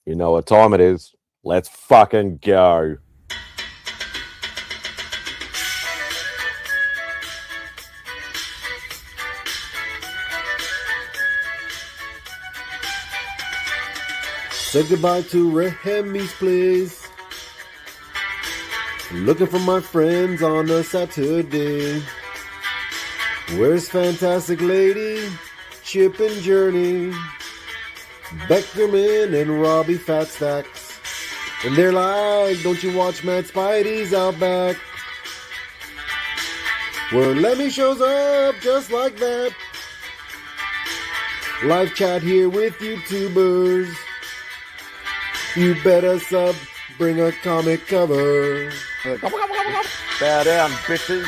You know what time it is. Let's fucking go. Say goodbye to Remy's place. Looking for my friends on a Saturday. Where's Fantastic Lady, Chip and Journey, Beckerman and Robbie Fatstacks? And they're like, don't you watch MadSpidey'S Outback? Where Lemmy shows up just like that. Live chat here with YouTubers. You better sub, bring a comic cover. Bow down, bitches.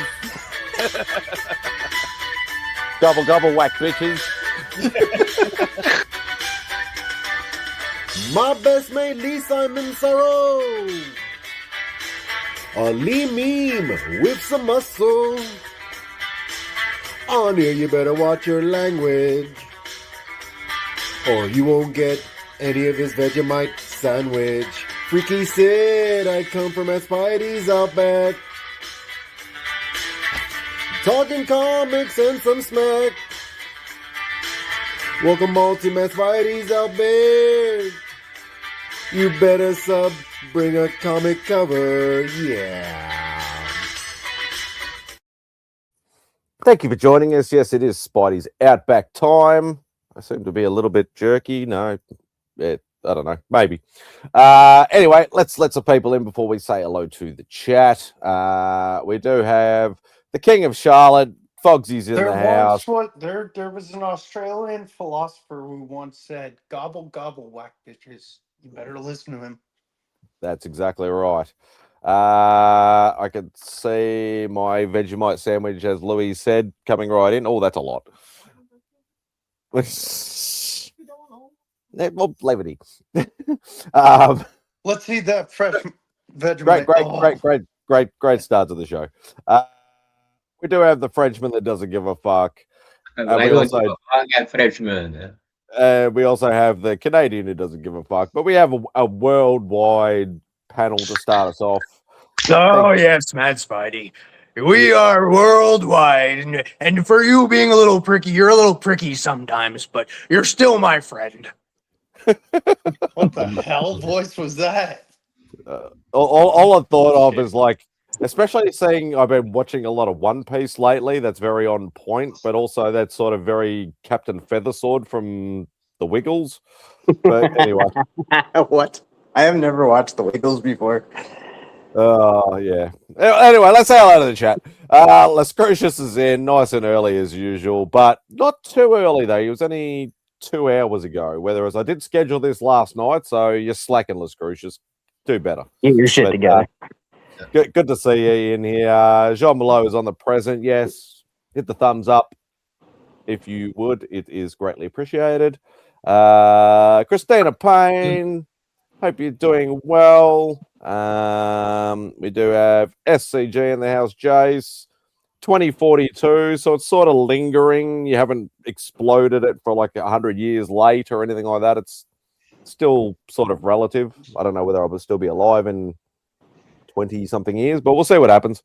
Gobble, gobble, whack, bitches. My best mate, Lee Simon Sorrow. A Lee meme with some muscle. On here, you better watch your language, or you won't get any of his Vegemite sandwich. Freaky Sid, I come from MadSpidey'S Outback. Talking comics and some smack. Welcome all to MadSpidey'S Outback. You better sub, bring a comic cover, yeah. Thank you for joining us. Yes, it is Spidey's Outback time. I seem to be a little bit jerky. No, I don't know. Maybe. Anyway, let's let some people in before we say hello to the chat. We do have the King of Charlotte. Fogsy's in the house. There was an Australian philosopher who once said, "Gobble gobble, whack bitches." You better listen to him. That's exactly right. I could see my Vegemite sandwich, as Loowee said, coming right in. Oh, that's a lot. Well, levity. Let's see that fresh Vegemite. Great start to the show. We do have the Frenchman that doesn't give a fuck. I don't give a fuck at Frenchman. We also have the Canadian who doesn't give a fuck. But we have a worldwide panel to start us off. Oh, yes, MadSpidey. We are worldwide, and for you being a little pricky, you're a little pricky sometimes, but you're still my friend. What the hell voice was that? All I thought of is like, especially seeing I've been watching a lot of One Piece lately. That's very on point, but also that's sort of very Captain Feathersword from the Wiggles. But anyway, What? I have never watched the Wiggles before. Oh, yeah. Anyway, let's say hello to the chat. Lascrucius is in nice and early as usual, but not too early, though. He was only 2 hours ago. Whereas I did schedule this last night, so you're slacking, Lascrucius. Do better. Get your shit together. Good to see you in here. Jean Below is on the present. Yes. Hit the thumbs up if you would. It is greatly appreciated. Christina Payne. Hope you're doing well. We do have SCG in the house, Jace. 2042, so it's sort of lingering. You haven't exploded it for like 100 years late or anything like that. It's still sort of relative. I don't know whether I will still be alive in 20-something years, but we'll see what happens.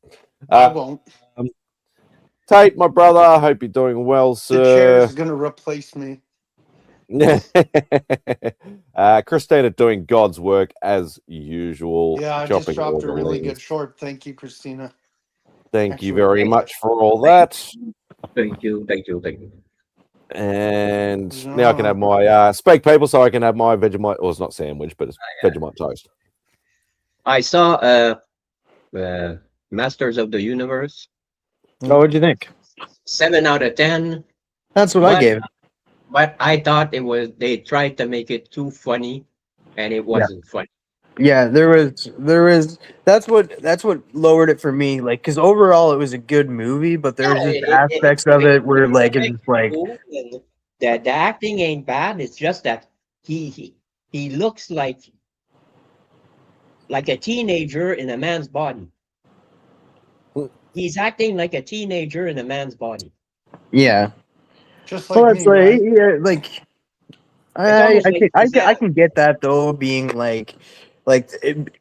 I won't. Tate, my brother, I hope you're doing well, sir. The chair is going to replace me. Christina doing God's work as usual. Yeah, I just dropped a really good short. Thank you, Christina. Thank you very much for all that. Thank you. And now I can have my speak people, so I can have my Vegemite. Well, it's not sandwich, but it's Vegemite toast. I saw Masters of the Universe. Oh, what'd you think? 7 out of 10. That's what I gave it. But I thought they tried to make it too funny, and it wasn't funny. Yeah, there was. That's what lowered it for me. Like, because overall it was a good movie, but there was just aspects of it where like it's just like the acting ain't bad. It's just that he looks like a teenager in a man's body. He's acting like a teenager in a man's body. Yeah. Just like me, like, right? yeah, like almost like I can get that though, being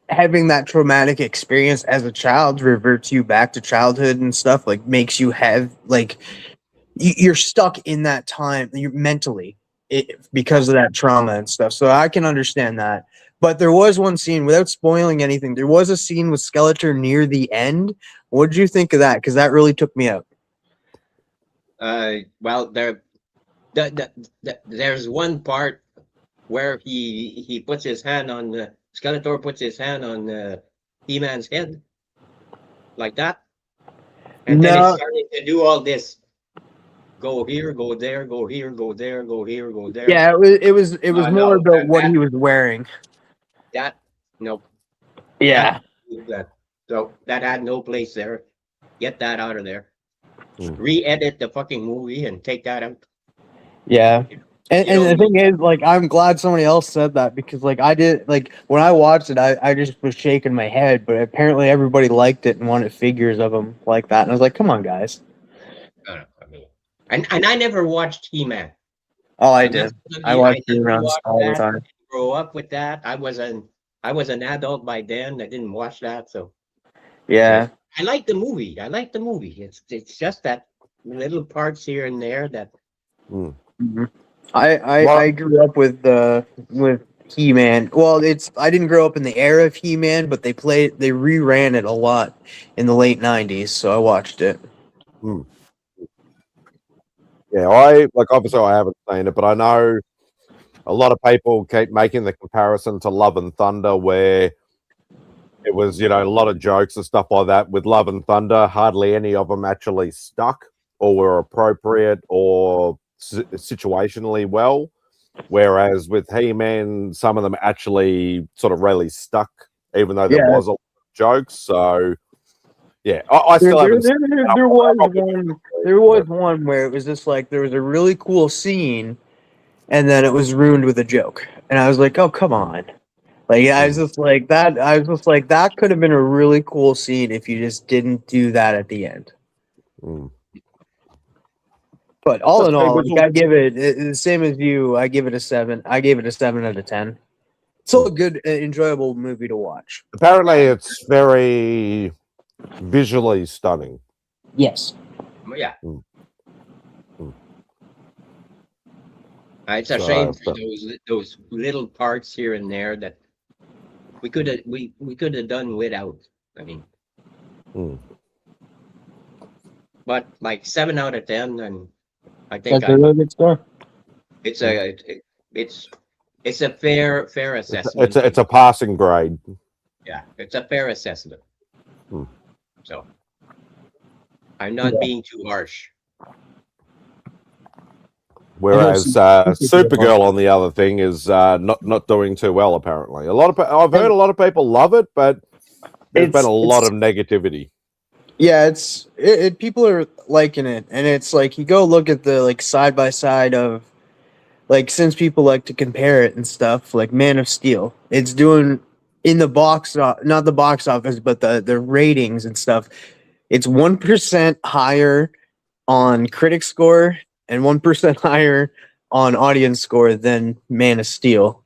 having that traumatic experience as a child reverts you back to childhood and stuff, like makes you have like you're stuck in that time you mentally because of that trauma and stuff. So I can understand that. But there was one scene, without spoiling anything, there was a scene with Skeletor near the end. What did you think of that? Because that really took me out. Well, there's one part where he puts his hand on Skeletor puts his hand on He-Man's head like that, and then No, it started to do all this. Go here, go there, go here, go there, go here, go there. yeah, it was more No, about what he was wearing. that no. Yeah. So that had no place there. Get that out of there. Mm. Re-edit the fucking movie and take that out. Yeah. And You the don't thing is, like, I'm glad somebody else said that because, like, I did, like, when I watched it, I just was shaking my head, but apparently everybody liked it and wanted figures of him like that. And I was like, come on, guys. I mean, and I never watched He-Man. Oh, I I'm not did. gonna I be- watched never reruns watched all the that. time. I didn't grow up with that. I was an adult by then. I didn't watch that, so Yeah. I like the movie. I like the movie. It's just that little parts here and there that Mm. Mhm. Well- I grew up with He-Man. Well, I didn't grow up in the era of He-Man, but they reran it a lot in the late 90s, so I watched it. Yeah, obviously I haven't seen it, but I know a lot of people keep making the comparison to Love and Thunder, where it was, a lot of jokes and stuff like that. With Love and Thunder, hardly any of them actually stuck or were appropriate or situationally well. Whereas with He-Man, some of them actually sort of really stuck, even though there was a lot of jokes. So, yeah, I still haven't. There was one where it was just like there was a really cool scene, and then it was ruined with a joke, and I was like, oh come on. Like I was just like that. I was just like that could have been a really cool scene if you just didn't do that at the end. Mm. But all in all, Which like, I give it the same as you. I give it a 7. I gave it a 7 out of 10. It's still a good, enjoyable movie to watch. Apparently, it's very visually stunning. Yes. yeah. Mm. Mm. It's a So, shame for those little parts here and there that we could have done without. I mean, but like 7 out of 10, and I think That's a really good score. it's a fair assessment. It's a passing grade. Yeah, it's a fair assessment. Hmm. So I'm not being too harsh. Whereas Supergirl, on the other thing, is not doing too well. Apparently, I've heard a lot of people love it, but there's been a lot of negativity. Yeah, people are liking it, and it's like you go look at the like side by side of like since people like to compare it and stuff, like Man of Steel, it's doing in the not the box office, but the ratings and stuff. It's 1% higher on critic score and 1% higher on audience score than Man of Steel.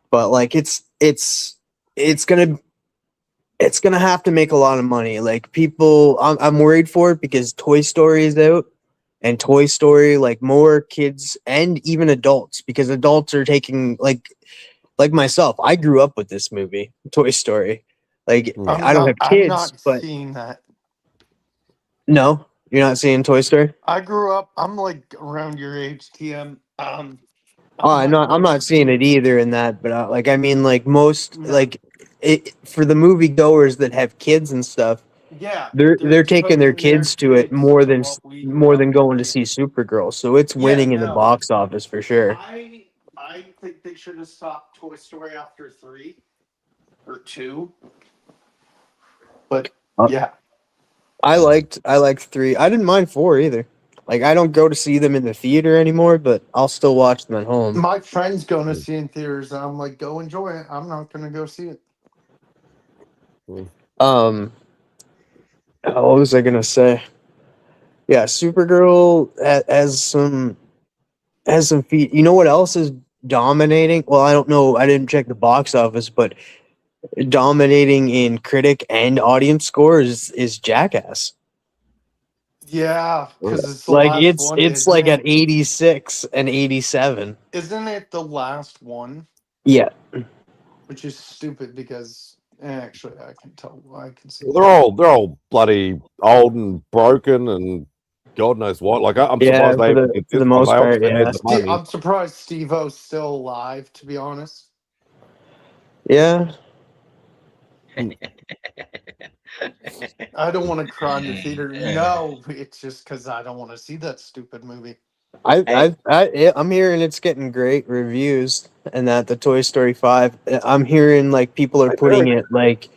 But like it's gonna have to make a lot of money. Like people, I'm worried for it because Toy Story is out, and Toy Story, like more kids and even adults, because adults are taking like myself. I grew up with this movie, Toy Story. Like I don't have kids, I'm not but seeing that. no, you're not seeing Toy Story. I grew up. I'm like around your age, TM. I'm not seeing it either in that, but like I mean, like most like it for the movie goers that have kids and stuff. Yeah, They're taking their kids to it more than going to see Supergirl, so it's winning in the box office for sure. I think they should have stopped Toy Story after 3 or 2. But yeah, I liked 3. I didn't mind 4 either. Like I don't go to see them in the theater anymore, but I'll still watch them at home. my friend's going to see it in theaters, and I'm like, go enjoy it. I'm not going to go see it. What was I gonna say? Yeah, Supergirl has some feet. You know what else is dominating. Well, I don't know. I didn't check the box office, but dominating in critic and audience scores is Jackass. Yeah, because it's the Like last one. it's isn't like it? at 86 and 87. Isn't it the last one? Yeah. Which is stupid because actually I can tell. I can see. They're all bloody old and broken and God knows what. Like I'm Yeah, surprised they for even the did for this the one. most They part, obviously yeah. made the money. I'm surprised Steve-O's still alive, to be honest. Yeah. I don't want to cry in the theater. No, it's just because I don't want to see that stupid movie. I'm hearing it's getting great reviews, and that the Toy Story 5. I'm hearing like people are putting it like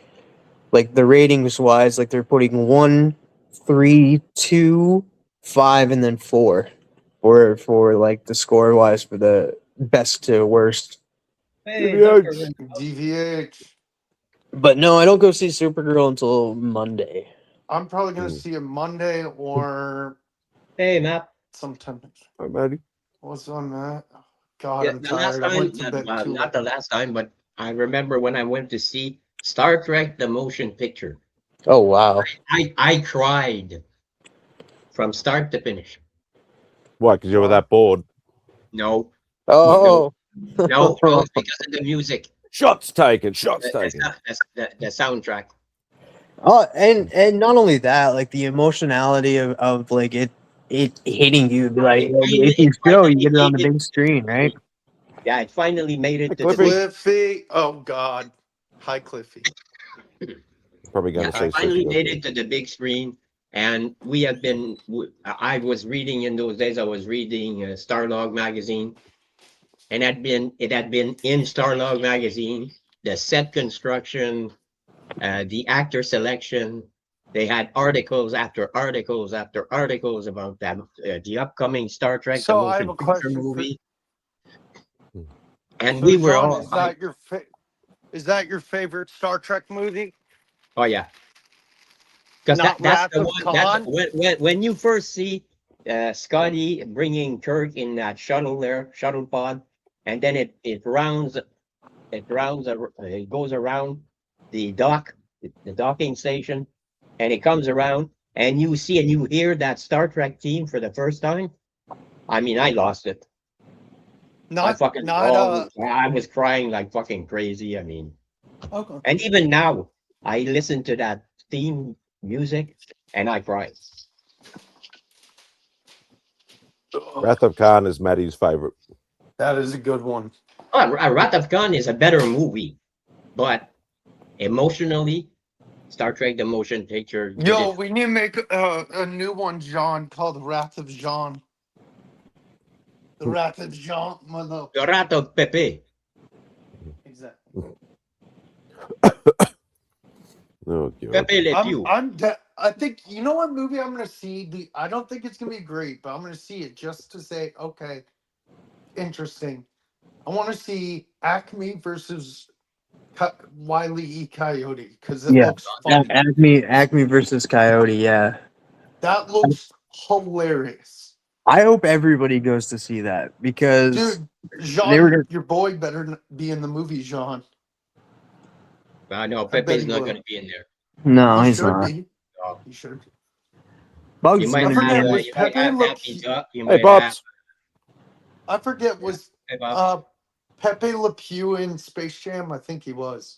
the ratings wise, like they're putting 1, 3, 2, 5, and then 4 for like the score wise for the best to worst. Hey, DVH. DVH. But no, I don't go see Supergirl until Monday. I'm probably gonna see it Monday or hey, Matt. sometime. Hey, Maddie. What's on that? God, Yeah, I'm the last tired. I went to time, bed too not late. the last time, but I remember when I went to see Star Trek: The Motion Picture. Oh wow. I cried from start to finish. Why? Because you were that bored. No, Oh. no, because of the music, Shots taken. Shots the, taken. the soundtrack. Oh, and not only that, like the emotionality of like it hitting you, like if you show, you get it on the big screen, right? Yeah, it finally made it to Cliffy. the Cliffy. Oh God. Hi, Cliffy. Probably going yeah, to say it finally Supergirl. made it to the big screen. And we have been. I was reading in those days. I was reading Starlog magazine, and it had been in Starlog magazine. The set construction, the actor selection. They had articles after articles after articles about that the upcoming Star Trek the So I have motion a picture question for. movie, and So we were Sean, all is that your favorite Star Trek movie? oh yeah, because Not that's Wrath the of one. That's Khan. when you first see Scotty bringing Kirk in that shuttle pod, and then it goes around the dock, the docking station, and it comes around, and you see and you hear that Star Trek theme for the first time. I mean, I lost it. I was crying like fucking crazy. I mean, Okay. and even now, I listen to that theme music and I cry. Wrath of Khan is Maddie's favorite. That is a good one. Oh, Wrath of Khan is a better movie, but emotionally, Star Trek: The Motion Picture did Yo, it. we need to make a new one, John, called Wrath of Jean. The Wrath of Jean, mother. The Wrath of Pepe. Exactly. Oh, God. Pepe Le Pew. I think you know what movie I'm gonna see. I don't think it's gonna be great, but I'm gonna see it just to say, okay, interesting. I want to see Acme versus Wiley E. Coyote because it Yeah. looks fun. Acme versus Coyote, yeah. That looks hilarious, I hope everybody goes to see that because dude. they Jean, were your boy better be in the movie, Jean. No, I bet Pepe's he not will. going to be in there. no, He he's should not. be. No. He should. You Bugs might I gonna be forget. in Was it. Pepe Le Daffy Duck. You Hey, might have. Pops. I forget. Was Hey, Bob. Pepe Le Pew in Space Jam? I think he was.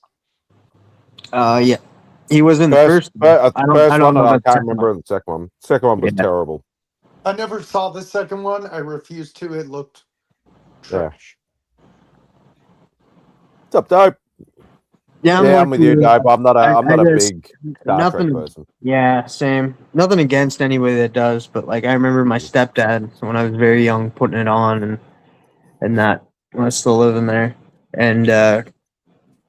Yeah. He was in the first one. First I don't one, know and I about the can't second remember one. the second one. Second one was Yeah. terrible. I never saw the second one. I refused to. It looked trash. What's up, Dope? Yeah, I'm with you, Dope. I'm not a big Star nothing. Trek person. Yeah, same. Nothing against anybody that does, but like I remember my stepdad when I was very young putting it on and that when I was still living there, and it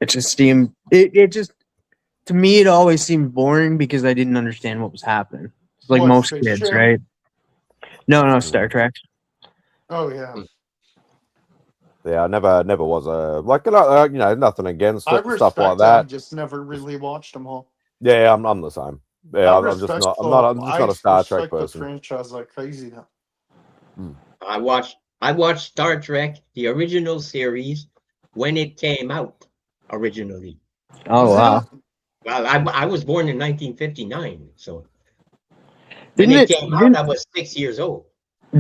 just seemed it just to me it always seemed boring because I didn't understand what was happening. It's like What, most Space kids, Jam? right? No, Star Trek. Oh yeah. Yeah, I never was a nothing against I it, stuff like respect it. I that. just never really watched them all. Yeah, I'm the same. Yeah, I'm just not a Star Trek respect the person. franchise like crazy now. I watched I watched Star Trek, the original series, when it came out originally. Oh Was it wow! a- Well, I was born in 1959, so when Didn't it it came out, didn't I was 6 years old.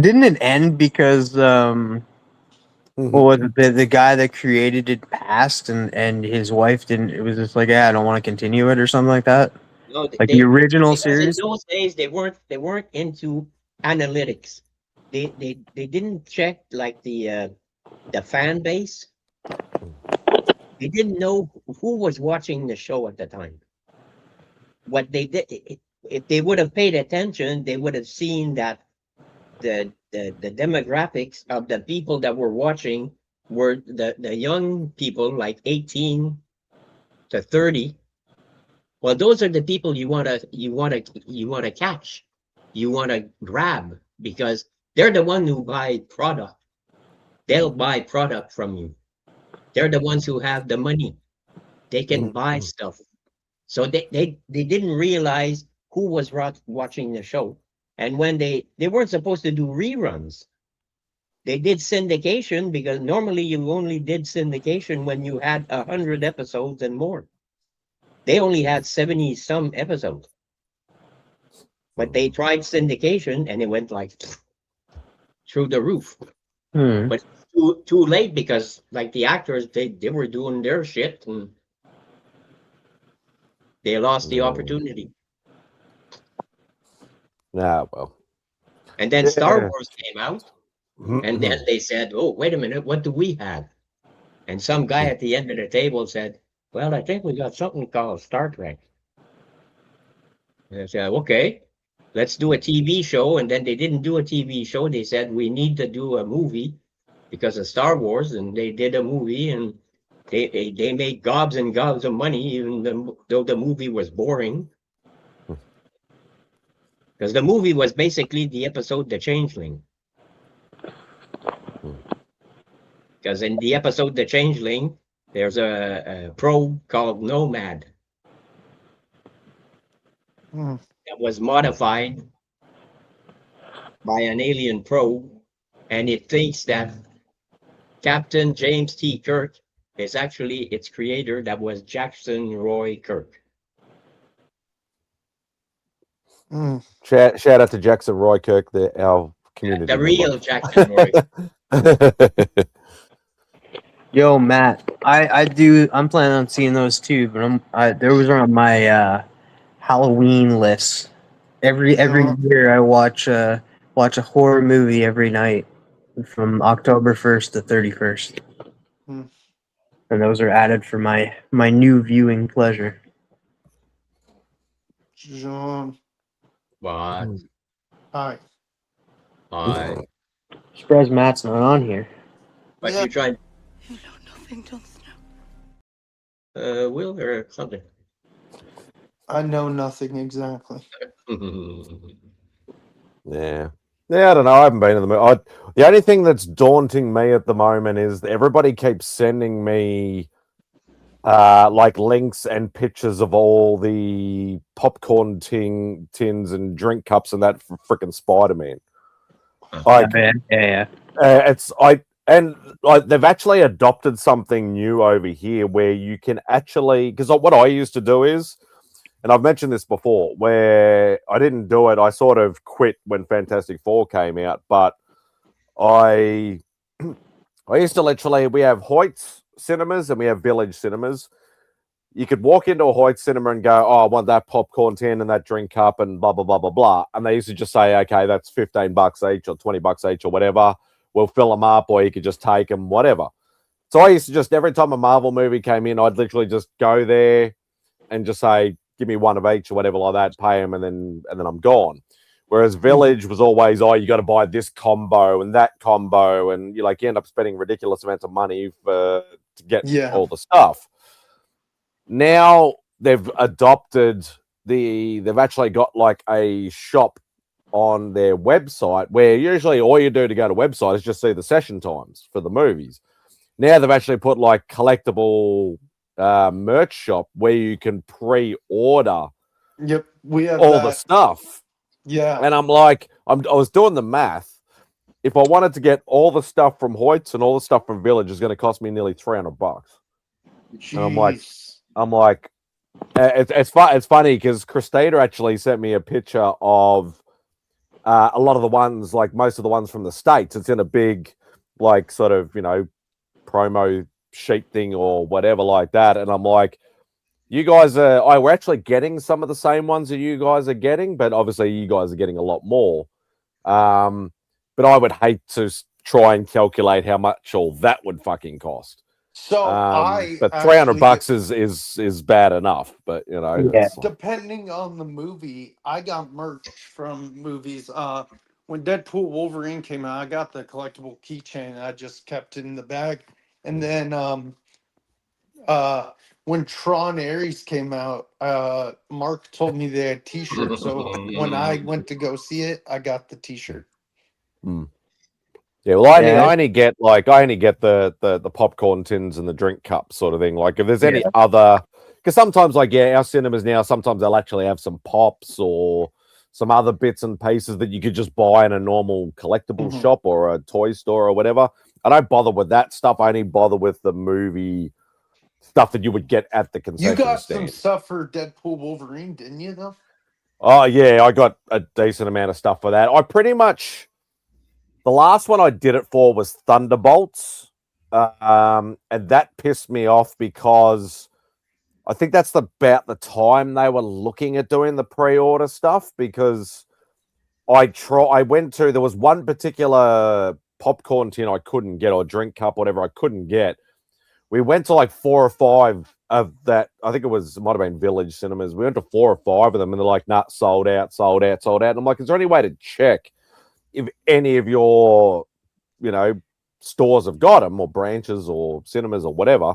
didn't it end because what was it, the guy that created it passed and his wife didn't? It was just like, yeah, I don't want to continue it or something like that. No, Like the original because in series. those days they weren't into analytics. They didn't check like the fan base. They didn't know who was watching the show at the time. What they did, if they would have paid attention, they would have seen that the demographics of the people that were watching were the young people, like 18 to 30. Well, those are the people you want to catch, you want to grab, because they're the one who buy product. They'll buy product from you. They're the ones who have the money. They can buy stuff. So they didn't realize who was watching the show. And when they weren't supposed to do reruns, they did syndication, because normally you only did syndication when you had 100 episodes and more. They only had 70 some episodes, but they tried syndication and it went like through the roof. Hmm. But too late, because like the actors, they were doing their shit and they lost the opportunity. Yeah, well. And then Star Yeah. Wars came out, and then they said, "Oh, wait a minute, what do we have?" And some guy at the end of the table said, "Well, I think we got something called Star Trek." And I said, "Okay, let's do a TV show." And then they didn't do a TV show. They said, "We need to do a movie because of Star Wars." And they did a movie, and they made gobs and gobs of money, even though the movie was boring. Because the movie was basically the episode The Changeling. Because in the episode The Changeling, there's a probe called Nomad Hmm. that was modified by an alien probe, and it thinks that Captain James T. Kirk is actually its creator, that was Jackson Roy Kirk. Hmm. Shout out to Jackson Roy Kirk, our community The member. real Jackson Roy. Yo, Matt, I'm planning on seeing those too, but those are on my Halloween list. Every Sure. year I watch a horror movie every night from October 1st to 31st. Hmm. And those are added for my new viewing pleasure. John. What? Hi. Hi. Surprised Matt's not on here. But Yeah. you tried You know nothing, Jon Snow. Will or something? I know nothing exactly. Yeah. Yeah, I don't know. I haven't been to the movie. The only thing that's daunting me at the moment is that everybody keeps sending me like links and pictures of all the popcorn tins and drink cups and that for freaking Spider-Man. Like, Yeah. they've actually adopted something new over here where you can actually, because what I used to do is, and I've mentioned this before, where I didn't do it. I sort of quit when Fantastic Four came out, but I used to literally, we have Hoyt's cinemas and we have Village cinemas. You could walk into a Hoyt cinema and go, "Oh, I want that popcorn tin and that drink cup and blah, blah, blah, blah, blah." And they used to just say, "Okay, that's $15 each or $20 each or whatever. We'll fill them up, or you could just take them, whatever." So I used to just, every time a Marvel movie came in, I'd literally just go there and just say, "Give me one of each," or whatever like that, pay them, and then I'm gone. Whereas Village was always, "Oh, you got to buy this combo and that combo," and you end up spending ridiculous amounts of money to get all the stuff. Now they've adopted they've actually got like a shop on their website where usually all you do to go to website is just see the session times for the movies. Now they've actually put like collectible merch shop where you can pre-order We have all the stuff. Yeah. And I'm like, I was doing the math. if I wanted to get all the stuff from Hoyt's and all the stuff from Village, is going to cost me nearly $300. And I'm like, it's funny because Christina actually sent me a picture of a lot of the ones, like most of the ones from the States. It's in a big, like, sort of, promo sheet thing or whatever like that. And I'm like, you guys we're actually getting some of the same ones that you guys are getting, but obviously you guys are getting a lot more. But I would hate to try and calculate how much all that would fucking cost. So but $300 is bad enough. But depending on the movie, I got merch from movies. When Deadpool Wolverine came out, I got the collectible keychain. I just kept it in the bag, and then when Tron Ares came out, Mark told me they had T-shirts. So when I went to go see it, I got the T-shirt. Yeah, well, I only get the popcorn tins and the drink cups sort of thing. Like, if there's any other, because sometimes, like, our cinemas now, sometimes they'll actually have some pops or some other bits and pieces that you could just buy in a normal collectible shop or a toy store or whatever. I don't bother with that stuff. I only bother with the movie stuff that you would get at the concession stand. You got some stuff for Deadpool Wolverine, didn't you, though? Oh, yeah, I got a decent amount of stuff for that. I pretty much... The last one I did it for was Thunderbolts, and that pissed me off because I think that's about the time they were looking at doing the pre-order stuff, because there was one particular popcorn tin I couldn't get, or drink cup, whatever I couldn't get. We went to like 4 or 5 of that. I think it might have been Village Cinemas. We went to 4 or 5 of them, and they're like, nah, sold out. And I'm like, is there any way to check if any of your, stores have got them, or branches or cinemas or whatever?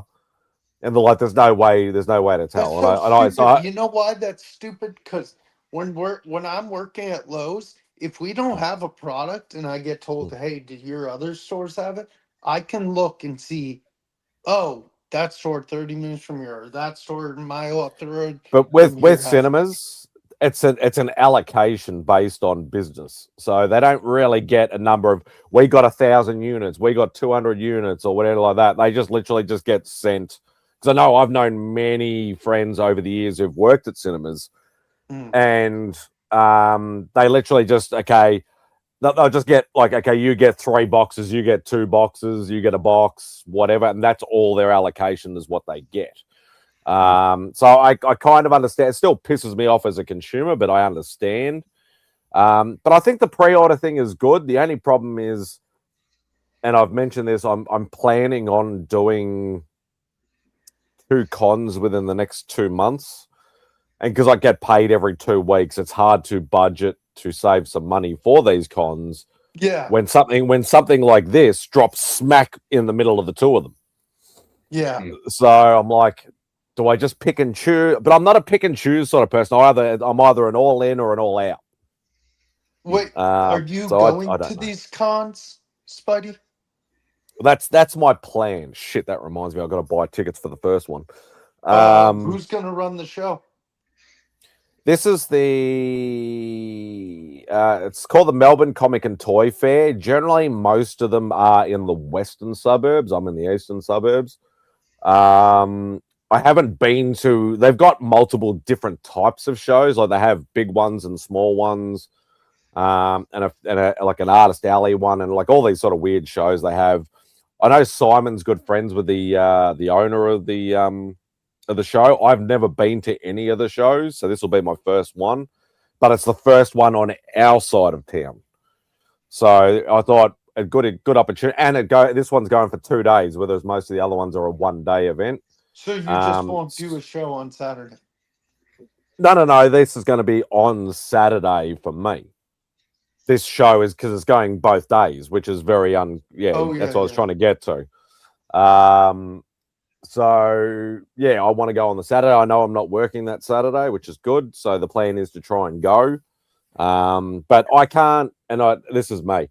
And they're like, there's no way to tell. You know why that's stupid? Because when I'm working at Lowe's, if we don't have a product and I get told, hey, did your other stores have it? I can look and see, oh, that store 30 minutes from here, or that store a mile up the road. But with cinemas, it's an allocation based on business. So they don't really get a number of, we got 1,000 units, we got 200 units or whatever like that. They just literally just get sent. Because I know I've known many friends over the years who've worked at cinemas, and they literally just, they'll just get like, you get 3 boxes, you get 2 boxes, you get a box, whatever, and that's all their allocation is what they get. So I kind of understand. It still pisses me off as a consumer, but I understand. But I think the pre-order thing is good. The only problem is, and I've mentioned this, I'm planning on doing 2 cons within the next 2 months, and because I get paid every 2 weeks, it's hard to budget to save some money for these cons. Yeah. When something like this drops smack in the middle of the 2 of them. Yeah. So I'm like, do I just pick and choose? But I'm not a pick and choose sort of person. I'm either an all in or an all out. Wait, are you going to these cons, Spidey? That's my plan. Shit, that reminds me, I've got to buy tickets for the first one. Who's going to run the show? This is it's called the Melbourne Comic and Toy Fair. Generally, most of them are in the western suburbs. I'm in the eastern suburbs. I haven't been to... They've got multiple different types of shows. Like, they have big ones and small ones, and like an artist alley one, and like all these sort of weird shows they have. I know Simon's good friends with the owner of the show. I've never been to any of the shows, so this will be my first one. But it's the first one on our side of town. So I thought a good opportunity. And this one's going for 2 days, whereas most of the other ones are a 1-day event. So you just won't do a show on Saturday? No. This is going to be on Saturday for me. This show is because it's going both days, which is very that's what I was trying to get to. So yeah, I want to go on the Saturday. I know I'm not working that Saturday, which is good. So the plan is to try and go. But I can't, this is me.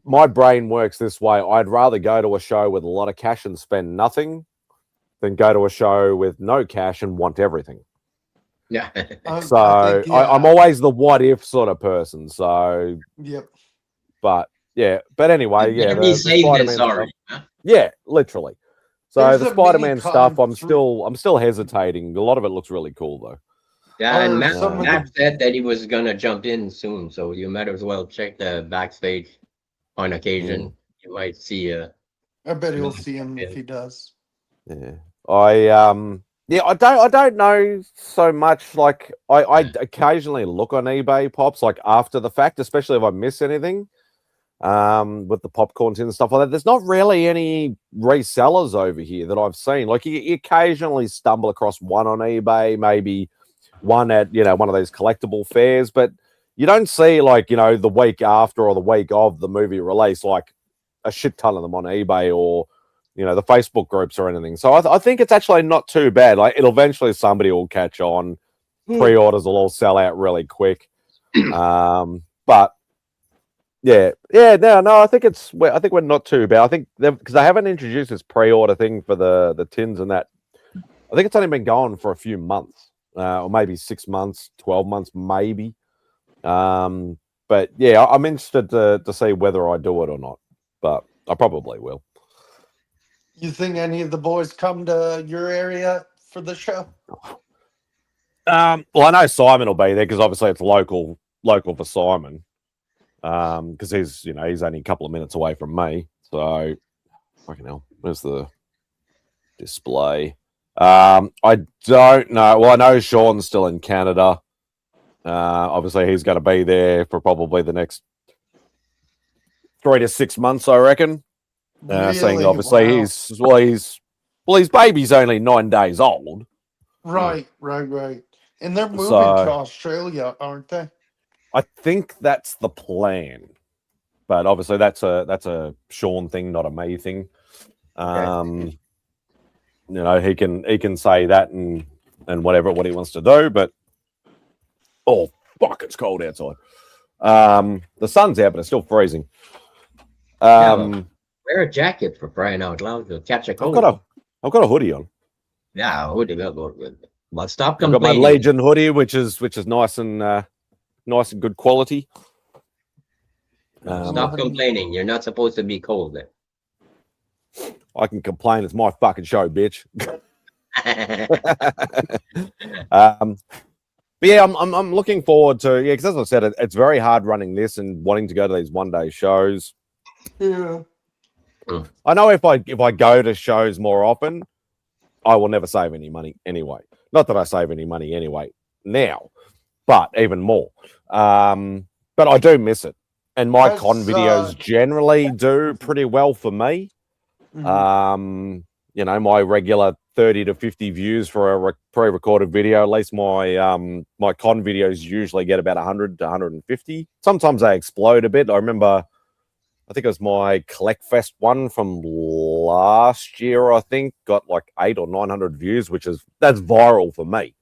My brain works this way. I'd rather go to a show with a lot of cash and spend nothing than go to a show with no cash and want everything. Yeah. I'm always the what if sort of person. So, yep. But yeah. But anyway, You yeah, better be the safe than Spider-Man sorry. stuff. Yeah, literally. So There's the a Spider-Man stuff, mini-con I'm still hesitating. A lot of it looks really cool though. Yeah, and Or Matt, some of Matt the said that he was gonna jump in soon, so you might as well check the backstage on occasion. You might see I bet you'll Matt see him jump if in. he does. Yeah. I don't know so much. Like I occasionally look on eBay pops like after the fact, especially if I miss anything. With the popcorn tin and stuff like that. There's not really any resellers over here that I've seen. Like you occasionally stumble across one on eBay, maybe one at one of those collectible fairs, but you don't see like the week after or the week of the movie release like a shit ton of them on eBay or the Facebook groups or anything. So I think it's actually not too bad. Like it'll eventually somebody will catch on. Pre-orders will all sell out really quick. But yeah. No. I think we're not too bad. I think because they haven't introduced this pre-order thing for the tins and that. I think it's only been going for a few months, or maybe 6 months, 12 months, maybe. But yeah, I'm interested to see whether I do it or not. But I probably will. You think any of the boys come to your area for the show? Well, I know Simon will be there because obviously it's local for Simon. Because he's only a couple of minutes away from me. So, fucking hell, where's the display? I don't know. Well, I know Sean's still in Canada. Obviously, he's going to be there for probably the next 3 to 6 months, I reckon. Saying Really? obviously Wow. his baby's only 9 days old. Right. And they're moving So- to Australia, aren't they? I think that's the plan, but obviously that's a Sean thing, not a me thing. He can say that and what he wants to do, but oh fuck, it's cold outside. The sun's out, but it's still freezing. Wear a jacket for crying out loud to catch a cold. I've got a hoodie on. Yeah, hoodie will go good. But stop I've got my complaining. Legion hoodie, which is nice and good quality. Stop complaining. You're not supposed to be cold there. I can complain. It's my fucking show, bitch. But yeah, I'm looking forward to because as I said, it's very hard running this and wanting to go to these one-day shows. Yeah. I know if I go to shows more often, I will never save any money anyway. Not that I save any money anyway now, but even more. But I do miss it. And my con videos generally do pretty well for me. My regular 30 to 50 views for a pre-recorded video. At least my con videos usually get about 100 to 150. Sometimes they explode a bit. I remember, I think it was my Collect Fest one from last year. I think got like 800 or 900 views, that's viral for me.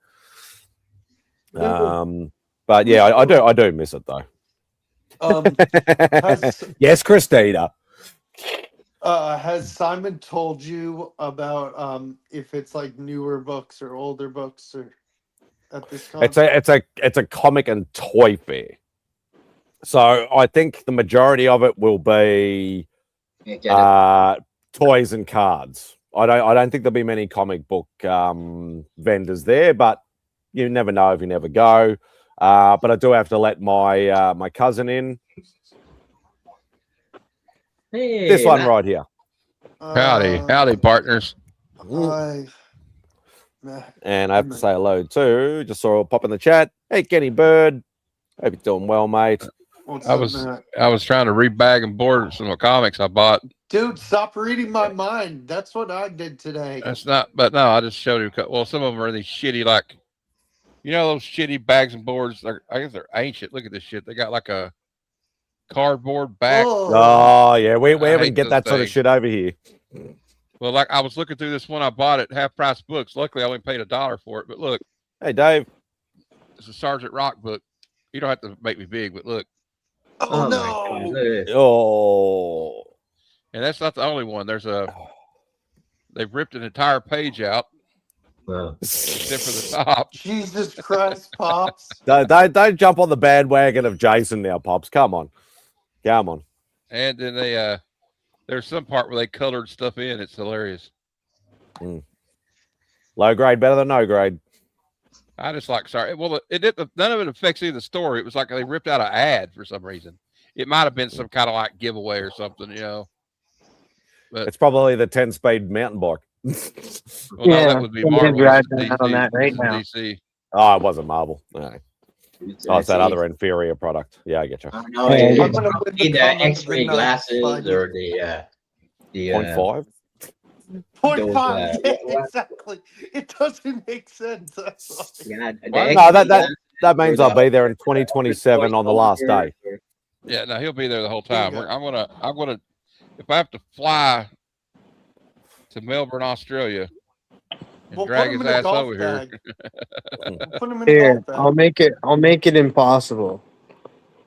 But yeah, I do miss it though. Yes, Christina. Has Simon told you about if it's like newer books or older books or at this con? It's a comic and toy fair. So I think the majority of it will be toys and cards. I don't think there'll be many comic book vendors there, but you never know if you never go. But I do have to let my my cousin in. Hey, This one right here. Howdy, partners. Hi. And I have to say hello too. Just saw a pop in the chat. Hey, Kenny Bird. Hope you're doing well, mate. I was trying to rebag and board some of the comics I bought. Dude, stop reading my mind. That's what I did today. That's not, but no, I just showed you. Well, some of them are these shitty, like, those shitty bags and boards. I guess they're ancient. Look at this shit. They got like a cardboard back. Oh yeah, we haven't get that sort of shit over here. Well, like I was looking through this one I bought at Half Price Books. Luckily, I only paid $1 for it. But look, hey Dave, it's a Sergeant Rock book. You don't have to make me big, but look. Oh no! Oh, and that's not the only one. They've ripped an entire page out. Except for the top. Jesus Christ, Pops. Don't jump on the bandwagon of Jason now, Pops. Come on. And And then they there's some part where they colored stuff in. It's hilarious. Low grade better than no grade. I just like sorry. Well, it didn't. None of it affects either story. It was like they ripped out an ad for some reason. It might have been some kind of like giveaway or something, you know. But It's probably the 10-speed mountain bike. well, no, that would be Marvel. Drive This is down on DC. that right This is now. DC. Oh, it wasn't Marvel. No. Oh, it's that other inferior product. Yeah, I get you. No, Yeah, it's yeah. I'm gonna put probably the the comment X-ray of the night, glasses Spidey. or the 0.5. 0.5. yeah, Yeah, exactly. It doesn't make sense. That's why. yeah, the Well, No, X-ray that means or I'll be there in 2027 on the last day. Yeah, no, he'll be there the whole There you time. go. I'm gonna, if I have to fly to Melbourne, Australia, and We'll drag put him his in a ass golf over here. bag. We'll put him in a Here, golf bag. I'll make it impossible.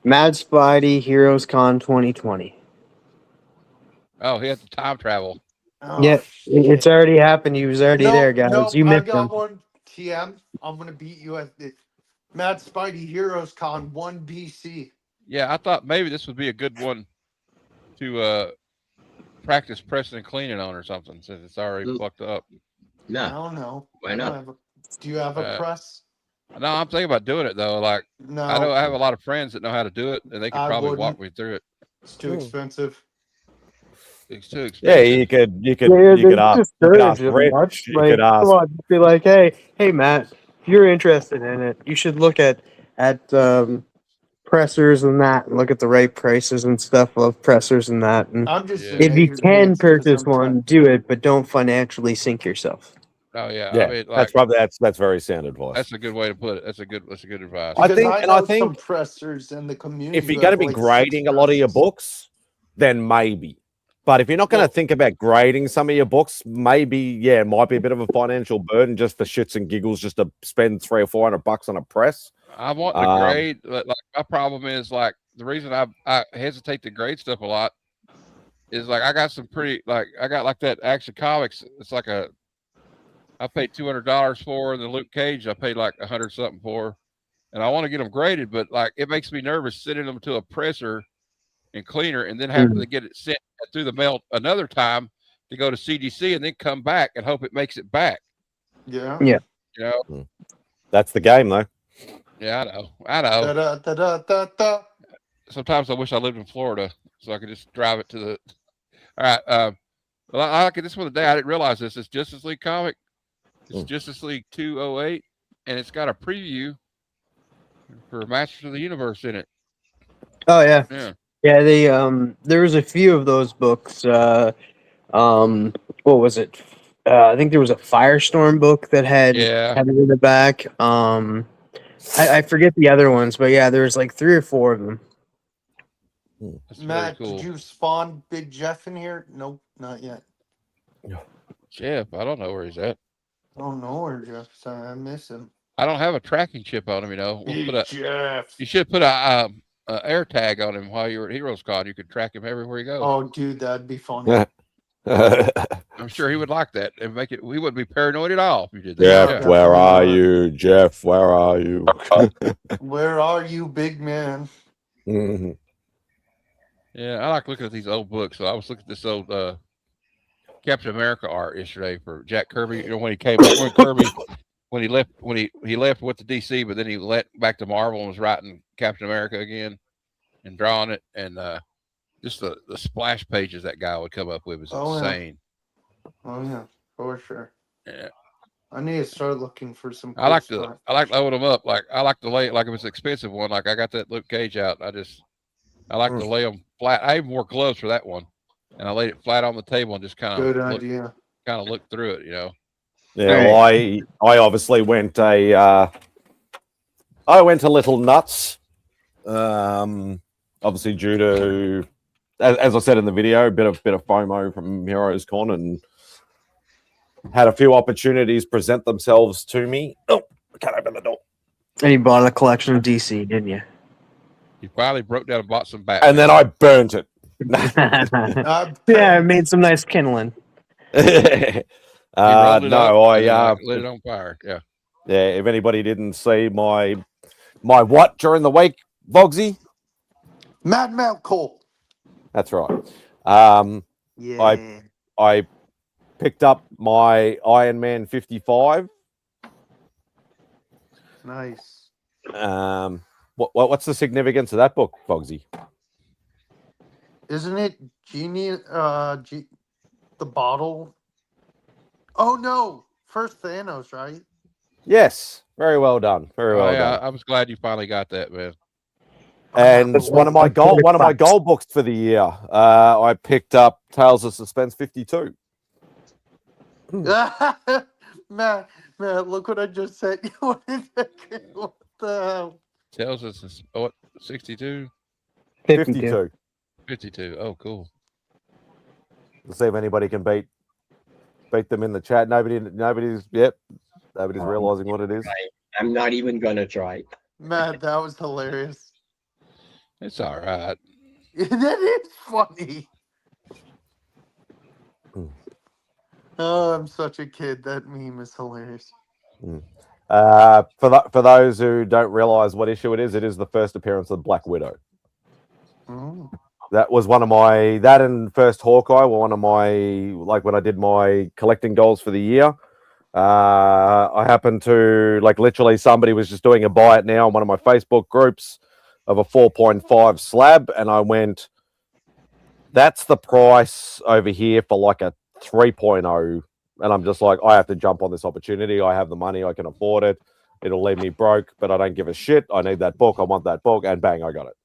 Mad Spidey Heroes Con 2020. Oh, he had to time travel. Oh, Yeah, it's shit. already happened. He was already there, guys. Nope, You I missed him. got one. TM. I'm gonna beat you at the Mad Spidey Heroes Con 1 BC. Yeah, I thought maybe this would be a good one to practice pressing and cleaning on or something since it's already fucked up. I No, don't know. why I don't not? have do you have a press? No, I'm thinking about doing it though. Like No. I have a lot of friends that know how to do it, and they could I probably walk wouldn't. me through it. It's too expensive. It's too expensive. Yeah, you could Yeah, ask discourage him Rich. much. You Like, could ask. come on, just be like, hey, Matt, if you're interested in it, you should look at pressers and that, and look at the right prices and stuff of pressers and that. And I'm just Yeah. saying if you your can pants 'cause purchase I'm one, do it, but don't financially sink yourself. Oh yeah, Yeah, I mean, like that's very sound advice. that's a good way to put it. That's a good advice. I Because think- I and know I think some pressers in the community. If you're who going to have, be like, grading 6 a lot of your presses. books, then maybe. But if you're not going to think about grading some of your books, maybe, yeah, it might be a bit of a financial burden just for shits and giggles, just to spend $300 or $400 on a press. I want to grade, but like my problem is like the reason I hesitate to grade stuff a lot is like I got some pretty I got like that Action Comics. It's like I paid $200 for, and the Luke Cage I paid like 100 something for, and I want to get them graded, but like it makes me nervous sending them to a presser and cleaner, and then having to get it sent through the mail another time to go to CDC and then come back and hope it makes it back. Yeah. Yeah. You know? That's the game, though. Yeah, I know. Da-da-da-da-da-da. Sometimes I wish I lived in Florida so I could just drive it to the. All right. Well, I like it. This one today. I didn't realize this. It's Justice League comic. It's Justice League 208, and it's got a preview for Masters of the Universe in it. Oh yeah. Yeah. They there was a few of those books. What was it? I think there was a Firestorm book that had it in the back. I forget the other ones, but yeah, there was like 3 or 4 of them. That's Matt, cool. did you spawn Big Jeff in here? Nope, not yet. Jeff, I don't know where he's at. I don't know where Jeff. Sorry, I miss him. I don't have a tracking chip on him. You know, Jeff. You should put a air tag on him while you were at Heroes Con. You could track him everywhere he goes. Oh, dude, that'd be funny. I'm sure he would like that and make it. We wouldn't be paranoid at all if you did that. Jeff, where are you? Jeff, where are you? Where are you, big man? Yeah, I like looking at these old books. So I was looking at this old Captain America art yesterday for Jack Kirby. You know, when he came back, when he left with the DC, but then he went back to Marvel and was writing Captain America again and drawing it, and just the splash pages that guy would come up with was insane. Oh yeah, for sure. Yeah. I need to start looking for some. I like to load them up. Like I like to lay it like if it's an expensive one. Like I got that Luke Cage out. I like to lay them flat. I even wore gloves for that one, and I laid it flat on the table and just kind of idea. Kind of look through it, you know. Yeah, well, I obviously went I went a little nuts. Obviously due to, as I said in the video, a bit of FOMO from Heroes Con, and had a few opportunities present themselves to me. Oh, I can't open the door. And you bought a collection of DC, didn't you? You finally broke down and bought some Batman. And then I burnt it. Yeah, I made some nice kindling. No, I lit it on fire. Yeah. Yeah, if anybody didn't see my what during the week, Vogsy? Mad Mount Cole. That's right. Yeah. I picked up my Iron Man 55. Nice. What's the significance of that book, Fogsy? Isn't it genius? The bottle. Oh no! First Thanos, right? Yes, very well done. Very well done. I was glad you finally got that, man. And That's one of my goal books for the year, I picked up Tales of Suspense 52. man, look what I just said. What the hell? Tells us it's what 62, 52. 52. Oh, cool. Let's see if anybody can beat them in the chat. Nobody's realizing what it is. I'm not even gonna try. Man, that was hilarious. It's all right. That is funny. Oh, I'm such a kid. That meme is hilarious. For those who don't realize what issue it is the first appearance of Black Widow. Mm. That was that and first Hawkeye were one of my, like when I did my collecting goals for the year. I happened to, like, literally somebody was just doing a buy it now on one of my Facebook groups of a 4.5 slab, and I went, that's the price over here for like a 3.0. And I'm just like, I have to jump on this opportunity. I have the money. I can afford it. It'll leave me broke, but I don't give a shit. I need that book. I want that book. And bang, I got it.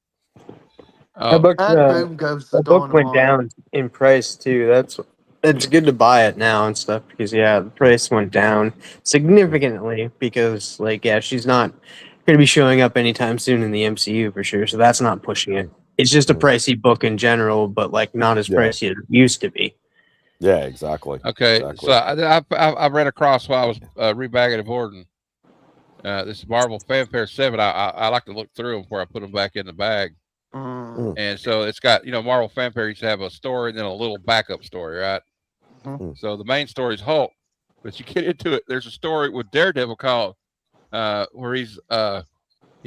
That book, And boom goes the that book went dynamite. down in price too. It's good to buy it now and stuff because the price went down significantly because she's not going to be showing up anytime soon in the MCU for sure. So that's not pushing it. It's just a pricey book in general, but not as pricey as it used to be. Yeah, exactly. Okay, exactly. so I ran across while I was rebagging and boarding. This Marvel Fanfare 7. I like to look through them before I put them back in the bag. And so it's got, Marvel Fanfare used to have a story and then a little backup story, right? So the main story is Hulk, but you get into it. There's a story with Daredevil called where he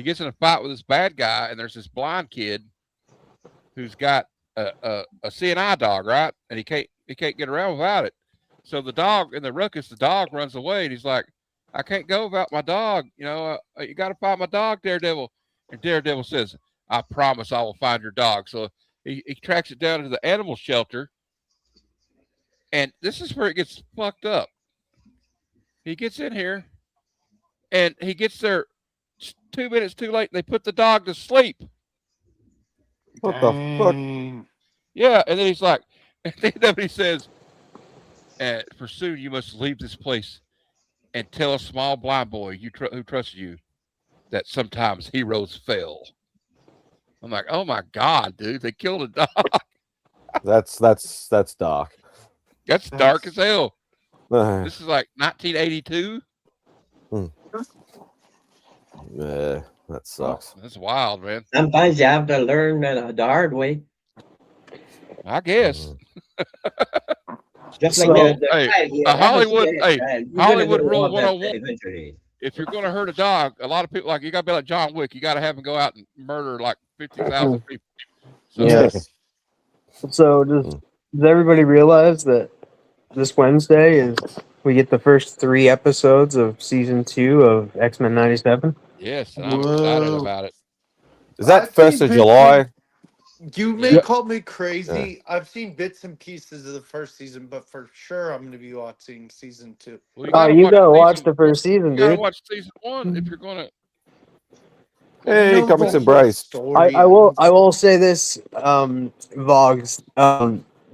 gets in a fight with this bad guy, and there's this blind kid who's got a seeing eye dog, right? And he can't get around without it. So the dog in the ruckus, the dog runs away, and he's like, I can't go without my dog. You got to find my dog, Daredevil. And Daredevil says, I promise I will find your dog. So he tracks it down to the animal shelter. And this is where it gets fucked up. He gets in here and he gets there 2 minutes too late. They put the dog to sleep. What the fuck? Yeah. And then he's like, and then he says, for soon you must leave this place and tell a small blind boy who trusts you that sometimes heroes fail. I'm like, oh my God, dude, they killed a dog. That's dark. That's dark as hell. This is like 1982. Yeah, that sucks. That's wild, man. Sometimes you have to learn the hard way. I guess. Just So, like Hollywood Rule 101. Eventually. If you're going to hurt a dog, a lot of people, you got to be like John Wick. You got to have him go out and murder like 50,000 people. So, Yes. So does everybody realize that this Wednesday we get the first 3 episodes of season 2 of X-Men 97? Yes, and I'm excited about it. Is that I've seen 1st of bits July? You may call me crazy. I've seen bits and pieces of the first season, but for sure I'm going to be watching season 2. Well, You gotta watch the first season, You got to dude. watch season 1 if you're going to. Hey, comics embraced. I will say this, Vogs.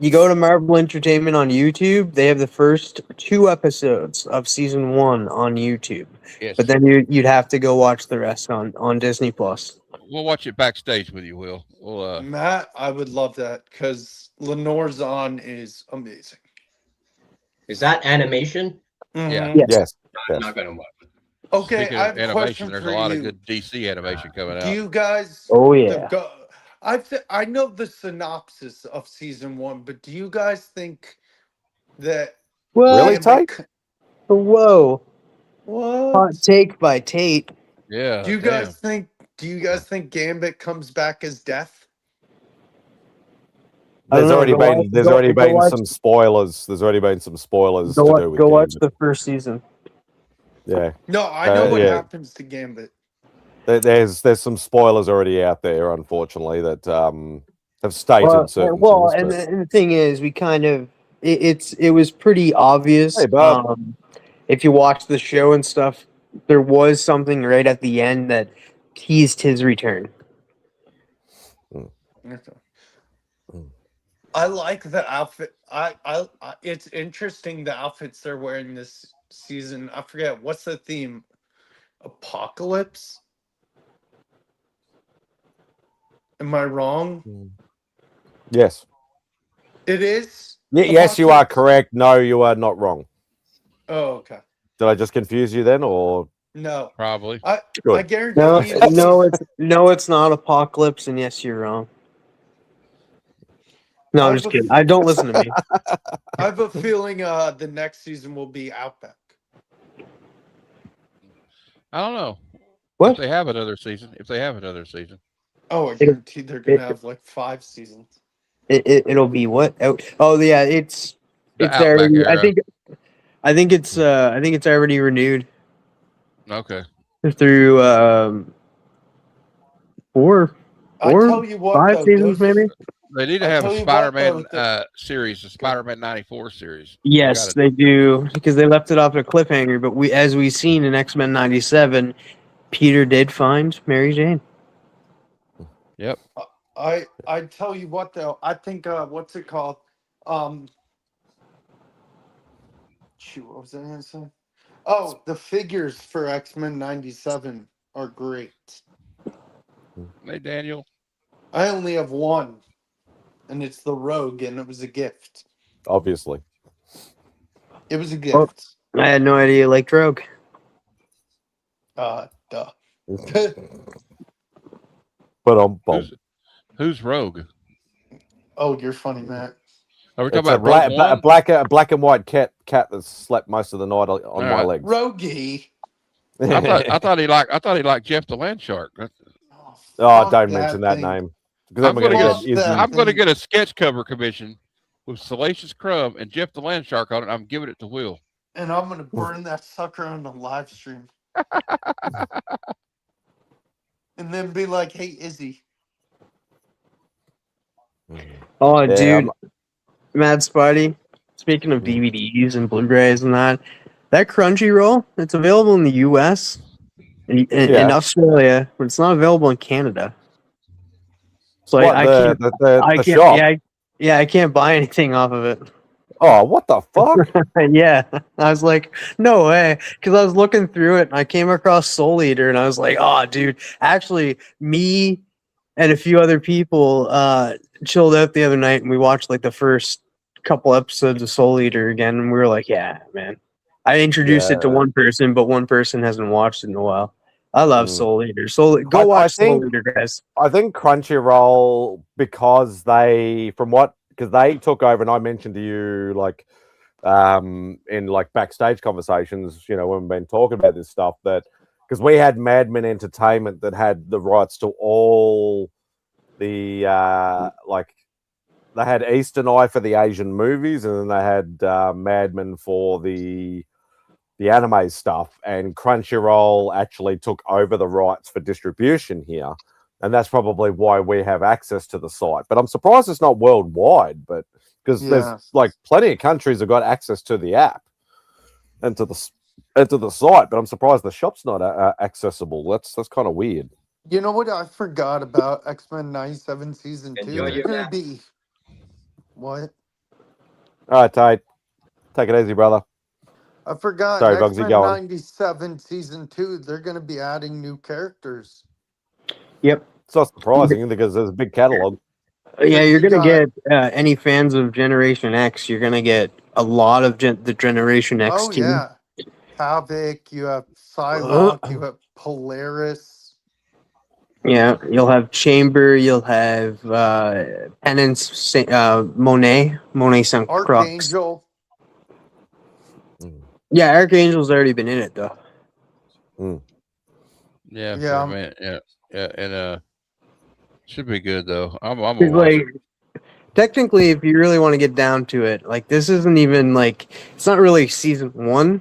You go to Marvel Entertainment on YouTube. They have the first 2 episodes of season 1 on YouTube. Yes. But then you'd have to go watch the rest on Disney Plus. We'll watch it backstage with you, Will. Matt, I would love that because Lenore Zahn is amazing. Is that animation? Yeah. Yes. I'm not gonna watch it. Okay, Speaking I of have a animation, question there's for a lot you. of good DC animation coming out. Do you guys? Oh yeah. I know the synopsis of season 1, but do you guys think that? Really, Tate? Whoa! What? Hot take by Tate. Yeah. Do you guys think Gambit comes back as Death? I don't know, go watch- there's go- already go been watch- some spoilers. There's already been some spoilers to do with Go watch Gambit. the first season. Yeah, No, I know what yeah. happens to Gambit. There's some spoilers already out there, unfortunately, that have stated certain Well, things. and But the thing is, we kind of it was pretty obvious. Hey, Bob. If you watch the show and stuff, there was something right at the end that teased his return. I like the outfit. I it's interesting the outfits they're wearing this season. I forget what's the theme. Apocalypse? Am I wrong? yes, It is? yes, you are Apocalypse? correct. No, you are not wrong. Oh, okay. Did I just confuse you then, or No. Probably. I Good. guarantee No, you this it's not Apocalypse, and yes, you're wrong. No, I'm I just have a- kidding. I don't listen to me. I have a feeling the next season will be Outback. I don't know. What? If they have another season. Oh, I guarantee they're gonna have like 5 seasons. It'll be what? Oh yeah, it's The Outback already. era. I think it's already renewed Okay. through four, I tell you what, 5 though, seasons maybe. They need to I'll have tell a you what, Spider-Man though, series, the Spider-Man 94 series. Yes, Gotta- they do because they left it off a cliffhanger. But as we seen in X-Men '97, Peter did find Mary Jane. Yep. I tell you what though, I think what's it called? Shoot, what was I gonna say? Oh, the figures for X-Men '97 are great. Hey, Daniel. I only have one, and it's the Rogue, and it was a gift. obviously? It was a Oh. gift. I had no idea you liked Rogue. Duh. But on bomb. Who's Rogue? Oh, you're funny, Matt. Are we It's talking a about Rogue One? a black and white cat that slept most of the night on my right. legs. Rogie. I thought he liked Jeff the Land Shark. Oh, fuck don't mention that thing. name. Because I'm gonna Fuck that I'm gonna thing. get a sketch cover commission with Salacious Crumb and Jeff the Land Shark on it. I'm giving it to Will. And I'm gonna burn that sucker on the live stream. And then be like, hey, Izzy. Oh, Yeah, dude, MadSpidey. Speaking of DVDs and Blu-rays and that Crunchyroll, it's available in the U.S. in Australia, but it's not available in Canada. So What, I the can't. shop? Yeah, I can't buy anything off of it. Oh, what the fuck? Yeah, I was like, no way, because I was looking through it and I came across Soul Eater and I was like, oh, dude, actually, me and a few other people chilled out the other night and we watched like the first couple episodes of Soul Eater again, and we were like, yeah, man. I introduced it to one person, but one person hasn't watched it in a while. I love Soul Eater. Go watch Soul Eater, guys. I think Crunchyroll, because they took over, and I mentioned to you like in like backstage conversations, you know, when we've been talking about this stuff, that because we had Madman Entertainment that had the rights to all the like they had Eastern Eye for the Asian movies, and then they had Madman for the anime stuff, and Crunchyroll actually took over the rights for distribution here, and that's probably why we have access to the site. But I'm surprised it's not worldwide, but because there's like plenty of countries have got access to the app and to the site, but I'm surprised the shop's not accessible. That's kind of weird. You know what I forgot about X-Men 97 season 2? Enjoy They're your gonna nap. be what? All right, Tate, take it easy, brother. I forgot. Sorry, Bugsy, X-Men go on. 97 season 2. They're gonna be adding new characters. Yep. It's not surprising because there's a big catalog. Yeah, you're gonna get any fans of Generation X. You're gonna get a lot of the Generation X Oh team. yeah, Havoc. You have Psylocke. You have Polaris. Yeah, you'll have Chamber. You'll have Penance. Monet Saint Croix. Archangel. Yeah, Archangel's already been in it though. Yeah. Yeah. For a minute. Yeah. And should be good though. I'm He's gonna watch like, it. technically, if you really want to get down to it, like this isn't even like it's not really season 1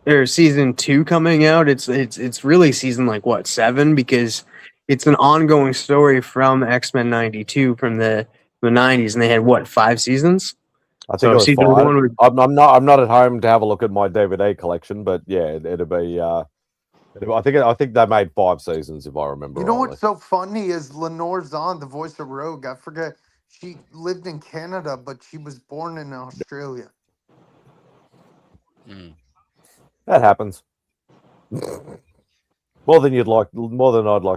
or season 2 coming out. It's really season like what 7 because it's an ongoing story from X-Men 92 from the 90s, and they had what 5 seasons. I think So it was season 5. 1 was I'm not at home to have a look at my DVD collection, but yeah, it'll be. I think they made 5 seasons if I remember You know rightly. what's so funny is Lenore Zahn, the voice of Rogue. I forget she lived in Canada, but she was born in Australia. Mm. That happens. More than I'd like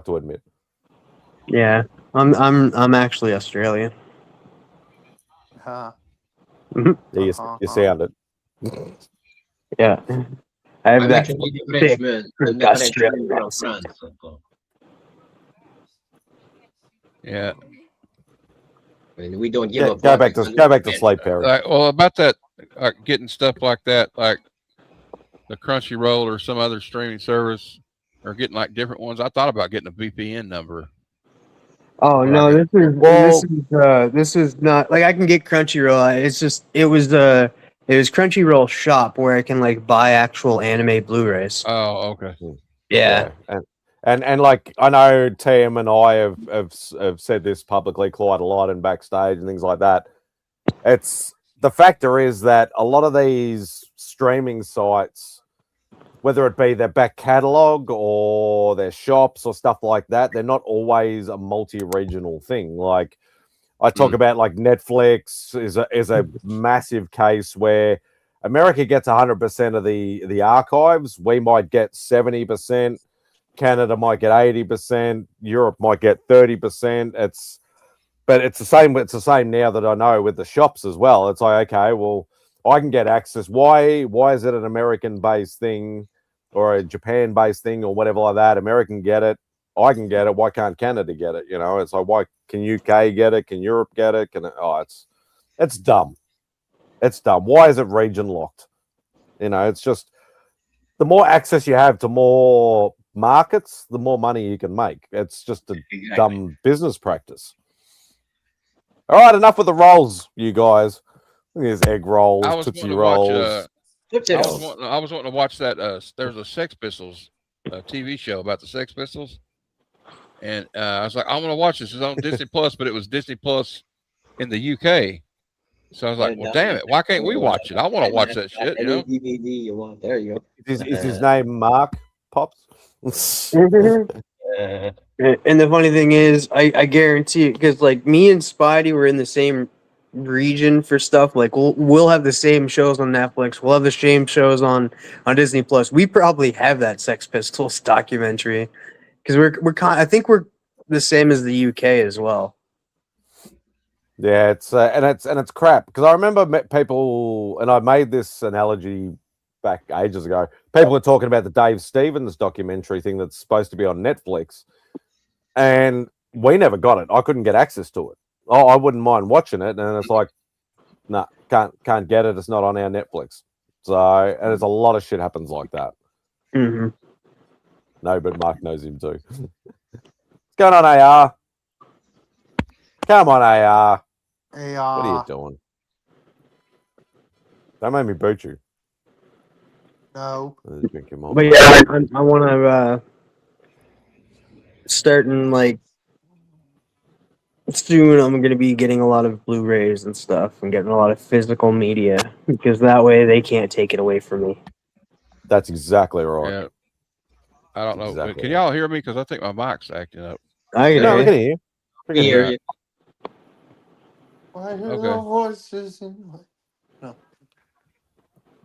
to admit. yeah. I'm actually Australian. Huh. Yeah, Uh-huh. you sound it. Yeah, I have I'm that actually the thick Frenchman. French I'm the Frenchman Australian from accent. France. Yeah. And we don't give Go, a go fuck. back to sleep, Perry. Well, about that, getting stuff like that, like the Crunchyroll or some other streaming service, or getting like different ones. I thought about getting a VPN number. Oh Well, no, I this is not like I can get Crunchyroll. It's just it was Crunchyroll shop where I can like buy actual anime Blu-rays. Oh, okay. Yeah. And like I know Tim and I have said this publicly quite a lot and backstage and things like that. It's the factor is that a lot of these streaming sites, whether it be their back catalog or their shops or stuff like that, they're not always a multi-regional thing. Like I talk about, like Netflix is a massive case where America gets 100% of the archives. We might get 70%. Canada might get 80%. Europe might get 30%. But it's the same. It's the same now that I know with the shops as well. It's like, okay, well, I can get access. Why is it an American-based thing or a Japan-based thing or whatever like that? American get it. I can get it. Why can't Canada get it? You know, it's like, why can UK get it? Can Europe get it? It's dumb. It's dumb. Why is it region locked? You know, it's just the more access you have to more markets, the more money you can make. It's just a dumb business practice. All right, enough with the rolls, you guys. Look at these egg rolls, I was Tootsie wanting to rolls. watch. I was wanting to watch that. There's a Sex Pistols TV show about the Sex Pistols, and I was like, I want to watch this. It's on Disney Plus, but it was Disney Plus in the UK. So I was like, well, damn it, why can't we watch it? I want to watch that shit. You know? DVD you want? There you go. Is his name Mark Pops? And the funny thing is, I guarantee it because like me and Spidey were in the same region for stuff. Like we'll have the same shows on Netflix. We'll have the same shows on Disney Plus. We probably have that Sex Pistols documentary because I think we're the same as the UK as well. Yeah, it's crap because I remember people, and I made this analogy back ages ago. People were talking about the Dave Stevens documentary thing that's supposed to be on Netflix, and we never got it. I couldn't get access to it. Oh, I wouldn't mind watching it, and it's like, no, can't get it. It's not on our Netflix. So, and there's a lot of shit happens like that. Mm-hmm. No, but Mark knows him too. What's going on, AR? Come on, AR. Hey, What are you doing? Don't make me boot you. No. But yeah, I want to starting like soon. I'm going to be getting a lot of Blu-rays and stuff, and getting a lot of physical media because that way they can't take it away from me. That's exactly right. Yeah. I don't know. Exactly Can y'all hear me? Because I think my mic's acting up. I No, we can hear you. We can hear you. I hear Okay. the voices in my...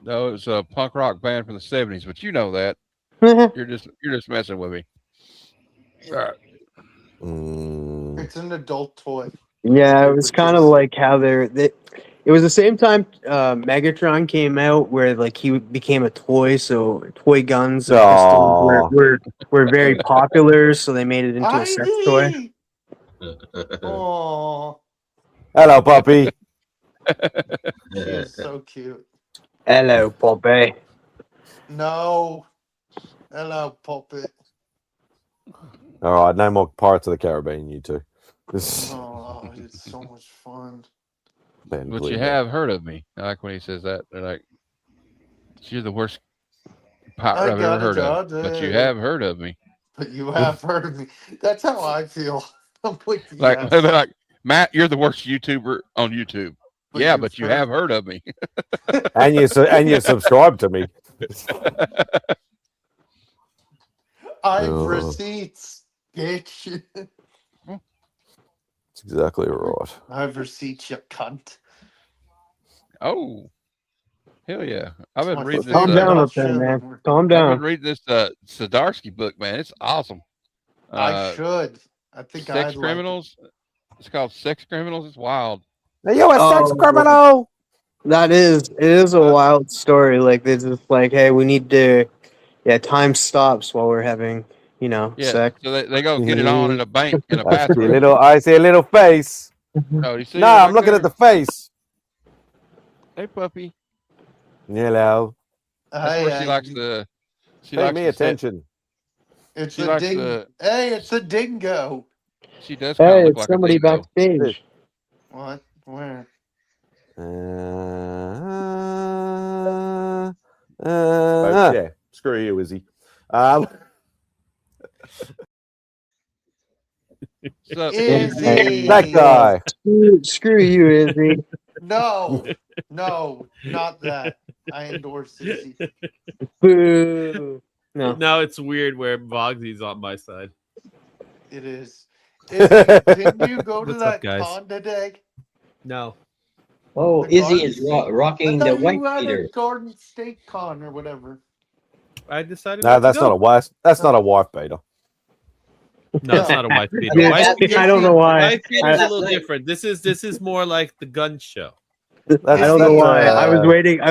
No, it was a punk rock band from the '70s, but you know that. You're just messing with me. All right. It's an adult toy. Yeah, it was kind of like how it was the same time Megatron came out, where like he became a toy, so toy guns and pistols were very popular, so they made it into a sex toy. Oh, Hello, puppy. she's so cute. Hello, Poppy. No. Hello, puppet. All right, no more Pirates of the Caribbean, you two. Oh, God, it's so much fun. Ben But you Gleeman. have heard of me. I like when he says that. They're like, you're the worst pirate I I've got ever heard of. it. But you have heard of me. But you have heard of me. That's how I feel. I'm like, Like, yes. they're like, Matt, you're the worst YouTuber on YouTube. But yeah, you've but you have heard of me. And you subscribe to me. I have Oh. receipts, bitch. That's exactly right. I have receipts, you cunt. Oh, hell yeah! I've been My reading this. Calm down favorite up there, show. man. Calm I've down. been reading this Zdarsky book, man. It's awesome. I should. I think Sex I'd Criminals. It's called Sex Criminals. It's wild. Are you a sex Oh, criminal? It is a wild story. Like this is like, hey, we need to, time stops while we're having, Yeah. sex. So they go get it on in a bank in a I see bathroom. I see a little face. Oh, you see? No, her I'm back looking there? at the face. Hey, puppy. Hello. That's where she likes the. She Pay likes me to sit. attention. It's She a likes ding. the- Hey, it's a dingo. She does kind Hey, of look it's like somebody a dingo. backstage. What? Where? Yeah, screw you, Izzy. So, Izzy. That guy. Screw you, Izzy. No, not that. I endorse Izzy. Boo. No. Now it's weird where Bogsy's on my side. It is. Izzy, didn't you go to What's up, that guys? con today? No. Oh, The Izzy Garden is State- I rocking the thought white you had beater. a Garden State con or whatever. I decided No, not that's to go. not a wife. That's not a wife beater. No, it's not a wife beater. Yeah, Wife I don't know why. wife beater is a Last little night. different. This is more like the gun show. I don't know That's, why. I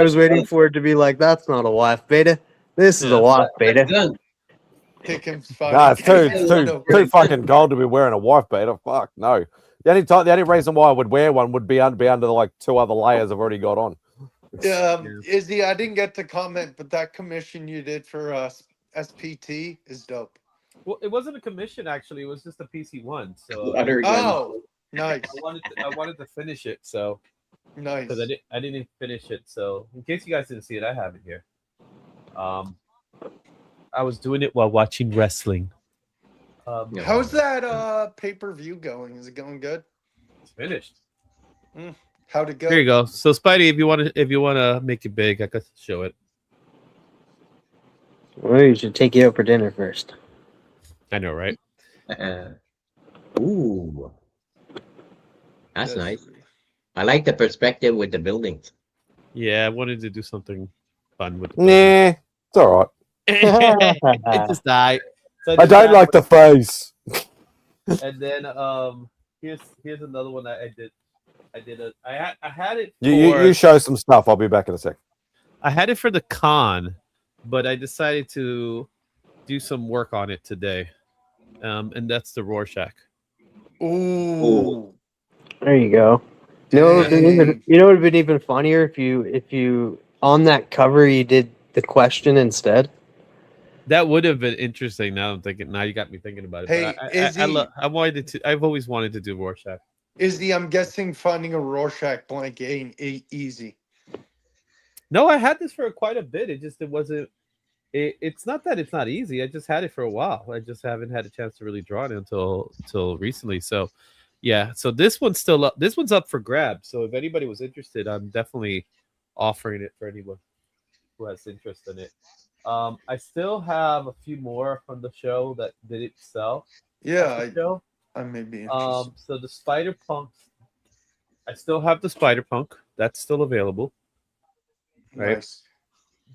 was uh, waiting for it to be like, that's not a wife beta. This is Yeah. a wife beta. Gun. Pickham's No, funny. it's too fucking gold to be wearing a wife beater. Fuck no. The only reason why I would wear one would be under the like two other layers I've already got on. Izzy, I didn't get to comment, but that commission you did for SPT is dope. Well, it wasn't a commission actually. It was just a PC one. So Water gun. Oh, nice, I wanted to finish it. So nice. because I didn't finish it. So in case you guys didn't see it, I have it here. I was doing it while watching wrestling. How's that pay-per-view going? Is it going good? It's finished. How'd it go? Here you go. So Spidey, if you want to make it big, I could show it. Well, you should take you out for dinner first. I know, right? Ooh. That's nice. I like the perspective with the buildings. Yeah, I wanted to do something fun with. Nah, it's all right. It just died. So I don't like the face. And then here's another one that I did. I had it. You show some stuff. I'll be back in a sec. I had it for the con, but I decided to do some work on it today. And that's the Rorschach. Ooh. There you go. You know, it would have been even funnier if you on that cover you did the question instead. That would have been interesting. Now I'm thinking. Now you got me thinking about it. Hey, but I wanted to. I've always wanted to do Rorschach. Izzy, I'm guessing finding a Rorschach blank ain't easy. No, I had this for quite a bit. It wasn't. It's not that it's not easy. I just had it for a while. I just haven't had a chance to really draw it until recently. So, yeah. So this one's still up. This one's up for grabs. So if anybody was interested, I'm definitely offering it for anyone who has interest in it. I still have a few more from the show that didn't sell. Yeah, I may be interested. So the Spider Punks, I still have the Spider Punk. That's still available. Right. Nice.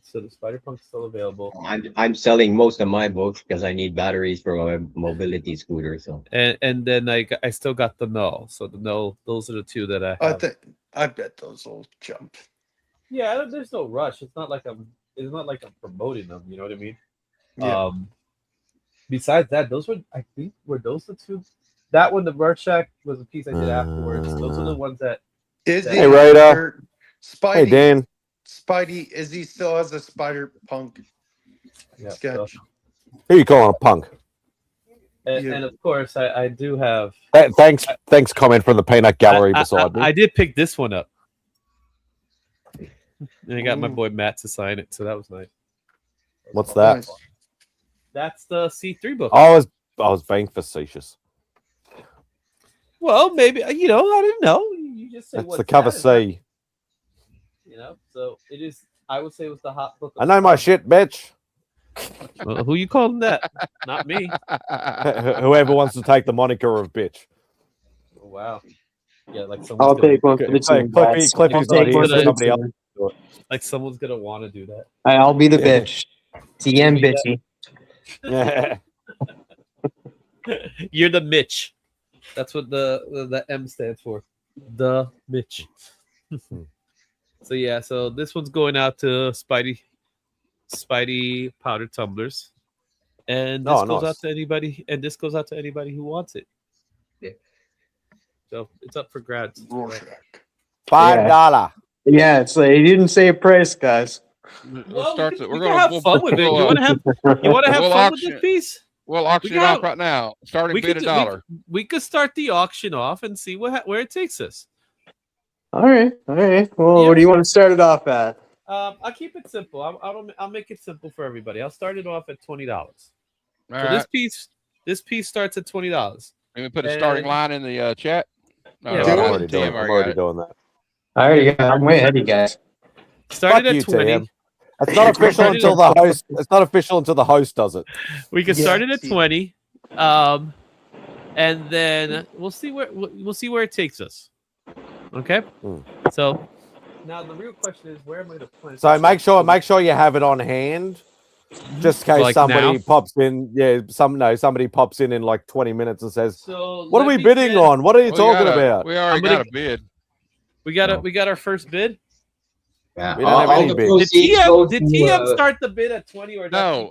So the Spider Punk's still available. I'm selling most of my books because I need batteries for my mobility scooter. So And then I still got the Null. So the Null, those are the two that I have. I bet those will jump. Yeah, there's no rush. It's not like I'm promoting them. You know what I mean? Yeah. Besides that, those were those the two. That one, the Rorschach, was a piece I did afterwards. Those are the ones that. Izzy, Hey, Raider. Spidey. Hey, Dan. Spidey, Izzy still has a Spider Punk Yeah, sketch. Who you calling a punk? And of course, I do have. Thanks, comment from the peanut gallery beside me. I did pick this one up. And I got my boy Matt to sign it, so that was nice. What's that? Nice. That's the C3 book. I was being facetious. Well, maybe I didn't know. You just say That's what's the cover that, C. So it is. I would say it was the hot book. I know my shit, bitch. Well, who you calling that? Not me. Whoever wants to take the moniker of bitch. Oh, wow. Yeah, like I'll take one for the team. Clippy's not here. Somebody else. Like someone's gonna want to do that. I'll be the bitch. TM bitchy. Yeah. You're the Mitch. That's what the M stands for. The Mitch. So yeah, so this one's going out to Spidey powder tumblers. And this goes out to anybody, who wants it. Yeah. So it's up for grabs. $5. Yeah, it's like he didn't say a price, guys. Well, We're we gonna have fun with it. You want to have we'll fun with this piece? We'll auction it off right now. Starting bid $1. We could start the auction off and see where it takes us. All right. Well, what do you want to start it off at? I'll keep it simple. I'll make it simple for everybody. I'll start it off at $20. Right. This piece starts at $20. Can we put a starting line in the chat? No, Yeah, I'm I already doing that. I already got it. I'm way ahead of you guys. Started Fuck at you, 20. TM. It's not official until the host. It's not official until the host does it. We can start it at 20. And then we'll see where it takes us. Okay? So now the real question is, where am I to plant? So make sure you have it on hand, just in case Like somebody now? pops in. Yeah, somebody pops in like 20 minutes and says, So "What are let we me bidding get- on? What are you talking about?" We already got a bid. We got our first bid. Yeah, We don't have any the bids. proceeds go Did to, TM start the bid at 20 or No,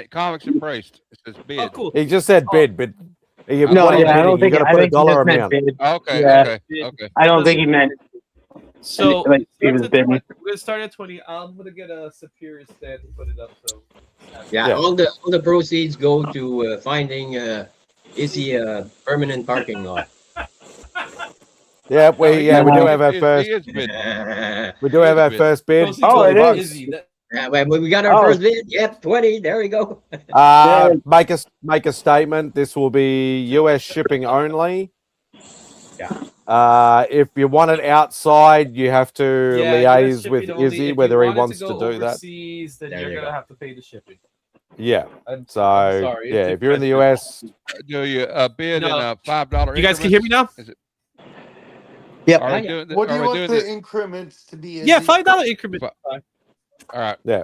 Comics and Priest. It says bid. Oh, cool. He just said bid, but No, what are you I don't bidding? think. You got I to put a think he dollar just meant amount. bid. Okay, Yeah. okay. I don't think he meant. So Like, he it was starts at bidding. 20. We're gonna start at 20. I'm gonna get a Superior stand and put it up. So Yeah, all the proceeds go to finding Izzy a permanent parking lot. Yeah, we do have our He first. is bidding. We do have our bid. first bid. Proceeds Oh, go it to is. Izzy. Yeah, we got our first bid. Yep, 20. There we go. Make a statement. This will be US shipping only. Yeah. If you want it outside, you have to liaise with shipping only. Izzy If whether you he want it wants to go do that. overseas, then There you're you gonna go. have to pay the shipping. Yeah. I'm So sorry. yeah, It's if you're in the expensive. US, Do you a bid No. in a $5? You guys can hear me now? Is it? Yep. Are we doing this? What do Are you we want doing the this? increments to be? Yeah, Izzy? $5 increment. All right. yeah.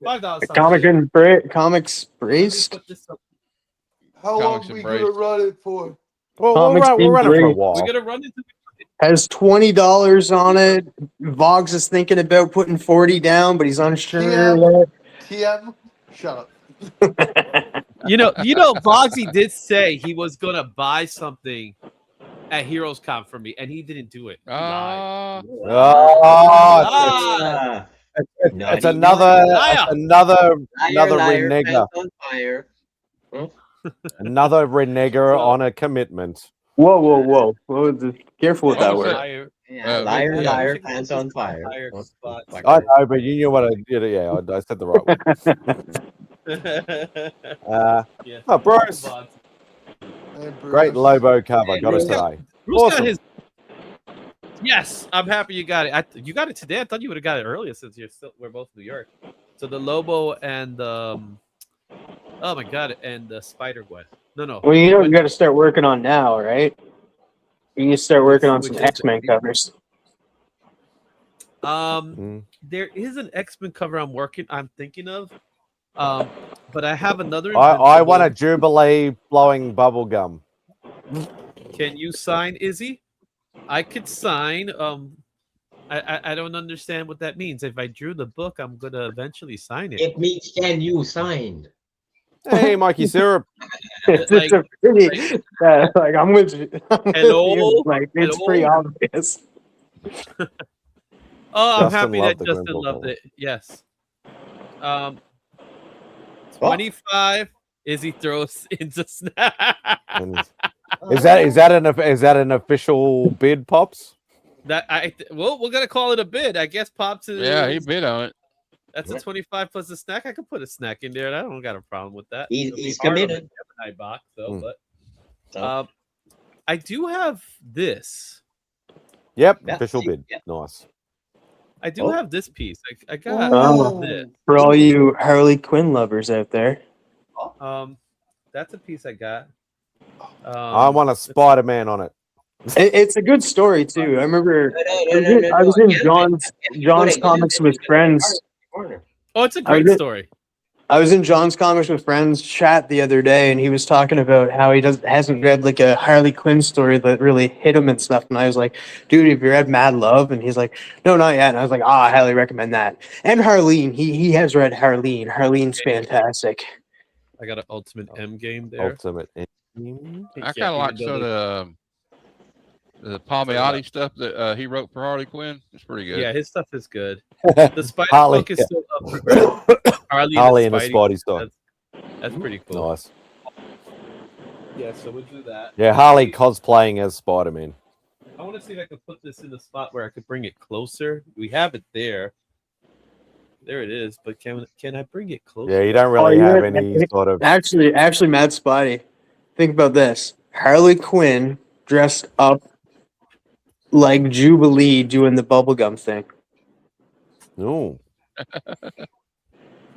$5. Comics Priest. Put this up. How long Comics are we embraced. gonna run it for? Well, Comics we'll run it for a Embrace. while. We're gonna run into Has $20 on it. Vogs is thinking about putting 40 down, but he's unsure. TM, shut up. You know, Vogsy did say he was gonna buy something at Heroes Con for me, and he didn't do it. He lied. Oh, Ah, it's another liar, renegger. pants on fire. Another renegger on a commitment. Whoa. Careful with that What was word. liar. Yeah, Uh, liar, yeah. liar, pants on fire. Higher Huh? spots. I know, but you knew what I did. Yeah, I said the right one. Yeah. Oh, Bruce. Vogsy. Hey, Bruce. Great Lobo cover. Hey, Got it Bruce. today. Bruce got Awesome. his. Yes, I'm happy you got it. You got it today. I thought you would have got it earlier since we're both New York. So the Lobo and oh my god, and the Spider Gwen. No. Well, you know what you got to start working on now, right? You need to start working on Which some is- X-Men covers. There is an X-Men cover I'm thinking of. But I have another. I want a Invincible. Jubilee blowing bubble gum. Can you sign Izzy? I could sign. I don't understand what that means. If I drew the book, I'm gonna eventually sign it. It means can you signed? Hey, Mikey Syrup. It's Like- a pretty, like I'm with you. Hello? Like it's Hello? pretty obvious. Oh, I'm Justin happy loved that the Justin Grimble loved cover. it. Yes. 25 Izzy throws into snack. And is that an official bid, Pops? Well, we're gonna call it a bid. I guess Pops is. Yeah, he bid on it. That's a 25 plus a snack. I could put a snack in there. And I don't got a problem with that. He's committed. Gemini box, though, Mm. but So, I do have this. Yep, Yeah. official bid. Yeah. Nice. I do Oh. have this piece. I got Oh. this. For all you Harley Quinn lovers out there. That's a piece I got. I want a Spider-Man on it. It's a good story too. I remember No. I was in Again, John's comics with friends. Oh, it's a I great did- story. I was in John's comics with friends chat the other day, and he was talking about how he hasn't read like a Harley Quinn story that really hit him and stuff. And I was like, "Dude, have you read Mad Love?" And he's like, "No, not yet." And I was like, I highly recommend that." And Harleen, he has read Harleen. Harleen's fantastic. I got an Ultimate M game there. Ultimate. I kind of like some of the Palmiotti stuff that he wrote for Harley Quinn. It's pretty good. Yeah, his stuff is good. The Spider Harley, book is still up for grabs. Harley and the Spidey stuff. That's pretty cool. Nice. Yeah, so we'll do that. Yeah, Harley cosplaying as Spider-Man. I want to see if I can put this in a spot where I could bring it closer. We have it there. There it is, but can I bring it closer? Yeah, you don't really Oh, have yeah. any sort of. Actually, Mad Spidey. Think about this: Harley Quinn dressed up like Jubilee doing the bubblegum thing. No.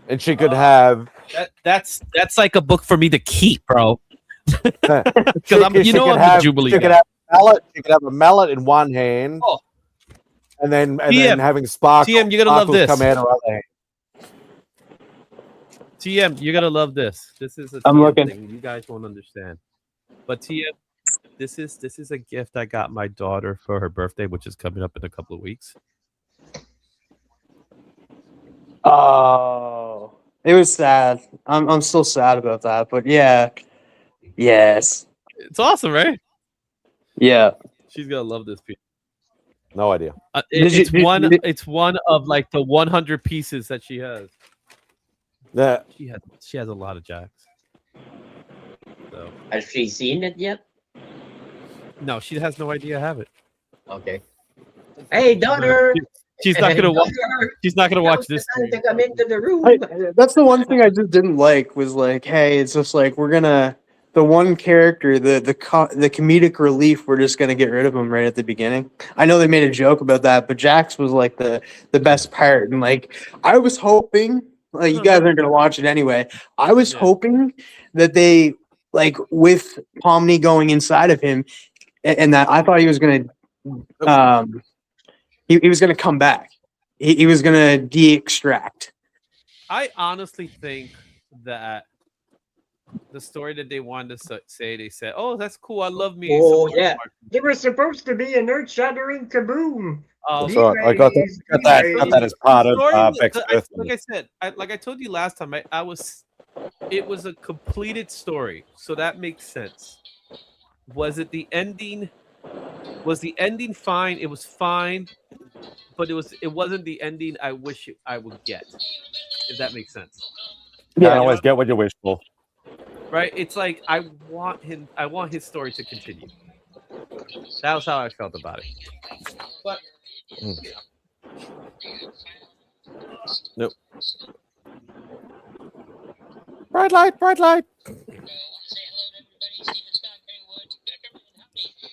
And she could have. That's like a book for me to keep, bro. Because I'm a Jubilee She could guy. have a mallet. She could have a mallet in one hand, Oh. and then TM, having sparkles. TM, you're gonna love this. Come out her other hand. TM, you're gonna love this. This is a I'm TM looking. thing. You guys won't understand. But TM, this is a gift I got my daughter for her birthday, which is coming up in a couple of weeks. Oh, it was sad. I'm still sad about that, but yeah, yes, It's awesome, right? yeah. She's gonna love this piece. No idea. It's one of like the 100 pieces that she has. Yeah. She has a lot of jacks. So Has she seen it yet? no, she has no idea I have it. Okay. Hey, daughter. She's not gonna watch. Daughter, She's not gonna watch now's the this. time to come into the room. That's the one thing I just didn't like was like, hey, it's just like the one character, the comedic relief, we're just gonna get rid of him right at the beginning. I know they made a joke about that, but Jax was like the best part, and like I was hoping, like you guys aren't gonna watch it anyway. I was hoping that they like with Pomni going inside of him, and that I thought he was gonna he was gonna come back. He was gonna de-extract. I honestly think that the story that they wanted to say, they said, "Oh, that's cool. I love me." Oh, some yeah. Mark." There was supposed to be an earth-shattering kaboom. Oh, That's right. I got that as part of Beck's birthday. like I said, like I told you last time, it was a completed story, so that makes sense. Was it the ending? Was the ending fine? It was fine, but it wasn't the ending I wish I would get. If that makes sense. You can't always get what you wish for. Right? It's like I want his story to continue. That was how I felt about it. But Nope. Bright light, bright light.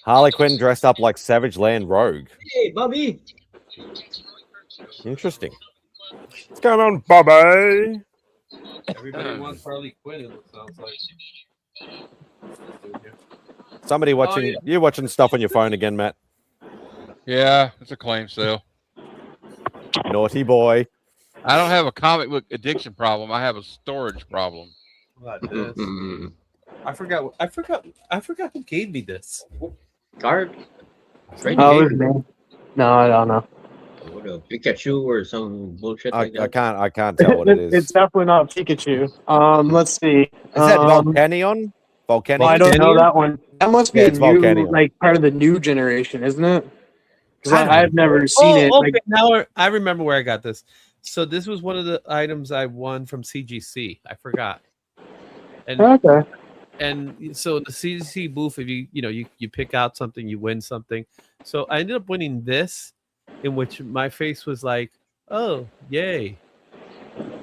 Harley Quinn dressed up like Savage Land Rogue. Hey, Bobby. Interesting. What's going on, Bobby? everybody wants Harley Quinn, it sounds like. Somebody watching. yeah. You're watching stuff on your phone again, Matt. Yeah, it's a claim sale. Naughty boy. I don't have a comic book addiction problem. I have a storage problem. What this? I forgot who gave me this. Card. Straight Oh, to it was me. No, I don't know. What a Pikachu or some bullshit like that. I can't tell what it is. It's definitely not Pikachu. Let's see. Is that Volcanion? Volcanion? Well, I don't know that one. That must be Yeah, a it's new, Volcanion. like part of the new generation, isn't it? Because I don't I've never seen it. Okay, Like, now I remember where I got this. So this was one of the items I won from CGC. I forgot. And Okay. and so the CGC booth, if you pick out something, you win something. So I ended up winning this, in which my face was like, "Oh, yay!"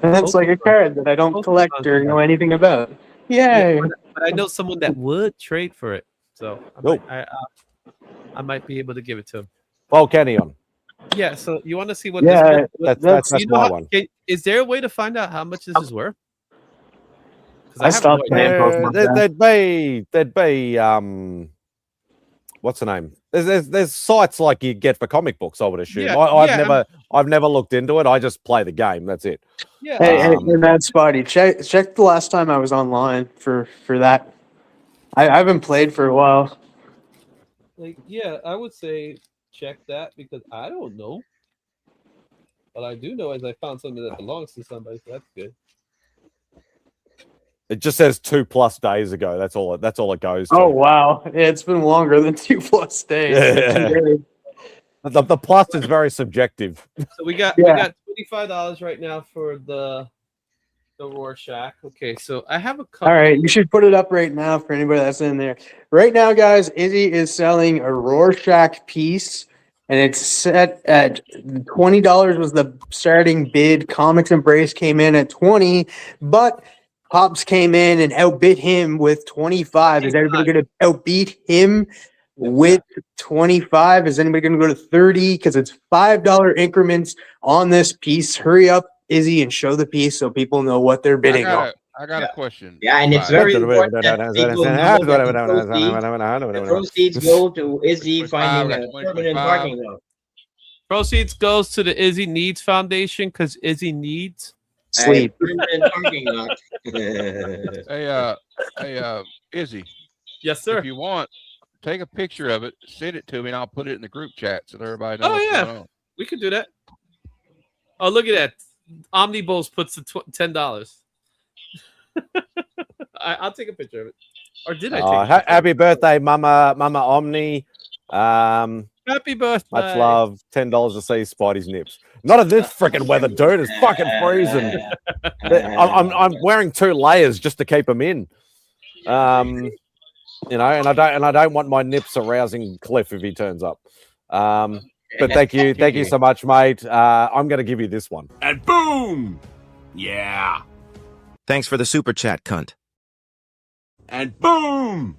And it's like a Pokemon- card that I don't collect Pokemon or know card. anything about. Yeah, Yay. but I know someone that would trade for it, so Oh. I might be able to give it to him. Volcanion. Yeah. So you want to see what Yeah, this? That's You know my how, one. is there a way to find out how much this is worth? 'Cause I have stopped no idea. playing Pokemon. There'd be what's the name? There's sites like you get for comic books, I would assume. Yeah, I've never looked into it. I just play the game. That's it. Yeah. Hey, Um, MadSpidey, check the last time I was online for that. I haven't played for a while. Like, yeah, I would say check that because I don't know. But I do know is I found something that belongs to somebody, so that's good. It just says 2+ days ago. That's all it goes to. Oh wow, yeah, it's been longer than 2+ days. Yeah. The plus is very subjective. So we got Yeah. $25 right now for the Rorschach. Okay, so I have a couple. All right, you should put it up right now for anybody that's in there. Right now, guys, Izzy is selling a Rorschach piece, and it's set at $20 was the starting bid. Comics Embrace came in at 20, but Hobbs came in and outbid him with 25. Is everybody going to outbeat him with 25? Is anybody going to go to 30? Because it's $5 increments on this piece. Hurry up, Izzy, and show the piece so people know what they're bidding on. I got a question. Yeah, and it's Right. very important that people know that the proceeds go to Izzy finding a 25, permanent parking lot. Proceeds goes to the Izzy Needs Foundation because Izzy needs Sleep. A permanent parking lot. Hey, Izzy, Yes, sir. if you want, take a picture of it, send it to me, and I'll put it in the group chat so that everybody knows Oh, what's yeah. going on. We could do that. Oh, look at that. Omnibus puts the $10. I'll take a picture of it. Or did I take a picture? Happy birthday, Mama Omni. Happy birthday. Much love. $10 to see Spidey's nips. Not in this freaking weather, dude. It's fucking freezing. I'm wearing 2 layers just to keep them in. And I don't want my nips arousing Cliff if he turns up. But thank you so much, mate. I'm going to give you this one. And boom! Yeah. Thanks for the super chat, cunt. And boom!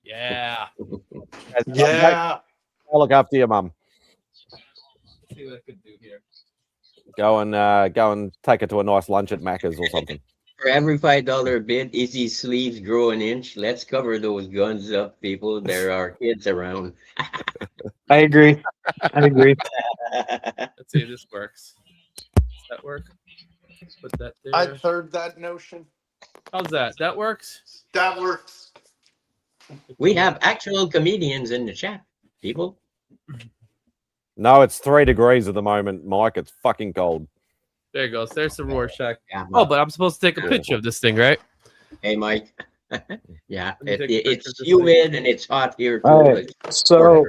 Yeah. Yeah. I'll look after your mum. Let's see what I could do here. Go and take her to a nice lunch at Macca's or something. For every $5 bid, Izzy's sleeves grow an inch. Let's cover those guns up, people. There are kids around. I agree. Let's see if this works. Does that work? Let's put that there. I third that notion. How's that? That works? That works. We have actual comedians in the chat, people. No, it's 3 degrees at the moment, Mike. It's fucking cold. There it goes. There's the Rorschach. Yeah, Oh, but I'm supposed to take a picture of this thing, right? hey, Mike. Yeah, Let me take a picture it's of this humid and it's hot here too. All right, so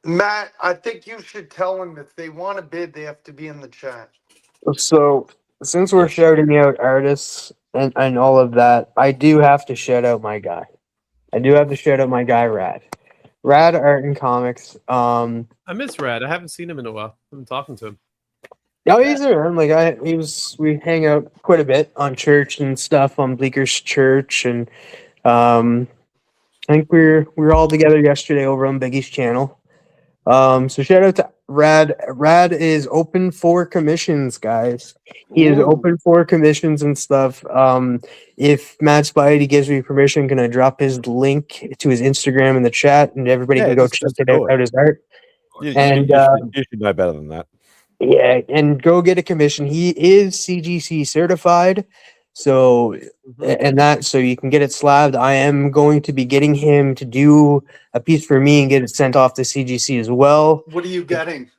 Matt, I think you should tell them if they want to bid, they have to be in the chat. since we're shouting out artists and all of that, I do have to shout out my guy. Rad Art and Comics. I miss Rad. I haven't seen him in a while. I've been talking to him. No, he's around. Like we hang out quite a bit on church and stuff on Bleeker's Church, and I think we were all together yesterday over on Biggie's channel. So shout out to Rad. Rad is open for commissions, guys. He is open for commissions and stuff. If MadSpidey gives me permission, can I drop his link to his Instagram in the chat, and everybody can go check it out his art. You should know better than that. Yeah, and go get a commission. He is CGC certified, so so you can get it slabbed. I am going to be getting him to do a piece for me and get it sent off to CGC as well. What are you getting?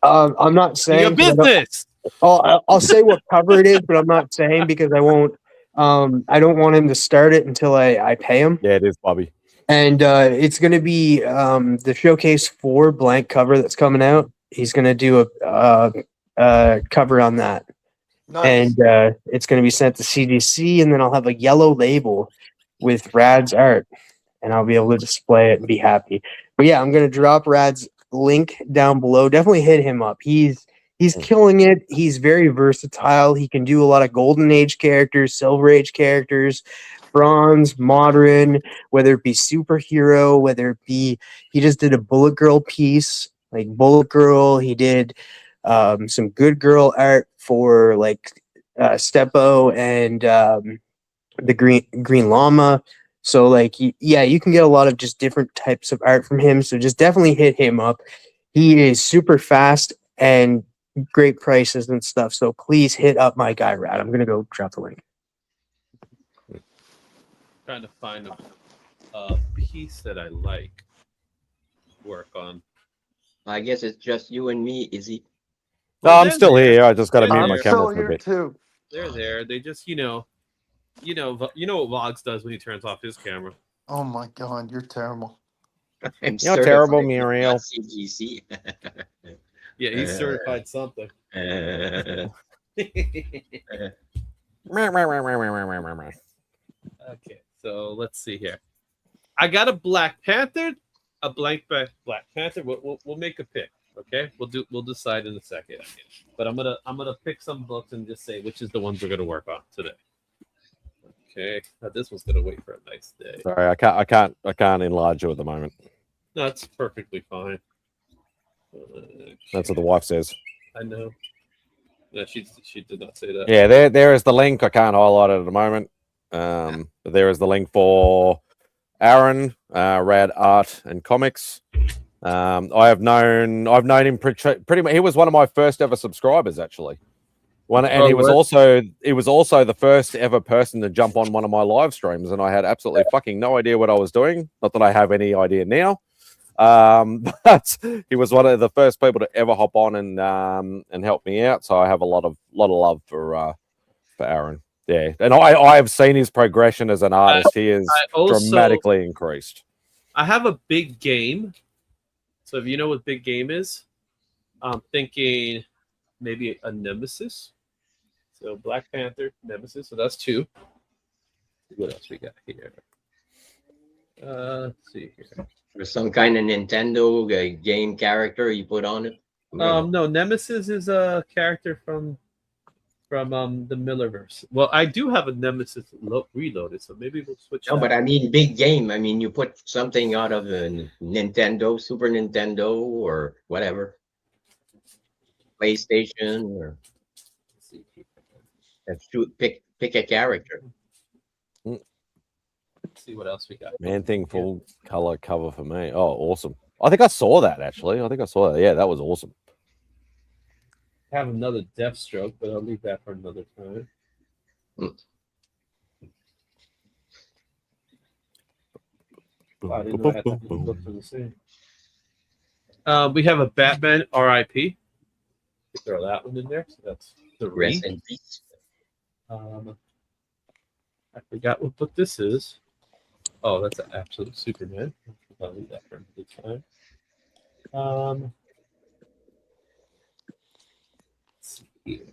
I'm not saying Your business. I'll say what cover it is, but I'm not saying because I won't. I don't want him to start it until I pay him. Yeah, it is, Bobby. And it's going to be the Showcase 4 blank cover that's coming out. He's going to do a cover on that. Nice. and it's going to be sent to CGC, and then I'll have a yellow label with Rad's art, and I'll be able to display it and be happy. But yeah, I'm going to drop Rad's link down below. Definitely hit him up. He's killing it. He's very versatile. He can do a lot of Golden Age characters, Silver Age characters, bronze, modern, whether it be superhero, whether it be he just did a Bullet Girl piece, like Bullet Girl. He did some Good Girl art for like Steppo and the Green Llama. So like yeah, you can get a lot of just different types of art from him. So just definitely hit him up. He is super fast and great prices and stuff. So please hit up my guy Rad. I'm gonna go drop the link. Trying to find a piece that I like to work on. I guess it's just you and me, Izzy. No, I'm still here. I just got to They're mute my there. camera Still for a here bit. too. They're there. They just, you know what Vlogs does when he turns off his camera. Oh my god, you're terrible. I'm You're terrible, certified Muriel. CGC. Yeah, he's certified something. Okay, so let's see here. I got a Black Panther, a Black Panther. We'll make a pick. Okay, we'll decide in a second. But I'm gonna pick some books and just say which is the ones we're gonna work on today. Okay, now this one's gonna wait for a nice day. Sorry, I can't enlarge you at the moment. No, that's perfectly fine. That's what the wife says. I know. No, she did not say that. Yeah, there is the link. I can't highlight it at the moment. But there is the link for Aaron, Rad Art and Comics. I've known him pretty much. He was one of my first ever subscribers, actually. He was also the first ever person to jump on one of my live streams, and I had absolutely fucking no idea what I was doing. Not that I have any idea now. But he was one of the first people to ever hop on and help me out. So I have a lot of love for Aaron. Yeah, and I have seen his progression as an artist. He is dramatically increased. I have a big game. So if you know what big game is, I'm thinking maybe a Nemesis. So Black Panther, Nemesis. So that's 2. What else we got here? Let's see here. Or some kind of Nintendo game character you put on it. No, Nemesis is a character from the Millerverse. Well, I do have a Nemesis reloaded, so maybe we'll switch. No, but I mean big game. I mean you put something out of a Nintendo, Super Nintendo, or whatever, PlayStation, or pick a character. Let's see what else we got. Man Thing full color cover for me. Oh, awesome! I think I saw that actually. Yeah, that was awesome. I have another Deathstroke, but I'll leave that for another time. I didn't know I had to look for the same. We have a Batman RIP. Throw that one in there. So that's 3. Rest in peace. I forgot what book this is. Oh, that's an Absolute Superman. I'll leave that for another time. Let's see here.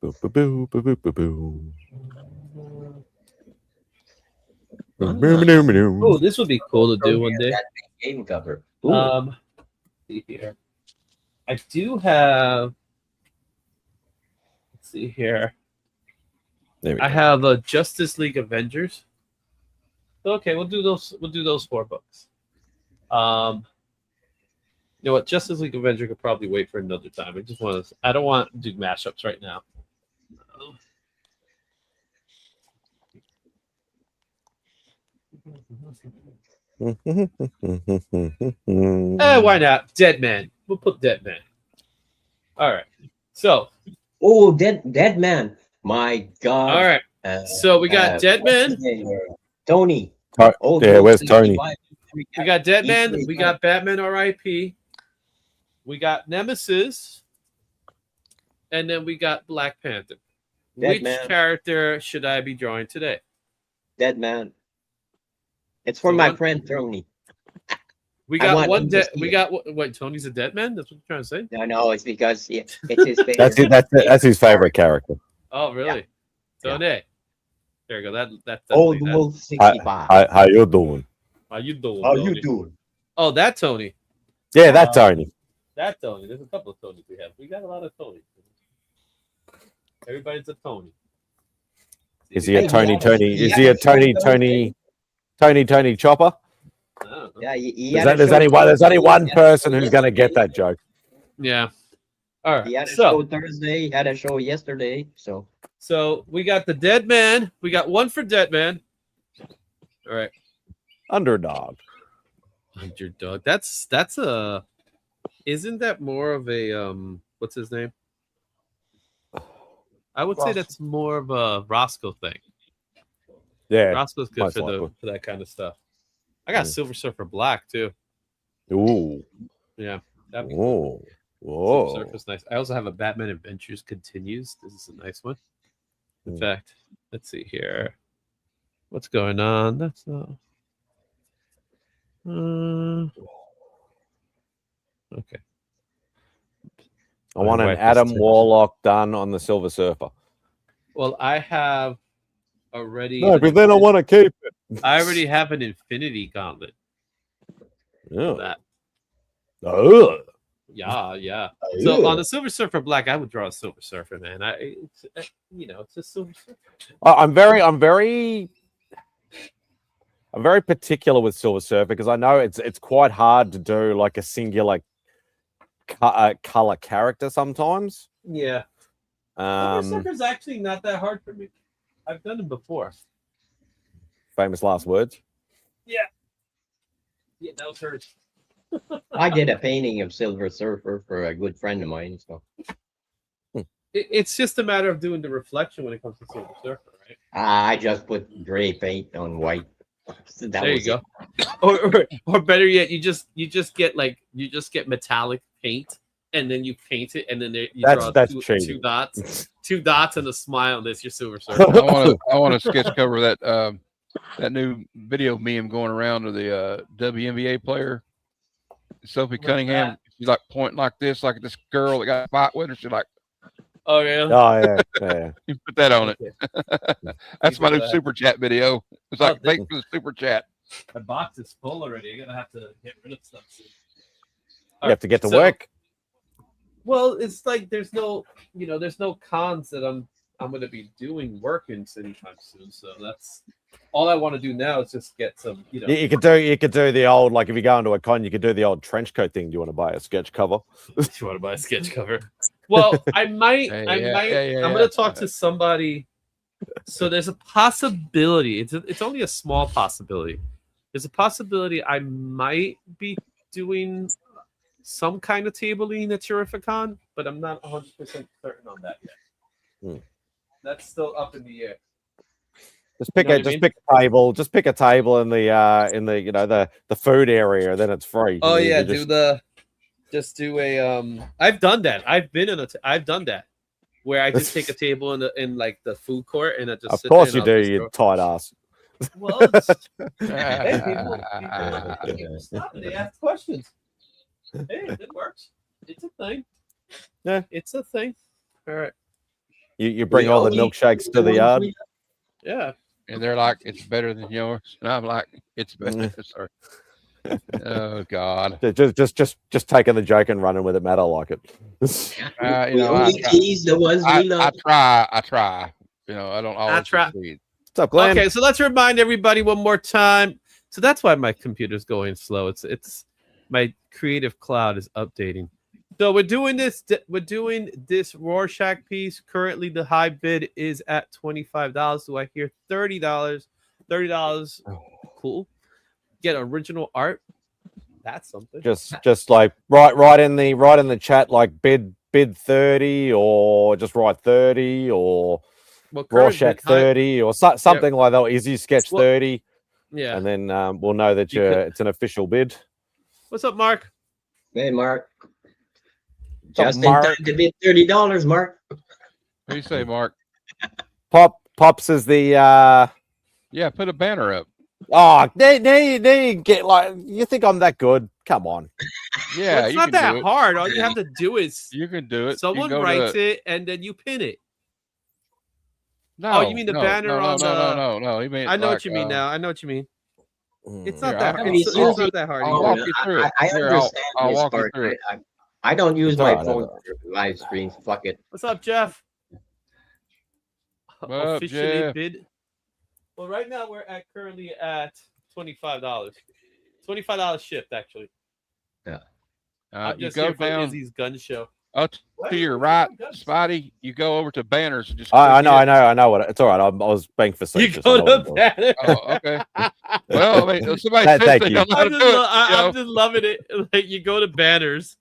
Oh, this would be cool to do one day. That big game cover. Let's see here. I do have. Let's see here. I have a Justice League Avengers. Okay, we'll do those. We'll do those 4 books. You know what? Justice League Avenger could probably wait for another time. I don't want to do mashups right now. Why not? Dead Man. We'll put Dead Man. All right. So. Oh, Dead Man. My God. All right. So we got Dead Man. Tony. Yeah, where's Tony? We got Dead Man. We got Batman RIP. We got Nemesis. And then we got Black Panther. Which character should I be drawing today? Dead Man. It's for my friend Tony. We I got want one him to dead. see We it. got wait. Tony's a dead man. That's what you're trying to say. No, it's because it's his favorite. That's his favorite character. Oh, really? Tony. There you go. That's Old definitely that. Wolf 65. How you doing? How you doing? How Tony? you doing? Oh, that Tony. Yeah, that's Tony. That Tony. There's a couple of Tonys we have. We got a lot of Tonys. Everybody's a Tony. Is he a Hey, Tony? yeah, Tony? he Is had he a a Tony? show Tony Chopper? I don't know. Yeah, he There's, had a there's show only one. There's only one Thursday. person who's going to get that joke. Yeah. All He right. had a So, show Thursday. He had a show yesterday. So we got the dead man. We got one for dead man. All right. Underdog. Underdog. That's a. Isn't that more of a what's his name? I would say that's more of a Roscoe thing. Yeah. Roscoe's good most for likely. for that kind of stuff. I got Silver Surfer Black too. Ooh. Yeah. That'd be Whoa. Silver Whoa. Surfer's nice. I also have a Batman Adventures Continues. This is a nice one. In fact, let's see here. What's going on? That's not. Okay. I want My an wife is Adam texting. Warlock done on the Silver Surfer. Well, I have already. No, because then I want to keep it. I already have an Infinity Gauntlet. Yeah. That. Oh. Yeah. So on the Silver Surfer Black, I would draw a Silver Surfer, man. It's a Silver Surfer. I'm very particular with Silver Surfer because I know it's quite hard to do like a singular color character sometimes. Yeah. Silver Surfer's actually not that hard for me. I've done it before. Famous last words. Yeah, that was hers. I did a painting of Silver Surfer for a good friend of mine. So It's just a matter of doing the reflection when it comes to Silver Surfer, right? I just put gray paint on white. So that There you was go. it. Or better yet, you just get metallic paint and then you paint it and then you draw That's two dots and a smile and that's your Silver Surfer. I want to sketch cover that new video meme going around of the WNBA player Sophie Cunningham. She's like pointing like this, like this girl that got a fight with her. She's like, Oh yeah. Oh yeah. you put that on it. Okay. That's my new that. super chat video. It's like thanks for the super chat. The box is full already. You're gonna have to get rid of stuff soon. You have to get to work. Well, it's like there's no cons that I'm gonna be doing working anytime soon. So that's all I want to do now is just get some, You could do the old, like if you go into a con, you could do the old trench coat thing. Do you want to buy a sketch cover? Do you want to buy a sketch cover? Well, I might. I'm gonna talk to somebody. So there's a possibility. It's only a small possibility. There's a possibility I might be doing some kind of tabling at Terrificon, but I'm not 100% certain on that yet. That's still up in the air. Just pick a table. Just pick a table in the the food area. Then it's free. Oh You yeah, can just do a I've done that. I've done that where I just take a table in like the food court and I just Of sit course there you and do, I'll you just tight ass. Well, hey, people stop and they ask questions. Hey, it works. It's a thing. Yeah, it's a thing. All right. You bring all the milkshakes to the yard. Yeah. And they're like, it's better than yours. And I'm like, it's better. Sorry. Oh God. Just taking the joke and running with it, Matt. I like it. We only tease the ones we love. I try. I don't always succeed. What's up, Glenn? Okay, so let's remind everybody one more time. So that's why my computer's going slow. It's my Creative Cloud is updating. So we're doing this Rorschach piece. Currently, the high bid is at $25. Do I hear $30? $30. Cool. Get original art. That's something. Just like right in the chat, like bid 30 or just write 30 or Rorschach 30 or something like that. Easy sketch 30. Yeah. And then we'll know that it's an official bid. What's up, Mark? Hey, Mark. Just in time to bid $30, Mark. What do you say, Mark? Pops is the yeah, put a banner up. Oh, there you get, like, you think I'm that good? Come on. Yeah, Well, it's you not can that do it. hard. All you have to do is You can do it. someone writes it and then you pin it. No, Oh, you mean the no, banner no, on no, the? no, no, no. You mean I know like, what you mean now. I know what you mean. It's Mm. not Here, that. I- It's it's not that hard. I'll either. walk you through it. I Here, understand I'll this walk you part. through it. I don't use It's my alright, phone alright. for live streams. Fuck it. What's up, Jeff? What up, Officially Jeff? bid. Well, right now we're currently at $25. $25 shipped, actually. I'm You just go here for down Izzy's gun show. to your right, Spidey. You go over to banners and just. I click know what it's all right. I was being You facetious. go I know what I'm to doing. banner. it. Oh, okay. Well, I mean, somebody Thank says they you. don't know how to do it. I'm just loving it. Like you go to banners,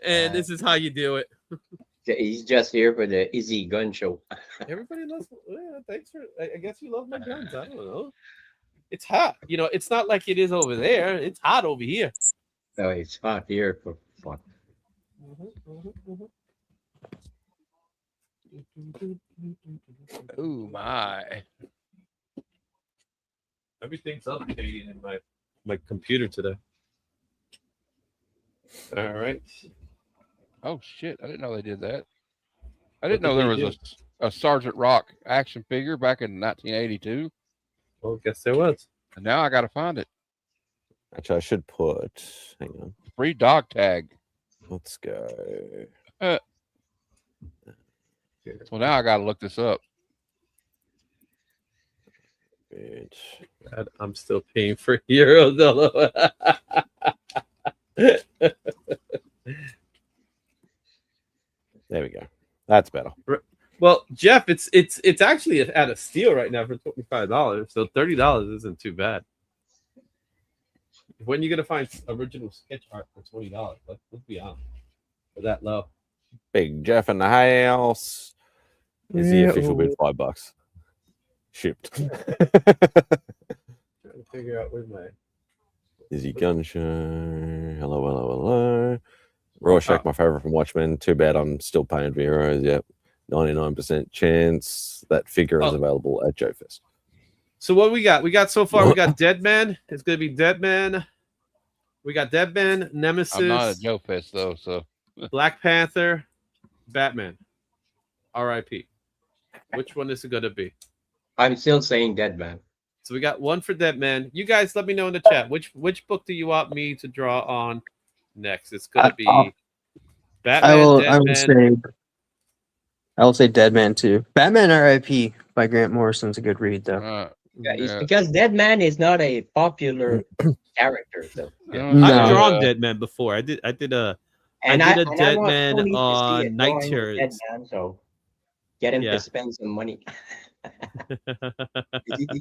and this is how you do it. He's just here for the Izzy gun show. Everybody loves. Yeah, thanks for. I guess you love my guns. I don't know. It's hot. You know, it's not like it is over there. It's hot over here. Oh, it's hot here for fuck. Oh my! Everything's updating in my computer today. All right. Oh shit! I didn't know they did that. I didn't know there was a Sergeant Rock action figure back in 1982, Well, guess there was. and now I got to find it. Actually, I should put. Hang on. Free dog tag. Let's go. Well, now I got to look this up. Bitch. God, I'm still paying for Heroes. There we go. That's better. Well, Jeff, it's actually at a steal right now for $25. So $30 isn't too bad. When are you gonna find original sketch art for $20? Let's be honest. For that low. Big Jeff in the house. Is the official bid $5? Shipped. Trying to figure out where my Is he gun show? Hello. Rorschach, my favorite from Watchmen. Too bad I'm still paying for Heroes. Yep. 99% chance that figure is available at Joe Fest. So what we got? We got so far. We got Deadman. It's gonna be Deadman. We got Deadman, Nemesis. I'm not a Joe Fest though, so Black Panther, Batman. R.I.P. Which one is it gonna be? I'm still saying Dead Man. So we got one for Deadman. You guys, let me know in the chat which book do you want me to draw on next? It's gonna be Batman. I will say Deadman too. Batman R.I.P. by Grant Morrison's a good read though. Yeah, it's because Dead Man is not a popular character, though. I've drawn Deadman before. I did a Deadman Tony to see on a Night drawing of Terrors. Deadman, so get him Yeah. to spend some money.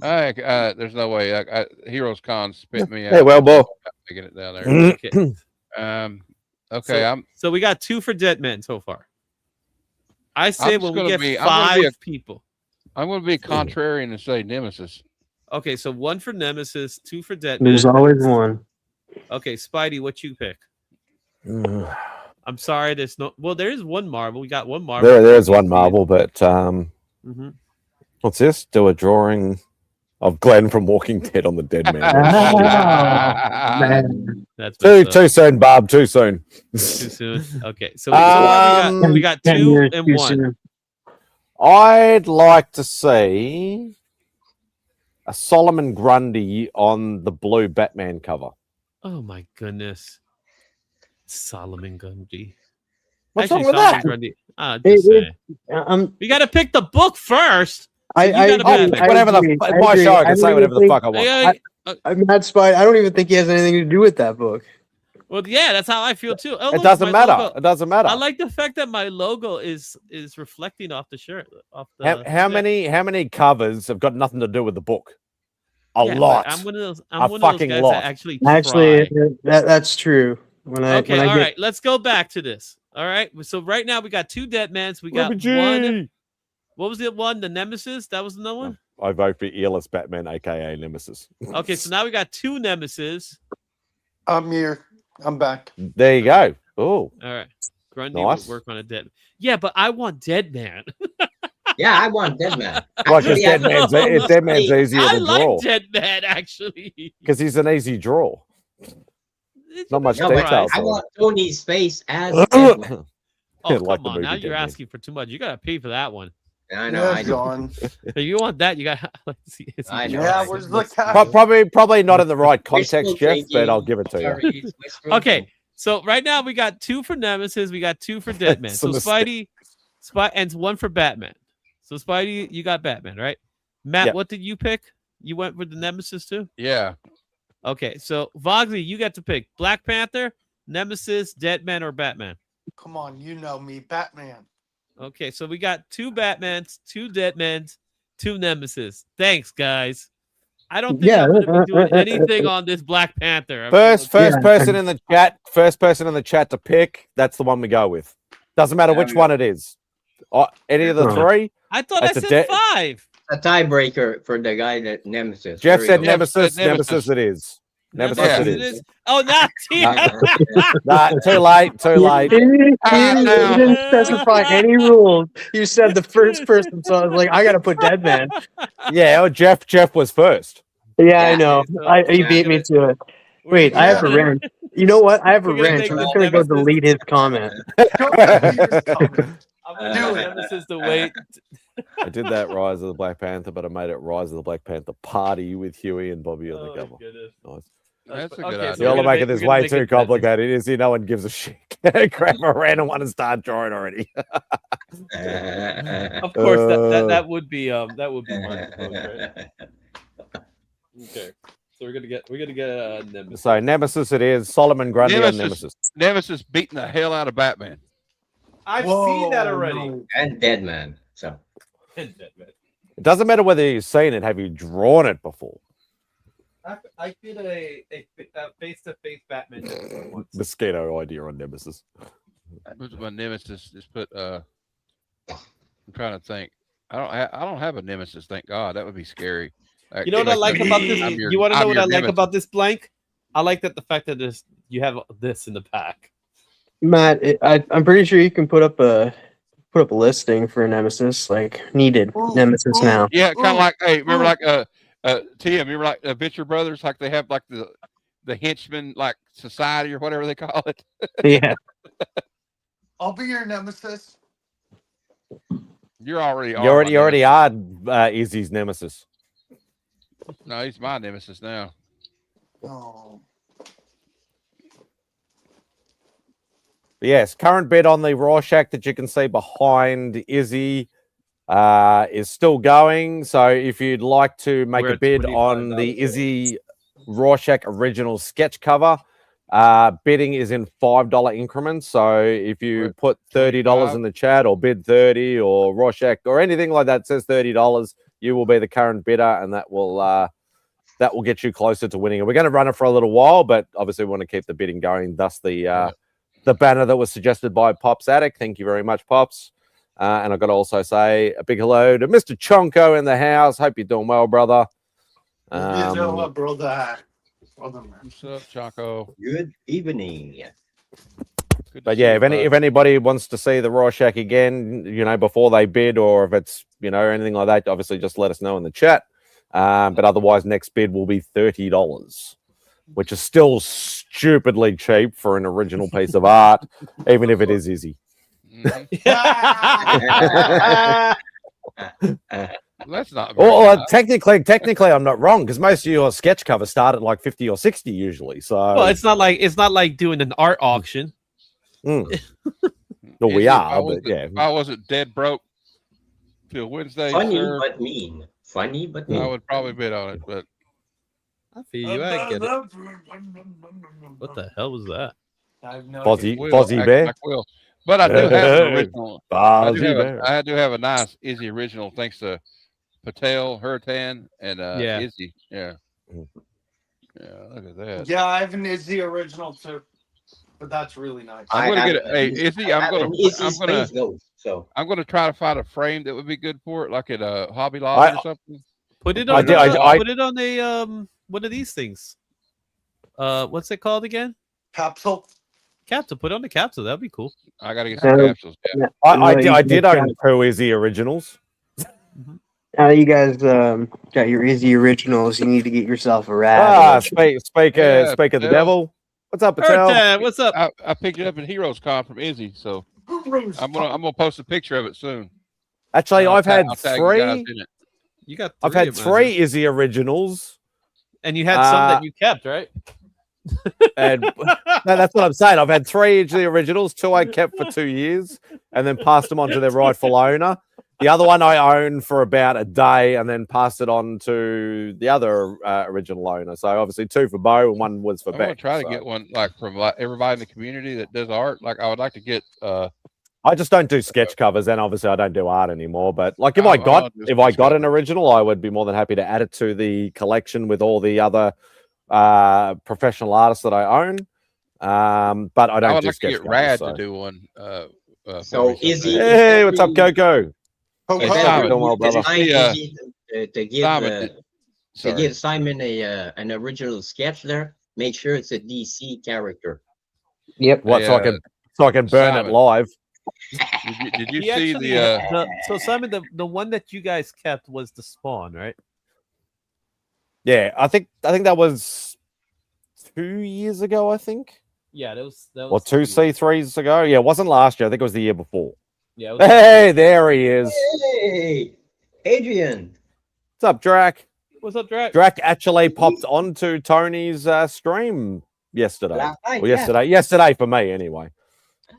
There's no way. Heroes Con spit me out. Hey, well, Bo. Get it down there. Okay. Okay. So we got 2 for Deadman so far. I say I'm just when we gonna get be- I'm gonna 5 be a- people. I'm going to be contrarian and say Nemesis. Okay, so 1 for Nemesis, 2 for Deadman. There's always one. Okay, Spidey, what you pick? I'm sorry, there's no. Well, there is one Marvel. We got one Marvel. There's one Marvel, but Mhm. what's this? Do a drawing of Glenn from Walking Dead on the Dead Man. Man. That's too soon, Bob. Too soon. Too soon. Okay, so we got 10 2 years and too 1. soon. I'd like to see a Solomon Grundy on the blue Batman cover. Oh my goodness, Solomon Grundy. What's Actually, wrong with Solomon that? Grundy. Just saying. We got to pick the book first. I Whatever agree. the my show, I can say whatever the fuck I want. I'm not Spidey. I don't even think he has anything to do with that book. Well, yeah, that's how I feel too. Oh, It look, doesn't my matter. logo. It doesn't matter. I like the fact that my logo is reflecting off the shirt. Off the How many covers have got nothing to do with the book? A Yeah, but lot. I'm one of those. I'm A one of those fucking guys lot. that actually. Actually, try. that's true. Okay, all right. Let's go back to this. All right. So right now we got 2 Deadmans. We got one. What was it? One, the Nemesis. That was another one. I vote for Earless Batman, aka Nemesis. Okay, so now we got 2 Nemesis. I'm here. I'm back. There you go. Oh, All right. Grundy Nice. will work on a dead. Yeah, but I want Deadman. Yeah, I want Dead Man. well, because Actually, I Dead Man's easier I to like draw Deadman actually. because he's an easy draw. Not much No, but details. I on want Tony's face as it. Deadman. Oh, Like come the on. movie Now you're Deadman. asking for too much. You got to pay for that one. I know. Yeah, I know. John. If you want that, you got to see. I know. Yeah, where's the Probably not in the right context, Wishful Jeff, but I'll thinking. give it to you. Sorry, it's wishful Okay, thinking. so right now we got 2 for Nemesis, we got 2 for Deadman. It's So a mistake. and 1 for Batman. So Spidey, you got Batman, right? Matt, Yep. what did you pick? You went with the Nemesis too? Yeah. Okay, so Vogsley, you got to pick Black Panther, Nemesis, Deadman, or Batman. Come on, you know me, Batman. Okay, so we got 2 Batmans, 2 Deadmans, 2 Nemesis. Thanks, guys. I don't think I'm going to be doing anything on this Black Panther. First person in the chat to pick. That's the one we go with. Doesn't matter which one it is. Any of the 3. I thought I That's a said 5. A tiebreaker for the guy that Nemesis. Jeff There said you go. Nemesis. Nemesis. Nemesis it is. Nemesis Yeah. it is. Oh, not Nah, too late. Too late. He didn't specify any rules. You said the first person, so I was like, I gotta put Deadman. Yeah, oh, Jeff was first. Yeah, I Yeah. know. He beat me to it. Wait, I have a wrench. You know what? I have a We're gonna wrench. make I'm this just gonna go Nemesis. delete his comment. I'm going to do Nemesis to wait. I did that Rise of the Black Panther, but I made it Rise of the Black Panther Party with Huey and Bobby on the Oh, cover. goodness. Nice. That's a good Okay, idea. so Y'all we're are gonna making make- this we're gonna way make too it- complicated. You see, no one gives a shit. Grab a random one and start drawing already. Of course, that would be my proposal, right? Okay, so we're gonna get Nemesis. So Nemesis it is. Solomon Grundy on Nemesis. Nemesis. Nemesis beating the hell out of Batman. I've Whoa, seen that already. no. And Deadman. So It doesn't matter whether you've seen it. Have you drawn it before? I did a face-to-face Batman once. Mosquito idea on Nemesis. Who's my Nemesis? Just put. I'm trying to think. I don't have a Nemesis. Thank God. That would be scary. You know what I like about this? I'm your- You want to know I'm what your I like Nemesis. about this blank? I like that the fact that you have this in the pack. Matt, I'm pretty sure you can put up a listing for Nemesis, like needed Nemesis now. Yeah, kind of like. Hey, remember like Tim? Remember like Venture Brothers? Like they have like the henchmen like society or whatever they call it. Yeah. I'll be your Nemesis. You're already. You already are Izzy's Nemesis. No, he's my Nemesis now. Oh. Yes, current bid on the Rorschach that you can see behind Izzy is still going. So if you'd like to make We're a at bid on $25. the Izzy Rorschach original sketch cover, bidding is in $5 increments. So if We're you at put $30 in the chat or bid 30 or Rorschach or anything like that says $30, you will be the current bidder, and that will get you closer to winning. And we're going to run it for a little while, but obviously we want to keep the bidding going. Thus the banner that was suggested by Pops Attic. Thank you very much, Pops. And I've got to also say a big hello to Mr. Chonko in the house. Hope you're doing well, brother. You know what, brother? What's up, Chaco? good evening. Good to But see yeah, you, if bud. anybody wants to see the Rorschach again, before they bid, or if it's anything like that, obviously just let us know in the chat. But otherwise, next bid will be $30, which is still stupidly cheap for an original piece of art, even if it is Izzy. Mhm. That's not. Very Well, high. technically, I'm not wrong because most of your sketch covers start at like 50 or 60 usually. So, Well, it's not like doing an art auction. well, we Izzy, if I are, but wasn't- yeah. If I wasn't dead broke till Wednesday, Funny sir, but mean. Funny but I mean. would probably bid on it. But I feel you. I get it. What the hell was that? I have no Fozzie, idea. Will, Fozzie act Bear, like Will. But I do have an original. Fozzie Bear. I do have a nice Izzy original, thanks to Patel, Hurtan, and Yeah. Izzy. Yeah. Mhm. Yeah, look at that. Yeah, I have an Izzy original too, but that's really nice. I'm gonna I get have a- hey, an Izzy, I I'm have gonna an put- Izzy I'm gonna- Space Ghost, so I'm gonna try to find a frame that would be good for it, like at a Hobby Lobby or something. Put it I on. did- I- Put it on a one of these things. What's it called again? Capsule. Capsule. Put it on the capsule. That'd be cool. I gotta get some Yeah. capsules. Yeah. I did own 2 Izzy originals. Now you guys got your Izzy originals. You need to get yourself a rat. Speak of the Patel. devil. What's up, Patel? Ertan, what's up? I picked it up at Heroes Con from Izzy, so I'm gonna post a picture of it soon. Actually, I've had I'll tag you guys three. in it. You got I've had of mine, three Izzy originals, and you had some that you kept, right? and no, that's what I'm saying. I've had three Izzy originals, 2 I kept for 2 years, and then passed them on to their rightful owner. The other one I owned for about a day, and then passed it on to the other original owner. So obviously 2 for Bo, and 1 was for I'm gonna Beck. try to get one like from everybody in the community that does art. Like I would like to get. I just don't do sketch covers, and obviously I don't do art anymore. But like if I'll I got do if I sketch got an covers. original, I would be more than happy to add it to the collection with all the other professional artists that I own. But I don't I would do like to sketch get covers. Rad So. to do one. So Izzy, Hey, what's up, Coco? Hey, Simon, Simon, doing well, brother. It's time, Izzy, to give Simon, to give Simon an original sketch there. Make sure it's a DC character. Yep. What? Hey, So I can burn Simon. it live. Did you He see actually the? so Simon, the one that you guys kept was the Spawn, right? Yeah, I think that was 2 years ago. I think, Yeah, that was or 2 C3s ago. Yeah, it wasn't last year. I think it was the year before. Yeah. It was Hey, there he is. Hey, Adrian. What's up, Drac? What's up, Drac? Drac actually popped onto Tony's stream yesterday. Last night, Well, yesterday for me anyway.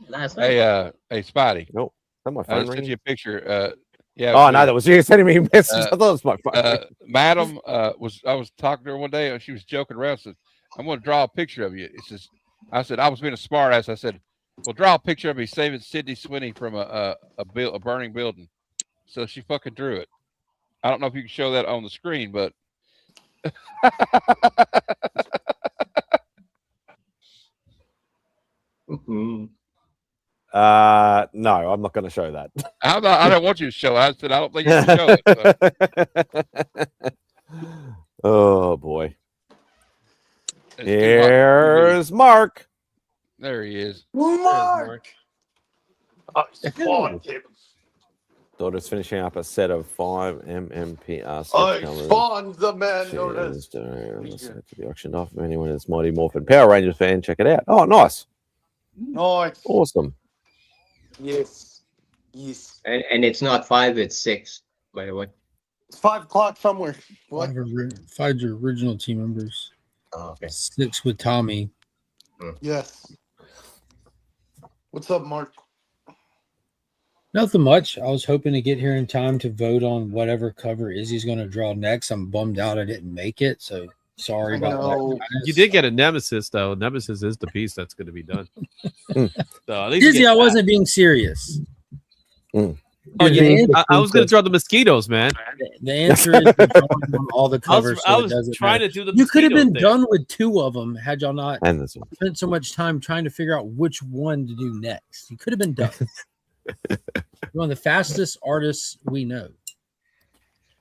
Last night. Hey, Spidey. Nope. Is that my I phone just sent ringing? you a picture. Yeah. Oh no, that was you sending me a message. I thought it was my phone. Madam I was talking to her one day and she was joking around. Said, "I'm going to draw a picture of you." It's just, I said I was being a smart ass. I said, "Well, draw a picture of me saving Sydney Sweeney from a burning building." So she fucking drew it. I don't know if you can show that on the screen, but Mhm. No, I'm not going to show that. I don't want you to show it. I said I don't think you can show it. So. Oh boy. It's too hot. Here's Mark. There he is. Mark. I spawned him. Daughter's finishing up a set of 5 MMPR sketch I covers. spawned the man known Cheers, as. to be auctioned off. If anyone is Mighty Morphin Power Rangers fan, check it out. Oh, nice. Nice. Awesome. Yes. Yes. And it's not 5, it's 6, by the way. It's 5 o'clock somewhere. What? Five original team members. Oh, okay. 6 with Tommy. Yes. What's up, Mark? Nothing much. I was hoping to get here in time to vote on whatever cover Izzy's going to draw next. I'm bummed out I didn't make it, so sorry about that. You did get a Nemesis, though. Nemesis is the piece that's going to be done. So at least Izzy, I wasn't being serious. Oh, yeah. I was going to draw the mosquitoes, man. The answer is you're drawing on all the covers. I was trying to do the. You could have been mosquito thing. done with 2 of them had y'all not And this one. spent so much time trying to figure out which one to do next. You could have been done. You're one of the fastest artists we know.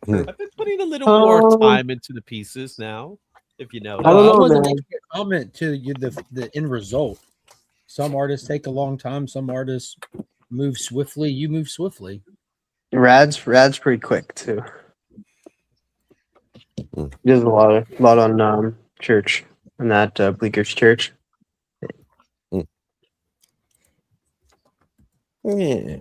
I've been putting a little more time into the pieces now. If you know, I don't know, wasn't man. making a comment to you the end result. Some artists take a long time. Some artists move swiftly. You move swiftly. Rad's pretty quick too. He does a lot on church and that Bleeker's church. Yeah.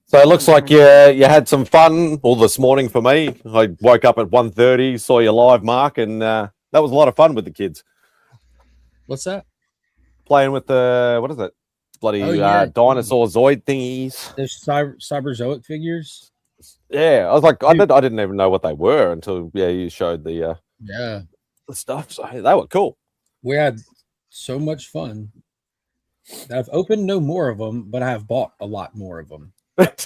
So it looks like you had some fun all this morning for me. I woke up at 1:30, saw you live, Mark, and that was a lot of fun with the kids. What's that? Playing with the, what is it? Bloody dinosaur Zoid thingies. There's cyberzoic figures. Yeah, I was like, I didn't even know what they were until you showed the stuff. So they were cool. We had so much fun. I've opened no more of them, but I have bought a lot more of them.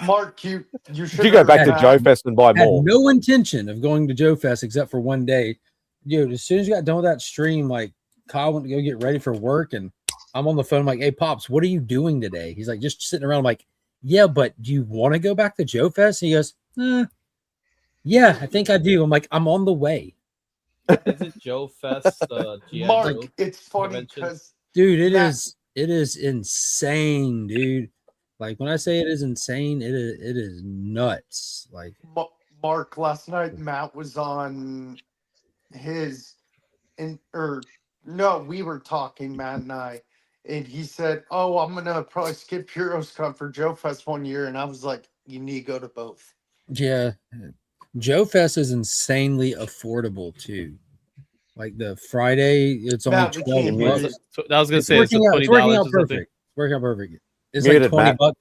Mark, you should you go back to Joe Fest and buy I had more? no intention of going to Joe Fest except for one day. Dude, as soon as you got done with that stream, like Kyle went to go get ready for work, and I'm on the phone, I'm like, "Hey, Pops, what are you doing today?" He's like, "Just sitting around." I'm like, "Yeah, but do you want to go back to Joe Fest?" And he goes, "Yeah, I think I do." I'm like, "I'm on the way." Is it Joe Fest? Mark, it's funny because dude, it is insane, dude. Like when I say it is insane, it is nuts. Like Mark, last night Matt was on his No, we were talking, Matt and I, and he said, "Oh, I'm gonna probably skip Heroes Con for Joe Fest one year," and I was like, "You need to go to both." Yeah, Joe Fest is insanely affordable too. Like the Friday, it's only Matt, we can't hear 12 you. bucks. So I was gonna It's say it's working out. $20 It's working or out something. perfect. It's working out perfect. It's Muted, like 20 Matt. bucks.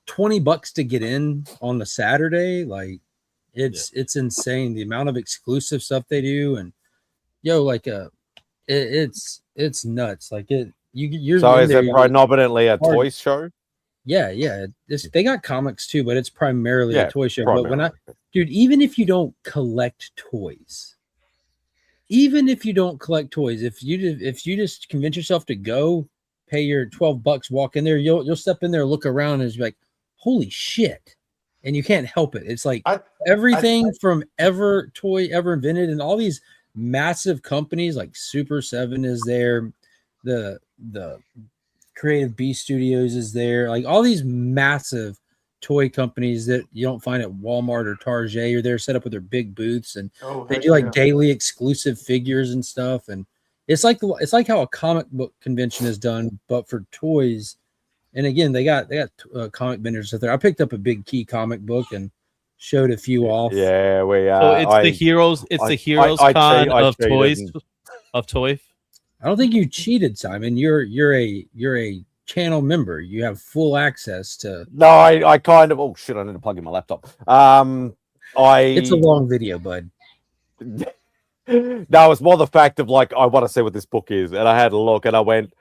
$20 to get in on the Saturday. Like it's insane the amount of exclusive stuff they do, and like it's nuts. Like you're So in is there. it predominantly a hard- toy show? Yeah. They got comics too, but it's primarily a Yeah, toy show. But primarily. dude, even if you don't collect toys, if you just convince yourself to go, pay your $12, walk in there, you'll step in there, look around, and be like, holy shit. And you can't help it. It's like everything from toy ever invented, and all these massive companies like Super 7 is there, the Creative B Studios is there, like all these massive toy companies that you don't find at Walmart or Target, or they're set up with their big booths, and they do like daily exclusive figures and stuff. And it's like how a comic book convention is done, but for toys. And again, they got comic vendors out there. I picked up a Big Key comic book and showed a few off. Yeah, we So it's the heroes. It's the Heroes Con of toys. Of toy. I don't think you cheated, Simon. You're a channel member. You have full access to. No, I kind of. Oh shit! I need to plug in my laptop. It's a long video, bud. No, it's more the fact of like I want to see what this book is, and I had a look, and I went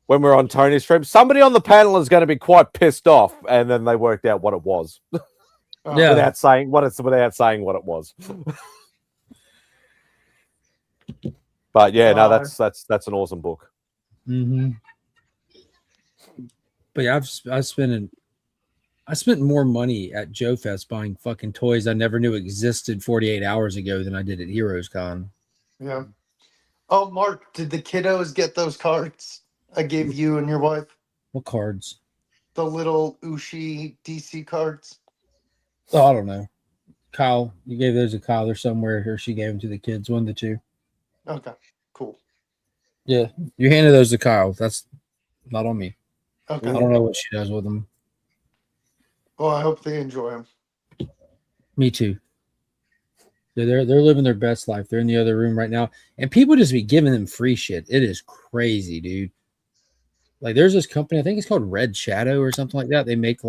when we were on Tony's stream. Somebody on the panel is going to be quite pissed off, and then they worked out what it was. Without saying what it was. But yeah, no, that's an awesome book. Mm-hmm. But yeah, I spent more money at Joe Fest buying fucking toys I never knew existed 48 hours ago than I did at Heroes Con. Yeah. Oh, Mark, did the kiddos get those cards I gave you and your wife? What cards? The little Ushi DC cards. Oh, I don't know. Kyle, you gave those to Kyle or somewhere, or she gave them to the kids, one of the two. Okay, cool. Yeah, you handed those to Kyle. That's not on me. Okay. I don't know what she does with them. Well, I hope they enjoy them. Me too. Yeah, they're living their best life. They're in the other room right now, and people just be giving them free shit. It is crazy, dude. Like, there's this company, I think it's called Red Shadow or something like that. They make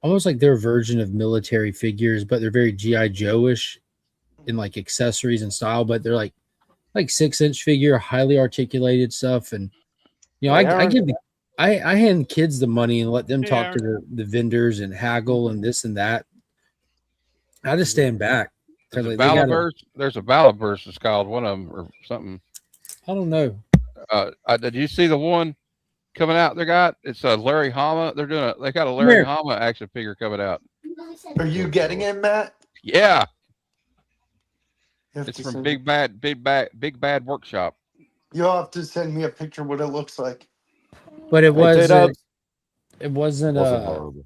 almost like their version of military figures, but they're very G.I. Joe-ish in like accessories and style, but they're like 6-inch figure, highly articulated stuff. And I hand kids the money and let them talk to the vendors and haggle and this and that. I just stand back. There's a Valaverse it's called, one of them or something. I don't know. Did you see the one coming out? It's a Larry Hama. They got a Larry Hama action figure coming out. Are you getting it, Matt? Yeah. It's from Big Bad Workshop. You'll have to send me a picture of what it looks like. But it wasn't horrible.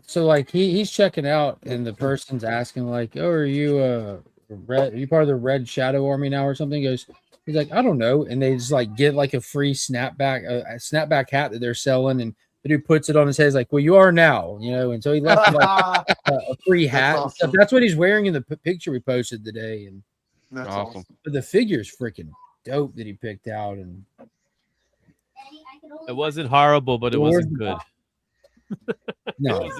So like he's checking out and the person's asking like, "Oh, are you part of the Red Shadow Army now or something?" He's like, "I don't know." And they just like get like a free snapback hat that they're selling, and the dude puts it on his head. He's like, "Well, you are now," and so he left him, like a free hat. That's awesome. That's what he's wearing in the picture we posted today. And that's awesome. But the figure's freaking dope that he picked out, and it wasn't horrible, but it wasn't good. No,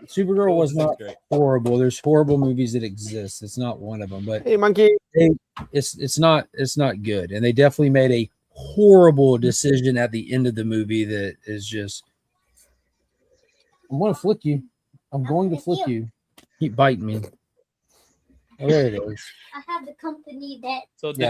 Supergirl was not horrible. There's horrible movies that exist. It's not one of them, but hey, monkey, it's not good. And they definitely made a horrible decision at the end of the movie that is just. I'm going to flick you. Keep biting me. Oh, there it is. I have the company that. So did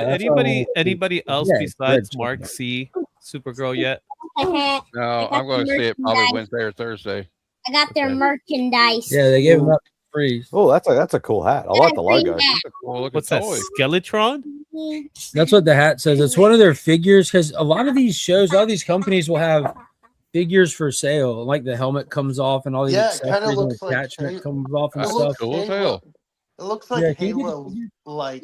anybody else besides Mark see Supergirl yet? No, I'm going to see it probably Wednesday or Thursday. I got their merchandise. Yeah, they gave them up free. Oh, that's a cool hat. I like the logo. What's that? Skeletron? That's what the hat says. It's one of their figures, because a lot of these shows, a lot of these companies will have figures for sale. Like the helmet comes off and all these accessories and attachment comes off and stuff. Cool as hell. It It looks like Yeah, can you get Halo, the figure? like.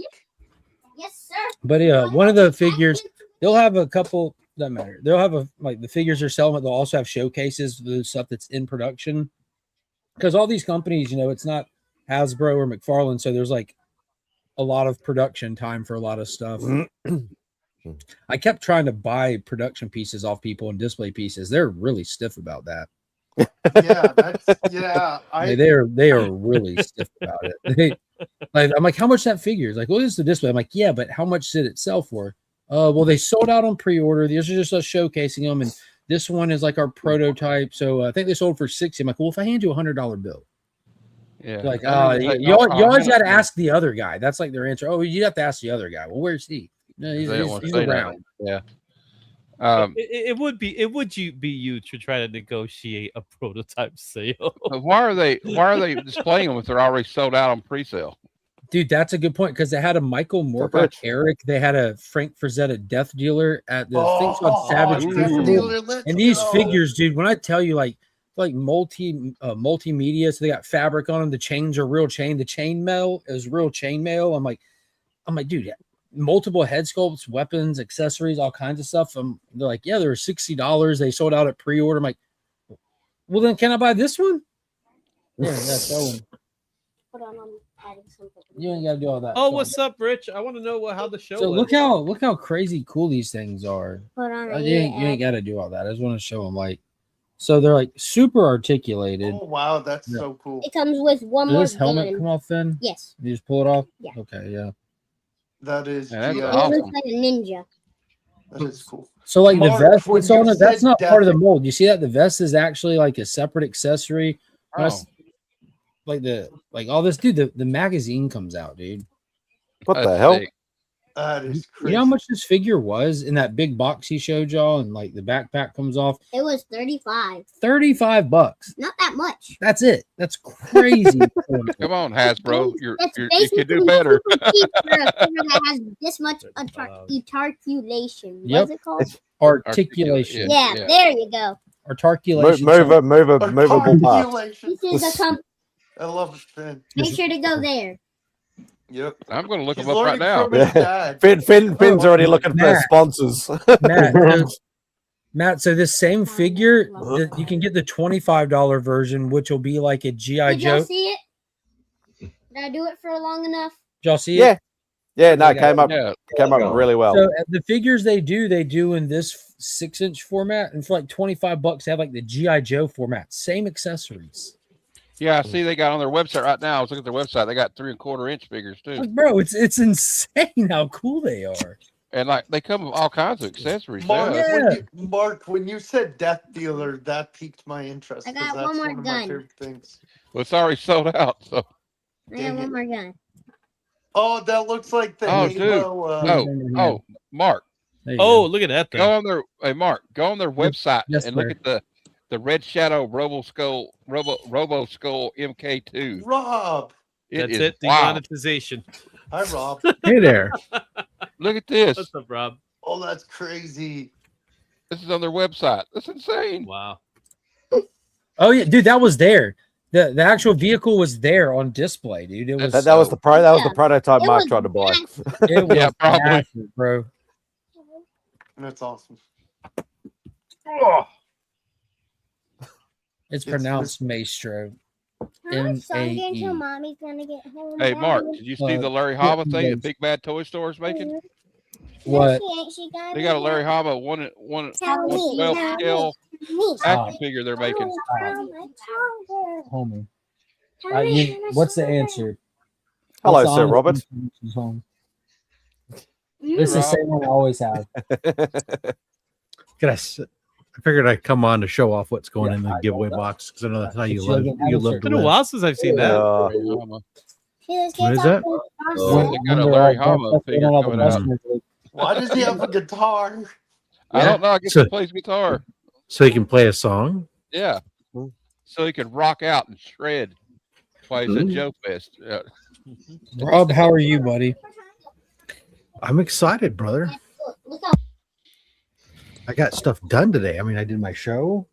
Yes, sir. But one of the figures, they'll have a couple. Doesn't matter. They'll have like the figures they're selling, but they'll also have showcases of the stuff that's in production. Because all these companies, it's not Hasbro or McFarlane, so there's like a lot of production time for a lot of stuff. I kept trying to buy production pieces off people and display pieces. They're really stiff about that. They are really stiff about it. I'm like, how much that figure is? Like, well, this is the display. I'm like, yeah, but how much did it sell for? Well, they sold out on pre-order. These are just us showcasing them, and this one is like our prototype. So I think they sold for $60. I'm like, well, if I hand you $100 bill, Yeah. like, you always got to ask the other guy. That's like their answer. Oh, you have to ask the other guy. Well, where's he? No, he's around. Yeah. It would be you to try to negotiate a prototype sale. Why are they displaying them if they're already sold out on pre-sale? Dude, that's a good point because they had a Michael Moorcock Eric. They had a Frank Frazetta Death Dealer at the thing called Savage Festival. And these figures, dude, when I tell you like multimedia, so they got fabric on them. The chains are real chain. The chainmail is real chainmail. I'm like, dude, multiple head sculpts, weapons, accessories, all kinds of stuff. They're like, yeah, they were $60. They sold out at pre-order. I'm like, well, then can I buy this one? Yeah, show them. Hold on, I'm adding something. You ain't got to do all that. Oh, what's up, Rich? I want to know how the show. So was. look how crazy cool these things are. Hold on, You ain't got to do all that. I just want to show them so they're like super articulated. Oh wow, that's so cool. It comes with one Does more this helmet gun. come off then? Yes. You just pull it off? Yeah. Okay, yeah. That is Yeah, that's It awesome. looks like a ninja. that is cool. So like Mark, the vest when that's on you it, that's said not part of the death- mold. You see that the vest is actually like a separate accessory. Oh, Like all this, dude. The magazine comes out, dude. What the that's hell? sick. That is crazy. You know how much this figure was in that big box he showed y'all, and like the backpack comes off? It was 35. $35. Not that much. That's it. That's crazy. Come on, Hasbro. That's You basically can do better. super cheap for a figure that has this much articulation. Yep. What's it called? Articulation. Yeah, Yeah. there you go. Articulation. Movable part. Articulation. This is a I love it, Finn. Make sure to go there. Yep. I'm going to look He's them up right learning now. from his dad. Finn's already looking for Matt. sponsors. Matt, so this same figure, you can get the $25 version, which will be like a G.I. Did y'all Joe. see it? Did I do it for long enough? Did y'all see Yeah. it? Yeah, no, it Okay. came up really well. So the figures they do in this 6-inch format, and for like $25, they have like the G.I. Joe format, same accessories. Yeah, I see they got on their website right now. I was looking at their website. They got 3¼ inch figures too, Bro, it's insane how cool they are. and like they come with all kinds of accessories. Mark, Yeah. when you said Death Dealer, that piqued my interest. I got 'cause that's one more of my gun. favorite things. Well, it's already sold out. So I Dang got it. one more gun. Oh, that looks like the Oh, Halo. oh, Mark, There you Oh, go. look at that thing. go on their website Yes, and look sir. at the Red Shadow Robo Skull MK2. Rob. That's is it. wow. Demonetization. Hi, Rob. Hey there. Look at this. What's up, Rob? Oh, that's crazy. This is on their website. That's insane. Wow. Oh yeah, dude, that was there. The actual vehicle was there on display, dude. It was That was the prototype It Mark was tried to buy. it was Yeah, probably. massive, bro. That's awesome. It's pronounced Maestro. I'm sorry M-A-E. until mommy's gonna get home. Hey, Mark, did you see the Larry Hama thing yes. that Big Bad Toy Store is making? What? They got a Larry Hama 1/12 scale action figure they're making. Homie. What's the answer? Hello, What's the Sir honest Robert. answer, home? It's the same one I always have. I figured I'd come on to show off what's going Yeah, in the I giveaway know that. box because I know that's how you It's live. like an You live answer. to It's been a live. while since I've seen that. Larry Hama. What is that? They got a Larry Hama figure coming out. Why does he have a guitar? I don't know. I guess So- he plays guitar. So you can play a song. Yeah. So he can rock out and shred while he's at Joe Fest. Yeah. Rob, how are you, buddy? I'm excited, brother. Look how I got stuff done today. I mean, I did my show.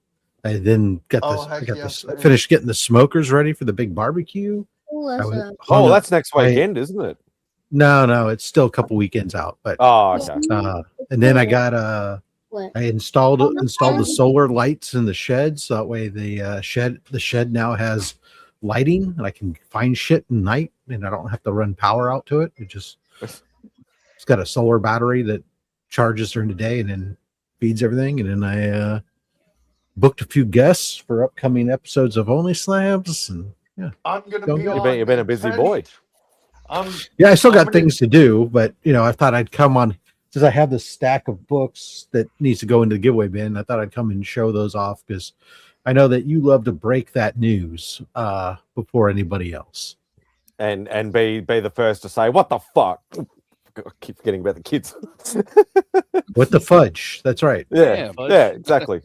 I then got Oh, this. heck I got yeah, this. I man. finished getting the smokers ready for the big barbecue. Who was Oh, that's next weekend, isn't it? No, it's still a couple weekends out. But Oh, okay. and then I got what? I installed the solar lights in the shed, so that way the shed now has lighting, and I can find shit at night, and I don't have to run power out to it. It's got a solar battery that charges during the day and then feeds everything. And then I booked a few guests for upcoming episodes of Only Slabs, and yeah, I'm gonna be. You've been a busy boy. yeah, I still got things to do, but I thought I'd come on. Since I have this stack of books that needs to go into the giveaway bin, I thought I'd come and show those off because I know that you love to break that news before anybody else. And be the first to say, what the fuck? I keep forgetting about the kids. What the fudge? That's right. Yeah, exactly.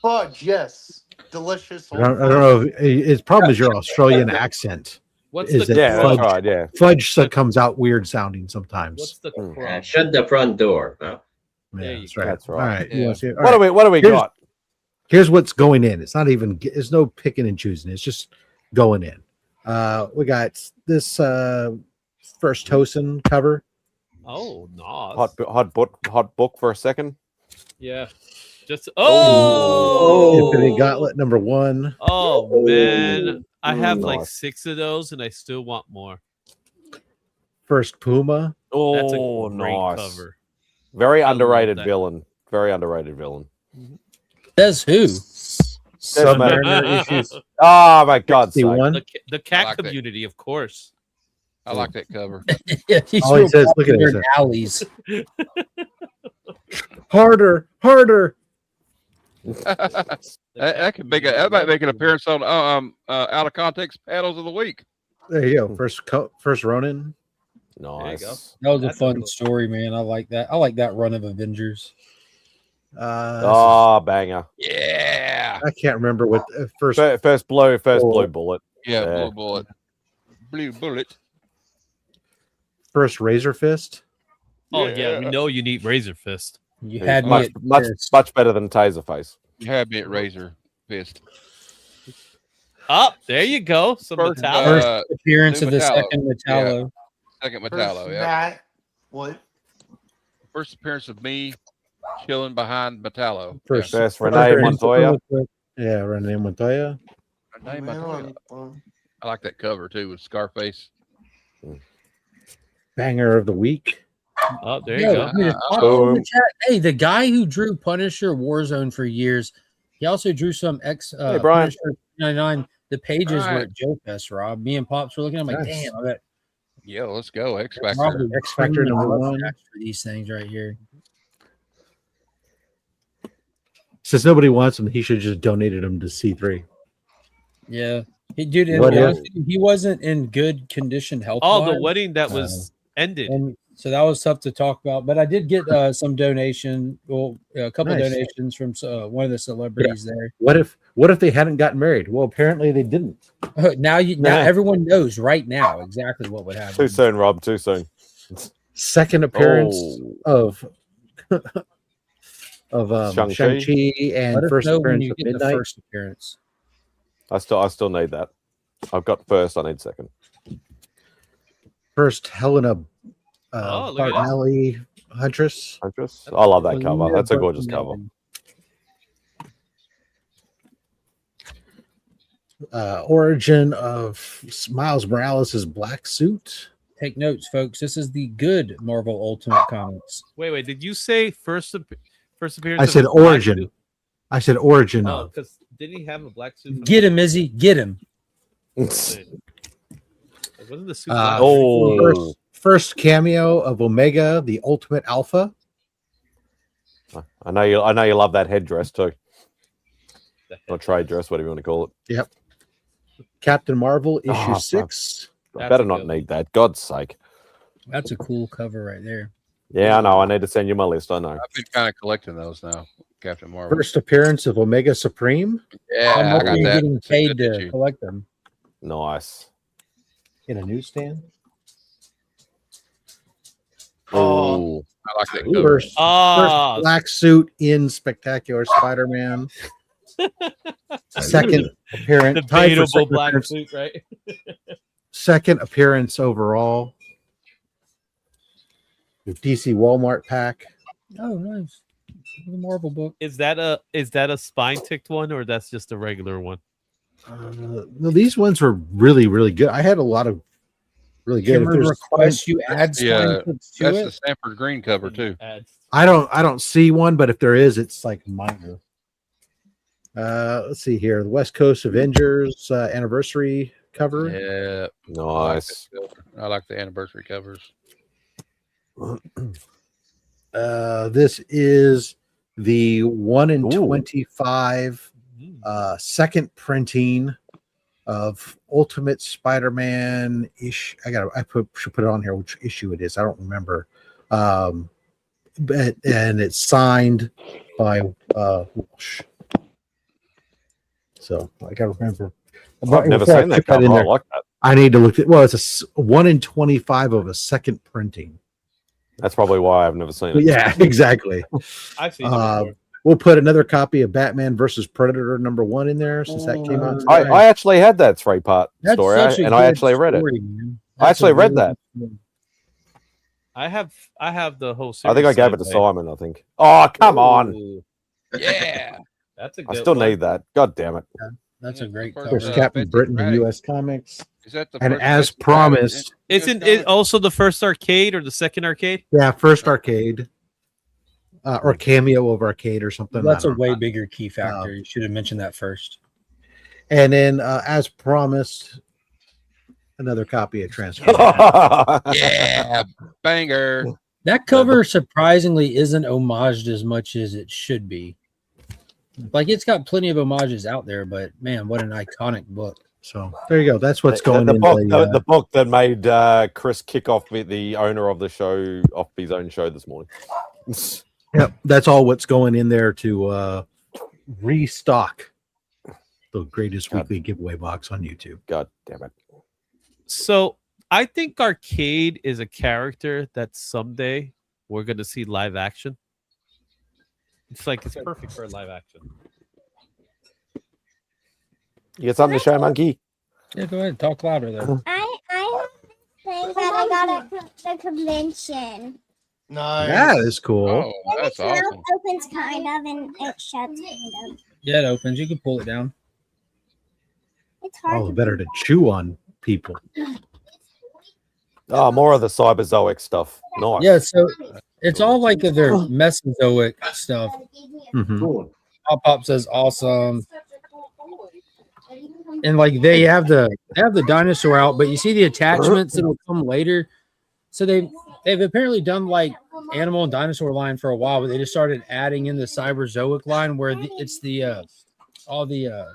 Fudge, yes. Delicious. I don't know. Its problem is your Australian accent. What's the fudge? Right, yeah. Fudge comes out weird sounding sometimes. What's the crumb? Shut the front door. Oh. Yeah, you that's go. right. That's right. All right. Yeah. What do we got? Here's what's going in. It's not even. There's no picking and choosing. It's just going in. We got this first Tosin cover. Oh, nice. Hot book for a second. Yeah. Just Infinite Gauntlet #1. Oh man, I have like nice. 6 of those, and I still want more. First Puma. That's a Oh, great nice. cover. Very love underrated that. villain. Very underrated villain. Says who? Submariner issues. Oh my God! Sake. 61. The cat like that. community, of course. I like that cover. Yeah, he's All he real says, look at popular this. in alleys. Harder. That could make that might make an appearance on out of context panels of the week. There you go. First Ronin. Nice. go. That was a That's fun cool. story, man. I like that. I like that run of Avengers. Oh, banger! Yeah. I can't remember what first. First blue bullet. Yeah, Yeah. blue bullet. Blue bullet. First Razor Fist. Oh yeah, we know you need Razor Fist. You had me Much better than Taserface. You had me at Razor Fist. Up there you go. Some First, Metallic. First appearance New of the Metallo. second Metallo. Second First Metallo, yeah. Matt, what? First appearance of me chilling behind Metallo. First, First Renee Montoya. Yeah, Renee Montoya. Yeah. Renee Montoya. I like that cover too with Scarface. Banger of the week. Oh, there you Yeah, go. I mean, it's all in the chat. Hey, the guy who drew Punisher Warzone for years, he also drew some Brian. Punisher 99. The pages All were right. at Joe Fest, Rob. Me and Pops were looking. I'm like, Nice. damn, I bet Yeah, let's go. X Rob Factor. was X Factor screaming number love 1. stacks for these things right here. Since nobody wants him, he should just donated him to C3. Yeah, dude, and What to be honest is- with you, he wasn't in good condition health. Oh, the wedding that was ended. And so that was tough to talk about. But I did get some donation, a couple Nice. donations from one of the celebrities there. What if they hadn't gotten married? Well, apparently they didn't. Now everyone knows right now exactly what would happen. Too soon, Rob. Too soon. Second appearance of Shang-Chi. Shang-Chi and Let us first know when appearance you of get the Midnight. first appearance. I still need that. I've got first. I need second. First Helena look at that. Bartonelli Huntress. Huntress. I love that cover. That's a gorgeous cover. Origin of Miles Morales' black suit. Take notes, folks. This is the good Marvel Ultimate Comics. Wait. Did you say first appearance? I of said a black origin. suit? I said origin Oh, of. because didn't he have a black suit? from- Get him, Izzy. Get him. Wasn't the suit? Uh, black? Oh, First cameo of Omega, the Ultimate Alpha. I know you love that headdress too. Or trade dress, whatever you want to call it. Yep. Captain Marvel issue Oh, 6. I That's better a not good one. need that. God's sake. That's a cool cover right there. Yeah, I know. I need to send you my list. I know. I've been kind of collecting those now. Captain Marvel. First appearance of Omega Supreme Yeah, How I much got are you that. getting That's a paid good to issue. collect them? Nice. in a newsstand. Oh, I like that cover. First Ah, black suit in Spectacular Spider-Man. Second appearance. tied for debatable second black appearance- suit, right? second appearance overall. The DC Walmart pack. Oh, nice. The Marvel book. Is that a spine ticked one or that's just a regular one? No, these ones were really, really good. I had a lot of really good. If Cameron there's requests you add Yeah, spine tips to that's it. the Stanford Green cover too. I don't see one, but if there is, it's like minor. Let's see here. The West Coast Avengers anniversary cover. Yeah, Nice. I like the anniversary covers. This is the 1 in Ooh. 25 second printing of Ultimate Spider-Man ish. Should put it on here which issue it is. I don't remember. And it's signed by Walsh. So I gotta remember. I've never seen that cover. I like that. I need to look at. Well, it's a 1 in 25 of a second printing. That's probably why I've never seen it. Yeah, exactly. I've seen it before. We'll put another copy of Batman versus Predator #1 in there since that came out. I actually had that 3-part That's story, such a and I good actually read it. story, man. I That's a actually read really that. good story. I have the whole series. I think I gave it to signed Simon. I think. Oh, come on! Ooh, Yeah, that's a I good still one. need that. God damn it! That's a great First, cover. There's Captain Vintage Britain in Radic. U.S. Comics. Is that the And first as Vintage Radic promised- in Isn't US it comics? also the first arcade or the second arcade? Yeah, first arcade. Or cameo of arcade or something. That's I a don't know. way bigger key factor. You should have mentioned that first. And then, as promised, another copy of Transformers. Yeah, banger. That cover surprisingly isn't homaged as much as it should be. Like it's got plenty of homages out there, but man, what an iconic book. So there you go. That's what's going the in book, the, the book that made Chris kick off the owner of the show off his own show this morning. Yep, that's all what's going in there to restock the greatest weekly giveaway box on YouTube. God damn it. So I think Arcade is a character that someday we're gonna see live action. It's like it's perfect for live action. You got something to show, Monkey? Yeah, go ahead. Talk louder though. I have things that I got at the convention. Nice. That is cool. Oh, And that's its mouth awesome. opens kind of and it shuts kind of. Yeah, it opens. You can pull it down. It's hard. Oh, better to chew on people. Oh, more of the Cyberzoic stuff. Nice. Yeah, so it's all like their Mesozoic stuff. Mhm. Pop says awesome. And like they have the dinosaur out, but you see the attachments that'll come later. So they've apparently done like animal and dinosaur line for a while, but they just started adding in the Cyberzoic line where it's the all the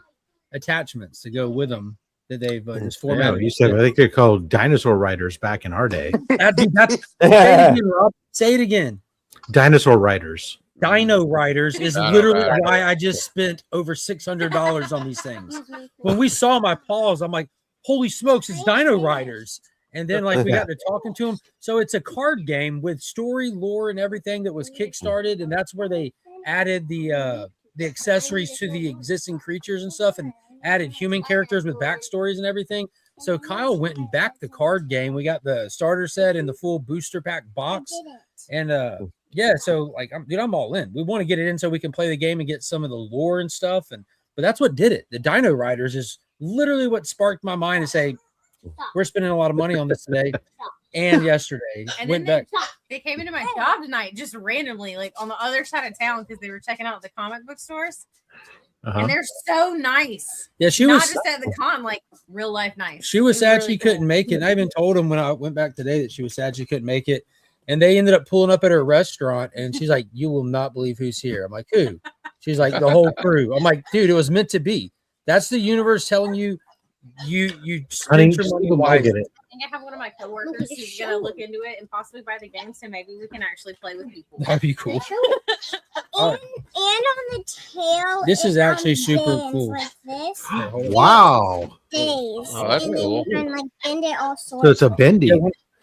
attachments to go with them that they've just Yeah, formatted. you said I think they're called dinosaur riders back in our day. Say it again, Rob. Say it again. Dinosaur riders. Dino Riders is Dino literally Riders. why I just spent over $600 on these things. When we saw my paws, I'm like, holy smokes, it's Dino Riders. And then like we got to talking to them. So it's a card game with story, lore, and everything that was kickstarted, and that's where they added the accessories to the existing creatures and stuff, and added human characters with backstories and everything. So Kyle went and backed the card game. We got the starter set and the full booster pack box. And yeah, so like I'm all in. We want to get it in so we can play the game and get some of the lore and stuff. But that's what did it. The Dino Riders is literally what sparked my mind to say, we're spending a lot of money on this today and yesterday. And Went then back. they came into my job tonight just randomly, like on the other side of town, because they were checking out the comic book stores. And they're so nice. Yeah, she Not was just at the con, like real life nice. She was It sad really she couldn't make it. And I even told them when I went back today that she was sad she couldn't make it. And they ended up pulling up at her restaurant, and she's like, "You will not believe who's here." I'm like, "Who?" She's like, "The whole crew." I'm like, "Dude, it was meant to be. That's the universe telling you, you Honey, spend your money I'll wisely." get it. I think I have one of my coworkers who's gonna look into it and possibly buy the game, so maybe we can actually play with people. That'd be cool. And on the tail. This is it actually super bends cool. Like this. Wow. Days. Oh, that's and then cool. you can like bend it all sorts. So it's a bendy. Yeah,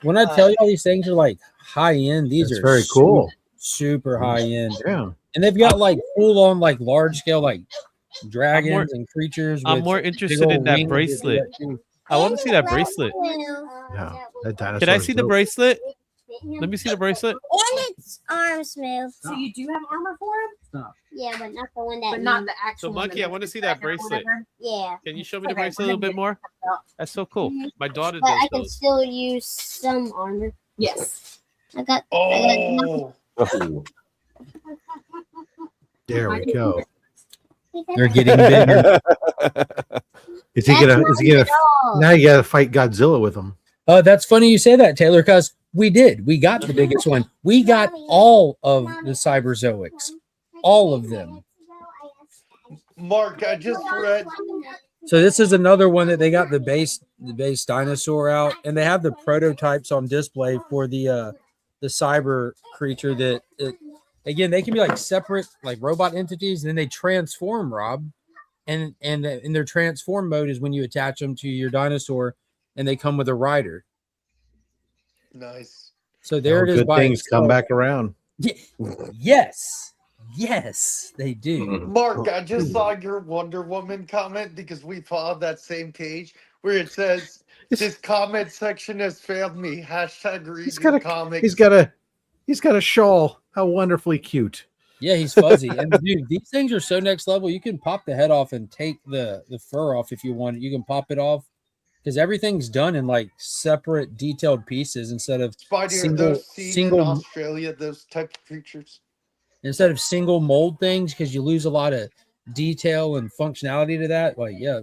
when I tell you all these things are like high end, these That's are very cool. super high end. Yeah. And they've got like full on like large scale like dragons and creatures. I'm with more big interested old in that wings bracelet. I want to see that bracelet. Yeah, that dinosaur. Can I see the bracelet? Let me see the bracelet. And its arms move. So you do have armor for him? Yeah, but not the one that. But not the actual. So, Monkey, I want to see that bracelet. Yeah. Can you show me the bracelet a little bit more? That's so cool. My daughter But does I can those. still use some armor. Yes. I got. Oh. There we go. They're getting bigger. Is he gonna? Now you gotta fight Godzilla with him. Oh, that's funny you say that, Taylor, because we did. We got the biggest one. We got all of the Cyberzoics. All of them. Mark, I just read. So this is another one that they got the base dinosaur out, and they have the prototypes on display for the cyber creature that again, they can be like separate like robot entities, and then they transform, Rob. And in their transform mode is when you attach them to your dinosaur and they come with a rider. Nice. So there it is. Good things come back around. Yes. Yes, they do. Mark, I just saw your Wonder Woman comment because we followed that same page where it says this comment section has failed me. Hashtag reading comics. He's got a shawl. How wonderfully cute. Yeah, he's fuzzy. And dude, these things are so next level. You can pop the head off and take the fur off if you want. You can pop it off because everything's done in like separate detailed pieces instead of Spidey, are those seen in Australia, those type of creatures? Instead of single mold things, because you lose a lot of detail and functionality to that. Like, yeah.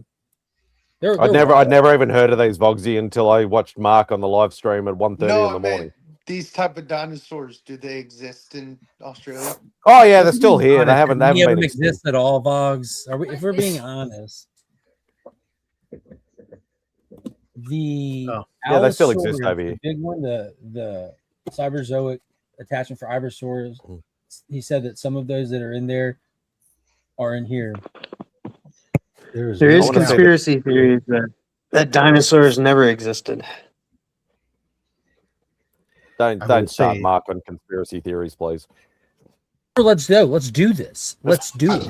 I'd never even heard of these Vogsy until I watched Mark on the live stream at 1:30 in the morning. These type of dinosaurs, do they exist in Australia? Oh yeah, they're still here. They haven't been exist at all, Vogs. If we're being honest. They still exist over here. The big one, the Cyberzoic attachment for Ibersaurs. He said that some of those that are in there are in here. There is conspiracy theories that dinosaurs never existed. Don't start Mark on conspiracy theories, please. Let's go. Let's do this. Let's do it.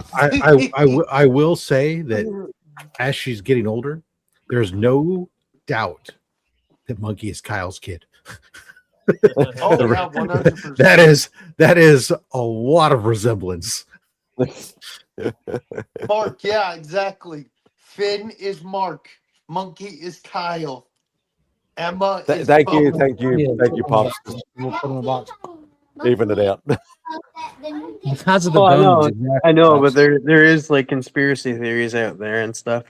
I will say that as she's getting older, there's no doubt that Monkey is Kyle's kid. Oh, yeah, 100%. That is a lot of resemblance. Mark, yeah, exactly. Finn is Mark. Monkey is Kyle. Emma is thank Bo. you, Pops. We'll put them in a box. Even it out. Because of the bones. I know, but there is like conspiracy theories out there and stuff.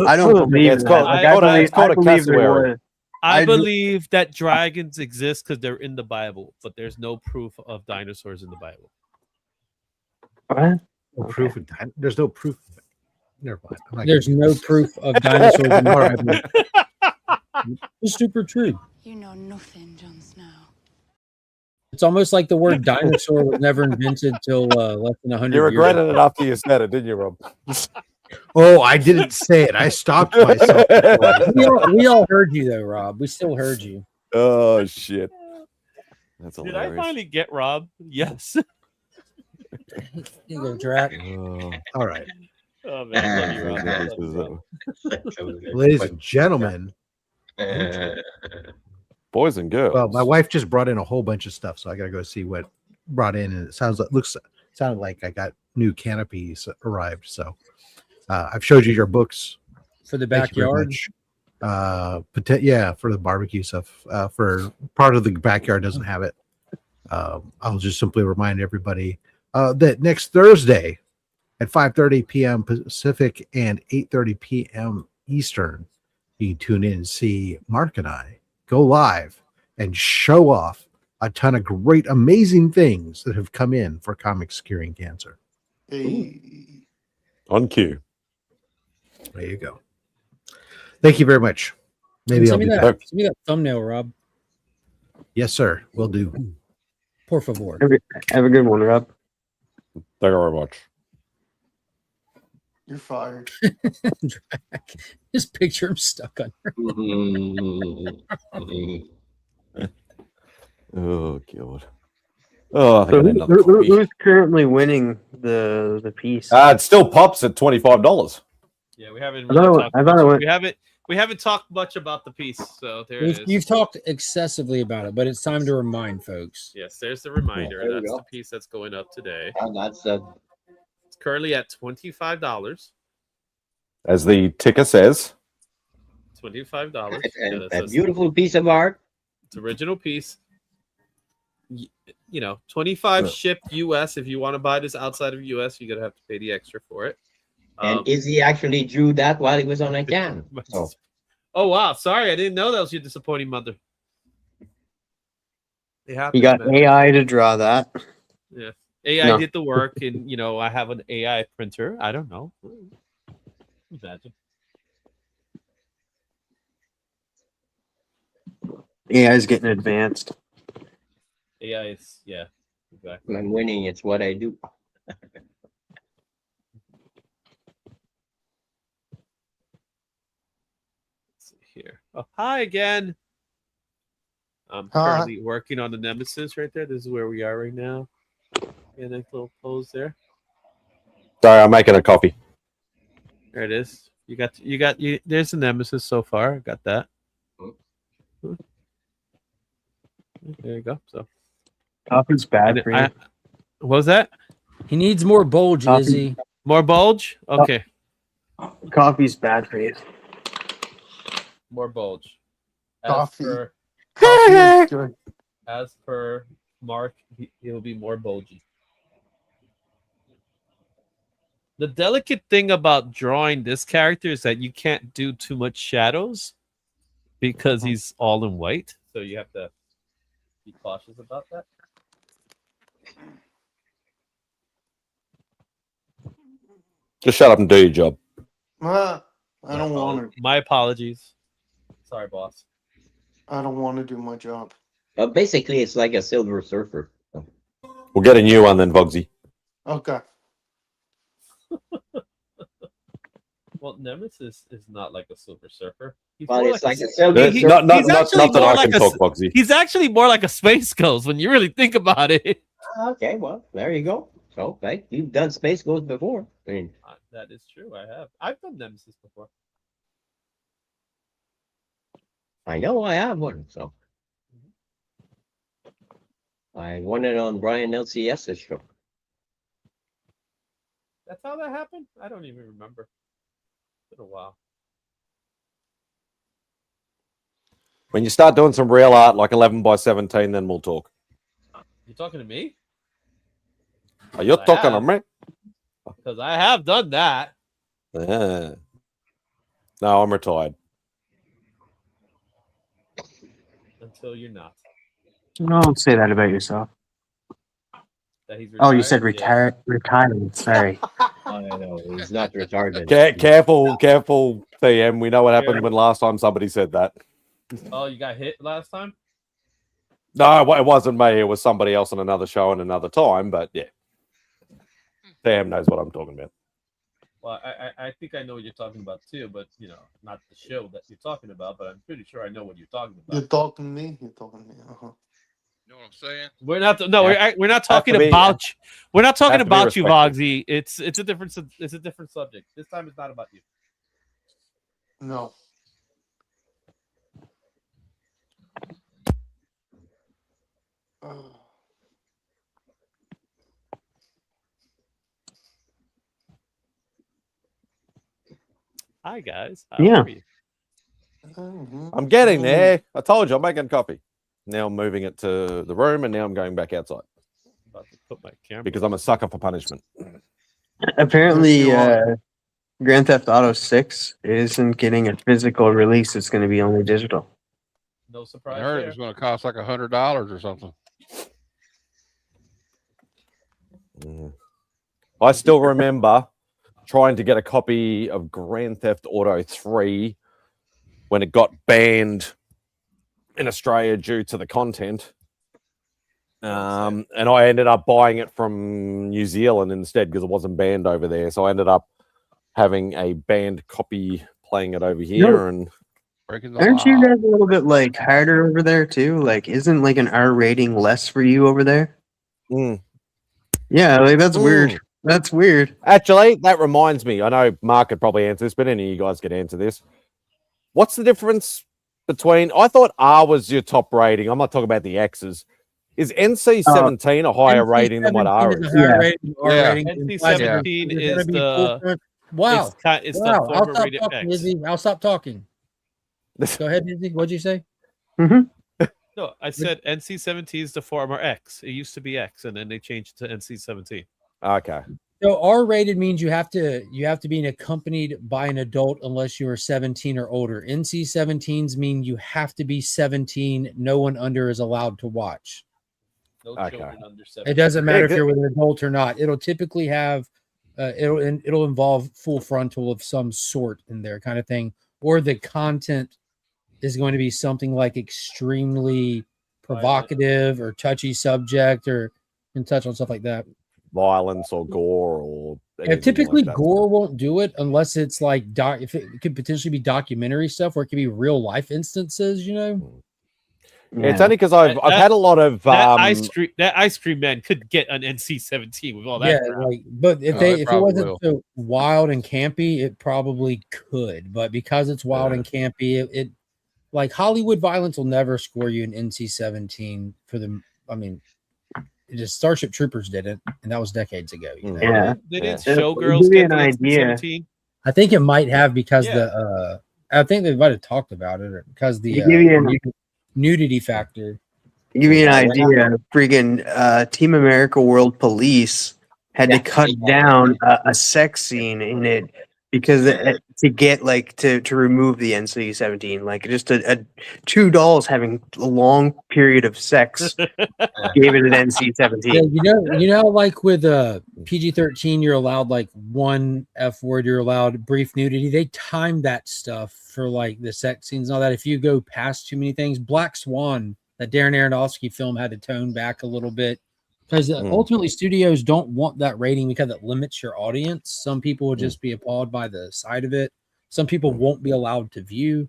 I don't believe it's called, that. I believe that dragons exist because they're in the Bible, but there's no proof of dinosaurs in the Bible. What? No proof of there's no proof. Never mind. There's no proof of dinosaurs in the Bible. It's super true. You know nothing, Jon Snow. It's almost like the word dinosaur was never invented till less than 100 years. You regretted it after you said it, didn't you, Rob? Oh, I didn't say it. I stopped myself. we all heard you, though, Rob. We still heard you. Oh, shit. That's Did hilarious. I finally get Rob? Yes. You go, Drac. All right. Oh, man, I love you, Rob. Ladies and gentlemen. Boys and girls. Well, my wife just brought in a whole bunch of stuff, so I gotta go see what brought in, and it sounded like I got new canopies arrived. So I've showed you your books for the backyard. Yeah, for the barbecue stuff. For part of the backyard doesn't have it. I'll just simply remind everybody that next Thursday at 5:30 p.m. Pacific and 8:30 p.m. Eastern, you can tune in and see Mark and I go live and show off a ton of great, amazing things that have come in for Comics Curing Cancer. Hey. On cue. There you go. Thank you very much. Maybe I'll send be me back. that thumbnail, Rob. Yes, sir. Will do. Por favor. Have a good one, Rob. Thank you very much. You're fired. Just picture him stuck on her. Oh, God. Oh, I So think I need another coffee. who's currently winning the piece? It still pops at $25. Yeah, we haven't. I thought it We haven't talked much about the piece, so there it is. You've talked excessively about it, but it's time to remind folks. Yes, there's the reminder. There you That's go. the piece that's going up today. That's It's currently at $25. As the ticker says. $25. a beautiful piece of art. It's original piece. You know, 25 Yeah. shipped US. If you want to buy this outside of US, you're gonna have to pay the extra for it. And Izzy actually drew that while he was on a can. So. Oh wow, sorry, I didn't know that was your disappointing mother. You got AI to draw that. Yeah, AI No. did the work, and you know I have an AI printer. I don't know. Imagine. AI is getting advanced. AI is exactly. When I'm winning, it's what I do. Here. Oh, hi again. I'm Hi. currently working on the Nemesis right there. This is where we are right now. Yeah, nice little pose there. Sorry, I'm making a coffee. There it is. You there's the Nemesis so far. Got that. There you go. So Coffee's bad for you. What was that? He needs more bulge, Coffee. Izzy. More bulge? Okay. Coffee's bad for you. More bulge. Coffee is good. As per Mark, he'll be more bulgy. The delicate thing about drawing this character is that you can't do too much shadows because he's all in white. So you have to be cautious about that. Just shut up and do your job. I don't want to. My apologies. Sorry, boss. I don't want to do my job. Basically, it's like a Silver Surfer. We'll get a new one then, Vogsy. Okay. Well, Nemesis is not like a Silver Surfer. He's Well, more it's like a a Silver he- Surfer. he's actually not that more I like can a talk, Vogsy. He's actually more like a Space Ghost when you really think about it. Okay, well, there you go. So, right, you've done Space Ghost before. I mean, That is true. I have. I've done Nemesis before. I know I have one. So, I won it on Brian LCS's show. That's how that happened? I don't even remember. It's been a while. When you start doing some real art like 11 by 17, then we'll talk. You talking to me? Are you talking to me? Because I have done that. Yeah. No, I'm retired. Until you're not. Don't say that about yourself. That he's Oh, you retired? said Yeah. retirement. Sorry. I know he's not retarded. Careful, TM. We know what happened when last time somebody said that. Oh, you got hit last time? No, it wasn't me. It was somebody else on another show and another time. But yeah, TM knows what I'm talking about. Well, I think I know what you're talking about too, but you know, not the show that you're talking about. But I'm pretty sure I know what you're talking about. You're talking to me. You're talking to me. Uh-huh. You know what I'm saying? We're not. No, we're not talking to be- about. We're not talking have to be about you, respectful. Vogsy. It's a different. It's a different subject. This time it's not about you. No. Hi guys. How Yeah. are you? I'm getting there. I told you I'm making coffee. Now I'm moving it to the room, and now I'm going back outside About to put my camera. because I'm a sucker for punishment. Apparently, Grand Theft Auto 6 isn't getting a physical release. It's going to be only digital. No I surprise heard it there. was going to cost like $100 or something. I still remember trying to get a copy of Grand Theft Auto 3 when it got banned in Australia due to the content. And I ended up buying it from New Zealand instead because it wasn't banned over there. So I ended up having a banned copy playing it over here. And Breaking the Aren't you law. guys a little bit like harder over there too? Like, isn't like an R rating less for you over there? Yeah, like that's weird. That's weird. Actually, that reminds me. I know Mark could probably answer this, but any of you guys could answer this. what's the difference between? I thought R was your top rating. I'm not talking about the X's. Is NC-17 a higher rating than what R is is? a higher rating than R Yeah. rating. NC-17 There's is gonna be the full-front- wow. it's wow. the I'll former stop rated talking, X. Izzy. I'll stop talking. Go ahead, Izzy. What'd you say? No, I said NC-17 is the former X. It used to be X, and then they changed it to NC-17. Okay. So R-rated means you have to be accompanied by an adult unless you are 17 or older. NC-17s mean you have to be 17. No one under is allowed to watch. No children under 17. It doesn't matter if you're with an adult or not. It'll typically have it'll involve full frontal of some sort in there, kind of thing, or the content is going to be something like extremely provocative or touchy subject, or can touch on stuff like that. Violence or gore or Typically like that. gore won't do it unless it's like if it could potentially be documentary stuff, or it could be real life instances, Yeah, it's only because I've had a lot of that ice cream man could get an NC-17 with all that. But if it wasn't so wild and campy, it probably could. But because it's wild and campy, it like Hollywood violence will never score you an NC-17 for the. I mean, it just Starship Troopers did it, and that was decades ago. You know? Yeah, they did Showgirls get the NC-17. I think it might have because I think they might have talked about it, or because the nudity factor. To give you an idea, freaking Team America World Police had to cut down a sex scene in it because to get to remove the NC-17, like just two dolls having a long period of sex gave it an NC-17. Yeah, you know, like with PG-13, you're allowed like one F word, you're allowed brief nudity. They time that stuff for like the sex scenes and all that. If you go past too many things, Black Swan, that Darren Aronofsky film, had to tone back a little bit because ultimately studios don't want that rating because it limits your audience. Some people will just be appalled by the sight of it. Some people won't be allowed to view.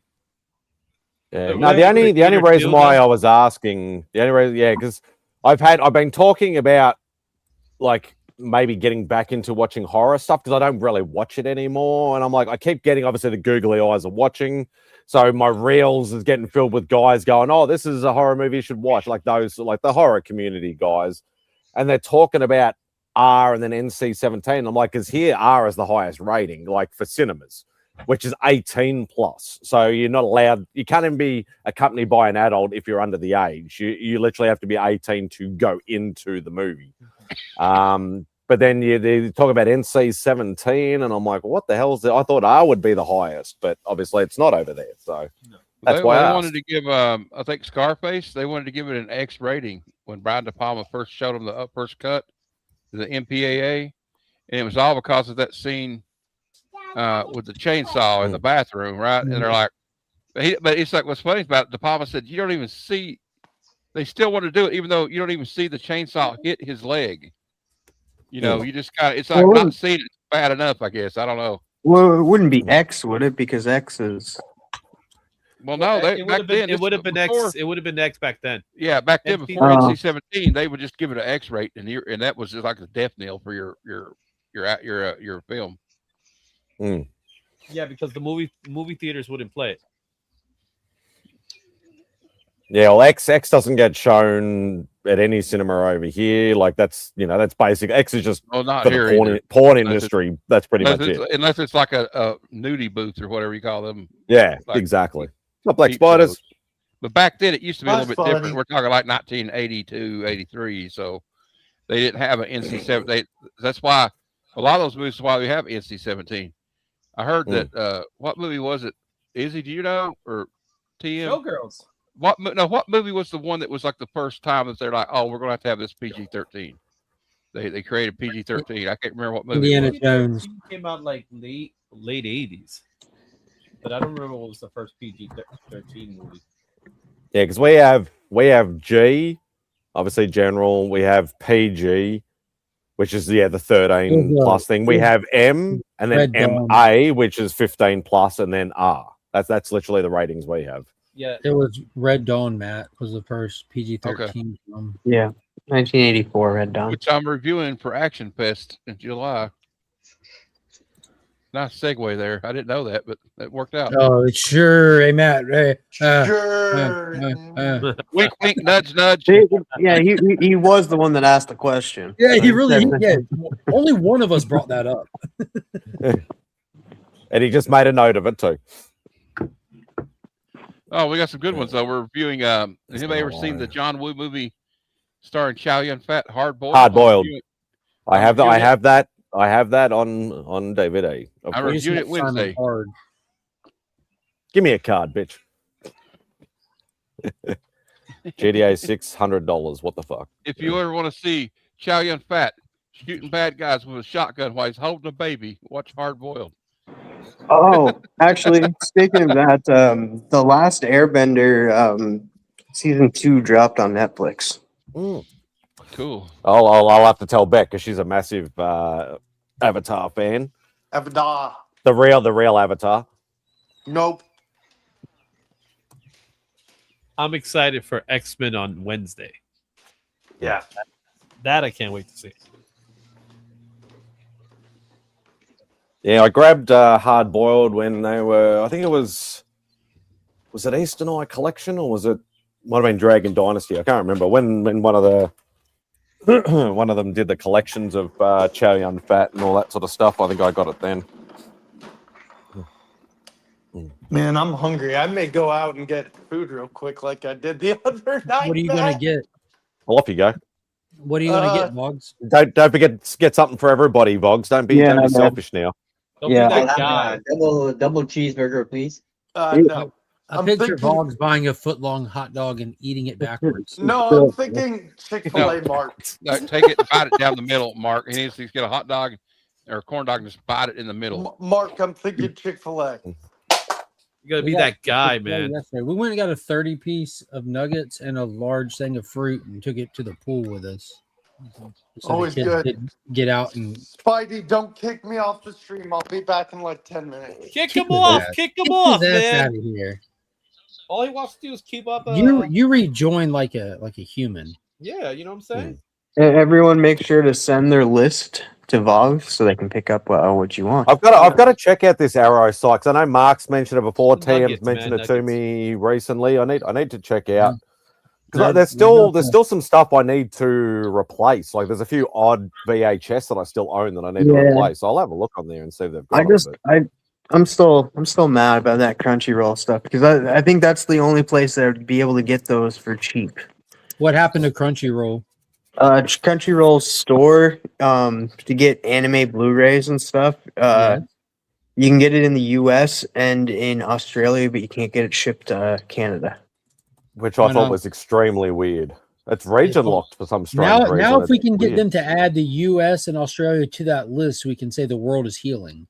Yeah. No, the only reason why I was asking, because I've been talking about like maybe getting back into watching horror stuff because I don't really watch it anymore, and I'm like, I keep getting obviously the googly eyes of watching, so my reels is getting filled with guys going, "Oh, this is a horror movie you should watch," like those, like the horror community guys, and they're talking about R and then NC-17. I'm like, because here R is the highest rating, like for cinemas, which is 18 plus. So you're not allowed, you can't even be accompanied by an adult if you're under the age. You literally have to be 18 to go into the movie. But then they talk about NC-17, and I'm like, what the hell is that? I thought R would be the highest, but obviously it's not over there. So that's why I wanted to give, I think Scarface, they wanted to give it an X rating when Brian De Palma first showed them the first cut, the MPAA, and it was all because of that scene with the chainsaw in the bathroom, right? And they're like, but it's like, what's funny about it, De Palma said, you don't even see, they still want to do it, even though you don't even see the chainsaw hit his leg. You know, you just kind of, it's like not seeing it bad enough, I guess. I don't know. Well, it wouldn't be X, would it? Because X is. Well, no, it would have been X. It would have been X back then. Yeah, back then before NC-17, they would just give it an X rate, and that was just like a death knell for your film. Yeah, because the movie theaters wouldn't play it. Yeah, well, X doesn't get shown at any cinema over here. Like that's basic. X is just for the porn industry. That's pretty much it. Unless it's like a nudie booth or whatever you call them. Yeah, like, exactly. Not Black Spiders. Shows. But back then it used to be a little bit different. We're talking like 1982, 83. So they didn't have an NC-17. That's why a lot of those movies is why we have NC-17. I heard that. What movie was it? Izzy, do you know, or TM? Showgirls. What movie was the one that was like the first time that they're like, oh, we're going to have this PG-13? They created PG-13. I can't remember what movie. Indiana Jones came out like late 80s, but I don't remember what was the first PG-13 movie. Yeah, because we have G, obviously general. We have PG, which is the 13 plus thing. We have M, and then MA, which is 15 plus, and then R. That's literally the ratings we have. Yeah, it was Red Dawn. Matt was the first PG-13 film. Yeah, 1984 Red Dawn, which I'm reviewing for Action Fest in July. Nice segue there. I didn't know that, but it worked out. Oh, sure. Hey, Matt. Hey, Sure. Wink, wink, nudge, nudge. Yeah, he was the one that asked the question. yeah, he really. Yeah, only one of us brought that up. And he just made a note of it too. Oh, we got some good ones though. We're reviewing. Has anybody ever seen the John Woo movie starring Chow Yun Fat, Hard Boiled? Hard Boiled. I have that. reviewing I have that on DVD. I reviewed it Wednesday. Hard. Give me a card, bitch. GTA $600. What the fuck? If you ever want to see Chow Yun Fat shooting bad guys with a shotgun while he's holding a baby, watch Hard Boiled. Oh, actually, speaking of that, the Last Airbender season 2 dropped on Netflix. Cool. I'll have to tell Beck because she's a massive Avatar fan. Avatar. The real Avatar. Nope. I'm excited for X-Men on Wednesday. Yeah. That I can't wait to see. Yeah, I grabbed Hard Boiled when they were. I think it was it Eastern Eye Collection or was it might have been Dragon Dynasty? I can't remember when one of the one of them did the collections of Chow Yun Fat and all that sort of stuff. I think I got it then. Man, I'm hungry. I may go out and get food real quick like I did the other night. What are you going to get? Well, off you go. What are you going to get, Boggs? Don't forget to get something for everybody, Vogs. Don't be selfish now. Don't be that I'll guy. have a double cheeseburger, please. No. I I'm picture thinking- Boggs buying a foot-long hot dog and eating it backwards. No, I'm thinking Chick-fil-A, Mark. No, take it and bite it down the middle, Mark. He needs to get a hot dog or a corn dog and just bite it in the middle. Mark, I'm thinking Chick-fil-A. You gotta be that guy, man. Yesterday. We went and got a 30-piece of nuggets and a large thing of fruit and took it to the pool with us. So Always the kids good. could get out and Spidey, don't kick me off the stream. I'll be back in like 10 minutes. Kick him off. Kick him off, his ass man. out of here. All he wants to do is keep up. You rejoin like a human. Yeah, you know what I'm saying? Everyone make sure to send their list to Vogue so they can pick up what you want. I've got to check out this Arrow site 'cause I know Mark's mentioned it before. TM's Nuggets, mentioned man, it to me recently. I need to check out because Yeah, there's still some stuff I need to replace. Like there's a few odd VHS that I still own that I need to replace. So I'll have a look on there and see if they've got it. I'm still mad about that Crunchyroll stuff because I think that's the only place that would be able to get those for cheap. What happened to Crunchyroll? Crunchyroll store to get anime Blu-rays and stuff. You can get it in the US and in Australia, but you can't get it shipped to Canada. Which I thought was extremely weird. It's region locked for some strange reason. Now if we can get Weird. them to add the US and Australia to that list, we can say the world is healing.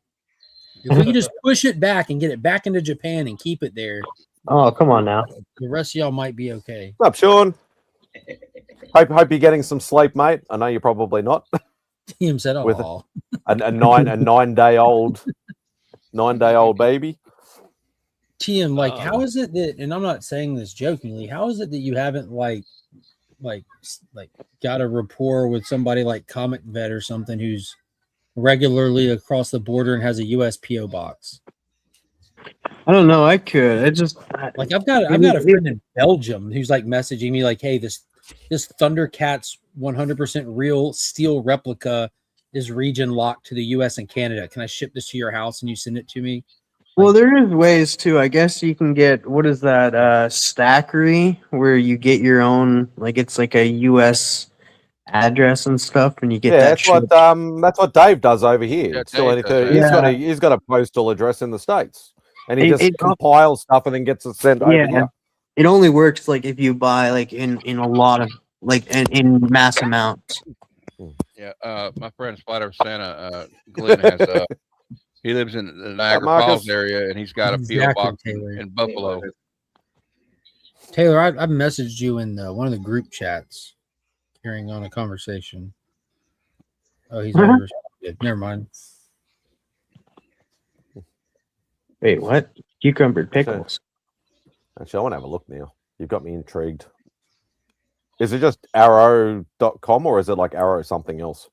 If we can just push it back and get it back into Japan and keep it there, Oh, come on now. the rest of y'all might be okay. What's up, Sean? Hope you're getting some sleep, mate. I know you're probably not. Tim said, With "Oh, a 9-day-old baby. TM, like, how is it that?" And I'm not saying this jokingly. How is it that you haven't like got a rapport with somebody like Comic Vet or something who's regularly across the border and has a US PO box? I don't know. I could. I just Like I've got a friend in Belgium who's like messaging me like, "Hey, this Thundercats 100% real steel replica is region locked to the US and Canada. Can I ship this to your house and you send it to me?" Well, there is ways too. I guess you can get what is that Stackery, where you get your own, like it's like a U.S. address and stuff, and you get that. That's what Dave does over here. Yeah, It's still Dave does he's that. got a postal address in the States, and he It- just it- compiles stuff and then gets it sent over Yeah, here. it only works like if you buy like in a lot of like in mass amounts. Yeah, my friend Spider Santa, Glenn has he lives in the Niagara Marcus. Falls area, and he's got a PO Exactly, box Taylor. in Buffalo. Taylor, I messaged you in one of the group chats, carrying on a conversation. Oh, he's already responded. Never mind. Wait, what? Cucumber pickles. Actually, I want to have a look now. You've got me intrigued. Is it just arrow.com or is it like arrow something else?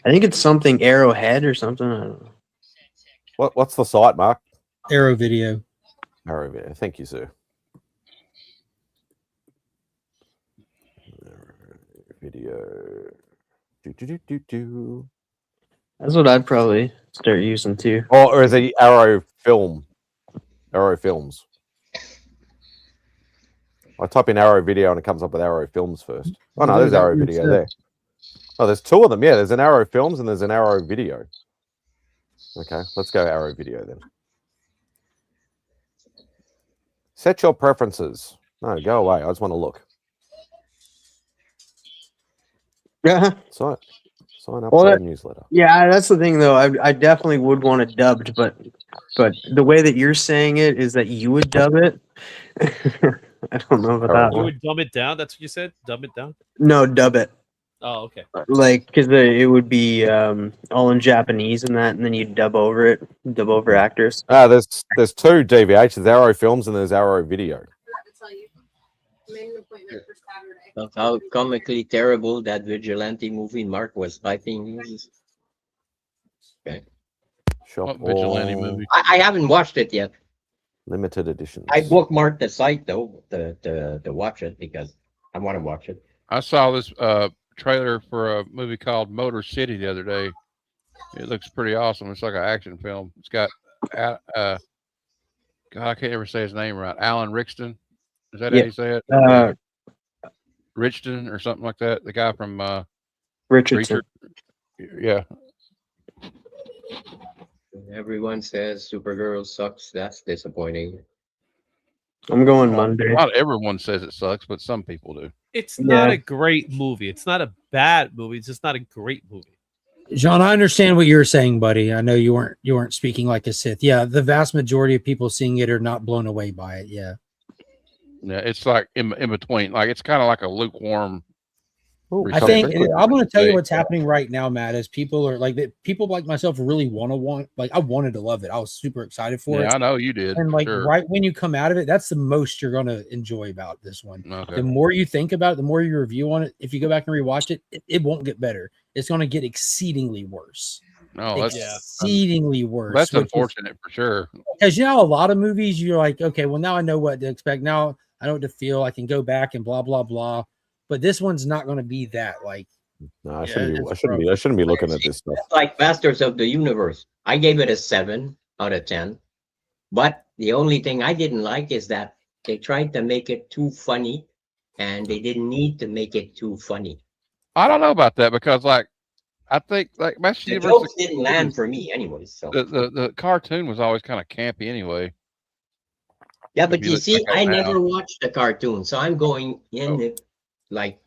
I think it's something Arrowhead or something. I don't know. What's the site, Mark? Arrow Video. Arrow Video. Thank you, sir. Video. Do. That's what I'd probably start using too. Or is it Arrow Film? Arrow Films. I type in Arrow Video and it comes up with Arrow Films first. Oh no, there's Arrow Video there. Oh, there's two of them. Yeah, there's an Arrow Films and there's an Arrow Video. Okay, let's go Arrow Video then. Set your preferences. No, go away. I just want to look. Yeah. Sign up Well, for a newsletter. Yeah, that's the thing though. I definitely would want it dubbed, but the way that you're saying it is that you would dub it. I don't know about that You one. would dumb it down. That's what you said. Dumb it down. No, dub it. Oh, okay. Like, because it would be all in Japanese and that, and then you dub over it, dub over actors. There's two DVH. There's Arrow Films and there's Arrow Video. Of how comically terrible that vigilante movie Mark was typing is. Okay. Shop vigilante all movie? I haven't watched it yet. limited editions. I bookmarked the site though to watch it because I want to watch it. I saw this trailer for a movie called Motor City the other day. It looks pretty awesome. It's like an action film. It's got God, I can't ever say his name right. Alan Rickson. Is that how you say it? Richton or something like that. The guy from Richardson. Yeah. Everyone says Supergirl sucks. That's disappointing. I'm going Monday. Not everyone says it sucks, but some people do. It's not a great movie. It's not a bad movie. It's just not a great movie. John, I understand what you're saying, buddy. I know you weren't speaking like a Sith. Yeah, the vast majority of people seeing it are not blown away by it. Yeah. Yeah, it's like in between. Like it's kind of like a lukewarm. I think I'm going to tell you what's happening right now, Matt. Is people are like that. People like myself really like. I wanted to love it. I was super excited for it. Yeah, I know you did. And like sure. right when you come out of it, that's the most you're going to enjoy about this one. Okay. The more you think about it, the more you review on it. If you go back and rewatch it, it won't get better. It's going to get exceedingly worse. No, that's exceedingly worse. That's unfortunate for sure. Because you know, a lot of movies, you're like, okay, well now I know what to expect. Now I know what to feel. I can go back and blah blah blah. But this one's not going to be that. Like, no, I shouldn't be looking at this stuff. It's like Masters of the Universe. I gave it a 7 out of 10. But the only thing I didn't like is that they tried to make it too funny, and they didn't need to make it too funny. I don't know about that because, like, I think like Masters of the jokes Universe didn't land for me, anyways. So the cartoon was always kind of campy anyway. Yeah, but you see, I now. never watched the cartoon, so I'm going in it like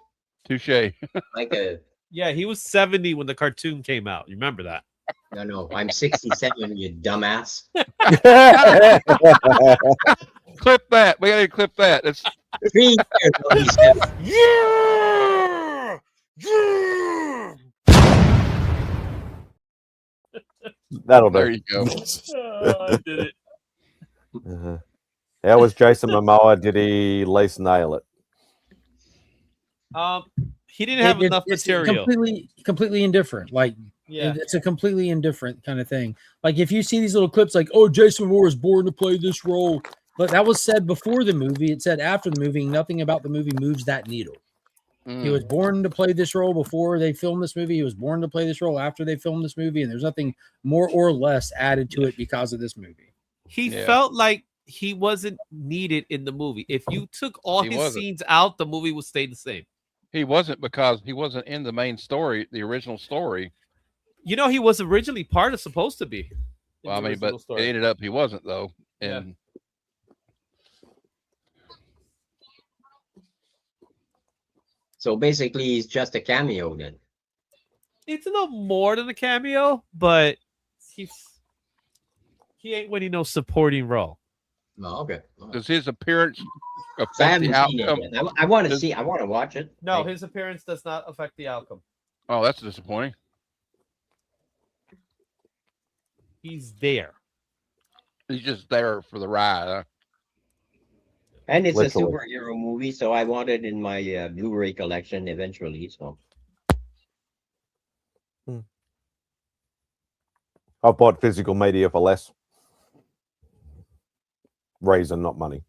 touche. Like a Yeah, he was 70 when the cartoon came out. You remember that? no, I'm 67, you dumbass. Clip that. We gotta clip that. It's 3 years old, he said. That'll do. There you go. I did it. How was Jason Momoa? Did he at least nail it? He didn't have enough it's material. completely indifferent. Like, Yeah. it's a completely indifferent kind of thing. Like, if you see these little clips, like, oh, Jason Momoa was born to play this role, but that was said before the movie. It said after the movie. Nothing about the movie moves that needle. He was born to play this role before they filmed this movie. He was born to play this role after they filmed this movie, and there's nothing more or less added to it because of this movie. He felt like he wasn't needed in the movie. If you took all his scenes out, the movie would stay the same. He wasn't because he wasn't in the main story, the original story. You know, he was originally supposed to be. Well, I mean, but it ended up he wasn't though. And So basically, he's just a cameo then. It's no more than a cameo, but he ain't winning no supporting role. No, okay. Does his appearance I affect haven't the seen it outcome? yet. I want to see. I want to watch it. No, his appearance does not affect the outcome. Oh, that's disappointing. He's there. He's just there for the ride. Huh? And it's Literally. a superhero movie, so I want it in my Blu-ray collection eventually. So I've bought physical media for less. Reason, not money.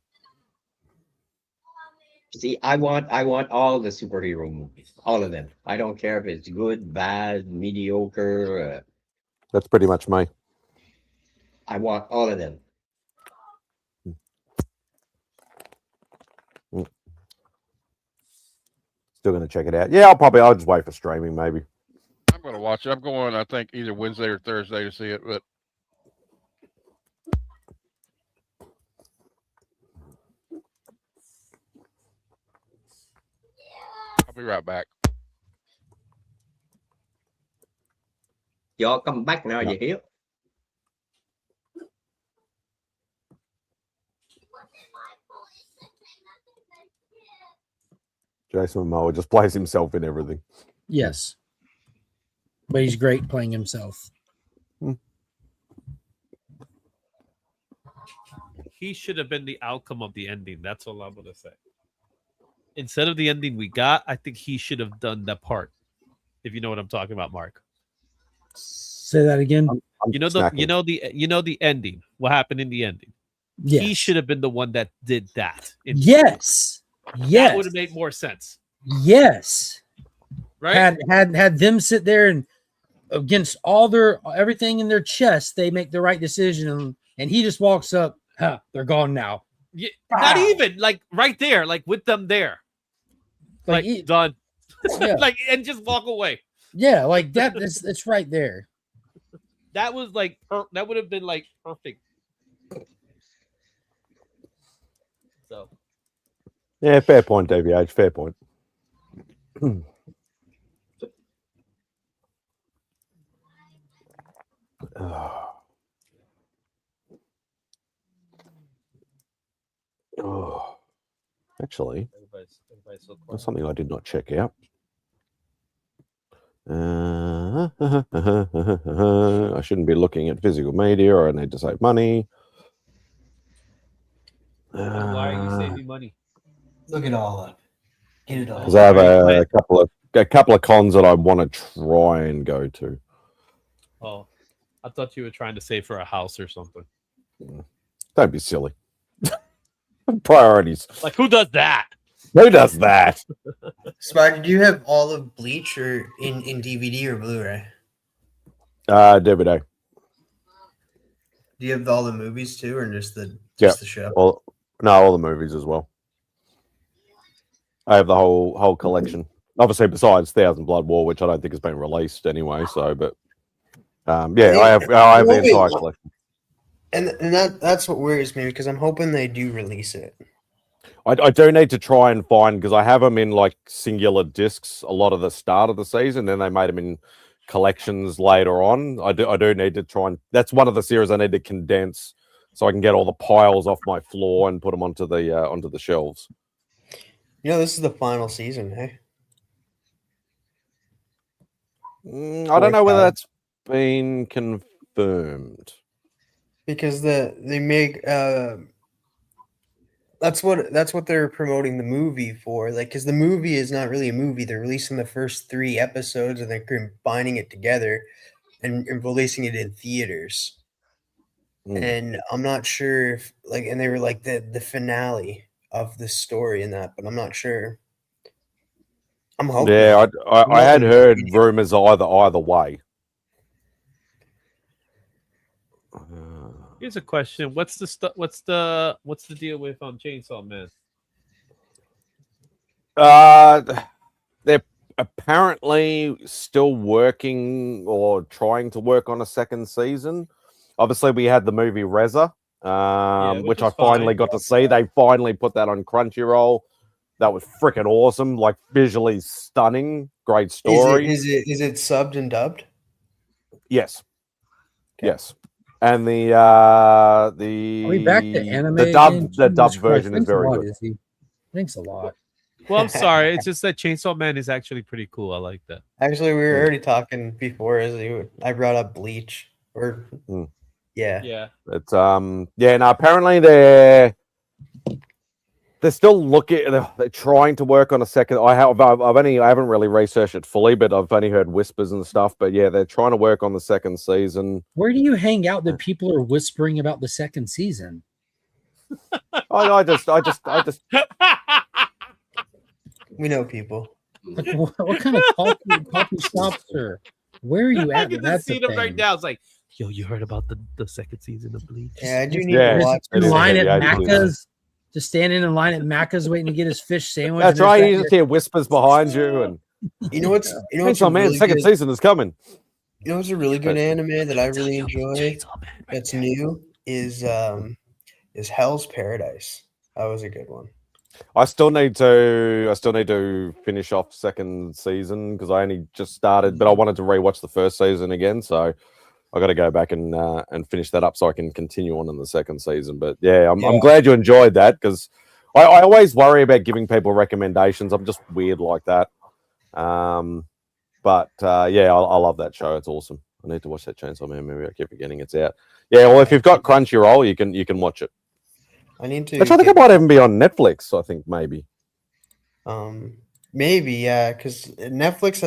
See, I want all the superhero movies, all of them. I don't care if it's good, bad, mediocre. That's pretty much me. I want all of them. Still going to check it out. Yeah, I'll just wait for streaming, maybe. I'm going to watch it. I'm going, I think, either Wednesday or Thursday to see it, but I'll be right back. Y'all come back now, you hear? Jason Momoa just plays himself in everything. Yes. But he's great playing himself. He should have been the outcome of the ending. That's all I'm gonna say. Instead of the ending we got, I think he should have done that part. If you know what I'm talking about, Mark. Say that again. You know the ending. What happened in the ending? Yes. He should have been the one that did that. Yes. That would have made more sense. Yes. Right? Had them sit there and against all their everything in their chest, they make the right decision, and he just walks up. They're gone now. Yeah, not even like right there, like with them there. Like done. Yeah. Like and just walk away. Yeah, like that. It's right there. That was like that would have been like perfect. So yeah, fair point, DVH. Fair point. Oh, actually, that's something I did not check out. I shouldn't be looking at physical media, or I need to save money. why are you saving money? Look it all up. Get it all. Because I have a couple of cons that I want to try and go to. Oh, I thought you were trying to save for a house or something. Don't be silly. Priorities. Like who does that? Who does that? Spider, do you have all of Bleach or in DVD or Blu-ray? DVD. Do you have all the movies too, or just the show? All the movies as well. I have the whole collection. Obviously, besides Thousand Blood War, which I don't think has been released anyway. So, but I have the entire collection. And that's what worries me, because I'm hoping they do release it. I do need to try and find, because I have them in like singular discs a lot of the start of the season, then they made them in collections later on. I do need to try and, that's one of the series I need to condense so I can get all the piles off my floor and put them onto the shelves. You know, this is the final season, hey? I don't know whether that's been confirmed. Because they make that's what they're promoting the movie for. Like, because the movie is not really a movie. They're releasing the first 3 episodes and they're combining it together and releasing it in theaters. And I'm not sure if and they were like the finale of the story in that, but I'm not sure. I'm hoping. Yeah, I had heard rumors either way. Here's a question: What's the deal with Chainsaw Man? They're apparently still working or trying to work on a second season. Obviously, we had the movie Reza, which I finally got to see. They finally put that on Crunchyroll. That was freaking awesome, like visually stunning, great story. Is it subbed and dubbed? Yes. Okay. Yes. And the Are we back to anime the dubbed version is very good. Thanks a lot. Well, I'm sorry. It's just that Chainsaw Man is actually pretty cool. I like that. Actually, we were already talking before. I brought up Bleach. Yeah. It's No, apparently they're they're still looking. They're trying to work on a second. I haven't really researched it fully, but I've only heard whispers and stuff. But yeah, they're trying to work on the second season. Where do you hang out that people are whispering about the second season? I just. We know people. Like, what kind of coffee shops or where are you I at? can That's just see the them right thing. now. It's like, yo, you heard about the second season of Bleach? Yeah, I do need Yeah, to watch. In it is. line at Yeah, I do. Macca's, just standing in line at Macca's waiting to get his fish sandwich. That's and right. there's You that- just hear whispers behind you, and You know what's oh man, really second good, season is coming. you know what's a really good anime that I really enjoy that's new is Hell's Paradise. That was a good one. I still need to finish off second season because I only just started, but I wanted to rewatch the first season again, so I got to go back and finish that up so I can continue on in the second season. But yeah, I'm glad you enjoyed that because I always worry about giving people recommendations. I'm just weird like that. But yeah, I love that show. It's awesome. I need to watch that Chainsaw Man movie. I keep forgetting it's out. Yeah, well, if you've got Crunchyroll, you can watch it. I need to. Which I think it might even be on Netflix. I think maybe. Maybe, yeah, because Netflix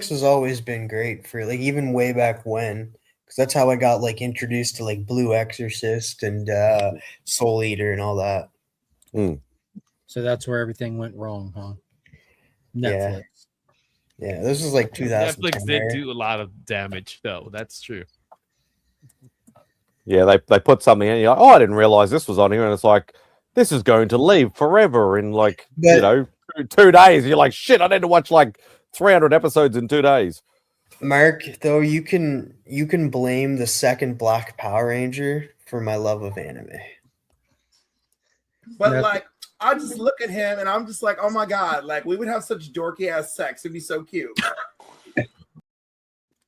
has always been great for like even way back when, because that's how I got like introduced to like Blue Exorcist and Soul Eater and all that. So that's where everything went wrong, huh? Yeah. Netflix. Yeah, this is like 2010. Netflix did do a lot of damage, though. That's true. Yeah, they put something in. You're like, oh, I didn't realize this was on here, and it's like this is going to leave forever in like 2 days. You're like, shit, I need to watch like 300 episodes in 2 days. Mark, though, you can blame the second Black Power Ranger for my love of anime. But like, I just look at him and I'm just like, oh my god, like we would have such dorky ass sex. It'd be so cute.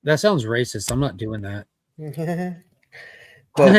That sounds racist. I'm not doing that. But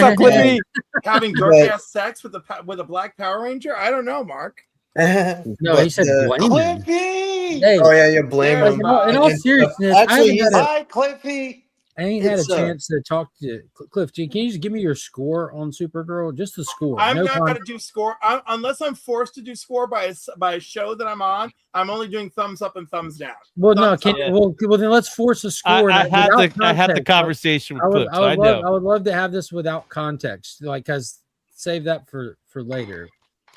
having dorky ass sex with a Black Power Ranger? I don't know, Mark. No, he said blame him. Cliffy! Hey, Oh yeah, you blame him. in all seriousness, Actually, Hi, Cliffy. I ain't had a It's, chance to talk to Cliff. Can you just give me your score on Supergirl? Just the score. I'm No not con- going to do score unless I'm forced to do score by a show that I'm on. I'm only doing thumbs up and thumbs down. Well, no, Thumbs up. well, then let's force a score. I had without the context. conversation with Cliff. I I know. would love to have this without context, like, cause save that for later.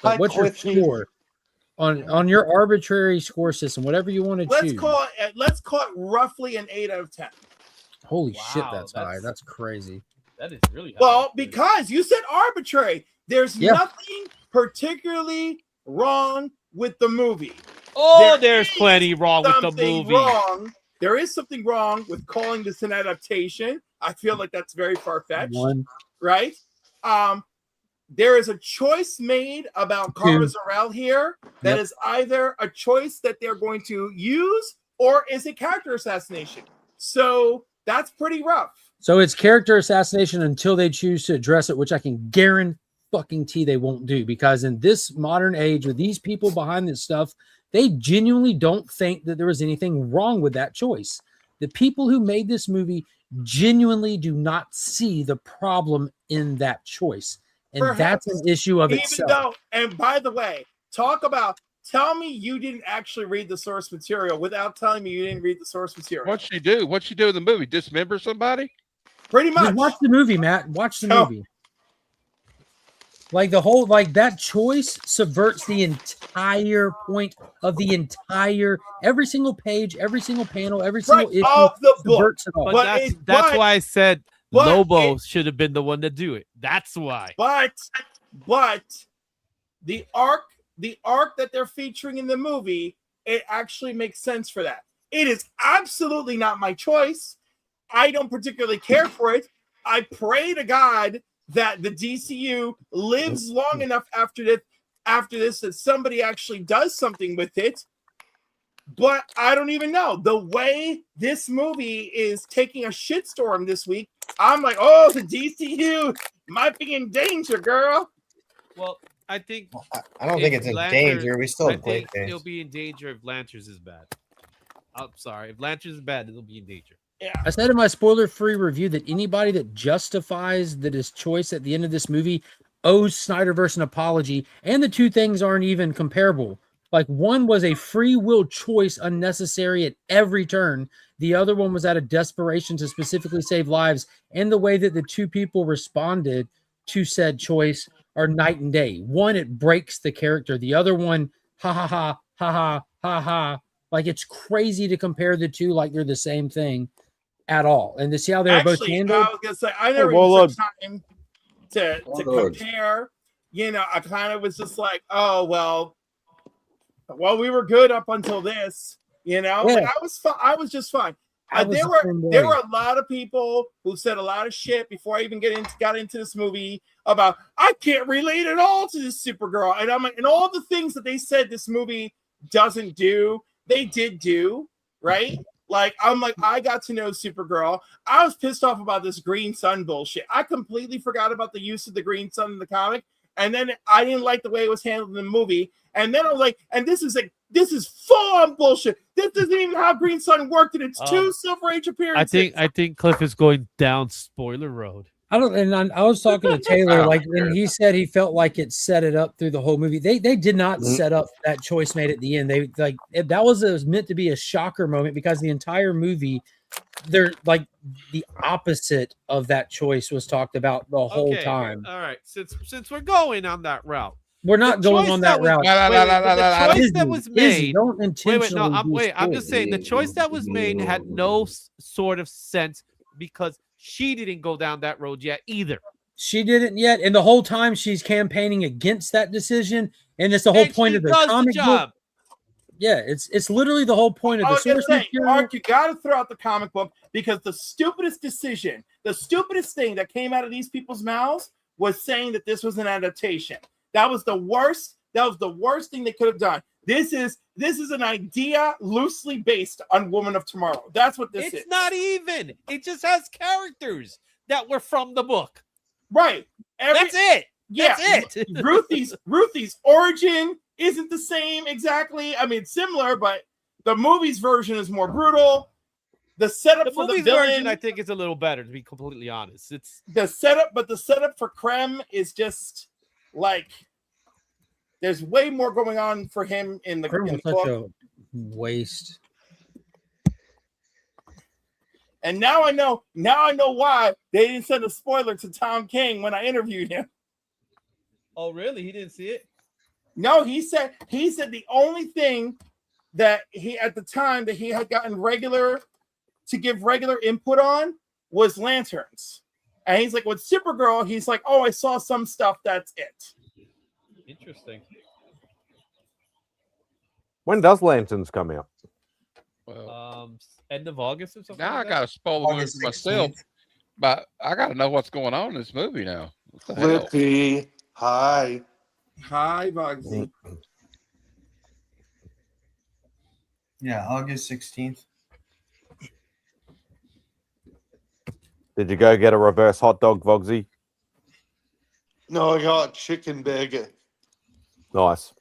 But Hi, what's your Cliffy. score on your arbitrary score system? Whatever you want to choose. Let's call it roughly an 8 out of 10. Holy shit, Wow, that's high. That's crazy. That is really high. Well, because you said arbitrary. There's Yeah. nothing particularly wrong with the movie. There's plenty wrong with the Something movie. wrong. There is something wrong with calling this an adaptation. I feel like that's very far-fetched, right? There is a choice made about Kara Zor-El here that is either a choice that they're going to use or is a character assassination. So that's pretty rough. So it's character assassination until they choose to address it, which I can guarantee they won't do, because in this modern age with these people behind this stuff, they genuinely don't think that there was anything wrong with that choice. The people who made this movie genuinely do not see the problem in that choice. And Perhaps, that's an issue of even itself. though, and by the way, tell me you didn't actually read the source material without telling me you didn't read the source material. What'd she do? What'd she do in the movie? Dismember somebody? Pretty Just much. watch the movie, Matt. Watch the No. movie. Like the whole, like that choice subverts the entire point of the entire, every single page, every single panel, every single issue of the book. subverts it all. But that's why I said Lobo should have been the one to do it. That's why. But the arc that they're featuring in the movie, it actually makes sense for that. It is absolutely not my choice. I don't particularly care for it. I pray to God that the DCU lives long enough after this that somebody actually does something with it. But I don't even know. The way this movie is taking a shitstorm this week, I'm like, oh, the DCU might be in danger, girl. Well, I think I don't think it's in danger. We still have think Blade it'll be in danger if Lanterns is bad. I'm sorry. If Lanterns is bad, it'll be in danger. Yeah. I said in my spoiler-free review that anybody that justifies that his choice at the end of this movie owes Snyderverse an apology, and the two things aren't even comparable. Like, one was a free will choice unnecessary at every turn. The other one was out of desperation to specifically save lives, and the way that the two people responded to said choice are night and day. One, it breaks the character. The other one, ha ha ha ha ha ha ha. Like, it's crazy to compare the two like they're the same thing at all. And to see how they were both Actually, handled. I was gonna say I never well, even took time to compare. You know, I kind of was just like, oh well, we were good up until this. You know, Yeah. like, I was fine. I was just fine. There were a lot of people who said a lot of shit before I even got into this movie about I can't relate at all to this Supergirl, and I'm like, and all the things that they said this movie doesn't do, they did do, right? Like, I'm like, I got to know Supergirl. I was pissed off about this Green Sun bullshit. I completely forgot about the use of the Green Sun in the comic, and then I didn't like the way it was handled in the movie. And then I was like, and this is full on bullshit. This doesn't even how Green Sun worked in its two Silver Age appearances. I think Cliff is going down spoiler road. I was talking to Taylor, like, and he said he felt like it set it up through the whole movie. They did not set up that choice made at the end. They that was meant to be a shocker moment, because the entire movie, they're like the opposite of that choice was talked about the whole time. All right, since we're going on that route, we're not going on that route. The choice that was made. Don't intentionally. I'm just saying the choice that was made had no sort of sense, because she didn't go down that road yet either. She didn't yet, and the whole time she's campaigning against that decision, and it's the whole point of the comic book. Yeah, it's literally the whole point of the source material. Mark, you got to throw out the comic book, because the stupidest decision, the stupidest thing that came out of these people's mouths was saying that this was an adaptation. That was the worst. That was the worst thing they could have done. This is an idea loosely based on Woman of Tomorrow. That's what this is. It's not even. It just has characters that were from the book. Right. That's it. Yeah. That's it. Ruthie's origin isn't the same exactly. I mean, it's similar, but the movie's version is more brutal. The setup for the villain, version, I think, is a little better, to be completely honest. It's the setup for Krem is just like there's way more going on for him in the, Krem in was the such book. a waste. And now I know why they didn't send a spoiler to Tom King when I interviewed him. Oh, really? He didn't see it? No, he said the only thing that he at the time that he had gotten regular input on was Lanterns. And he's like, with Supergirl, he's like, oh, I saw some stuff, that's it. Interesting. When does Lanterns come out? Well, end of August or something. Now like I got to spoil the movie for myself, but I got to know what's going on in this movie now. What the hell? Flippy, hi. Hi, Bugsy. Yeah, August 16th. Did you go get a reverse hot dog, Vogsy? No, I got chicken burger. Nice.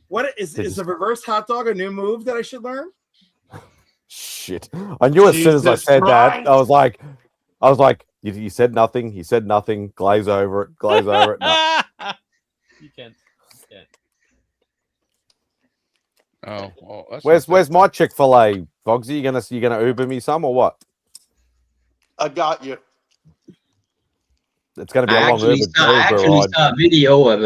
What is a reverse hot dog a new move that I should learn? Shit. I knew as soon as I Jesus said that, Christ. I was like, you said nothing. He said nothing. Glaze over it. Glaze over it. No. You can't. Oh, well, that's Where's my Chick-fil-A, Vogsy? You gonna Uber me some or what? I got you. It's gonna be a I long actually Uber. saw, Uber ride. a video of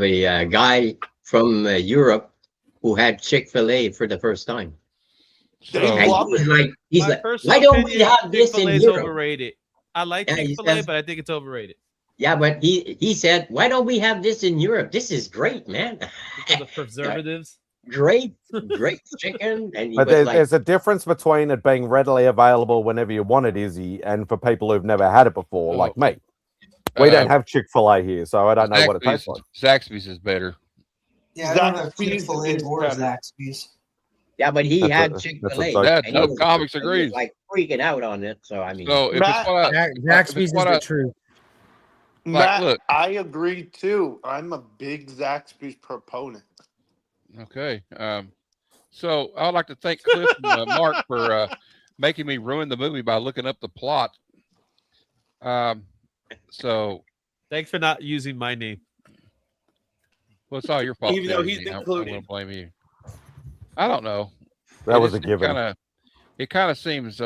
a guy from Europe who had Chick-fil-A for the first time. They And love it. he's My like, personal why don't we opinion, have this in Chick-fil-A's Europe? overrated. I like Yeah, he Chick-fil-A, says- but I think it's overrated Yeah, but he said, why don't we have this in Europe? This is great, man. because of preservatives. Great chicken. And he But was like, there's a difference between it being readily available whenever you want it, Izzy, and for people who've never had it before, like me. We don't have Chick-fil-A here, so I don't know what it tastes like. Zaxby's is better. Yeah, I don't have Zaxby's Chick-fil-A is or better. Zaxby's. yeah, but he That's had what Chick-fil-A. Doug That and he no was- comics and he was, agrees. like freaking out on it. So I mean, So if Matt- it's what I, Zaxby's is what I- the truth. Matt, look. I agree too. I'm a big Zaxby's proponent. okay. So I would like to thank Cliff and Mark for making me ruin the movie by looking up the plot. So Thanks for not using my name. Well, it's all your fault. Even though there, he's Eugene. I'm included. going to blame you. I don't know. That was a given. It kind of seems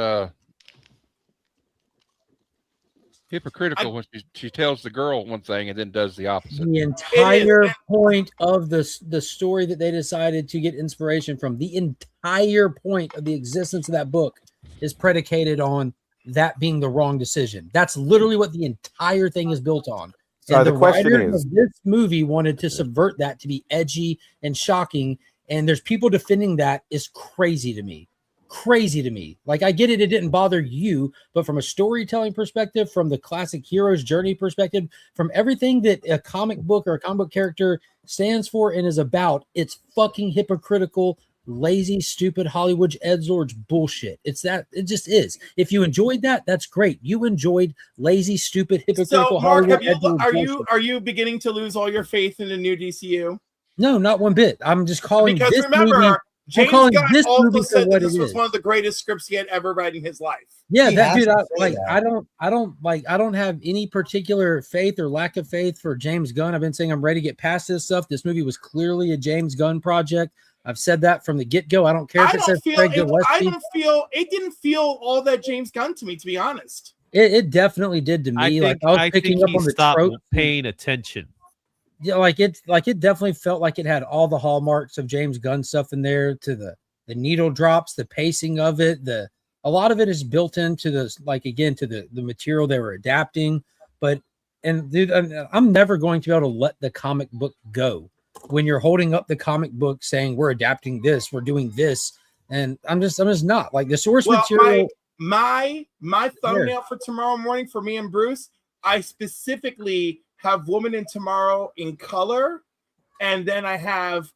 hypocritical when she tells the girl one thing and then does the opposite. The entire point of the story that they decided to get inspiration from, the entire point of the existence of that book is predicated on that being the wrong decision. That's literally what the entire thing is built on. So And the the question writers is, of this movie wanted to subvert that to be edgy and shocking. And there's people defending that is crazy to me. Crazy to me. Like, I get it, it didn't bother you, but from a storytelling perspective, from the classic hero's journey perspective, from everything that a comic book or a comic book character stands for and is about, it's fucking hypocritical, lazy, stupid Hollywood edgelords bullshit. It just is. If you enjoyed that, that's great. You enjoyed lazy, stupid, hypocritical So, Mark, Hollywood are you beginning to lose all your faith in the new DCU? No, not one bit. I'm just calling because this remember, movie. James calling Gunn this also movie for said that what this it was is. one of the greatest scripts he had ever read in his life. Yeah, He that has dude. to I say that. I don't have any particular faith or lack of faith for James Gunn. I've been saying I'm ready to get past this stuff. This movie was clearly a James Gunn project. I've said that from the get-go. I don't care if it says Craig Gillespie. It didn't feel all that James Gunn to me, to be honest. It definitely did to me. I was picking up he on the stopped trope. paying attention. Yeah, like it definitely felt like it had all the hallmarks of James Gunn stuff in there, to the needle drops, the pacing of it, a lot of it is built into the material they were adapting. But dude, I'm never going to be able to let the comic book go when you're holding up the comic book saying we're adapting this, we're doing this, and I'm just not like the source material. My thumbnail for tomorrow morning for me and Bruce, I specifically have Woman in Tomorrow in color, and then I have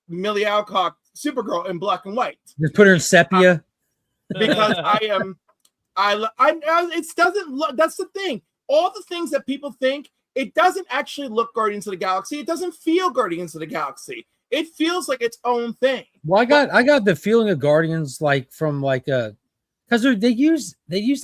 Millie Alcock, Supergirl, in black and white. Just put her in sepia. Because it doesn't look. That's the thing. All the things that people think, it doesn't actually look Guardians of the Galaxy. It doesn't feel Guardians of the Galaxy. It feels like its own thing. Well, I got the feeling of Guardians because they used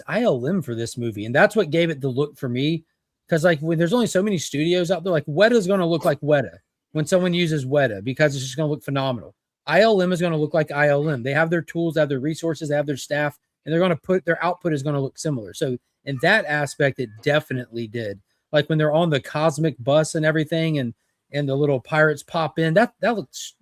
ILM for this movie, and that's what gave it the look for me. Because when there's only so many studios out there, like Weta's going to look like Weta when someone uses Weta, because it's just going to look phenomenal. ILM is going to look like ILM. They have their tools, they have their resources, they have their staff, and they're going to their output is going to look similar. So in that aspect, it definitely did. Like when they're on the cosmic bus and everything, and the little pirates pop in, that looks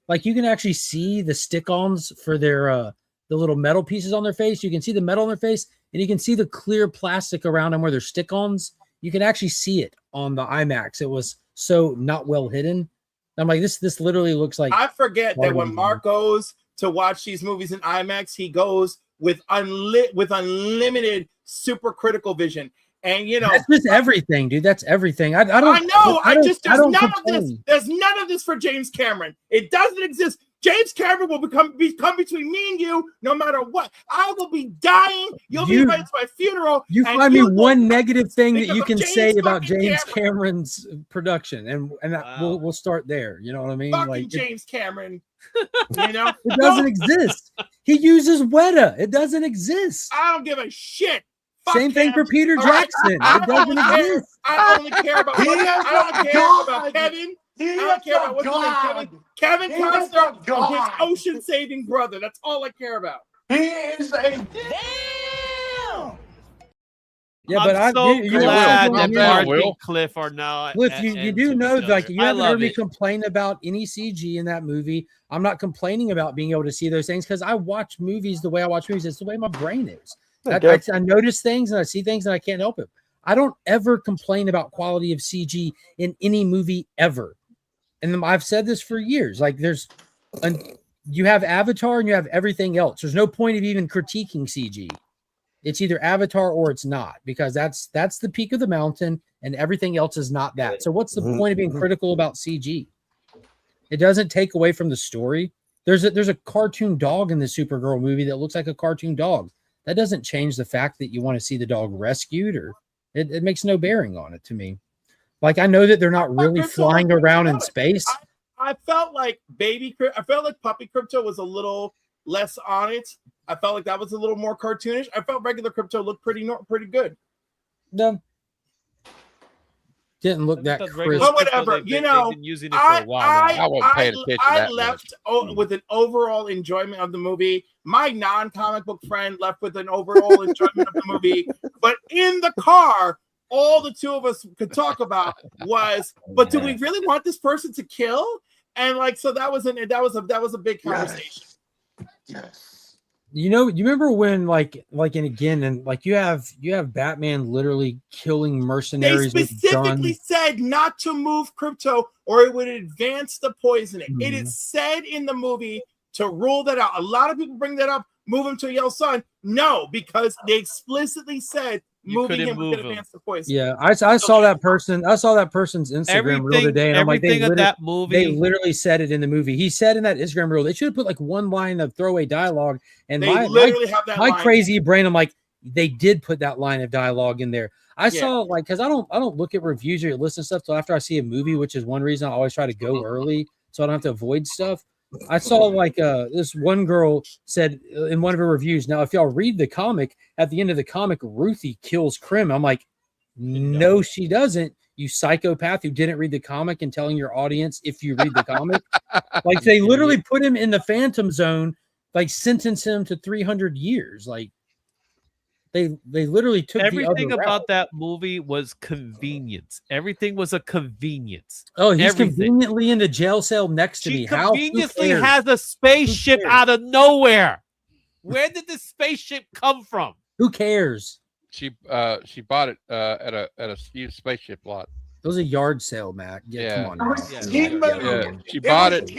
like you can actually see the stick-ons for their the little metal pieces on their face. You can see the metal on their face, and you can see the clear plastic around them where they're stick-ons. You can actually see it on the IMAX. It was so not well hidden. I'm like, this literally looks like. I forget that when Mark goes to watch these movies in IMAX, he goes with unlimited super critical vision. And that's just everything, dude. That's everything. I don't. I know. There's none of this for James Cameron. It doesn't exist. James Cameron will become between me and you no matter what. I will be dying. You'll be invited to my funeral. You find me one negative thing that you can say about James Cameron's production, and we'll start there. You know what I mean? Fucking James Cameron. It doesn't exist. He uses Weta. It doesn't exist. I don't give a shit. Same thing for Peter Jackson. It doesn't exist. I only care about Kevin. I don't care about what's his name. Kevin Costner and his ocean-saving brother. That's all I care about. He is a damn. Yeah, but I'm so glad that Mark and Cliff are now. Cliff, you do know, like, you haven't heard me complain about any CG in that movie. I'm not complaining about being able to see those things because I watch movies the way I watch movies. It's the way my brain is. I notice things and I see things and I can't help it. I don't ever complain about quality of CG in any movie ever. And I've said this for years. Like, you have Avatar and you have everything else. There's no point of even critiquing CG. It's either Avatar or it's not, because that's the peak of the mountain and everything else is not that. So what's the point of being critical about CG? It doesn't take away from the story. There's a cartoon dog in the Supergirl movie that looks like a cartoon dog. That doesn't change the fact that you want to see the dog rescued, or it makes no bearing on it to me. Like, I know that they're not really flying around in space. I felt like Puppy Crypto was a little less on it. I felt like that was a little more cartoonish. I felt regular Crypto looked pretty good. No. Didn't look that crisp. But whatever, They've been using it for a while now. I wasn't paying attention I that left much. with an overall enjoyment of the movie. My non-comic book friend left with an overall enjoyment of the movie. But in the car, all the two of us could talk about was, but do we really want this person to kill? And like, so that was a big conversation. Yes. You know, you remember when you have Batman literally killing They mercenaries with specifically guns. said not to move Crypto or it would advance the poisoning. It is said in the movie to rule that out. A lot of people bring that up. Move him to Yellow Sun. No, because they explicitly said moving him would advance the poison. Yeah, I saw that person. I saw that person's Instagram reel today, and I'm like, they literally said it in the movie. He said in that Instagram reel, they should have put like one line of throwaway dialogue. And They literally have that my line. crazy brain, I'm like, they did put that line of dialogue in there. I saw like, because I don't look at reviews or listen to stuff till after I see a movie, which is one reason I always try to go early so I don't have to avoid stuff. I saw like this one girl said in one of her reviews, now if y'all read the comic, at the end of the comic, Ruthie kills Krim. I'm like, no, she doesn't. You psychopath who didn't read the comic and telling your audience if you read the comic. Like they literally put him in the Phantom Zone, like sentence him to 300 years. Like they literally took everything the other about route. that movie was convenience. Everything was a convenience. Oh, he's everything. Conveniently in the jail cell next to me. How Conveniently has a spaceship out of nowhere. Where did this spaceship come from? Who cares? She bought it at a used spaceship lot. It was a yard sale, Matt. Yeah, come on. She bought it.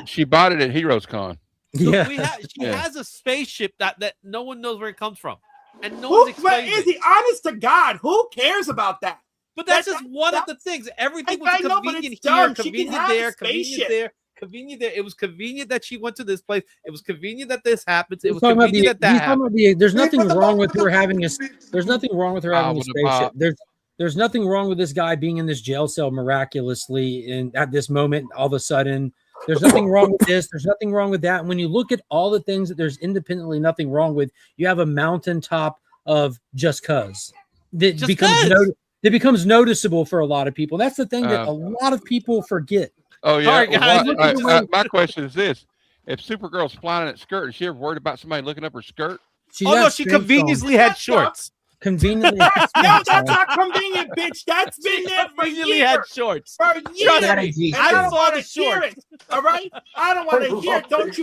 She bought it at Heroes Con. So she has a spaceship that no one knows where it comes from, and no one's But explained is it. he honest to God? Who cares about that? But that's just one of the things. Everything was I know, but convenient it's here, dumb. She can convenient have a there, convenient spaceship. there, convenient there. It was convenient that she went to this place. It was convenient that this happens. It He's was talking about convenient that he's that talking about happened. there's nothing wrong with her having a. There's nothing wrong with her having a with the spaceship. Bob. There's nothing wrong with this guy being in this jail cell miraculously, and at this moment, all of a sudden, there's nothing wrong with this. There's nothing wrong with that. And when you look at all the things that there's independently nothing wrong with, you have a mountaintop of just cuz that becomes noticeable for a lot of people. That's the thing that a lot of people forget. Oh yeah. Sorry, guys. My question is this: if Supergirl's flying in that skirt, is she ever worried about somebody looking up her skirt? She no, she conveniently had shorts. Conveniently. No, that's not convenient, bitch. That's been there for Conveniently years. had shorts. For years. Trust me, And I don't saw wanna the hear shorts. it. All right? I don't want to hear it. Don't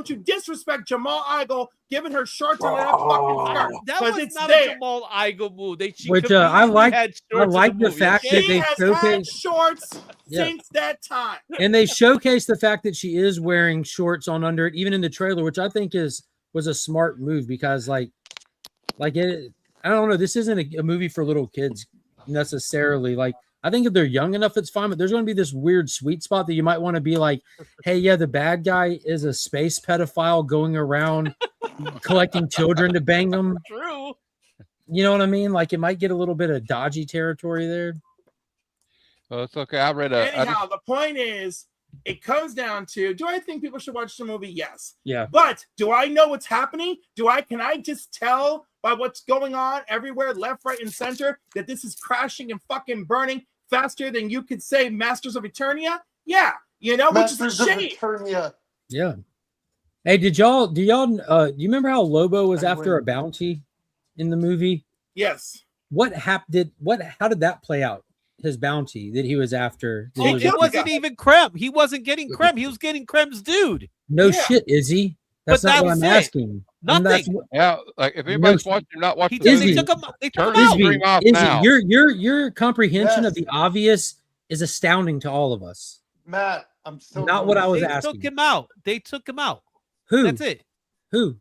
you disrespect Jamal Igle giving her shorts on that fucking skirt. That 'Cause was it's not there. a Jamal Igle move. Which I like. I like the fact that She they has had showcase. shorts Yeah. since that time. And they showcase the fact that she is wearing shorts on under it, even in the trailer, which I think was a smart move because like it. I don't know. This isn't a movie for little kids necessarily. Like I think if they're young enough, it's fine. But there's going to be this weird sweet spot that you might want to be like, hey, yeah, the bad guy is a space pedophile going around collecting children to bang them. True. You know what I mean? Like it might get a little bit of dodgy territory there. Well, it's okay. I read a. Anyhow, the point is, it comes down to: do I think people should watch the movie? Yes. Yeah. But do I know what's happening? Can I just tell by what's going on everywhere, left, right, and center, that this is crashing and fucking burning faster than you could say Masters of Eternia? Yeah. You know, which is a shame. Yeah. Hey, do y'all you remember how Lobo was after a bounty in the movie? Yes. How did that play out? His bounty that he was after. It wasn't even Krem. He wasn't getting Krem. He was getting Krem's dude. No shit, is he? That's But not that what was I'm it. asking. Nothing. Yeah, like if anybody's watching, not watching. They took him out. now. Your comprehension of the obvious is astounding to all of us. Matt, I'm still not what I was They asking. took him out. They took him out. Who? That's it. Who?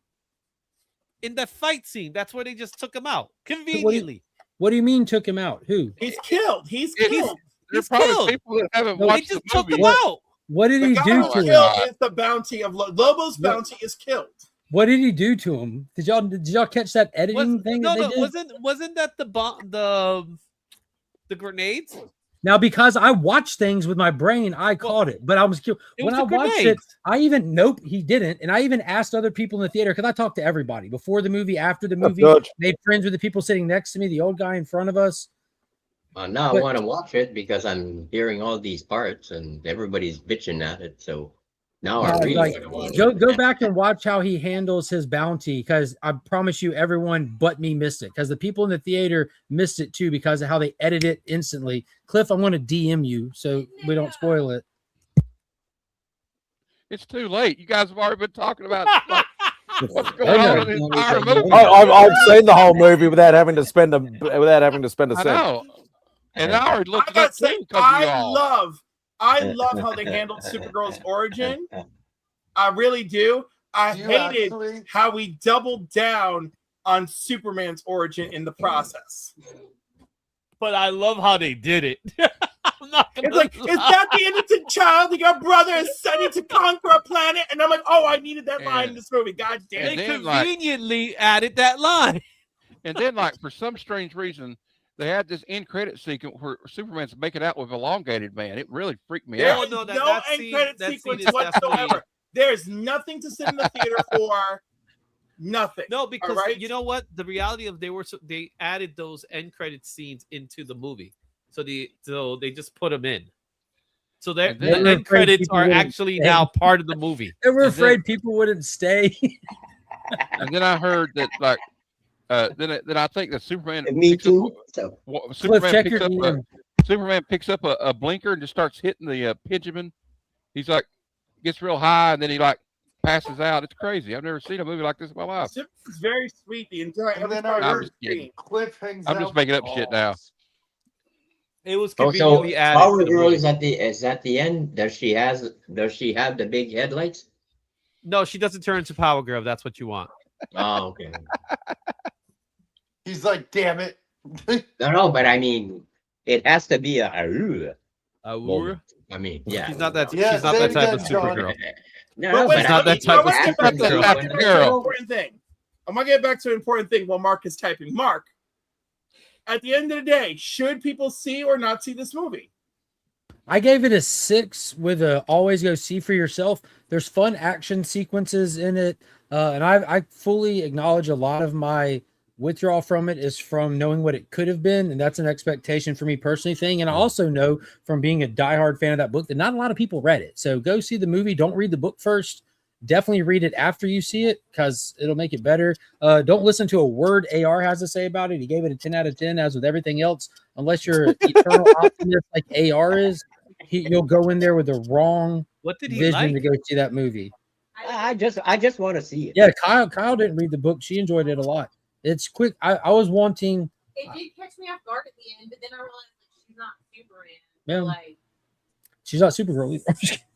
In the fight scene, that's where they just took him out conveniently. What do you mean took him out? Who? He's killed. He's It- killed. There's He's probably killed. people that haven't No, They watched just the took movie. him out. What did The he guy do who's to killed him? is the bounty of Lobo's bounty is killed. What did he do to him? Did y'all catch that editing thing? No, that they did? wasn't that the grenades? Now, because I watch things with my brain, I caught it. But I was curious. When I watched it, I even nope, he didn't. And I even asked other people in the theater because I talked to everybody before the movie, after the movie. Made friends with the people sitting next to me, the old guy in front of us. Now I want to watch it because I'm hearing all these parts and everybody's bitching at it. So now I really want to watch it. Go back and watch how he handles his bounty, because I promise you, everyone but me missed it. Because the people in the theater missed it too because of how they edit it instantly. Cliff, I'm going to DM you so we don't spoil it. It's too late. You guys have already been talking about what's going on in the entire movie. I've seen the whole movie without having to spend a cent. I know. And I already looked I at that I love how they handled Supergirl's origin. I really do. I hated how we doubled down on Superman's origin in the process. But I love how they did it. I'm not gonna It's like, is that the innocent child that your brother is sending to conquer a planet? And I'm like, oh, I needed that line in this movie. God damn it. They conveniently added that line. And then, like, for some strange reason, they had this end credit sequence where Superman's making out with Elongated Man. It really freaked me out. No end credit sequence whatsoever. There's nothing to sit in the theater for. Nothing. No, because you know what? The reality of they added those end credit scenes into the movie, so they just put them in. So the end credits are actually now part of the movie. They were afraid people wouldn't stay. And then I heard that, like, then I think that Superman. Me too. Superman picks up a blinker and just starts hitting the Benjamin. He's like, gets real high, and then he like passes out. It's crazy. I've never seen a movie like this in my life. It's very sweet. The entire Cliff hangs I'm just making up shit now. It was conveniently added. Power Girl is at the end. Does she have the big headlights? No, she doesn't turn into Power Girl. If that's what you want. Oh, okay. He's like, damn it. No, but I mean, it has to be a moment. I mean, yeah. She's not that. She's not that type of Supergirl. No, she's not that type of Supergirl. Important thing. I'm gonna get back to an important thing while Mark is typing. Mark, at the end of the day, should people see or not see this movie? I gave it a 6 with a always go see for yourself. There's fun action sequences in it. And I fully acknowledge a lot of my withdrawal from it is from knowing what it could have been. And that's an expectation for me personally thing. And I also know from being a diehard fan of that book that not a lot of people read it. So go see the movie. Don't read the book first. Definitely read it after you see it because it'll make it better. Don't listen to a word AR has to say about it. He gave it a 10 out of 10 as with everything else. Unless you're an eternal optimist like AR is, you'll go in there with the wrong vision to go see that movie. I just want to see it. Yeah, Kyle didn't read the book. She enjoyed it a lot. It's quick. I was wanting. It did catch me off guard at the end, but then I realized that she's not Superman. Yeah. Like, she's not Supergirl either.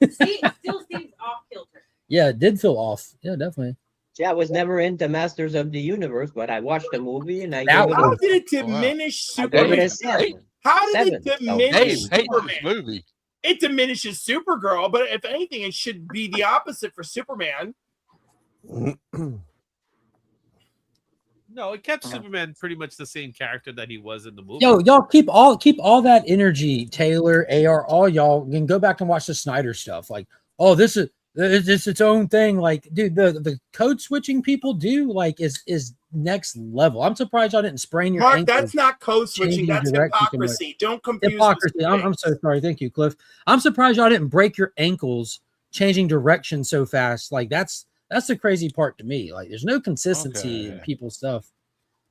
it still seems off kilter. Yeah, it did feel off. Yeah, definitely. See, I was never into Masters of the Universe, but I watched the movie and how did it diminish Superman? How did it diminish Superman? Movie. It diminishes Supergirl, but if anything, it should be the opposite for Superman. No, it kept Superman pretty much the same character that he was in the movie. Yo, y'all keep all that energy, Taylor, AR, all y'all can go back and watch the Snyder stuff. Like, oh, this is its own thing. Like, dude, the code switching people do like is next level. I'm surprised y'all didn't sprain your ankle. That's not code switching. That's hypocrisy. Don't confuse hypocrisy. I'm so sorry. Thank you, Cliff. I'm surprised y'all didn't break your ankles changing direction so fast. Like that's the crazy part to me. Like there's no consistency in people's stuff.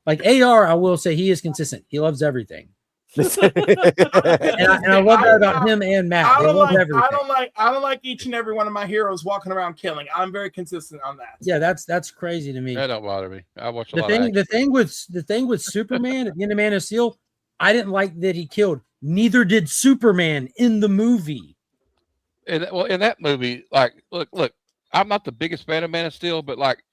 Like AR, I will say he is consistent. He loves everything. and I love that about him and Matt. I don't like each and every one of my heroes walking around killing. I'm very consistent on that. Yeah, that's crazy to me. That don't bother me. I watch a the lot thing. of The thing with Superman at the end of Man of Steel, I didn't like that he killed. Neither did Superman in the movie. And well, in that movie, like, look, I'm not the biggest fan of Man of Steel, but like,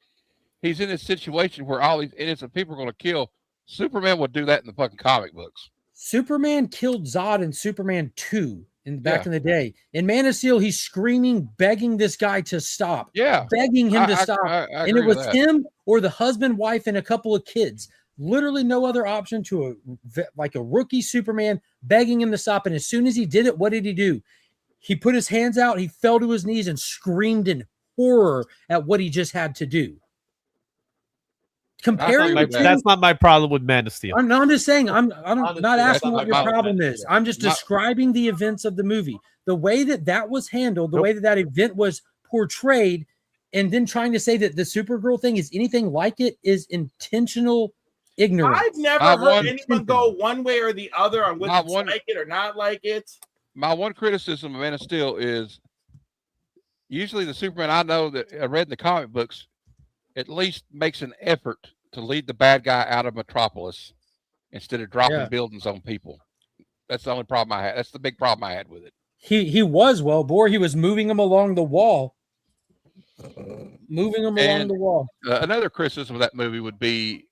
he's in this situation where all these innocent people are going to kill. Superman would do that in the fucking comic books. Superman killed Zod in Superman 2 back in the day. In Man of Steel, he's screaming, begging this guy to stop. Yeah. Begging him to stop. I and it was him or the husband, wife, and a couple of kids. literally no other option to a rookie Superman begging him to stop. And as soon as he did it, what did he do? He put his hands out, he fell to his knees and screamed in horror at what he just had to do. Comparing that's not my problem with Man of Steel. I'm just saying, I'm not asking what your my problem is. I'm just describing the events of the movie. The way that was handled, the way that event was portrayed, and then trying to say that the Supergirl thing is anything like it is intentional ignorance. I've never heard anyone go one way or the other on whether it's like it or not like it. My one criticism of Man of Steel is usually the Superman I know that I read in the comic books at least makes an effort to lead the bad guy out of Metropolis instead of dropping buildings on people. That's the only problem I had. That's the big problem I had with it. He was Bore. He was moving him along the wall. Along the wall. Another criticism of that movie would be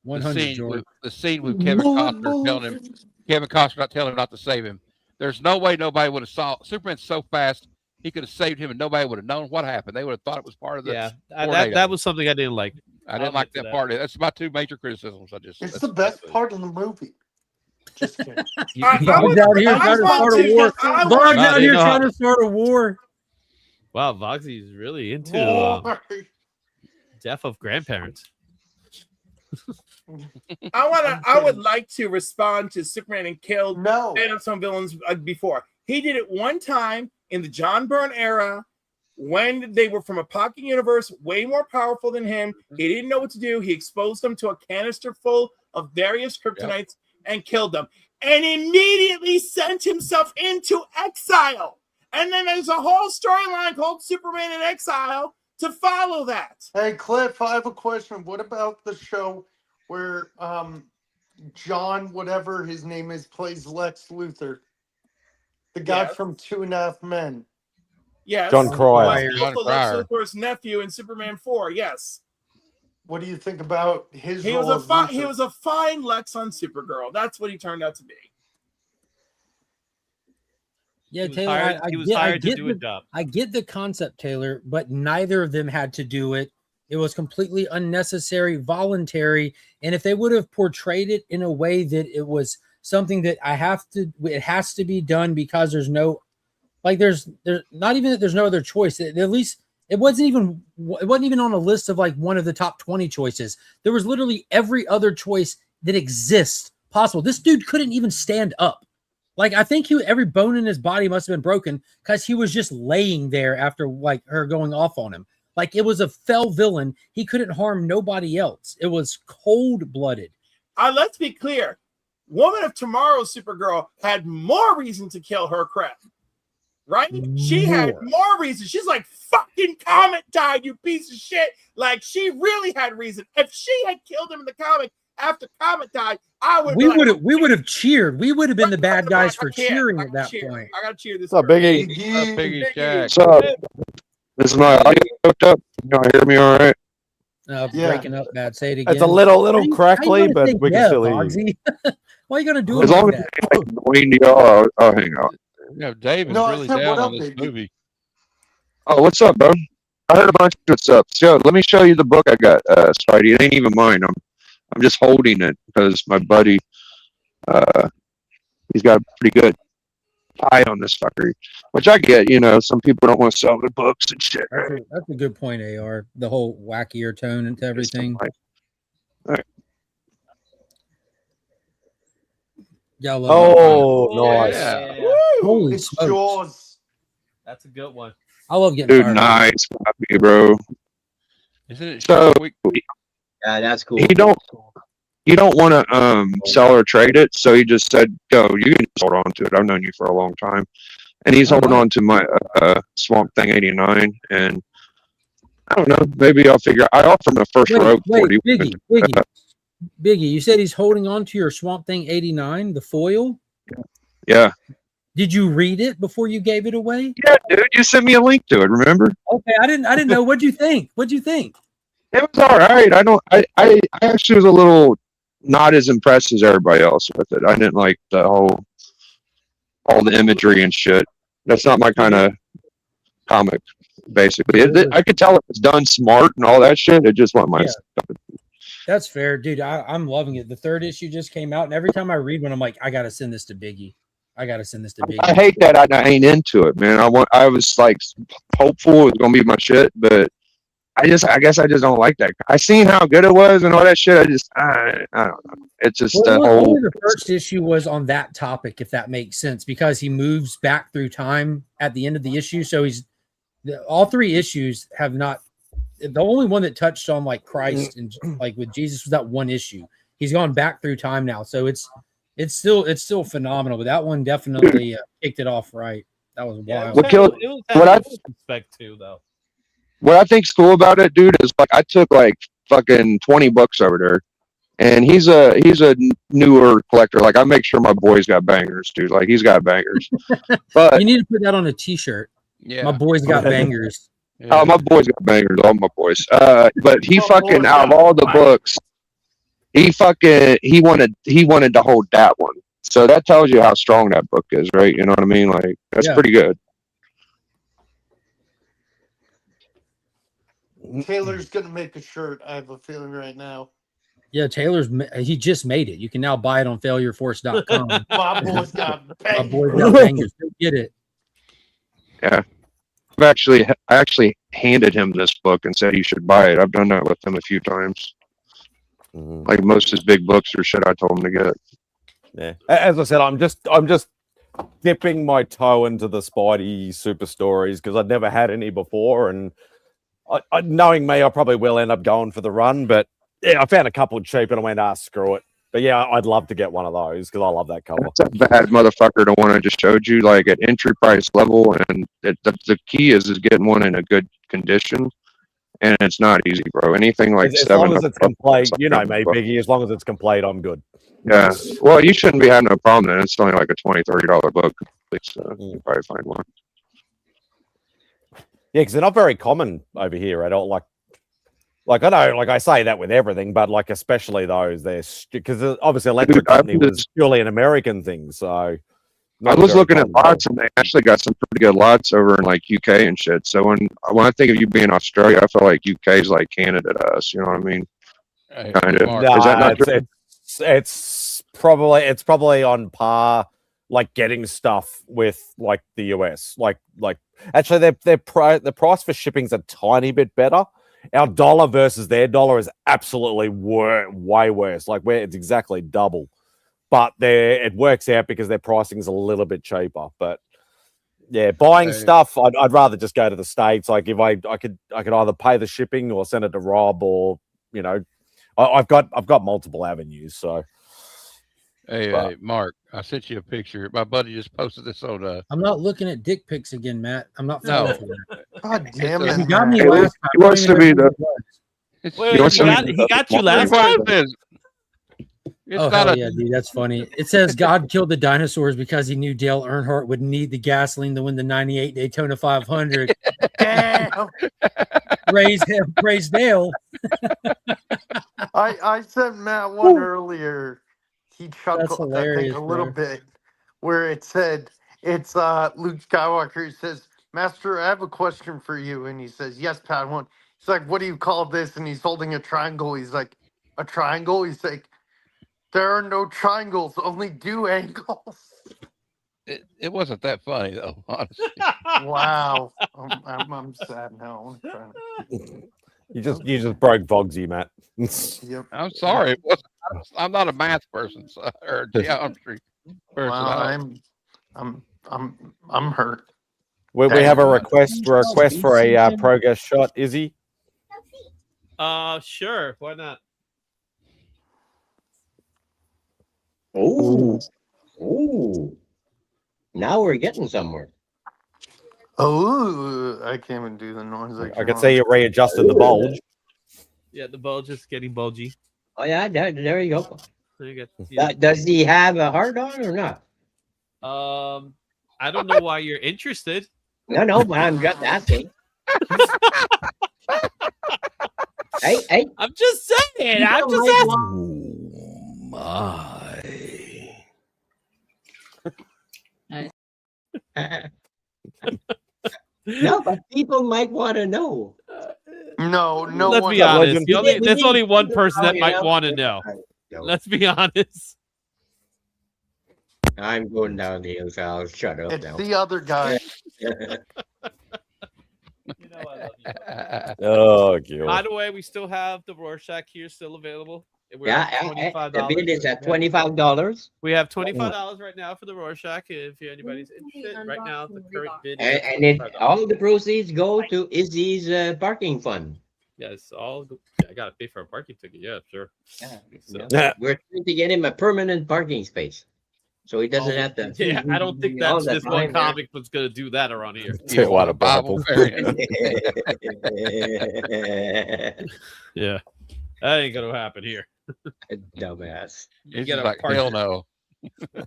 100. the scene with Kevin Costner not telling him not to save him. There's no way nobody would have saw Superman's so fast he could have saved him and nobody would have known what happened. They would have thought it was part of the that was something I didn't like. I didn't like that part. That's my two major criticisms. It's the best part of the movie. Just kidding. Bog's out here trying to start a war. Bog's out here trying to start a war. Wow, Voxy's really into death of grandparents. I would like to respond to Superman and kill some villains before. He did it one time in the John Byrne era when they were from a pocket universe, way more powerful than him. He didn't know what to do. He exposed them to a canister full of various kryptonites and killed them, and immediately sent himself into exile. And then there's a whole storyline called Superman in Exile to follow that. Hey, Cliff, I have a question. What about the show where John, whatever his name is, plays Lex Luthor? The guy from 2.5 Men. Yes. John Cryer. Lex Luthor's nephew in Superman 4, yes. What do you think about his role? He was a fine Lex on Supergirl. That's what he turned out to be. Yeah, Taylor, I get the concept, Taylor, but neither of them had to do it. It was completely unnecessary, voluntary, and if they would have portrayed it in a way that it was something that it has to be done because there's no other choice. At least it wasn't even on a list of like one of the top 20 choices. There was literally every other choice that exists possible. This dude couldn't even stand up. Like, I think every bone in his body must have been broken because he was just laying there after like her going off on him. Like, it was a fell villain. He couldn't harm nobody else. It was cold-blooded. Let's be clear. Woman of Tomorrow Supergirl had more reason to kill her crap. Right? She had more reason. She's like, fucking Comet died, you piece of shit. Like, she really had reason. If she had killed him in the comic after Comet died, we would have cheered. We would have been the bad guys for cheering at that point. I gotta cheer this. What's up, Biggie? Biggie Jack. What's up? This is my audio hooked up. You don't hear me all right? Breaking up bad. Say it again. It's a little crackly, but we can still hear you. Why are you gonna do as long as it's like annoying to y'all, I'll hang out. Dave is really down on this movie. Oh, what's up, bro? I heard a bunch of what's up. So let me show you the book I got, Spidey. It ain't even mine. I'm just holding it because my buddy, he's got a pretty good eye on this fucker, which I get. Some people don't want to sell their books and shit. That's a good point, AR. The whole wackier tone and everything. All right. Nice. Yeah. Holy it's smokes. Jaws. That's a good one. I love getting Dude, fired. nice, copy, bro. Isn't it? So Yeah, that's cool. he don't want to sell or trade it, so he just said, "Go, you can just hold on to it. I've known you for a long time," and he's holding on to my Swamp Thing '89, and I don't know, maybe I'll figure. I offered him the first row. Biggie, you said he's holding on to your Swamp Thing '89, the foil. Yeah. Did you read it before you gave it away? Yeah, dude, you sent me a link to it. Remember? Okay, I didn't know. What'd you think? It was all right. I actually was a little not as impressed as everybody else with it. I didn't like all the imagery and shit. That's not my kind of comic, basically. I could tell it was done smart and all that shit. It just wasn't my stuff. That's fair, dude. I'm loving it. The third issue just came out, and every time I read one, I'm like, I gotta send this to Biggie. I gotta send this to Biggie. I hate that I ain't into it, man. I was like hopeful it was gonna be my shit, but I guess I just don't like that. I seen how good it was and all that shit. I don't know. It's just Only the first issue was on that topic, if that makes sense, because he moves back through time at the end of the issue. So all three issues have not. The only one that touched on like Christ and like with Jesus was that one issue. He's gone back through time now, so it's still phenomenal. But that one definitely kicked it off right. That was wild. What I suspect too, though. What I think's cool about it, dude, is like I took like fucking 20 books over there, and he's a newer collector. Like I make sure my boy's got bangers, dude. Like he's got bangers. But you need to put that on a T-shirt. Yeah, my boy's got bangers. Oh, my boy's got bangers. All my boys. But he fucking out of all the books, he wanted to hold that one. So that tells you how strong that book is, right? You know what I mean? Like that's pretty good. Taylor's gonna make a shirt. I have a feeling right now. Yeah, he just made it. You can now buy it on failureforce.com. My boy's got bangers. My boy's got bangers. Go get it. Yeah. I actually handed him this book and said he should buy it. I've done that with him a few times. Like most of his big books or shit I told him to get. Yeah. As I said, I'm just dipping my toe into the Spidey super stories because I'd never had any before, and knowing me, I probably will end up going for the run. But yeah, I found a couple cheap and I went, screw it. But yeah, I'd love to get one of those because I love that cover. That's a bad motherfucker to one I just showed you, like at entry price level, and the key is getting one in a good condition, and it's not easy, bro. Anything like as long as it's complete, you know me, Biggie. As long as it's complete, I'm good. Yeah. Well, you shouldn't be having no problem then. It's only like a $20-$30 book, so you can probably find one. Yeah, because they're not very common over here at all. Like I know, like I say that with everything, but like especially those, they're because obviously Electric Company was purely an American thing. So I was looking at lots, and they actually got some pretty good lots over in like UK and shit. So when I think of you being Australia, I feel like UK is like Canada to us. You know what I mean? Kind of. Is that not true? It's probably on par, like getting stuff with like the US. Like actually, the price for shipping's a tiny bit better. Our dollar versus their dollar is absolutely way worse. Like it's exactly double, but it works out because their pricing is a little bit cheaper. But yeah, buying stuff, I'd rather just go to the States. Like if I could either pay the shipping or send it to Rob, or you know, I've got multiple avenues. So hey, Mark, I sent you a picture. My buddy just posted this on. I'm not looking at dick pics again, Matt. I'm not falling for that. God damn it! You got me last time. He wants to be the. He got you last time. Oh, hell yeah, dude. That's funny. It says God killed the dinosaurs because he knew Dale Earnhardt would need the gasoline to win the 98 Daytona 500. Damn. Praise Dale. I sent Matt one earlier. He chuckled, I think, a little bit, where it said, it's Luke Skywalker. He says, Master, I have a question for you. And he says, yes, Padawan. He's like, what do you call this? And he's holding a triangle. He's like, a triangle? He's like, there are no triangles, only do angles. It wasn't that funny though, honestly. Wow. I'm sad now. You just broke Bogsy, Matt. Yep. I'm sorry. I'm not a math person or geometry person. Wow, I'm hurt. We have a request for a progress shot, Izzy. Sure. Why not? Oh. Now we're getting somewhere. Oh, I can't even do the noise. I could say you readjusted the bulge. Yeah, the bulge is getting bulgy. Oh yeah, there you go. There you go. Does he have a hard on or not? I don't know why you're interested. No, but I'm just asking. hey. I'm just saying. I'm just asking. Oh my. No, but people might want to know. No, no Let's one. be honest. Legend. There's only one person that you might know? want to know. Let's be honest. I'm going down the hill, so I'll shut up It's now. the other guy. You know I love you. Oh, By God. the way, we still have the Rorschach here still available. We're Yeah, at $25. the bid is at $25. We have $25 right now for the Rorschach. If anybody's interested, right now the current bid is at And $25. all the proceeds go to Izzy's parking fund. Yes, I gotta pay for a parking ticket. Yeah, sure. So, We're trying to get him a permanent parking space, so he doesn't have to. yeah, I don't think all that's the this one time, man. comic was gonna do that around here. Tell you what, a Bible. Yeah, that ain't gonna happen here. Dumbass. You It's get just a like, parking, hell no.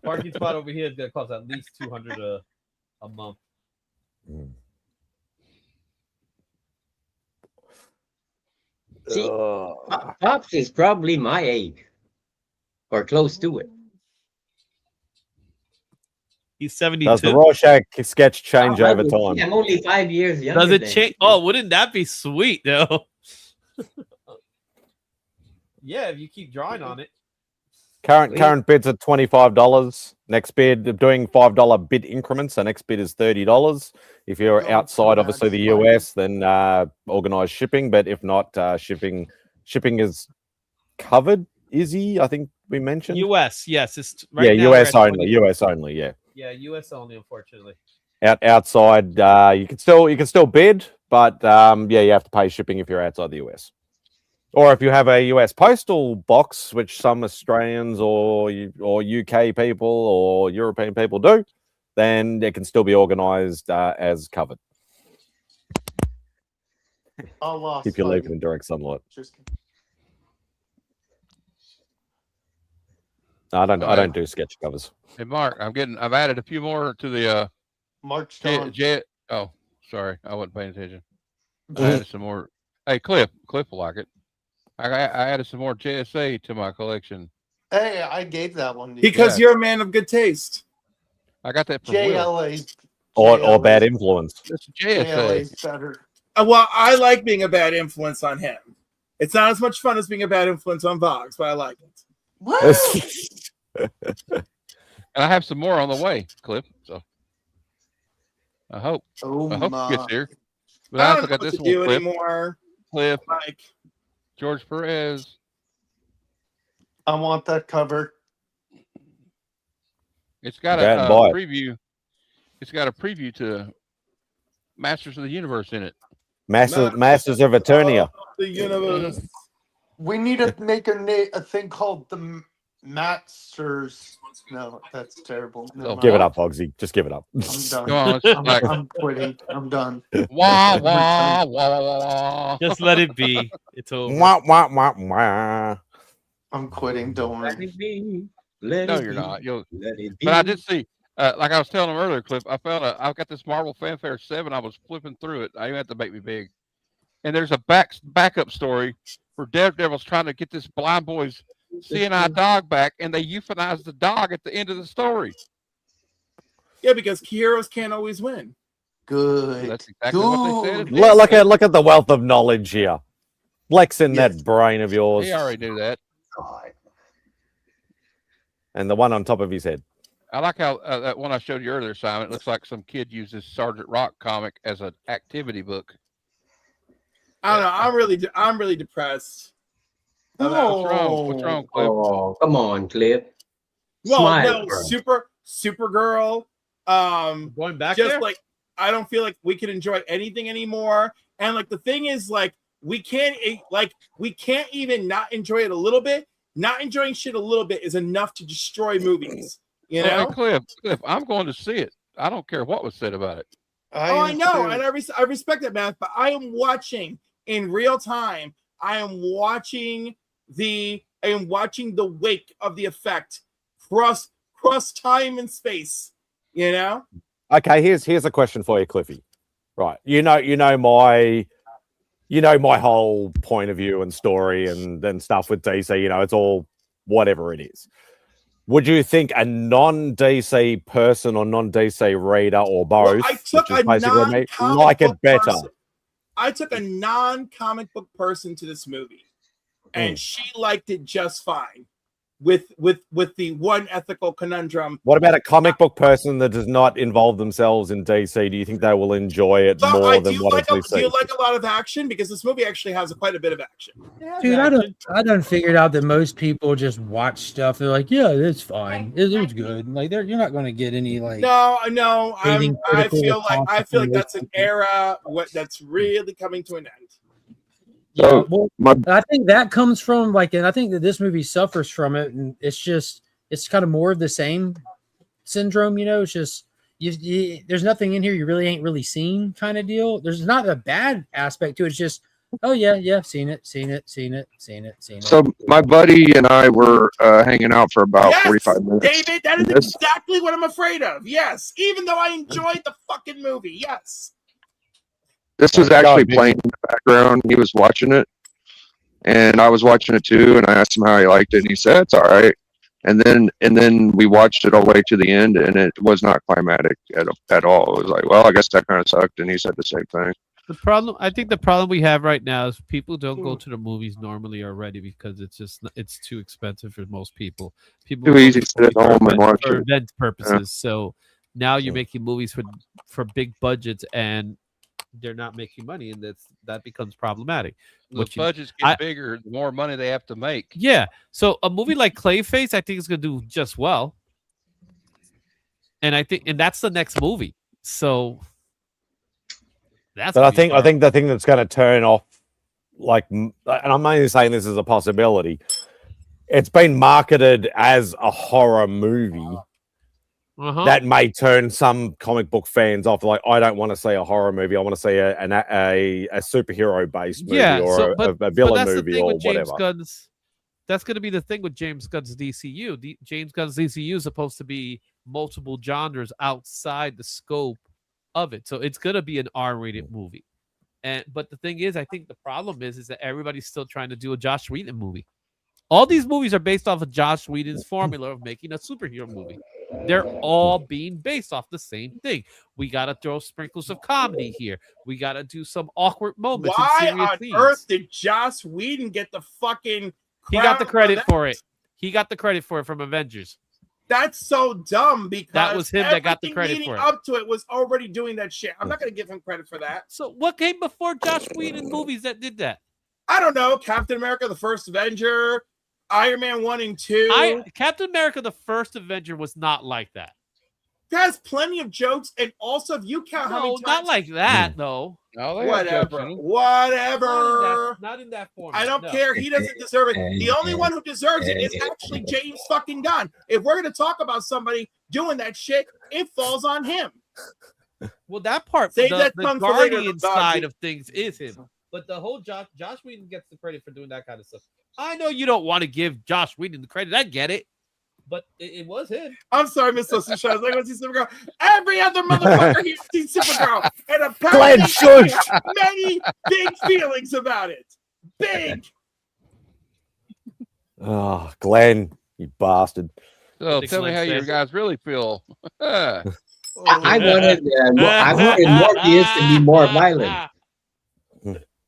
parking spot over here is gonna cost at least $200 a month. See, Pops is probably my age, or close to it. He's 72. Does the Rorschach sketch change over time? I'm only 5 years younger. Does it than change? you. Oh, wouldn't that be sweet though? Yeah, if you keep drawing on it. Current bids at $25. Next bid, doing $5 bid increments. So next bid is $30. If you're outside, obviously the US, then organize shipping. But if not, shipping is covered. Izzy, I think we mentioned. US, yes, it's right now. US only. US only. Yeah. Yeah, US only, unfortunately. Outside, you can still bid, but you have to pay shipping if you're outside the US. Or if you have a US postal box, which some Australians or UK people or European people do, then it can still be organised as covered. Keep you leaving in direct sunlight. No, I don't do sketch covers. Hey, Mark, I've added a few more to the Mark's oh, sorry, I wasn't paying attention. I added some more. Hey, Cliff will like it. I added some more JSA to my collection. Hey, I gave that one to you. Because you're a man of good taste. I got that from Will. JLA. Or bad influence. It's JLA's JSA. better. Well, I like being a bad influence on him. It's not as much fun as being a bad influence on Vox, but I like it. What? And I have some more on the way, Cliff. So I hope. Oh I hope my. it gets here. But I I don't also know got what this to do one, Cliff. anymore. Cliff, Like, George Perez. I want that cover. It's got Go ahead a and buy it. preview. It's got a preview to Masters of the Universe in it. Masters of Eternia. The universe. We need to make a thing called the Masters. No, that's terrible. Never Give it mind. up, Hogsy. Just give it up. I'm done. Come on, it's like I'm quitting. I'm done. wah wah wah wah. Just let it be. It's over. Wah, wah, wah, wah. I'm quitting. Don't Let worry. it be. Let No, it you're be. not. Let it be. But I did see, like I was telling him earlier, Cliff. I've got this Marvel Fanfare 7. I was flipping through it. I even had to make me big. And there's a backup story where Daredevil's trying to get this blind boy's CNI dog back, and they euthanize the dog at the end of the story. Yeah, because heroes can't always win. Good. That's exactly what they said. Look at the wealth of knowledge here. Flexing that brain of yours. He already knew that. And the one on top of his head. I like how that one I showed you earlier, Simon. It looks like some kid used this Sergeant Rock comic as an activity book. I don't know. I'm really depressed. What's wrong? What's wrong, Cliff? Oh, come on, Cliff. Well, Smile, no, bro. Supergirl. Going back just there? like I don't feel like we can enjoy anything anymore. And like the thing is, like we can't even not enjoy it a little bit. Not enjoying shit a little bit is enough to destroy movies. You know, Hey, Cliff, I'm going to see it. I don't care what was said about it. I know, and I respect that, man. But I am watching in real time. I am watching the wake of the effect cross time and space. You know. Okay, here's a question for you, Cliffy. Right, you know my whole point of view and story and stuff with DC. You know, it's all whatever it is. Would you think a non-DC person or non-DC reader or both, Well, I took which is a basically me, non-comic like it book better? person. I took a non-comic book person to this movie, and she liked it just fine. With the one ethical conundrum. What about a comic book person that does not involve themselves in DC? Do you think they will enjoy it So, more than what like it's do you like a lot of action? Because this movie actually has quite a bit of action. Dude, I done figured out that most people just watch stuff. They're like, yeah, it's fine. It was good. Like, you're not going to get any like. No. anything I critical feel or like that's an era that's really coming to an end. Yeah, well, I think that comes from like, and I think that this movie suffers from it, and it's kind of more of the same syndrome. You know, it's just there's nothing in here you really ain't really seen kind of deal. There's not a bad aspect to it. It's just, oh yeah, seen it. So my buddy and I were hanging out for about 45 minutes. David, that is exactly what I'm afraid of. Yes, even though I enjoyed the fucking movie. Yes. This was actually playing in the background. He was watching it, and I was watching it too. And I asked him how he liked it, and he said it's all right. And then we watched it all the way to the end, and it was not climatic at all. It was like, well, I guess that kind of sucked. And he said the same thing. I think the problem we have right now is people don't go to the movies normally already because it's too expensive for most people. People Too easy to sit at home and watch for it. event purposes. Yeah. So now you're making movies for big budgets and they're not making money, and that becomes problematic. The budgets get bigger, the more money they have to make. Yeah. So a movie like Clayface, I think is going to do just well. And that's the next movie. So but I think the thing that's going to turn off, like, and I'm only saying this as a possibility, it's been marketed as a horror movie. That may turn some comic book fans off. Like, I don't want to see a horror movie. I want to see a superhero based movie or a villain movie or whatever. That's going to be the thing with James Gunn's DCU. James Gunn's DCU is supposed to be multiple genres outside the scope of it, so it's going to be an R-rated movie. But the thing is, I think the problem is that everybody's still trying to do a Joss Whedon movie. All these movies are based off of Joss Whedon's formula of making a superhero movie. They're all being based off the same thing. We got to throw sprinkles of comedy here. We got to do some awkward moments. Why and serious on themes. earth did Joss Whedon get the fucking He got the crown credit that? for it. He got the credit for it from Avengers. That's so dumb because That was him that got the credit leading for it. up to it was already doing that shit. I'm not going to give him credit for that. So what came before Joss Whedon movies that did that? I don't know. Captain America, the First Avenger, Iron Man 1 and 2. Captain America, the First Avenger was not like that. It has plenty of jokes, and also if you count how many times, not like that, though. No, they have jokes in whatever. them. Not in that form. I don't care. He doesn't deserve it. The only one who deserves it is actually James fucking Gunn. If we're going to talk about somebody doing that shit, it falls on him. Well, that part, Save the that tongue for later, Guardian dog. side of things is him. But the whole Josh Whedon gets the credit for doing that kind of stuff. I know you don't want to give Josh Whedon the credit. I get it. But it was him. I'm sorry, Miss Listen Show. I was like, let's see Supergirl. Every other motherfucker here sees Supergirl. And apparently Glenn, shush. many big feelings about it. Big. Oh, Glenn, you bastard. So tell me how you guys really feel. I wanted Morbius to be more violent.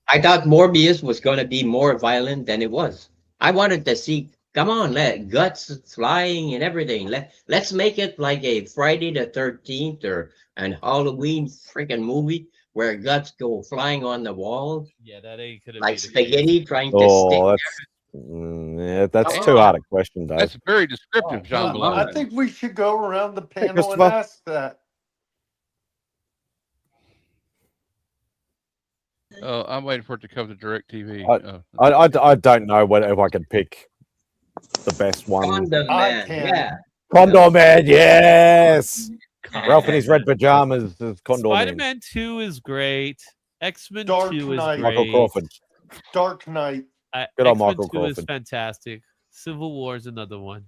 I thought Morbius was going to be more violent than it was. I wanted to see, come on, let guts flying and everything. Let's make it like a Friday the 13th or an Halloween freaking movie where guts go flying on the wall. Yeah, that ain't gonna like be spaghetti trying to stick. That's too hard a question, Dave. That's very descriptive, John Malone. I think we should go around the panel and Christopher. ask that. Oh, I'm waiting for it to come to DirecTV. I don't know if I could pick the best one. Condom Man, yeah. Condom Man, yes. Ralph in his red pajamas is Condom Man. Spider-Man 2 is great. X-Men Dark 2 is Knight. great. Michael Crawford. Dark Knight. Good old X-Men Michael 2 is Crawford. fantastic. Civil War is another one.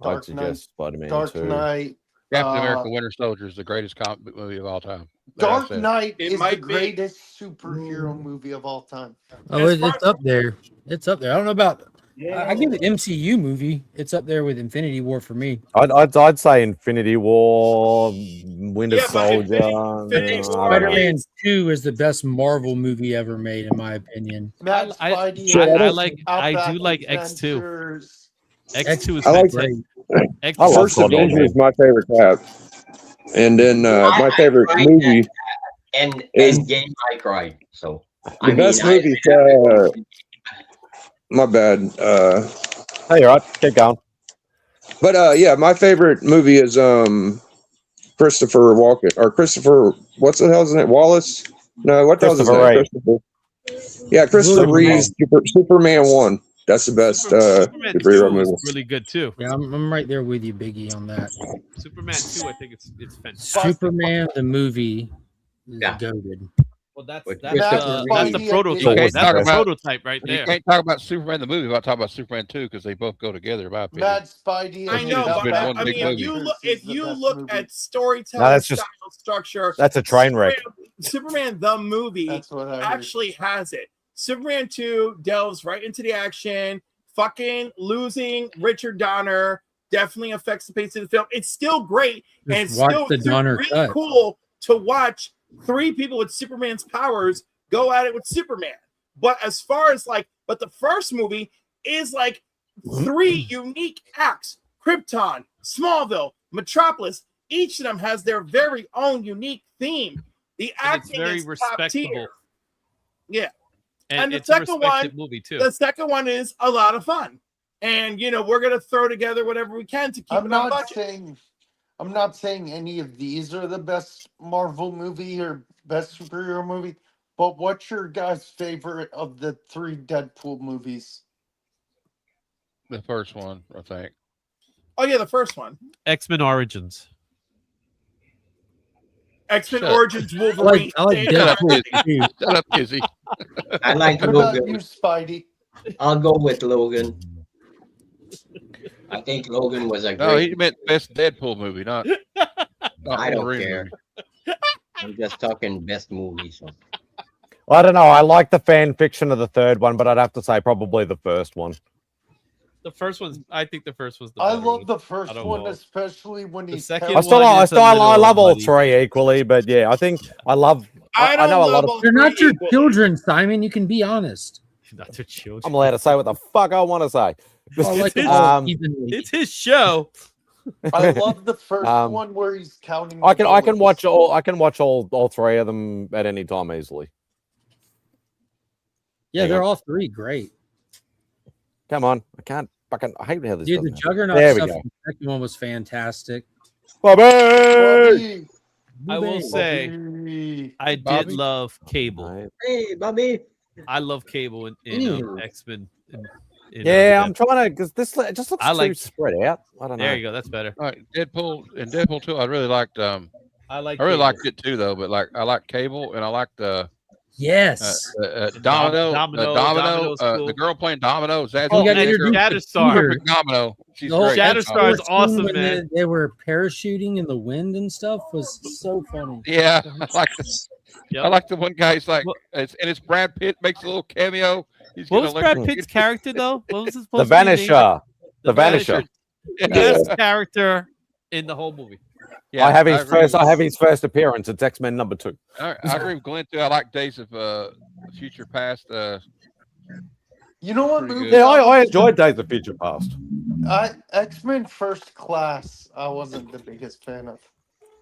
I'd Dark suggest Knight. Spider-Man Dark 2. Knight. Captain America Winter Soldier is the greatest comic book movie of all time. Dark That's it. Knight It is the might be. greatest superhero movie of all time. Oh, it's up there. It's up there. I don't know about I give it MCU movie. It's up there with Infinity War for me. I'd say Infinity War, Winter Soldier. Spider-Man 2 is the best Marvel movie ever made, in my opinion. MadSpidey. I do like X2. Adventures. X2 is I like fantastic. X2 First Avenger is my favorite cap. And then my favorite movie and is Game I cried. So the best movie. My bad. Hey, you're right. Keep going. But yeah, my favorite movie is Christopher Walken or Christopher. What's the hell's name? Wallace? No, what the hell's his name? Christopher. Yeah, Christopher Reeve's Superman 1. That's the best superhero movie. Really good too. Yeah, I'm right there with you, Biggie, on that. Superman 2, I think it's fantastic. Superman the movie is goated. Well, that's With the Christopher prototype. can't That's talk the about- prototype right You there. can't talk about Superman the movie without talking about Superman 2 because they both go together, in my opinion. MadSpidey. I know, It's but been one I big mean, movie. if you look at storytelling No, that's just- style structure, That's a train wreck. Superman the movie That's what I heard. actually has it. Superman 2 delves right into the action. Fucking losing Richard Donner definitely affects the pace of the film. It's still great, and it's Just watch still the Donner really cut. cool to watch three people with Superman's powers go at it with Superman. But as far as but the first movie is like three unique acts: Krypton, Smallville, Metropolis. Each of them has their very own unique theme. The And it's acting very is top respectable. tier. Yeah. And the it's a second respected one, movie too. the second one is a lot of fun, and we're gonna throw together whatever we can to keep I'm it on not budget. I'm not saying any of these are the best Marvel movie or best superhero movie, but what's your guys' favorite of the three Deadpool movies? The first one, I think. Oh yeah, the first one, X-Men Origins. X-Men Shut up. Origins Wolverine. I like Deadpool too. Shut up, Kizzy. I like What about Logan. you, Spidey? I'll go with Logan. I think Logan was a No, great. he meant best Deadpool movie, not I don't Wolverine care. movie. I'm just talking best movies. So. I don't know. I like the fan fiction of the third one, but I'd have to say probably the first one. The first one's. I think the first was the. I better love one. the first don't one, know. especially when he's second telling- I love all three equally, but yeah, I think I love. I know a lot of. They're not your children, Simon. You can be honest. Not your children. I'm allowed to say what the fuck I want to say. Oh, like It's his show. I love the first one where he's counting. I the can bullets. watch all three of them at any time easily. Yeah, they're all three great. Come on, I can't fucking. I hate how this. Dude, the doesn't happen. Juggernaut There we stuff go. in the second one was fantastic. Bobby! I will say, I did Bobby? love Cable. Hey, Bobby. I love Cable in Ew. X-Men. Yeah, I'm trying to because this it just looks I too like- spread out. I don't know. There you go. That's better. All right, Deadpool 2, I really liked. I really Cable. liked it too, though. But I like Cable, and I liked Yes. Domino. Domino's cool. The girl playing Domino. Zazie Oh, and Beetz, Shatterstar. perfect Domino. She's The whole great. Shatterstar is scene awesome, when man. They were parachuting in the wind and stuff was so funny. Yeah, I like this. Yep. I like the one guy. He's like, and it's Brad Pitt makes a little cameo. He's What gonna was Brad electrocute- Pitt's character though? What was his The supposed to be named? Vanisher. The Vanisher. Best character in the whole movie. Yeah, I have his agree first. with- I have his first appearance. It's X-Men #2. I agree with Glenn too. I like Days of Future Past. You know what Pretty movie? good. Yeah, I enjoyed Days of Future Past. X-Men First Class. I wasn't the biggest fan of.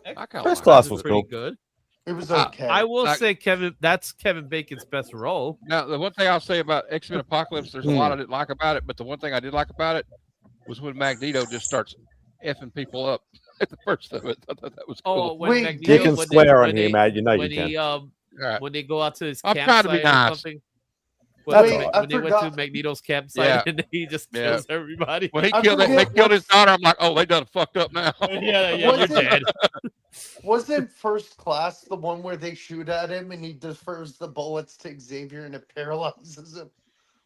I kinda First like Class it. was Pretty cool. good. It was okay. I will Like- say that's Kevin Bacon's best role. Now, the one thing I'll say about X-Men Apocalypse, there's a lot I didn't like about it, but the one thing I did like about it was when Magneto just starts effing people up at the first of it. I thought that was cool. Oh, when Wait, Magneto, You can when swear on when here, man. You know when you can. he Right. when they go out to his I'm trying to be campsite or nice. something. That's When, all right. when they I went to forgot. Magneto's campsite Yeah. and he just Yeah. kills everybody. When he I killed it, they forget killed his what's- daughter. I'm like, oh, they done fucked up now. yeah, you're Was it- dead. Wasn't First Class the one where they shoot at him and he defers the bullets to Xavier and it paralyzes him?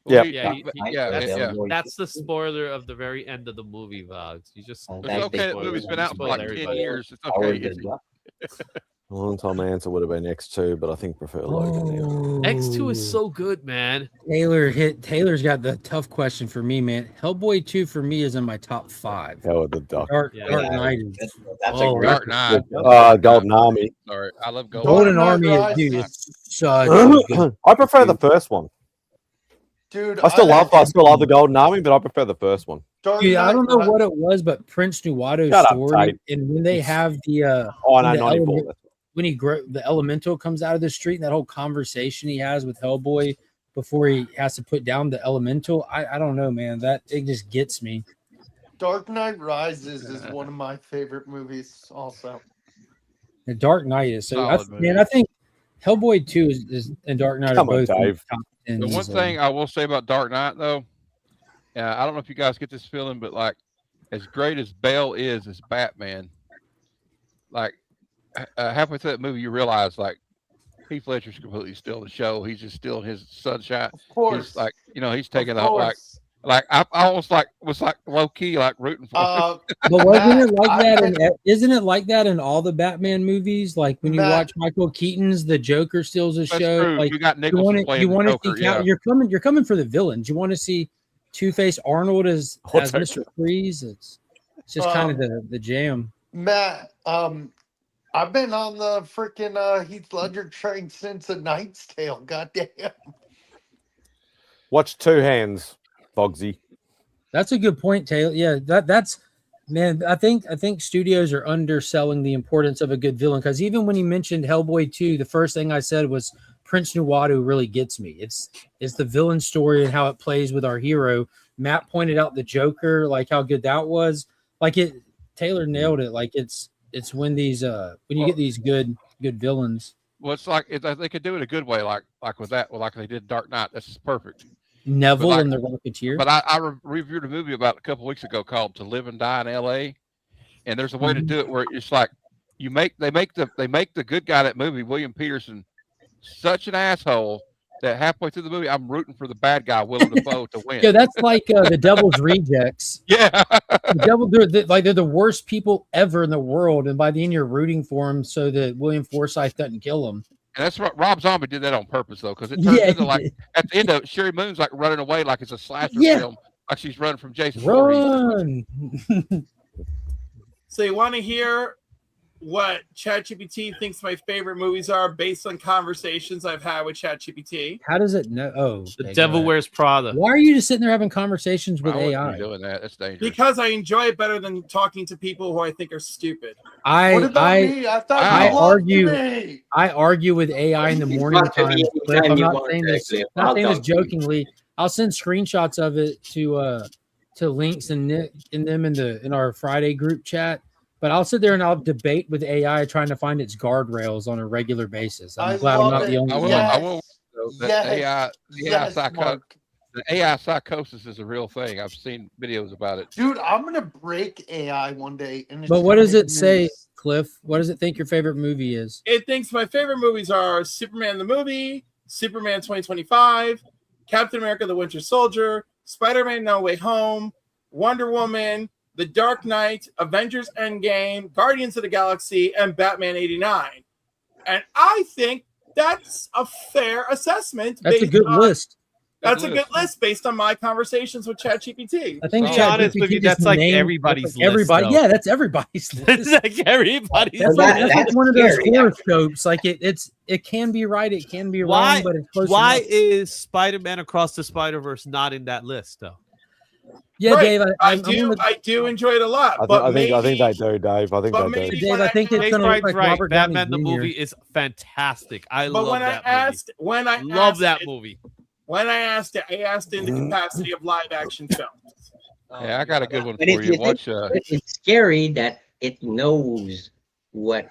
Yeah. Yeah, Yeah. That's the spoiler of the very end of the movie, Vogs. You just Oh, It's okay. That movie's been out for spoil like 10 everybody. years. It's okay. A long time answer would have been X2, but I think prefer Logan now. X2 is so good, man. Taylor's got the tough question for me, man. Hellboy 2 for me is in my top 5. Howard the Duck. Dark Knight is That's a great Dark Knight. Golden Army. Sorry, I love Golden Army is, dude, it's such a good. I prefer the first one. Dude, I still love the Golden Army, but I prefer the first one. Dude, I don't know what it was, but Prince Nuwado's Shut up, story, Tate. and when they have the Oh, no, when the 94. when the elemental comes out of the street and that whole conversation he has with Hellboy before he has to put down the elemental, I don't know, man. That it just gets me. Dark Knight Rises is one of my favorite movies. Also, The Dark Knight is so. Solid movie. Man, I think Hellboy 2 is and Dark Knight Come are on, both in Dave. top The 10s, one so. thing I will say about Dark Knight, though, I don't know if you guys get this feeling, but like, as great as Bale is as Batman, like halfway through that movie, you realize like Heath Ledger's completely still the show. He's just still in his sunshine. of course, He's like, he's taking of out course. like I almost was like low key like rooting for him. But wasn't it like I that? think- Isn't it like that in all the Batman movies? Like when you Matt- watch Michael Keaton's The Joker steals the That's show. true. Like You got Nicholson playing you the want to Joker, see yeah. you're coming for the villains. You want to see Two-Face Arnold as What's that? Mr. Freeze. It's just kind of the jam. Matt, I've been on the freaking Heath Ledger train since A Knight's Tale. Goddamn. Watch Two Hands, Bogsy. That's a good point, Taylor. Yeah, that's man. I think studios are underselling the importance of a good villain because even when he mentioned Hellboy 2, the first thing I said was Prince Nuwadu really gets me. It's the villain story and how it plays with our hero. Matt pointed out the Joker, like how good that was. Like it, Taylor nailed it. Like it's when these when you get these good villains. Well, it's like they could do it a good way, like with that, like they did Dark Knight. That's just perfect. Neville But and the Rocketeer. But I reviewed a movie about a couple weeks ago called "To Live and Die in L.A." And there's a way to do it where it's like they make the good guy in that movie, William Peterson, such an asshole that halfway through the movie I'm rooting for the bad guy, Willem Dafoe, to win. Yeah, that's like the Devil's Rejects. Yeah, the Devil, they're the worst people ever in the world, and by the end you're rooting for them so that William Forsythe doesn't kill them. And that's what Rob Zombie did that on purpose though, because it turns into like at the end of it, Sherry Moon's like running away like it's a slasher film, like she's running from Jason Voorhees. Run. So you want to hear what ChatGPT thinks my favorite movies are based on conversations I've had with ChatGPT? How does it know? Oh, The Devil Wears Prada. Why are you just sitting there having conversations with I wouldn't AI? be doing that. That's dangerous. Because I enjoy it better than talking to people who I think are stupid. What about me? I thought I you loved argue. me. I argue with AI in the morning want to time. be Cliff. anytime I'm you not want saying to, this. Cliff. Not I'll saying this talk to you. jokingly. I'll send screenshots of it to links and Nick in them in our Friday group chat. But I'll sit there and I'll debate with AI trying to find its guardrails on a regular basis. I'm glad I'm not the only one. I will. The Yes. The AI psychosis is a real thing. I've seen videos about it. Dude, I'm gonna break AI one day. And it's But what does gonna it be say, news. Cliff? What does it think your favorite movie is? It thinks my favorite movies are Superman the movie, Superman 2025, Captain America the Winter Soldier, Spider-Man No Way Home, Wonder Woman, The Dark Knight, Avengers Endgame, Guardians of the Galaxy, and Batman 89. And I think that's a fair assessment. That's a based good on- list. That's a good list based on my conversations with ChatGPT. I think To be honest with you, that's like named- everybody's that's list, everybody. though. Yeah, that's everybody's list. It's like everybody's. That's Well, like, that's like that's one of those scary, horoscopes. Like it can be right, it can be Why? wrong, but it's close Why enough. is Spider-Man Across the Spider-Verse not in that list though? Yeah, Right. Dave. I I'm do. gonna- I do enjoy it a lot. I but think they maybe- do, Dave. I think but they do. maybe Dave, when I think it's Dave gonna look Fried's like right. Robert Downey Batman the Jr. movie is fantastic. I But love when I that asked, when I movie. Love asked that it, movie. when I asked it, I asked in the capacity of live action films. Yeah, I got a good one But for if you. you Watch. think it's scary that it knows what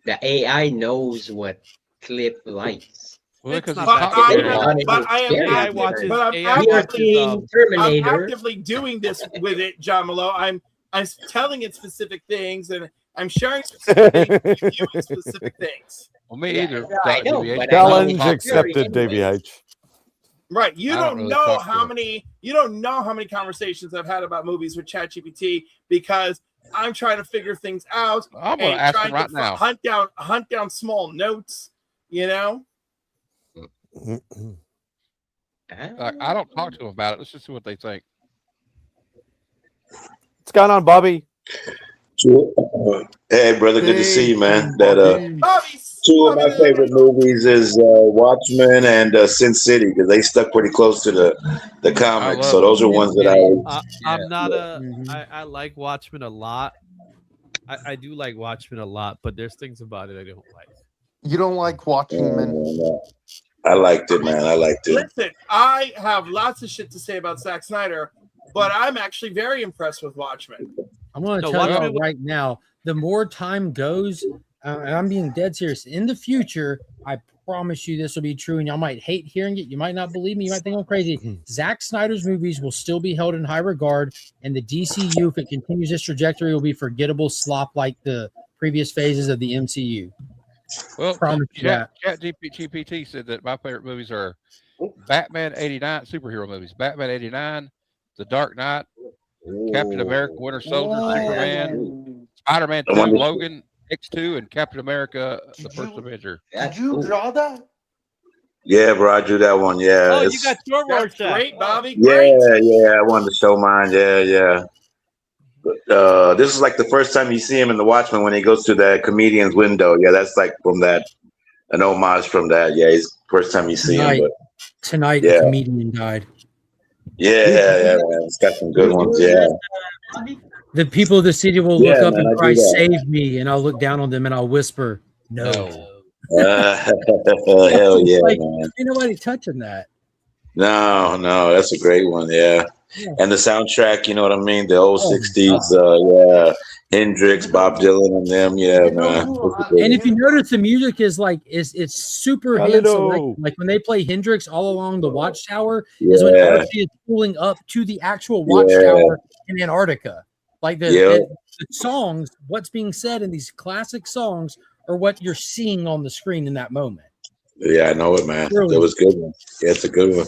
the AI knows what Cliff likes. Well, because It's it's not not that scary. scary. But I am AI active- watches- but I'm AI We are watches, seeing I'm Terminator. actively doing this with it, John Malone. I'm telling it specific things, and I'm sharing specific things, reviewing specific things. Well, me Yeah, either. no, I know, WH. but I Challenge know it's scary accepted, anyways. DBH. Right. You I don't don't really know talk to how it. many. You don't know how many conversations I've had about movies with ChatGPT because I'm trying to figure things out. I'm gonna and ask trying him right to now. hunt down small notes. You know. Like, I don't talk to them about it. Let's just see what they think. What's going on, Bobby? Hey, brother, good to see you, man. That two of my favorite movies is Watchmen and Sin City because they stuck pretty close to the comics. So those are ones that I'm not I like Watchmen a lot. I do like Watchmen a lot, but there's things about it I don't like. You don't like Watchmen? I liked it, man. I liked it. Listen, I have lots of shit to say about Zack Snyder, but I'm actually very impressed with Watchmen. I'm going to tell y'all right now, the more time goes, and I'm being dead serious, in the future, I promise you this will be true, and y'all might hate hearing it. You might not believe me. You might think I'm crazy. Zack Snyder's movies will still be held in high regard, and the DCU, if it continues this trajectory, will be forgettable slop like the previous phases of the MCU. Well, promise you that. ChatGPT said that my favorite movies are Batman 89, superhero movies, Batman 89, The Dark Knight, Captain America, Winter Soldier, Superman, Spider-Man 2, Logan, X2, and Captain America, the First Avenger. Did you draw that? Yeah, bro, I drew that one. Yeah. Oh, you got your Rorschach. Great, Bobby. Yeah, yeah. I wanted to show mine. Yeah, yeah. But, this is like the first time you see him in The Watchmen when he goes to that comedian's window. Yeah, that's like from that, an homage from that. Yeah, it's first time you see him. But Tonight, yeah. a comedian died. Yeah, man. It's got some good ones. Yeah. The people of the city will look up man, I and do cry, that. "Save me!" And I'll look down on them and I'll whisper, "No." Hell yeah, Like, man. ain't nobody touching that. No, that's a great one. Yeah. And the soundtrack, you know what I mean? The old Oh, 60s, yeah. Hendrix, Bob Dylan, and them. Yeah, man. And if you notice, the music is like it's super hand Hallelujah. selected. Like when they play Hendrix all along the watchtower is when Yeah. Archie is pulling up to the actual watchtower in Antarctica. Like the songs, what's being said in these classic songs are what you're seeing on the screen in that moment. Yeah, I know it, man. Really? That was a good one. Yeah, it's a good one.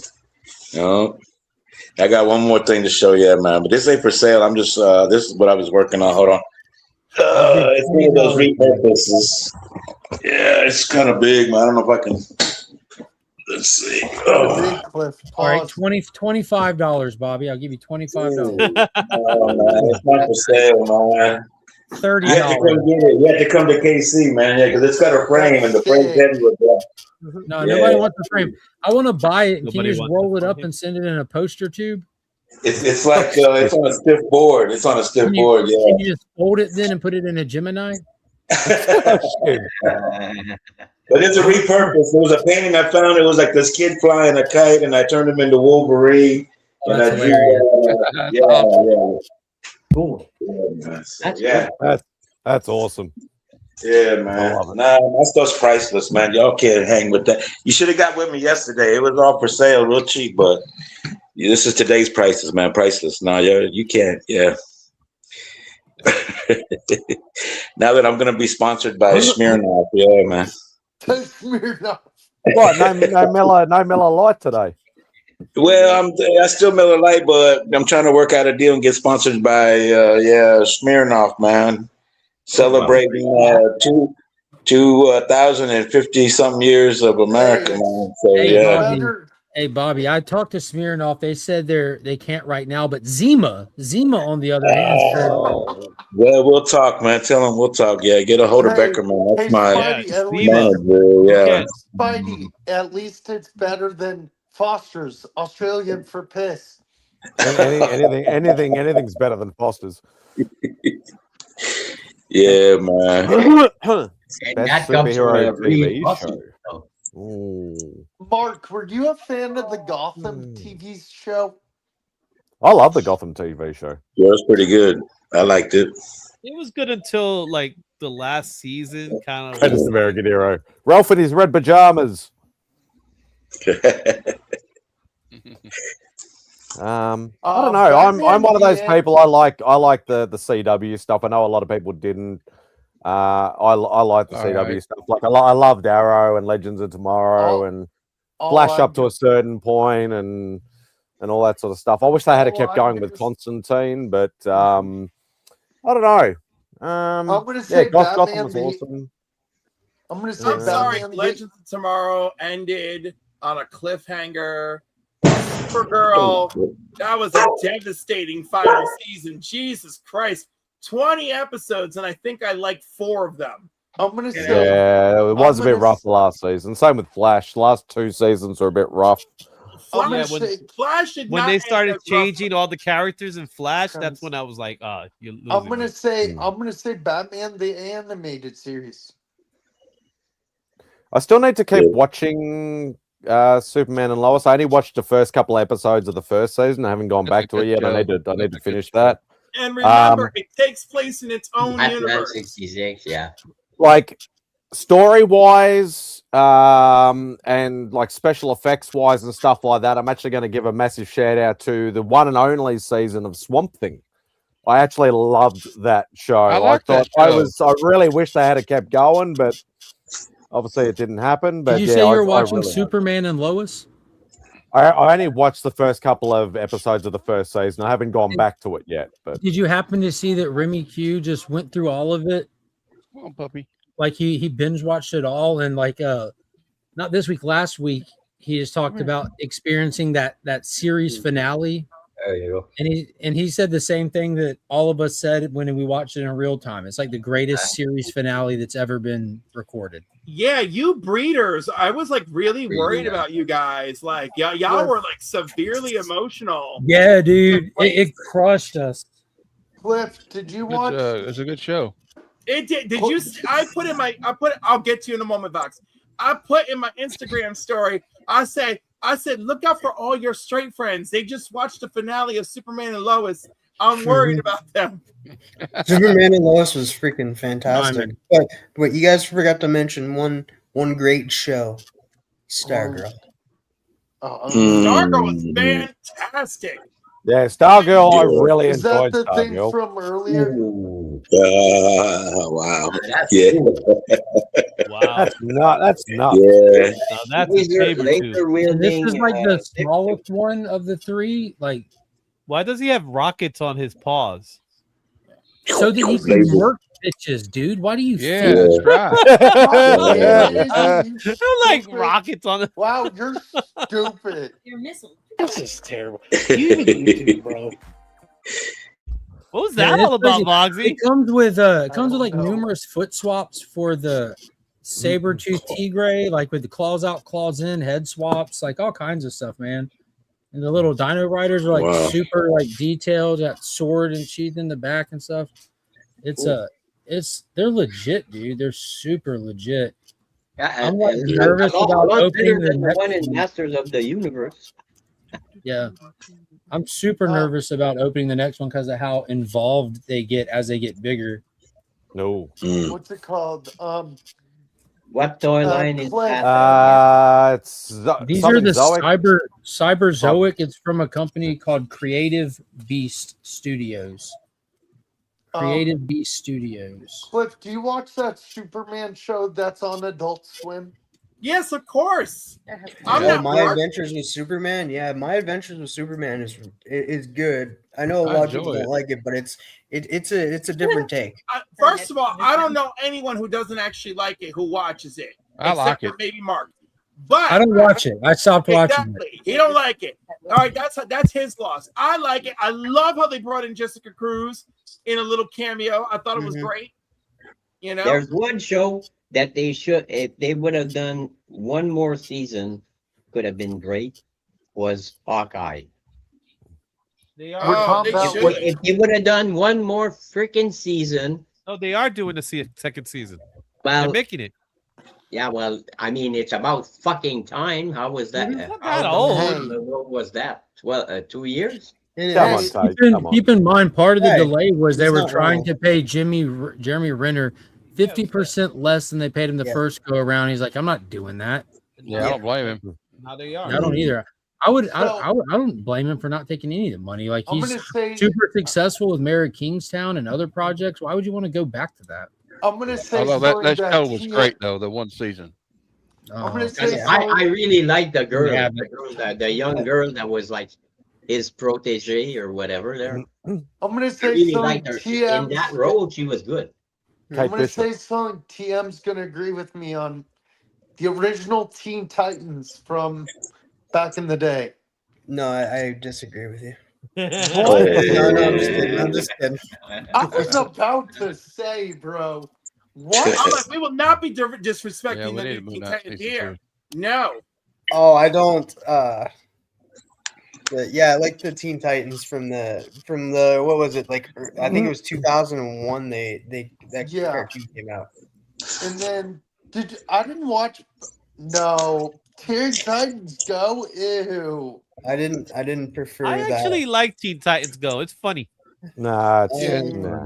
I got one more thing to show you, man. But this ain't for sale. I'm just this is what I was working on. Hold on. It's one of those repurposes. Yeah, it's kind of big, man. I don't know if I can. Let's see. Big Cliff. All right, $25, Bobby. I'll give you $25. Oh, man, it's not for sale, man. $30. You have to come get it. You have to come to KC, man. Yeah, because it's got a frame and the frame's heavy with that. No, nobody wants the frame. I want to buy it. Can Nobody you just wants roll it up and send it in a poster tube? It's like it's on a stiff board. It's on a stiff board. Yeah. Can you just fold it then and put it in a Gemini? But it's a repurpose. There was a painting I found. It was like this kid flying a kite, and I turned him into Wolverine. And I drew, Cool. Yeah. That's awesome. Yeah, man. Nah, my stuff's priceless, man. Y'all can't hang with that. You should have got with me yesterday. It was all for sale, real cheap, but this is today's prices, man. Priceless. No, you can't. Yeah. Now that I'm gonna be sponsored by Smirnoff, yeah, man. Smirnoff. What? No Miller Lite today. Well, I still Miller Lite, but I'm trying to work out a deal and get sponsored by Smirnoff, man. Celebrating 2,050 something years of America, man. So Hey, Bobby, I talked to Smirnoff. They said they can't right now, but Zima on the other hand said, well, we'll talk, man. Tell him we'll talk. Yeah, get a hold of Becker, man. That's my manager. Yeah. Spidey, at least it's better than Foster's Australian for piss. Anything's better than Foster's. Yeah, man. Best superhero TV show. Ooh. Mark, were you a fan of the Gotham TV show? I love the Gotham TV show. Yeah, it was pretty good. I liked it. It was good until like the last season, kind of. Greatest American hero. Ralph in his red pajamas. I don't know. I'm one of those people. I like the CW stuff. I know a lot of people didn't. I like the CW stuff. Like I loved Arrow and Legends of Tomorrow and Flash up to a certain point and all that sort of stuff. I wish they had kept going with Constantine, but I don't know. I'm gonna say Gotham Batman. was awesome. I'm gonna say I'm sorry, Batman. Legends of Tomorrow ended on a cliffhanger. Supergirl, that was a devastating final season. Jesus Christ. 20 episodes, and I think I liked 4 of them. I'm gonna say Yeah, it was a bit gonna rough last season. Same with Flash. Last 2 seasons were a bit rough. Flash, when- Flash did When not they end started as rough. changing all the characters in Flash, that's when I was like, you're losing I'm gonna me. say Batman the animated series. I still need to keep watching Superman and Lois. I only watched the first couple episodes of the first season. I haven't gone back to it yet. I need to finish that. And remember, it takes place in its own Batman universe. 66, yeah. Like story wise, and like special effects wise and stuff like that, I'm actually going to give a massive shout out to the one and only season of Swamp Thing. I actually loved that show. I thought I really wish they had kept going, but obviously it didn't happen. But Did you yeah, say you were I watching really Superman and Lois? I only watched the first couple of episodes of the first season. I haven't gone back to it yet. But Did you happen to see that Remy Q just went through all of it? Come on, puppy. Like he binge watched it all, and like not this week, last week he just talked about experiencing that series finale. There you go. And he said the same thing that all of us said when we watched it in real time. It's like the greatest series finale that's ever been recorded. Yeah, you breeders. I was like really worried about you guys. Like, y'all were like severely emotional. Yeah, dude, it crushed us. Cliff, did you watch? It's a good show. It did. Did you? I'll get to you in a moment, Vox. I put in my Instagram story. I said, look out for all your straight friends. They just watched the finale of Superman and Lois. I'm worried about them. Superman and Lois was freaking fantastic. But you guys forgot to mention one great show, Stargirl. Stargirl was fantastic. yeah, Stargirl, I really Is that enjoyed the thing Stargirl. from earlier? Wow. Yeah. Wow. That's nuts. Yeah. Now that's a saber tooth. And this is like the smallest one of the 3. Like, why does he have rockets on his paws? so that he can work bitches, dude. Why do you? Yeah, think? that's right. Like rockets on it. Wow, you're stupid. You're missile. This is terrible. YouTube, bro. What was that all about, Bogsy? It comes with like numerous foot swaps for the saber-tooth tigre, like with the claws out, claws in, head swaps, like all kinds of stuff, man. And the little dino riders are like super like detailed, got sword and sheath in the back and stuff. They're legit, dude. They're super legit. Yeah, I'm like nervous about opening the next one in one. Masters of the Universe. Yeah. I'm super nervous about opening the next one because of how involved they get as they get bigger. No. What's it called? What toy line is Cliff. that? It's These are the Zoic. Cyberzoic. It's from a company called Creative Beast Studios. Creative Beast Studios. Cliff, do you watch that Superman show that's on Adult Swim? Yes, of course. I'm Oh, not My Mark. Adventures with Superman. Yeah, My Adventures with Superman is good. I know a lot of people enjoy don't like it, but it's a different take. First of all, I don't know anyone who doesn't actually like it who watches it. I like except for it. maybe Mark. But I don't watch it. I stopped watching it. exactly, he don't like it. All right, that's his loss. I like it. I love how they brought in Jessica Cruz in a little cameo. I thought it was great. You know, There's one show that they should, if they would have done one more season, could have been great, was Hawkeye. They If you would have done one more freaking season. No, they are doing the second season. Well, they're making it. Yeah, well, I mean, it's about fucking time. How was that? that old. What was that? Well, 2 years? Keep in mind, part of the Hey, delay was they it's were not trying wrong. to pay Jeremy Renner 50% less than they paid him the first go around. He's like, I'm not doing that. Yeah, I don't blame him. Now they are. I don't either. I don't blame him for not taking any of the money. Like I'm he's gonna say- super successful with Mary Kingstown and other projects. Why would you want to go back to that? I'm gonna say Although that show was he- great though, the one season. I'm gonna say I really like the girl, Yeah, the young girl that was like his protege or whatever. There, I'm gonna I say really something. liked her in that role. She was good. I'm gonna say something. TM's gonna agree with me on the original Teen Titans from back in the day. No, I disagree with you. What? No, I'm just kidding. I'm just kidding. I was about to say, bro. What? I'm like, we will not be disrespecting Yeah, we the need new to move Teen that Titans season here. No. Oh, I don't. Yeah, I like the Teen Titans from the what was it like? I think it was 2001. That Yeah. cartoon came out. And then I didn't watch. No, Teen Titans Go. Ew. I didn't prefer I that. actually like Teen Titans Go. It's funny. Nah, it's Yeah, nah.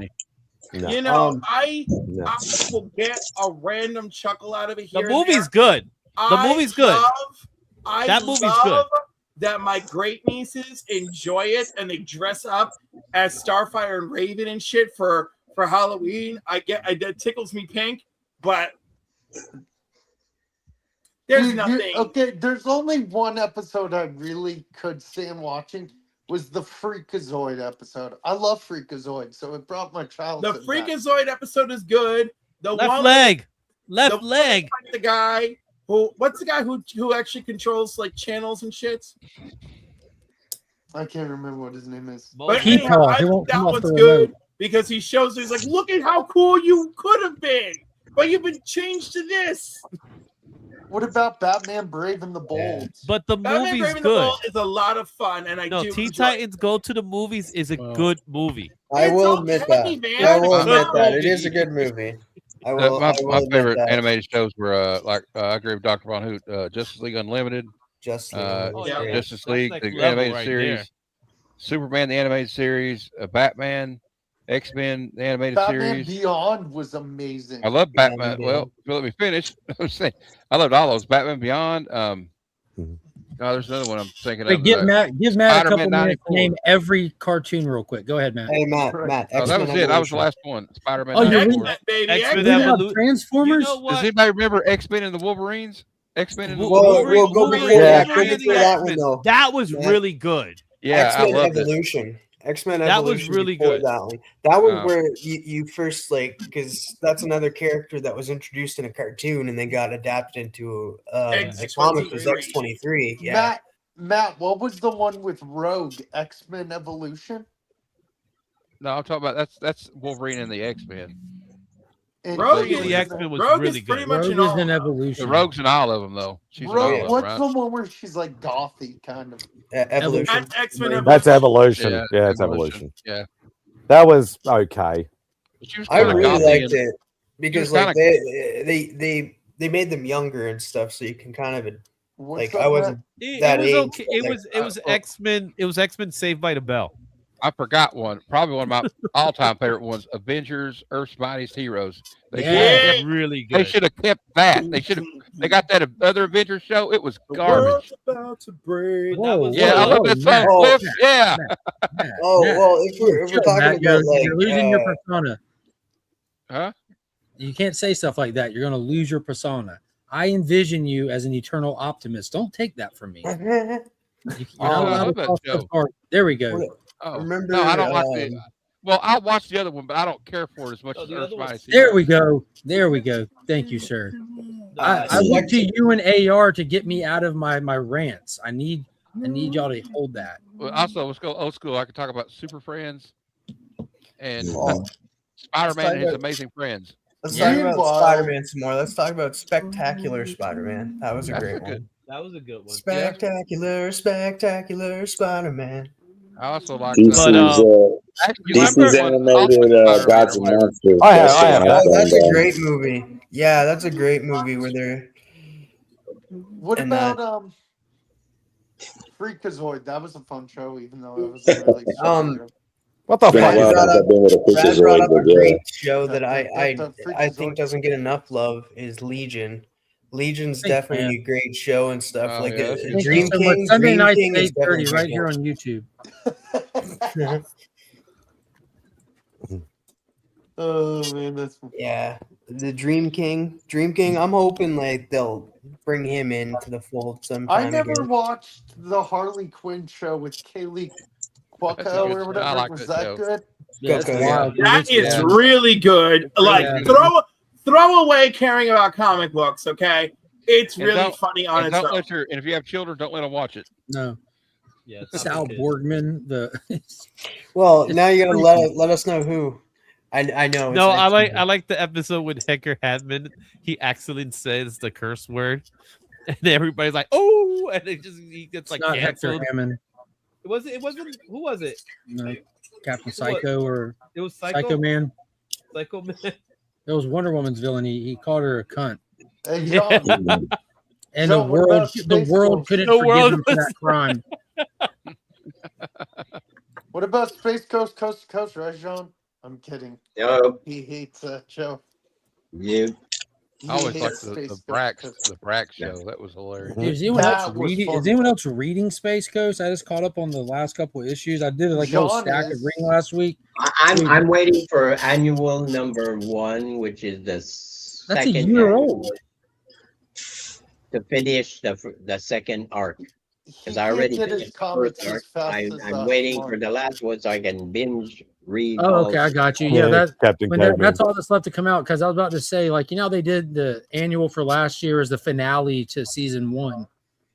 No. You know, Um, I No. will get a random chuckle out of it The here. and movie's there. good. The movie's good. That movie's good. love that my great nieces enjoy it and they dress up as Starfire and Raven and shit for Halloween. That tickles me pink, but there's nothing. Okay, there's only one episode I really could stand watching. Was the Freakazoid episode. I love Freakazoid, so it brought my The childhood back. Freakazoid episode is good. The Left one leg. the Left one leg. with the guy what's the guy who actually controls like channels and shit? I can't remember what his name is. But Keep anyhow, on. I He think won't that come off one's the good remote. because he shows he's like, look at how cool you could have been, but you've been changed to this. What about Batman Brave and the Bold? But the Batman movie's Brave and the good. Bold is a lot of fun, and I No, do Teen enjoy it. Titans Go to the Movies is a good movie. I will It's admit okay, that. man. I will It's admit not that it movie. is a good movie. I My will admit favorite that. animated shows were I agree with Dr. Von Hoot, Justice League Unlimited, Justice League. Oh, yeah, Justice that's League, next the level animated right series, there. Superman, the animated series, Batman, X-Men, the animated Batman series. Beyond was amazing. I love Batman. Batman Well, Beyond. if you let me finish. I'm saying I loved all those. Batman Beyond. There's another one I'm thinking Wait, of. give Matt a couple Spider-Man minutes to 94. name every cartoon real quick. Go ahead, Matt. Hey Matt, Oh, that was it. That was the last one. Spider-Man Oh, you're 94. X-Men, baby. X-Men We have Evolution. Transformers. You know Does what? anybody remember X-Men and the Wolverines? X-Men and the Well, Wolverines. we'll go Wolverine- before that. Wolverine Go and the before that one X-Men. though. That was Matt. really good. Yeah, I X-Men loved it. Evolution. X-Men That was Evolution really before good. that one. That was Oh. where you first because that's another character that was introduced in a cartoon and then got adapted into a comic was X-23. Yeah. Matt, what was the one with Rogue? X-Men Evolution? No, I'm talking about that's Wolverine and the X-Men. And Rogue The X-Men was Rogue really is pretty good. much Rogue in is all. an The evolution. Rogue's in all of them though. She's in all Rogue, of them, what's right? the one where she's like gothy kind of? Evolution. That's X-Men That's Evolution. evolution. Yeah, it's evolution. Yeah, That was okay. she was I kinda really gothy liked and- it because kinda- like they made them younger and stuff, so you can kind of What's like up, I wasn't It that was age. okay. but, It like, was X-Men. It was X-Men Saved by the Bell. I forgot one. Probably one of my all-time favorite ones. Avengers, Earth's Mightiest Heroes. They should have Yeah, kept, really they good. should have kept that. They got that other Avengers show. It was The garbage. world's about to break. But that was Yeah, I good. love that song. Oh, Cliff. Yeah. Matt, Oh Matt, well, if we're chill, talking Matt, about like you're losing your persona. Huh? You can't say stuff like that. You're going to lose your persona. I envision you as an eternal optimist. Don't take that from me. You're not I allowed love to that call show. stuff hard. There we go. Oh, remember, no, I don't like the. Well, I watched the other one, but I don't care for it as much as the Earth's other one's- Mightiest There Heroes. we go. There we go. Thank you, sir. I look to you and AR to get me out of my rants. I need y'all to hold that. Well, also, let's go old school. I could talk about Super Friends and Oh. Spider-Man and his about- amazing friends. Let's Yeah. talk about Meanwhile- Spider-Man some more. Let's talk about Spectacular Spider-Man. That was a That's great a good- one. That was a good one. Spectacular Spider-Man. I also like DC's, actually, DC's remember animated Spider-Man Gods or and whatever. Monsters. I have That that. shit Oh, that's a was great movie. Yeah, that's a great movie where they're What And, about Freakazoid? That was a fun show, even though it was really What the It's been a fuck while is since that? I've been with a Brad brought up Freakazoid, a but yeah. great show that I Freakazoid. think doesn't get enough love is Legion. Legion's Thanks, definitely man. a great show and stuff. Oh, like yeah, that's a good Dream Thank you so much. King. Sunday Dream night King at is 8:30 definitely right here on YouTube. Oh man, that's Yeah, the Dream King. I'm hoping like they'll bring him into the fold I sometime never again. watched the Harley Quinn show with Kaylee That's a Cuoco good or show. whatever. I like Was that that show. good? Yeah, it's Coco, wild, dude. That It's is wild. really good. Like Yeah. throw away caring about comic books. Okay, it's And really don't- funny on and its don't own. let your and if you have children, don't let them watch it. No. Yeah, it's not for Sal kids. Borgman. Well, It's now you gotta freaky. let us know who. I know. No, I it's- like the episode with Hecker Hadman. He accidentally says the curse word, and everybody's like, "Oh!" and he gets It's like not Hector canceled. Hammond. It wasn't. Who was it? No, Captain Who was- Psycho or It was Psycho Man. Psycho Man. It was Wonder Woman's villain. He called her a cunt. Hey, Yeah. John. And John, what about the Space world Ghost? couldn't The forgive world him for was- that crime. What about Space Coast Coast to Coast, right, John? I'm kidding. No, He hates that show. you. He I always hates liked the Space Brax Coast. the Brax show. That was hilarious. Dude, is anyone else That was reading? fun. Is anyone else reading Space Coast? I just caught up on the last couple of issues. I did like a whole John stack is. of reading last week. Dude. I'm waiting for annual number 1, which is the That's a second year annual, old. to finish the second arc. He Because I can't already get his finished the comics first arc. as fast as I'm waiting for Mark. the last one so I can binge read. Oh, all okay, I got you. Yeah, Yeah, that Captain when Caveman. that's all that's left to come out. Because I was about to say, like, you know, they did the annual for last year as the finale to season 1.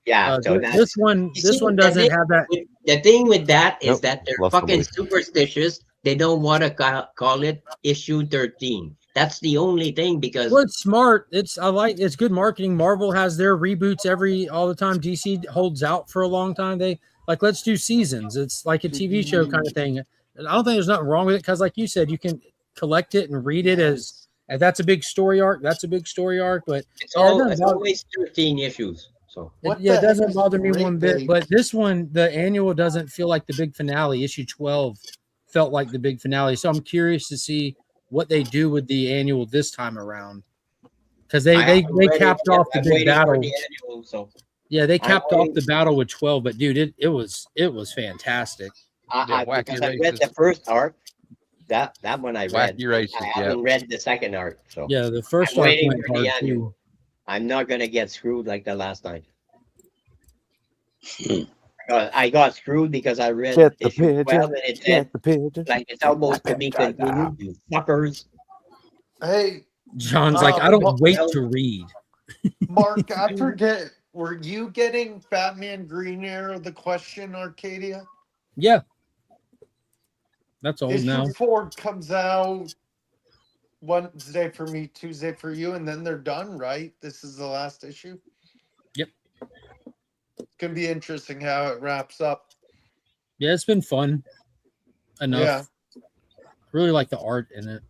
Yeah, so that's This one you see, doesn't the have that. The thing with that is Nope, that they're lost the fucking voice. superstitious. They don't want to call it issue 13. That's the only thing because Well, it's smart. It's good marketing. Marvel has their reboots all the time. DC holds out for a long time. They like, let's do seasons. It's like a TV show kind of thing. And I don't think there's nothing wrong with it because, like you said, you can collect it and read it as that's a big story arc. That's a big story arc. But it's, yeah, it doesn't it's bother- always 13 issues. So What it the doesn't heck is bother me Great one bit. Bait? But this one, the annual doesn't feel like the big finale. Issue 12 felt like the big finale. So I'm curious to see what they do with the annual this time around. Because they capped off the big battle. Yeah, they capped off the battle with 12, but dude, it was fantastic. Because I read the first arc. That one I read. Wacky Races, I haven't read the second arc. So Yeah, the first I'm arc waiting went for the hard annual. too. I'm not gonna get screwed like the last time. I got screwed because I read Get the issue pigeon. 12 and it said Get the pigeon. like it's almost to be continued. You fuckers. Hey, John's like, I don't Mark- wait to read. Mark, I forget. Were you getting Batman Green Arrow the Question Arcadia? Yeah. That's old Issue now. 4 comes out Wednesday for me, Tuesday for you, and then they're done, right? This is the last issue. Yep. It's gonna be interesting how it wraps up. Yeah, it's been fun enough. Yeah. Really like the art in it.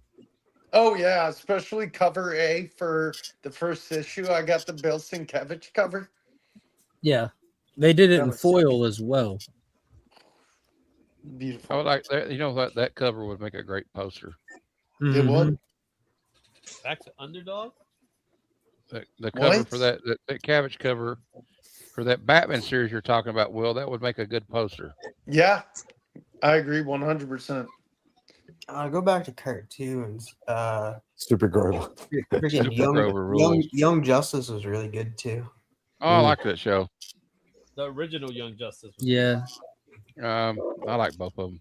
Oh yeah, especially cover A for the first issue. I got the Bill Sienkiewicz cover. Yeah. They did it That in was foil as well. Beautiful. I would like that. You know that cover would make a great poster. It Mhm. would. Back to Underdog. The cover What? for that Cabbage cover for that Batman series you're talking about, Will, that would make a good poster. Yeah, I agree 100%. Go back to cartoons. Stupid Grover. Freaking Super young, Grover rules. young Justice was really good too. Oh, I like that show. The original Young Justice. Yeah. I like both of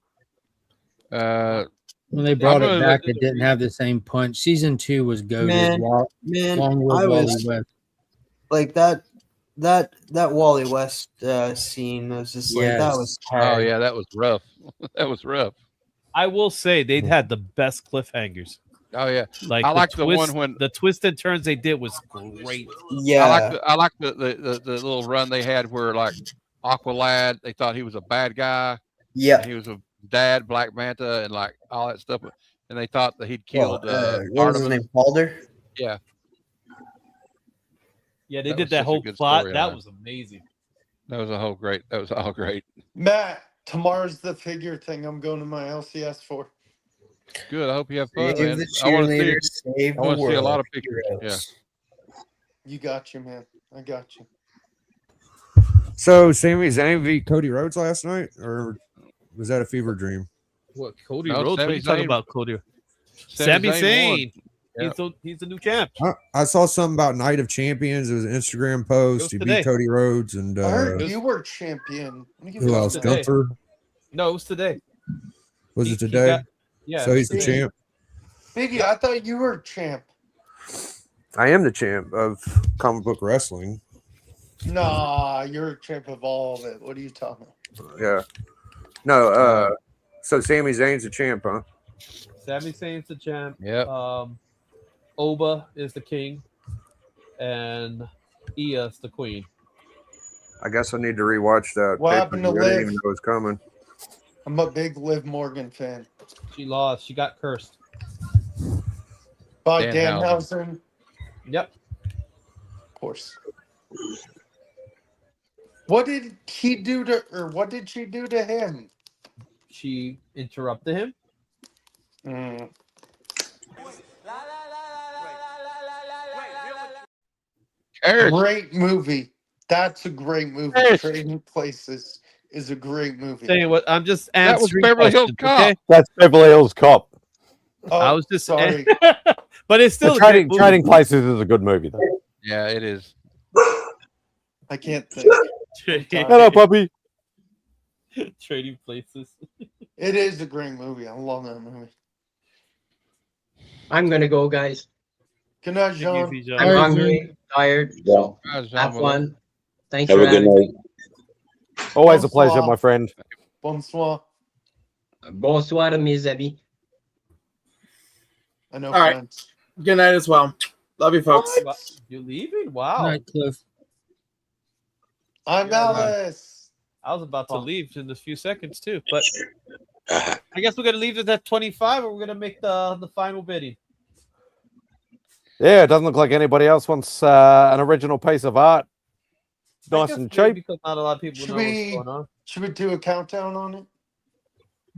them. When they brought really it back, like- it didn't have the same punch. Season 2 was goated. Man, Long I Live Wally was West. like that Wally West scene was just like that Yes. was Oh hard. yeah, that was rough. That was rough. I will say they'd had the best cliffhangers. Oh yeah, Like I like the twist, one when the twist and turns they did was great. Yeah. I like the little run they had where like Aqualad, they thought he was a bad guy. Yeah. He was a dad, Black Manta, and like all that stuff. And they thought that he'd killed what was his Artemis. name? Calder? Yeah, Yeah, they That did was that such a whole good plot. storyline. That was amazing. that was all great. Matt, tomorrow's the figure thing I'm going to my LCS for. Good. I hope you have fun, Save man. the I want to see. cheerleaders, save I the want to see a lot world, of pictures. Yeah. heroes. You got you, man. I got you. So Sami Zayn beat Cody Rhodes last night, or was that a fever dream? What Cody No, Rhodes? What are you Sami talking Zayn- about, Cody? Sami Zayn Zayn. won. He's the new champ. I saw something about Night of Champions. It was an Instagram post. He today. beat Cody Rhodes and I heard you were champion. who else? today. Gunther. No, it was today. Was it today? Yeah. So he's the today. champ. Biggie, I thought you were champ. I am the champ of comic book wrestling. Nah, you're a champ of all of it. What are you talking about? Yeah. No. So Sami Zayn's the champ, huh? Sami Zayn's the champ. Yeah. Oba is the king, and Ia's the queen. I guess I need to rewatch that. What happened to pay-per-view. I didn't Liv? even know it was coming. I'm a big Liv Morgan fan. She lost. She got cursed. By Danhausen. Danhausen. Yep. Of course. What did he do to, or what did she do to him? She interrupted him. Mm. Great movie. That's a great movie. Yes. Trading Places is a great movie. Saying what I'm just That was answering Beverly Hills questions, Cop. okay? That's Beverly Hills Cop. Oh, I was just sorry. but it's still The a great Trading, movie. Trading Places is a good movie, though. Yeah, it is. I can't think. Hello, puppy. Trading Places. It is a great movie. I love that movie. I'm gonna go, guys. Good night, Thank you, John. Bijan. I'm hungry, tired. So have fun. Thanks Have for a good having me. night. Always a pleasure, Bonsoir. my friend. Bonsoir. Bonsoir, mes amis. I know All right. friends. Good night as well. Love you, folks. You leaving? Wow. Night, Cliff. I'm Alice. I was about to leave in a few seconds too, but I guess we're gonna leave it at 25, or we're gonna make the final bidding. Yeah, it doesn't look like anybody else wants an original piece of art. I Nice guess and maybe cheap. because not a lot of people Should know what's we going on. should we do a countdown on it?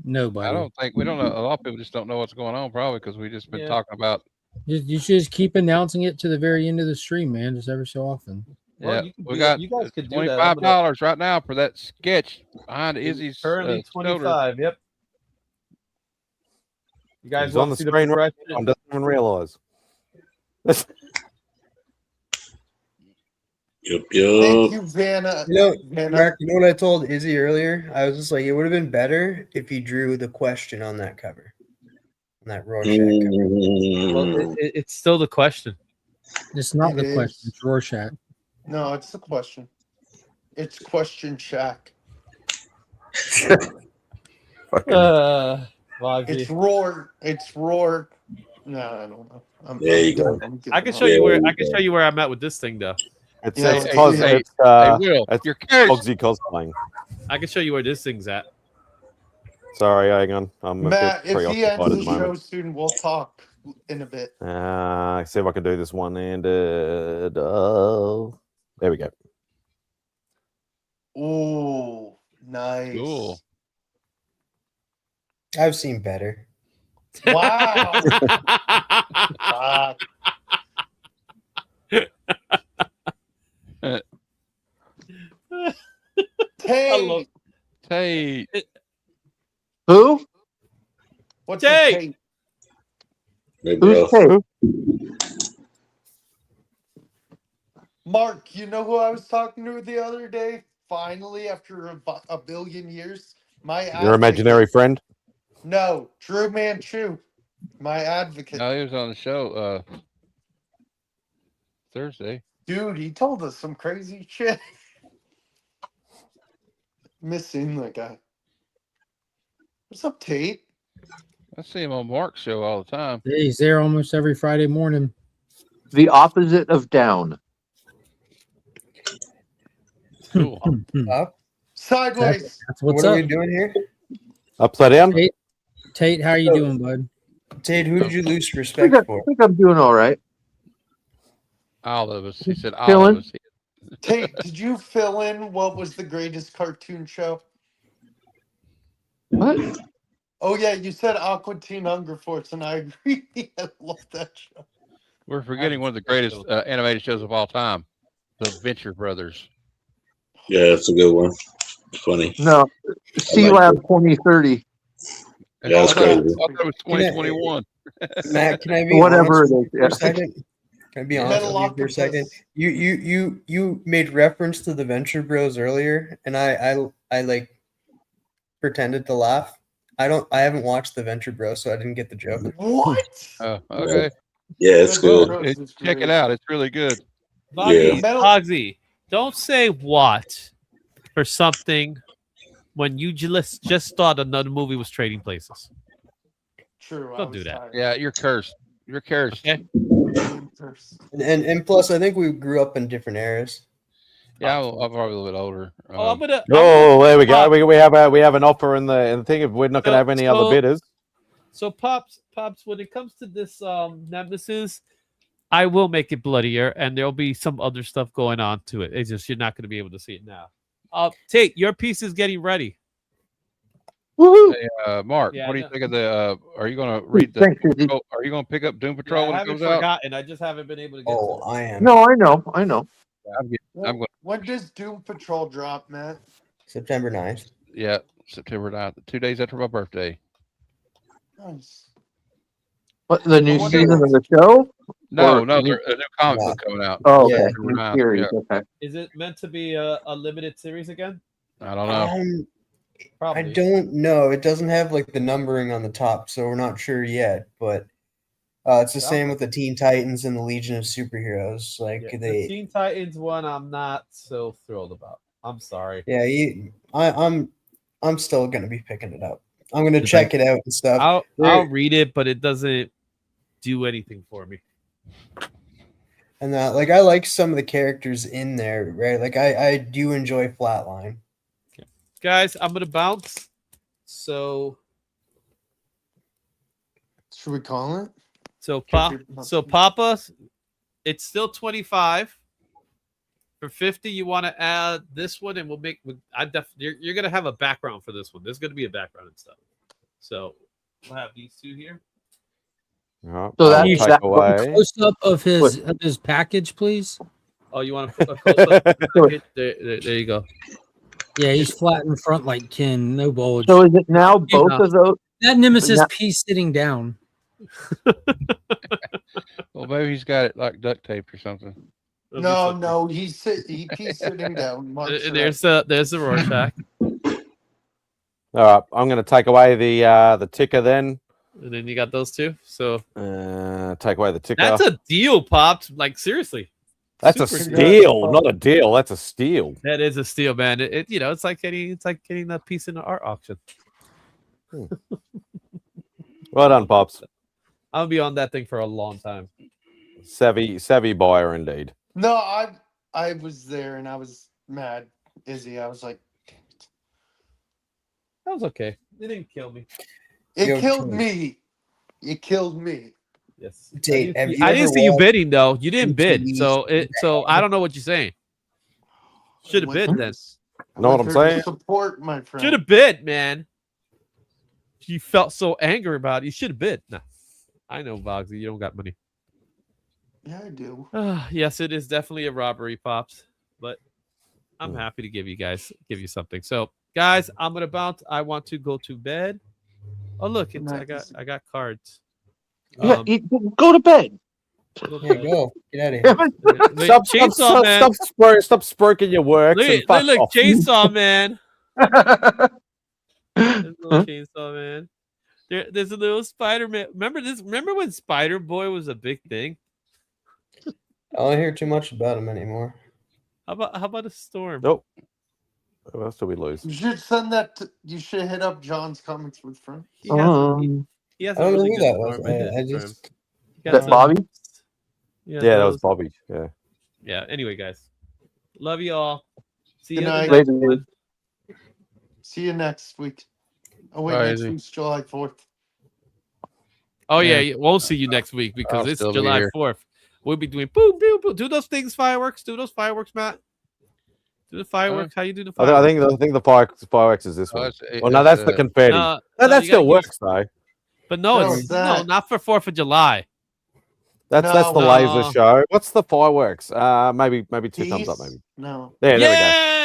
Nobody. I don't think we don't know. A lot of people just don't know what's going on, probably because we just been Yeah. talking about. You should just keep announcing it to the very end of the stream, man. Just every so often. Well, Yeah, you can we do got that. You guys could do that. I'm gonna- $25 right now for that sketch behind Izzy's Currently shoulder. 25. Yep. You guys He's want on the to see the screen right progression? now. Doesn't even realize. Yup, Thank yup. you, Vanna. You know, Vanna. Mark, you know what I told Izzy earlier? I was just like, it would have been better if you drew the question on that cover. On that Rorschach cover. Well, it's still the question. It's not It the is. question. It's Rorschach. No, it's the question. It's question Shack. Live It's view. roar. It's roar. No, I don't know. There you go. I can show you where I can show you where I'm at with this thing though. It's Yeah, it's, hey, cos- hey, it's, Will, it's your character. Cogsy cosplaying. I can show you where this thing's at. Sorry, hang on. I'm a Matt, bit if he preoccupied ends at the the show moment. soon, we'll talk in a bit. See if I can do this one handed. There we go. Ooh, nice. Cool. I've seen better. Wow. Wow. Tate. Tate. Who? What's Tate? your Tate? Hey, Who's bro. Tate? Mark, you know who I was talking to the other day? Finally, after a billion years, my Your advocate- imaginary friend? No, Drew Manchu, my advocate. No, he was on the show Thursday. Dude, he told us some crazy shit. Missing that guy. What's up, Tate? I see him on Mark's show all the time. Yeah, he's there almost every Friday morning. The opposite of down. Cool. Up? Sideways. That's what's What are up. we doing here? Upside down? Tate, how you doing, bud? Tate, who did you lose I respect for? think I'm doing all right. All of us. He said all Chilling. of us. Tate, did you fill in what was the greatest cartoon show? What? Oh, yeah, you said Aqua Teen Hunger Force, and I agree. I love that show. We're forgetting one of the greatest animated shows of all time, The Venture Brothers. Yeah, that's a good one. Funny. No. C Lab 2030. Yeah, that's I thought it crazy. was 2021. Matt, can I be Whatever honest it with is, you for a yeah. second? Can I be honest with you for a second? You made reference to the Venture Bros earlier, and I like pretended to laugh. I haven't watched the Venture Bros, so I didn't get the joke. What? Okay. Yeah, it's good. Check it out. It's really good. Boggy, Bogsy, don't say what for something when you just thought another movie was Trading Places. True. Don't do that. Yeah, you're cursed. You're cursed. Okay. And plus, I think we grew up in different eras. Yeah, I'm probably a little bit older. I'm gonna. Oh, there we go. We have an offer in the thing. If we're not going to have any other bidders. So pops, when it comes to this Nemesis, I will make it bloodier, and there'll be some other stuff going on to it. It's just you're not going to be able to see it now. Tate, your piece is getting ready. Woohoo! Hey, Mark, Yeah, what do you I know. think of the? Are you going to read the? Thanks, Izzy. Are you going to pick up Doom Patrol I when it haven't comes out? forgotten. I just haven't been able to get to it. I am. No, I know. I'm going. When does Doom Patrol drop, Matt? September 9th. Yeah, September 9th, 2 days after my birthday. Nice. What, the new season of the show? No, Or- there's a new comic book coming out. Oh, okay. September New 9th, series. yeah. Okay. Is it meant to be a limited series again? I don't know. Probably. I don't know. It doesn't have like the numbering on the top, so we're not sure yet. But it's the same with the Teen Titans and the Legion of Superheroes. Like The they, Teen Titans one, I'm not so thrilled about. I'm sorry. yeah, I'm still gonna be picking it up. I'm gonna check it out and stuff. I'll read it, but it doesn't do anything for me. And like I like some of the characters in there, right? Like I do enjoy Flatline. Guys, I'm gonna bounce. So should we call it? So Papa, it's still 25. For 50, you want to add this one, and we'll make. You're gonna have a background for this one. There's gonna be a background and stuff. So we'll have these two here. So that's a close up of his package, please. Oh, you want to put a close up? Package? There you go. Yeah, he's flat in front like Ken, no bulge. So is it now both of those? That Nemesis piece sitting down. Well, maybe he's got it like duct taped or something. No, he's sitting down. There's the Rorschach. All right, I'm going to take away the ticker then. And then you got those two. So take away the ticker. that's a deal, Pops. Like seriously. That's a steal, not a deal. That's a steal. That is a steal, man. It's like getting that piece in the art auction. Well done, Pops. I'll be on that thing for a long time. Savvy buyer indeed. No, I was there and I was mad, Izzy. I was like, that was okay. It didn't kill me. It killed me. It killed me. Yes. Tate, I didn't see you bidding though. You didn't bid, so I don't know what you're saying. Should have bid then. Know what I'm saying? Support, my friend. Should have bid, man. You felt so angry about it. You should have bid. Nah, I know, Bogsy. You don't got money. Yeah, I do. Yes, it is definitely a robbery, Pops. But I'm happy to give you something. So, guys, I'm gonna bounce. I want to go to bed. Oh, look, I got cards. Yeah, go to bed. Yeah, go. Get out of here. Look, Chainsaw Man. Stop sparking your works. Look, Chainsaw Man. There's a little Chainsaw Man. There's a little Spider-Man. Remember this? Remember when Spider-Boy was a big thing? I don't hear too much about him anymore. How about a Storm? Nope. Who else do we lose? You should send that. You should hit up John's Comics with friends. He has a I don't know really who good that was. Storm. I just That Bobby? Yeah, that was Bobby. Yeah. Yeah. Anyway, guys, love you all. See Good you night. next one. See you next week. Oh wait, Bye, next Izzy. week's July 4th. Oh yeah, we'll see you next week because I'll it's still be July here. 4th. We'll be doing boom, boom, boom. Do those things, fireworks. Do those fireworks, Matt. Do the fireworks. How you do the I fireworks? think the fireworks is this Oh, one. it's- Well, no, it's, that's the confetti. no, that you still gotta works though. But no, No, it's it's that. not for 4th of July. That's the No. laser show. What's the fireworks? Maybe two thumbs up. Peace? Maybe. No. There we go. Yeah!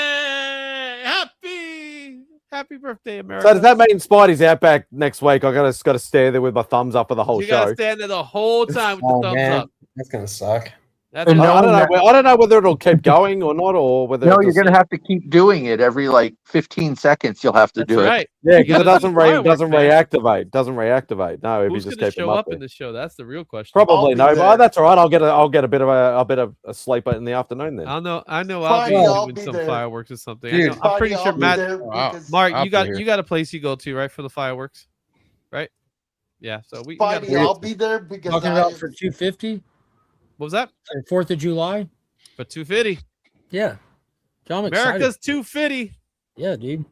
Happy birthday, America. So does that mean Spidey's Outback next week? I gotta stare there with my thumbs up for the whole You show. gotta stand there the whole time with the thumbs man, up. that's gonna suck. That's I don't know. I don't know whether it'll keep going or not, or whether No, it'll you're just... gonna have to keep doing it every like 15 seconds. You'll have to That's do right. it. Yeah, You because it gotta doesn't do fireworks, man. reactivate. Doesn't reactivate. No, if you Who's just gonna keep them show up up there. in the show? That's the real question. Probably be no, but there. that's all right. I'll get a bit of a sleeper in the afternoon then. I know. I'll Spidey, be I'll doing be some there. fireworks or something. Dude, I know, I'm pretty Spidey, sure I'll be Matt. there because Mark, I'll you be here. got a place you go to, right, for the fireworks, right? Yeah. So we got a Spidey, place. I'll be there because Talking about for 250 What was that? for 4th of July. For 250. Yeah, I'm excited. America's 250. Yeah, dude.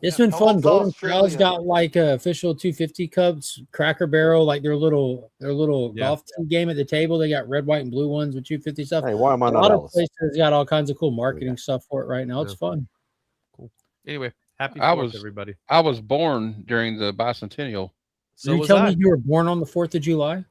It's been How fun. old's Golden Corral's Australia? got like official 250 cups, Cracker Barrel, like their little Yeah. golf team game at the table. They got red, white, and blue ones with 250 stuff. Hey, why am I A not lot of Alice? places got all kinds of cool marketing stuff for it right now. It's Yeah. fun. Cool. Anyway, happy I 4th, was- everybody. I was born during the bicentennial. So you was tell I. me you were born on the 4th of July?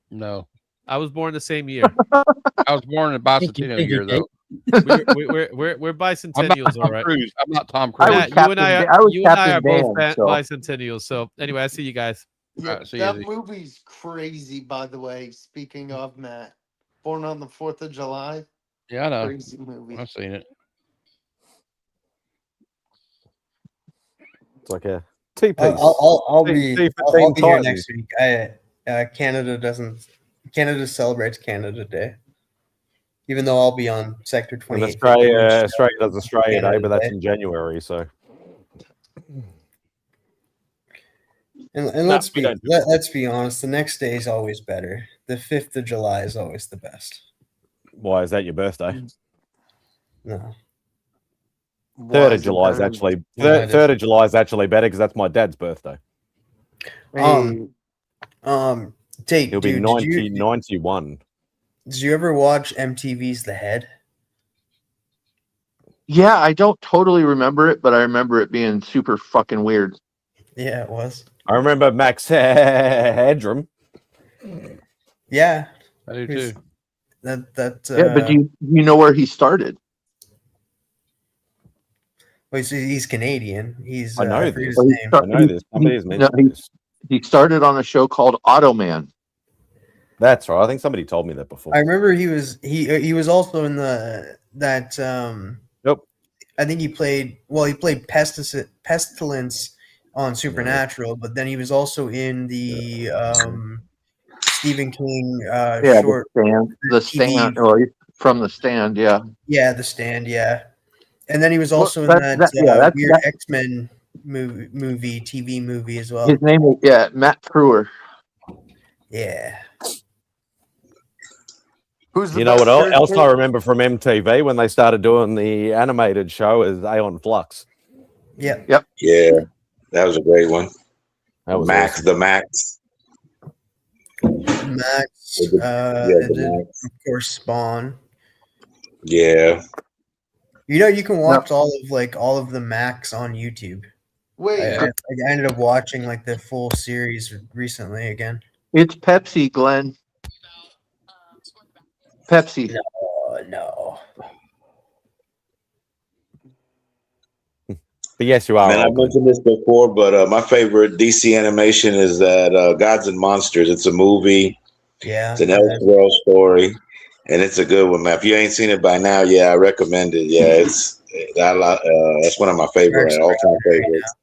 No, I was born the same year. I was born in the Thank you, bicentennial thank you, year though. We're I'm not bicentennials, Tom all right. Cruise. I'm not Tom I Cruise. was Matt, you and I Captain- I was you and I are Captain both Dan, so- bicentennials. So anyway, I see you guys. Yeah, see that you. movie's crazy, by the way. Speaking of Matt, Born on the 4th of July, Yeah, I know. crazy movie. I've seen it. It's like a T-piece. I'll be T- I'll Teen be here Titans. next week. Canada celebrates Canada Day, even though I'll be on Sector And 28. Australia does Australia Day, Canada but that's Day. in January. So And No, let's we be don't do let's be honest. The next day is always better. The 5th of July is always the best. why is that your birthday? No. Third of July is actually third of July is actually better because that's my dad's birthday. Take He'll be dude, 91. Did you ever watch MTV's The Head? Yeah, I don't totally remember it, but I remember it being super fucking weird. Yeah, it was. I remember Max Headroom. Yeah, I do He's- too. That Yeah, but do you know where he started? well, he's Canadian. He's I know forget this. his Well, he name. start- I know this. Somebody has no, mentioned this. he started on a show called Automan. That's right. I think somebody told me that before. I remember he was also in that Yep. I think he played Pestilence on Supernatural, but then he was also in the Stephen King Yeah, short the stand, or from the stand. Yeah, yeah, The Stand, yeah. And then he was also in that's- that weird that- X-Men TV movie as well. his name is Matt Frewer. Yeah. Who's the You know what best else I character? remember from MTV when they started doing the animated show is Aeon Flux. Yeah. Yep. Yeah, that was a great one. That was Max, awesome. the Max. Max, the and then, Max. of course, Spawn. Yeah. You know, you can watch all of the Max on YouTube. Wait, I ended up watching like the full series recently again. It's Pepsi, Glenn. Pepsi. Oh no. But yes, you are. Man, I've Uncle. mentioned this before, but my favorite DC animation is that Gods and Monsters. It's a movie. Yeah. It's an Elseworld story, and it's a good one, man. If you ain't seen it by now, yeah, I recommend it. Yeah, that's one of my favorite, all-time favorites.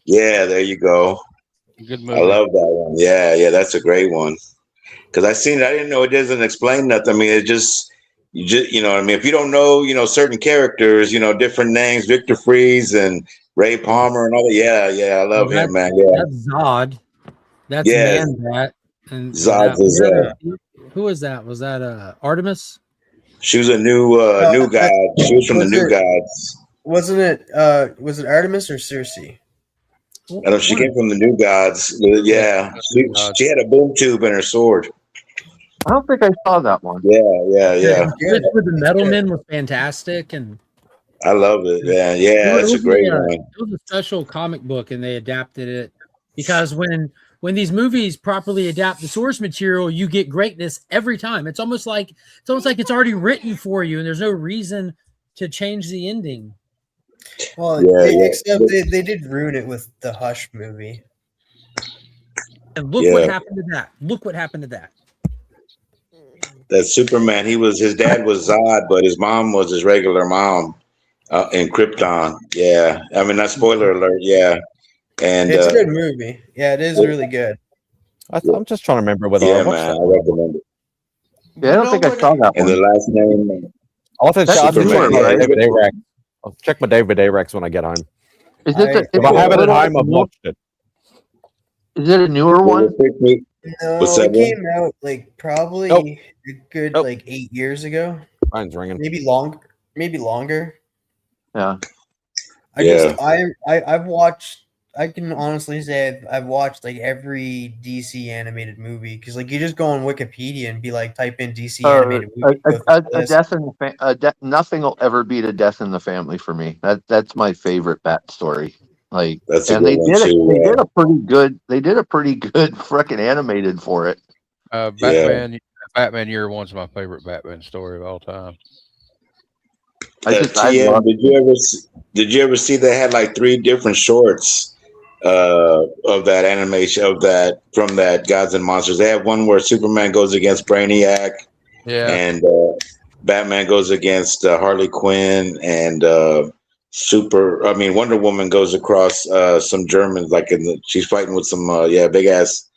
Yeah, there you go. Good movie. I love that one. Yeah, that's a great one. Because I seen it, I didn't know it doesn't explain nothing. I mean, you know what I mean? If you don't know, certain characters, different names, Victor Freeze and Ray Palmer and all that. Yeah, I love him, man. Yeah. That's Zod. That's Yeah. Man-Bat. And Zod that- is, who was that? Was that Artemis? She was a new god. She was from the New Gods. Wasn't it? Was it Artemis or Circe? I know she came from the New Gods. Yeah, she had a boom tube in her sword. I don't think I saw that one. Yeah. Rich with the Metalman was fantastic, and I love it. Yeah, it's a great one. It was a special comic book, and they adapted it because when these movies properly adapt the source material, you get greatness every time. It's almost like it's already written for you, and there's no reason to change the ending. Well, Yeah, except they did ruin it with the Hush movie. And look what happened to that. Look what happened to that. that Superman. His dad was Zod, but his mom was his regular mom in Krypton. Yeah, I mean, not spoiler alert. Yeah, and It's a good movie. Yeah, it is really good. I'm just trying to remember whether I yeah, watched man, that I one. recommend it. Yeah, I don't think I saw that And the one. last name, I'll have to check Superman. my Yeah, David A-Rex. I'll check my David A-Rex when I get home. Is it? If I have it at home, I've watched it. Is it a newer one? No, What's that it came out like probably a good like 8 years ago. Phone's ringing. Maybe longer. Yeah. I've watched. I can honestly say I've watched like every DC animated movie because like you just go on Wikipedia and be like type in DC animated movie. A death in the nothing will ever beat a death in the family for me. That's my favorite Bat story. Like, That's a and good they one did it. too, They did a pretty good. They did a pretty good freaking animated for it. Batman Year One's my favorite Batman story of all time. TM, did you ever see they had like 3 different shorts of that animation from that Gods and Monsters? They have one where Superman goes against Brainiac, and Batman goes against Harley Quinn, and Wonder Woman goes across some Germans, like she's fighting with some big ass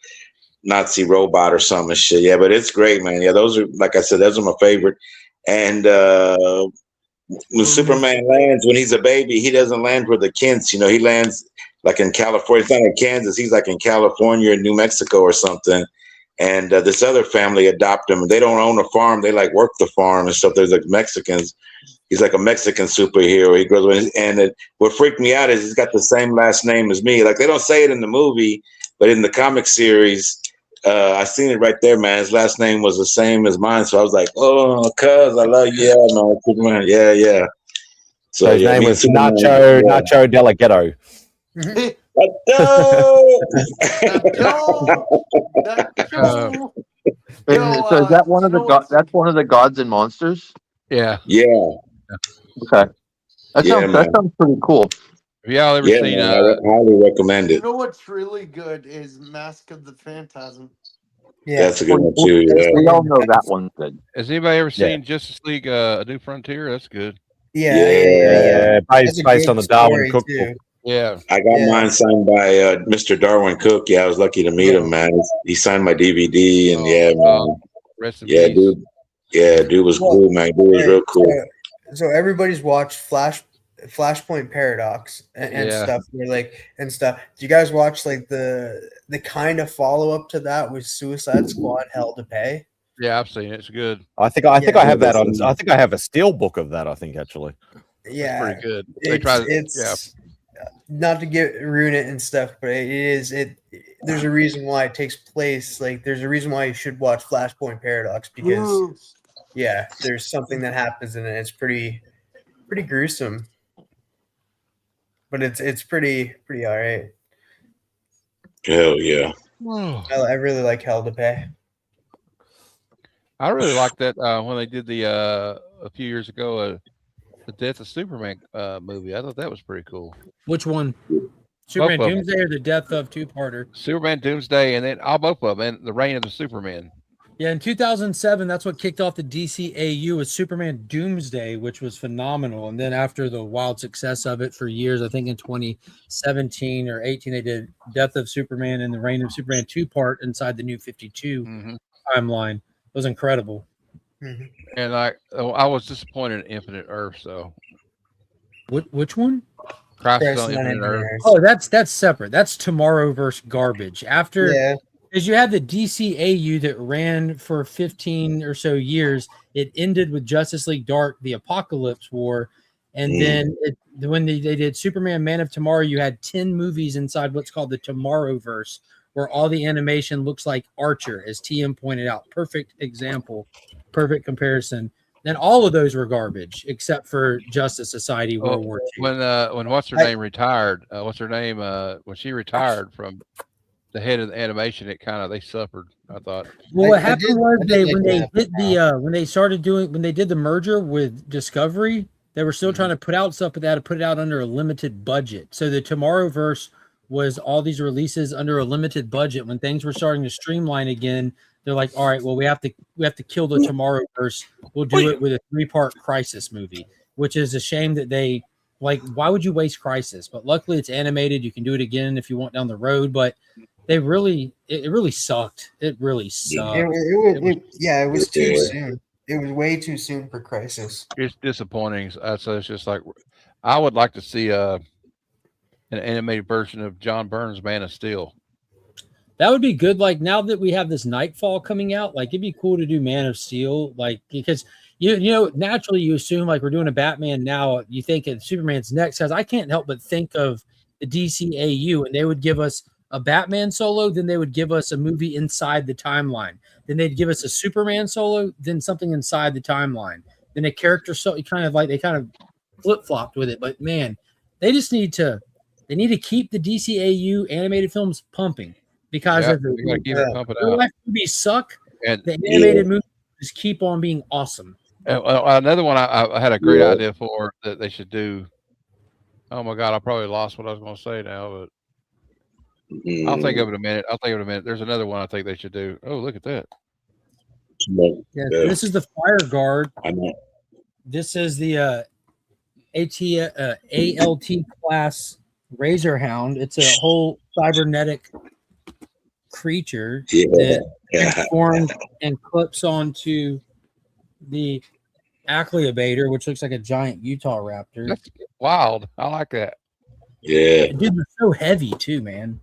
Nazi robot or something shit. Yeah, but it's great, man. Yeah, those are, like I said, those are my favorite. And when Superman lands, when he's a baby, he doesn't land where the Kents, he lands like in California. It's not in Kansas. He's like in California or New Mexico or something. And this other family adopt him. They don't own a farm. They like work the farm and stuff. There's like Mexicans. He's like a Mexican superhero. He grows up, and what freaked me out is he's got the same last name as me. Like they don't say it in the movie, but in the comic series, I seen it right there, man. His last name was the same as mine, so I was like, "Oh, cuz I love you, man, Superman, yeah." So his name was Nacho Delgado. So is that one of the that's one of the Gods and Monsters? Yeah. Yeah. Okay. That sounds pretty cool. Have y'all ever seen? Man, I highly recommend You it. know what's really good is Mask of the Phantasm. Yeah, that's a good one too. Yeah, we all know that one's good. Has anybody ever seen Justice League: A New Frontier? That's good. Yeah. Based on the Darwin Cook book. Yeah, I got mine signed by Mr. Darwin Cook. Yeah, I was lucky to meet him, man. He signed my DVD, and man. Rest in Yeah, peace. dude. Yeah, dude was cool, man. Dude was real cool. So everybody's watched Flashpoint Paradox and Yeah. stuff. And stuff. Do you guys watch like the kind of follow up to that with Suicide Squad: Hell to Pay? Yeah, I've seen it. It's good. I think I have that on. I think I have a steel book of that. I think actually. Yeah, pretty good. It's not to ruin it and stuff, but there's a reason why it takes place. Like there's a reason why you should watch Flashpoint Paradox because there's something that happens in it. It's pretty gruesome, but it's pretty all right. Hell yeah. I really like Hell to Pay. I really like that when they did the a few years ago the Death of Superman movie. I thought that was pretty cool. Which one? Superman Both of them. Doomsday or the Death of Two-Parter? Superman Doomsday, and then both of them, and the Reign of the Superman. Yeah, in 2007, that's what kicked off the DCAU with Superman Doomsday, which was phenomenal. And then after the wild success of it for years, I think in 2017 or 18, they did Death of Superman and the Reign of Superman 2-part inside the New 52 timeline. It was incredible. And I was disappointed in Infinite Earth. So, which one? Crisis on Infinite Earth. Oh, that's separate. That's Tomorrowverse garbage. After, because you have the DCAU that ran for 15 or so years. It ended with Justice League Dark, the Apocalypse War, and then when they did Superman Man of Tomorrow, you had 10 movies inside what's called the Tomorrowverse, where all the animation looks like Archer, as TM pointed out. Perfect example, perfect comparison. And all of those were garbage, except for Justice Society World War II. When what's her name retired? What's her name? When she retired from the head of the animation, they suffered. I thought. Well, what happened was when they did the merger with Discovery, They were still trying to put out stuff, but they had to put it out under a limited budget. So the Tomorrowverse was all these releases under a limited budget. When things were starting to streamline again, they're like, all right, well, we have to kill the Tomorrowverse. We'll do it with a 3-part Crisis movie, which is a shame that they like. Why would you waste Crisis? But luckily, it's animated. You can do it again if you want down the road. But it really sucked. It really sucked. It was too soon. It was way too soon for Crisis. It's disappointing. So it's just like I would like to see an animated version of John Byrne's Man of Steel. That would be good. Like now that we have this Nightfall coming out, like it'd be cool to do Man of Steel. Like because you know naturally you assume like we're doing a Batman now. You think Superman's next, because I can't help but think of the DCAU, and they would give us a Batman solo, then they would give us a movie inside the timeline. Then they'd give us a Superman solo, then something inside the timeline. Then a character they kind of flip-flopped with it. But man, they need to keep the DCAU animated films pumping, because if the real life movies suck, and the animated movies just keep on being awesome. Another one I had a great idea for that they should do. Oh my God, I probably lost what I was going to say now, but I'll think of it in a minute. There's another one I think they should do. Oh, look at that. Yeah, this is the Fire Guard. This is the ALT class Razor Hound. It's a whole cybernetic creature that transforms and clips onto the Acclibator, which looks like a giant Utah raptor. That's wild. I like that. Yeah. Dude, they're so heavy too, man.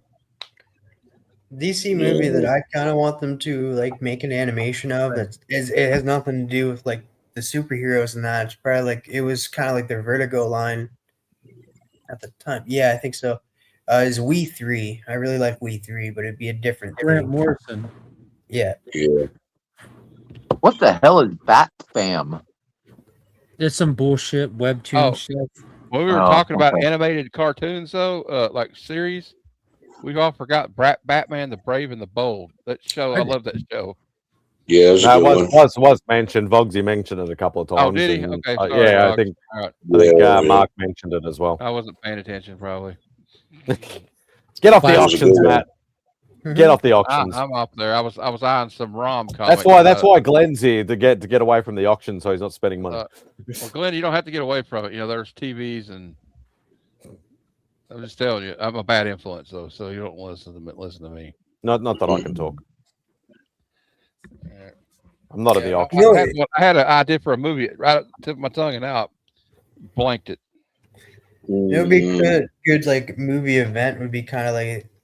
DC movie that I kind of want them to like make an animation of. It has nothing to do with like the superheroes and that. It's probably like it was kind of like their Vertigo line at the time. Yeah, I think so. Is We 3. I really like We 3, but it'd be a different Grant Morrison. Yeah. What the hell is Bat Spam? It's some bullshit webtoon shit. When we were talking about animated cartoons, though, like series, we all forgot Batman the Brave and the Bold. That show, I love that show. Yeah, was mentioned. Vogsy mentioned it a couple of times. Oh, did he? And, Okay, sorry, yeah, Vox. I think Mark mentioned it as well. I wasn't paying attention, probably. Get off the auctions, Matt. Get off the auctions. I'm up there. I was eyeing some rom comic. That's why Glenn's here to get away from the auction, so he's not spending money. Well, Glenn, you don't have to get away from it. You know, there's TVs, and I'm just telling you, I'm a bad influence though, so you don't listen to me. Not that I can talk. I'm not at the auction. I had an idea for a movie right at the tip of my tongue and out, blanked it. It would be good like movie event would be kind of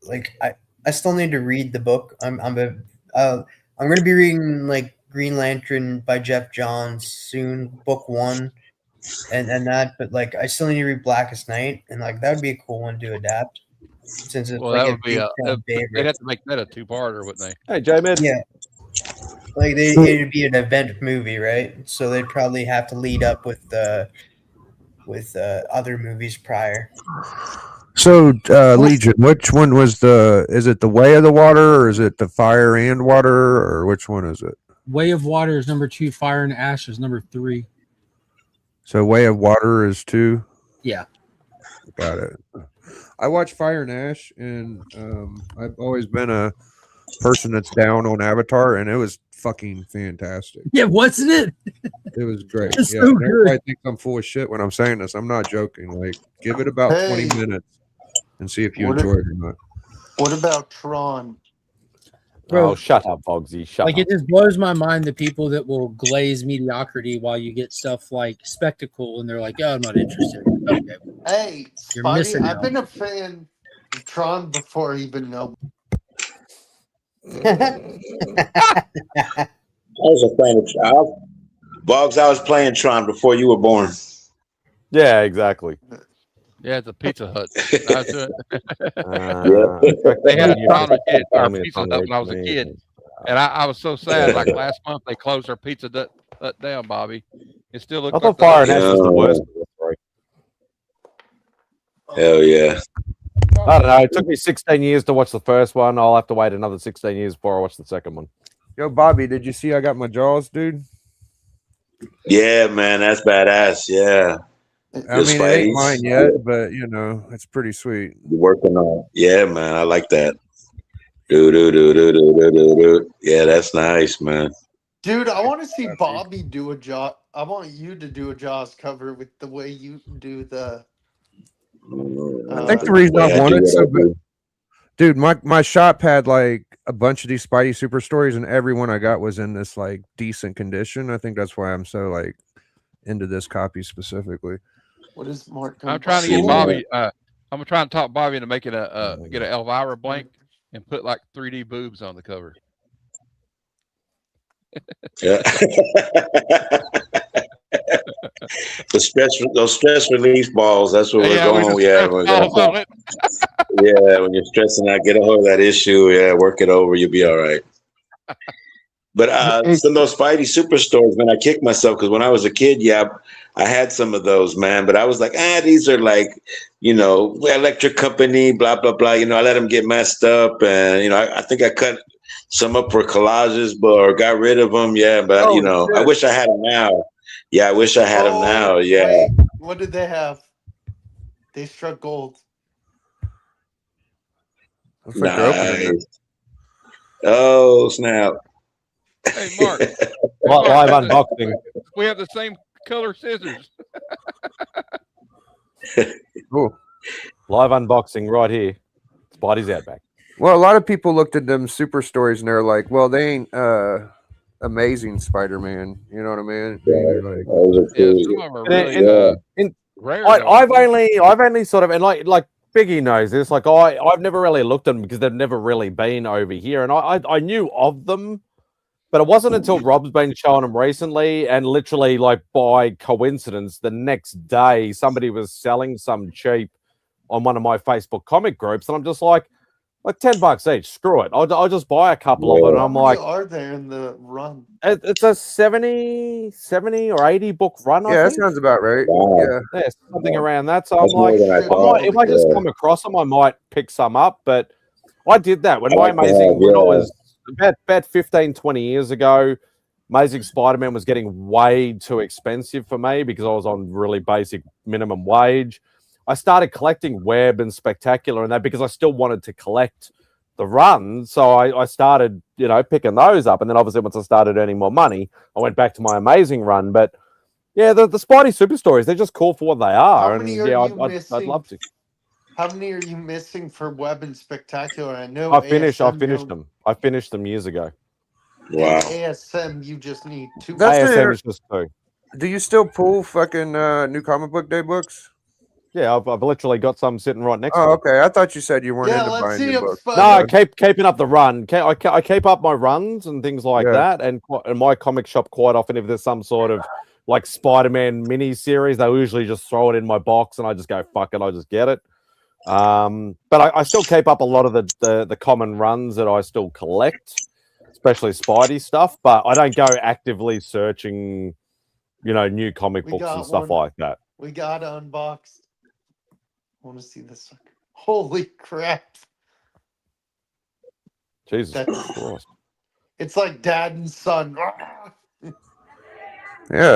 like I still need to read the book. I'm going to be reading like Green Lantern by Jeff Johns soon, book 1, and that. But like I still need to read Blackest Night, and like that would be a cool one to adapt. Since it's that would be they'd have to make that a 2-parter, wouldn't they? Hey, J-Man. Yeah. Like it'd be an event movie, right? So they'd probably have to lead up with other movies prior. So, Legion, which one was is it the Way of the Water, or is it the Fire and Water, or which one is it? Way of Water is number 2. Fire and Ash is number 3. So Way of Water is 2? Yeah. Got it. I watch Fire and Ash, and I've always been a person that's down on Avatar, and it was fucking fantastic. Yeah, wasn't it? It was great. It's yeah, so good. Everybody thinks I'm full of shit when I'm saying this. I'm not joking. Like, give it about 20 minutes and see if you enjoy it or not. What about Tron? Bro, shut up, Fogsy. Shut up. It just blows my mind the people that will glaze mediocrity while you get stuff like Spectacle, and they're like, "Oh, I'm not interested." Okay. Hey, You're Spidey, missing I've out. been a fan of Tron before I even know. I was playing Tron. Boggs, I was playing Tron before you were born. Yeah, exactly. Yeah, it's a Pizza Hut. Yeah. They had a Tron Pizza Hut when I was a kid, and I was so sad. Like last month, they closed their Pizza Hut down, Bobby. It still looks. I thought Fire and Ash was the worst of the 3. Hell yeah. I don't know. It took me 16 years to watch the first one. I'll have to wait another 16 years before I watch the second one. Yo, Bobby, did you see I got my Jaws, dude? Yeah, man, that's badass. Yeah. I mean, it ain't mine yet, but you know, it's pretty sweet. You're working on. Yeah, man, I like that. Yeah, that's nice, man. Dude, I want to see Bobby do a Jaws. I want you to do a Jaws cover with the way you do the. I think the reason I wanted so bad, dude, my shop had like a bunch of these Spidey super stories, and every one I got was in this like decent condition. I think that's why I'm so like into this copy specifically. What is Mark? I'm trying to get Bobby. I'm gonna try and talk Bobby into making get an Elvira blank and put like 3D boobs on the cover. Yeah. Those stress release balls. That's what we're going. Yeah, yeah. When you're stressing out, get a hold of that issue. Yeah, work it over. You'll be all right. But some of those Spidey superstores, man, I kicked myself because when I was a kid, yeah, I had some of those, man. But I was like, these are like, you know, electric company, blah blah blah. You know, I let them get messed up, and you know, I think I cut some up for collages, or got rid of them. Yeah, but you know, I wish I had them now. Yeah, I wish I had them now. Yeah. Wait, what did they have? They struck gold. Nice. Oh snap! Hey, Mark. Live unboxing. We have the same color scissors. Ooh. Live unboxing right here. Spidey's Outback. Well, a lot of people looked at them super stories and they're like, well, they ain't Amazing Spider-Man. You know what I mean? I've only sort of, and like Biggie knows this, like I've never really looked at them because they've never really been over here, and I knew of them, but it wasn't until Rob's been showing them recently, and literally like by coincidence, the next day somebody was selling some cheap on one of my Facebook comic groups, and I'm just like $10 each. Screw it. I'll just buy a couple of it. And I'm like, how many are there in the run? It's a 70 or 80 book run. Yeah, that sounds about right. Wow. Yeah, something around that. So That's I'm like, more than I thought. if I just come across them, I might pick some up. But I did that when when I was about 15, 20 years ago. Amazing Spider-Man was getting way too expensive for me because I was on really basic minimum wage. I started collecting Web and Spectacular and that because I still wanted to collect the runs. So I started, you know, picking those up. And then obviously once I started earning more money, I went back to my Amazing run. But yeah, the Spidey super stories, they're just cool for what they are. How many and are yeah, I'd love to. How many are you missing for Web and Spectacular? I know I finished them. I finished them years ago. Wow. ASM, you just need 2. ASM is just 2. Do you still pull fucking New Comic Book Day books? Yeah, I've literally got some sitting right next to me. Oh, okay. I thought you said you weren't into buying new books. No, I keeping up the run. I keep up my runs and things like that. And in my comic shop, quite often, if there's some sort of like Spider-Man mini series, they usually just throw it in my box, and I just go fuck it, I just get it. But I still keep up a lot of the common runs that I still collect, especially Spidey stuff. But I don't go actively searching, you know, new comic books and stuff like that. We got unboxed. I want to see this sucker. Holy crap. Jesus Christ. It's like dad and son. Yeah,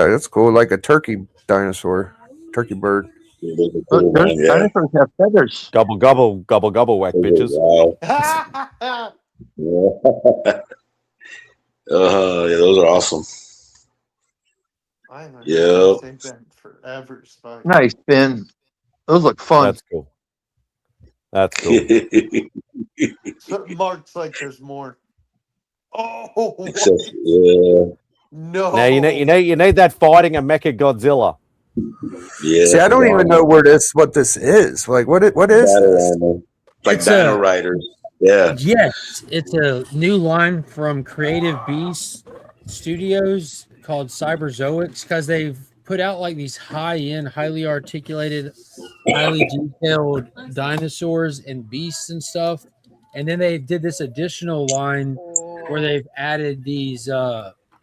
that's cool. Like a turkey dinosaur, turkey bird. Dinosaurs have feathers. Gobble, gobble, gobble, gobble, whack bitches. Yeah, those are awesome. Yeah. Forever, Spidey. Nice, Ben. Those look fun. That's cool. That's cool. So Mark's like, there's more. Oh, no. Now you need that fighting a Mecha Godzilla. Yeah. See, I don't even know what this is. Like, what is this? Like Dino Riders. Yeah. Yes, it's a new line from Creative Beast Studios called Cyberzoics because they've put out like these high-end, highly articulated, highly detailed dinosaurs and beasts and stuff. And then they did this additional line where they've added these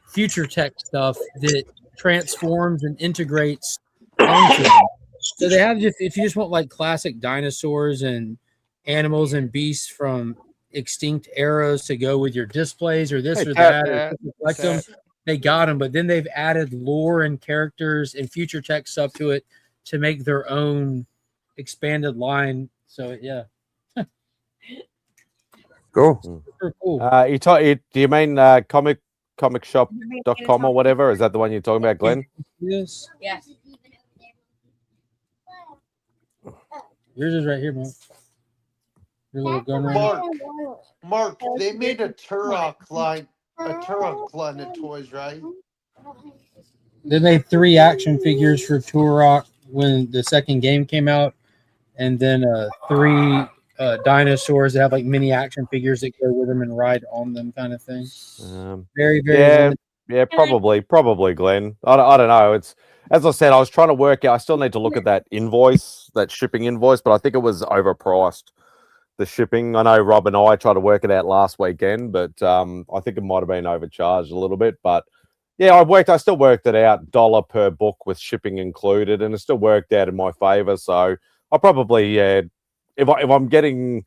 future tech stuff that transforms and integrates onto them. So they have just, if you just want like classic dinosaurs and animals and beasts from extinct eras to go with your displays or this or that, or collect them, they got them. But then they've added lore and characters and future tech stuff to it to make their own expanded line. So yeah, Cool. super cool. Do you mean comicshop.com or whatever? Is that the one you're talking about, Glenn? Yes. Yes. Yours is right here, man. Your little gun right here. Mark, they made a Turok line of toys, right? They made 3 action figures for Turok when the second game came out, and then 3 dinosaurs that have like mini action figures that go with them and ride on them, kind of thing. Very, very limited. Yeah, probably, Glenn. I don't know. It's, as I said, I was trying to work out. I still need to look at that invoice, that shipping invoice, but I think it was overpriced. The shipping. I know Rob and I tried to work it out last weekend, but I think it might have been overcharged a little bit. But yeah, I still worked it out, $1 per book with shipping included, and it still worked out in my favor. So I probably, if I'm getting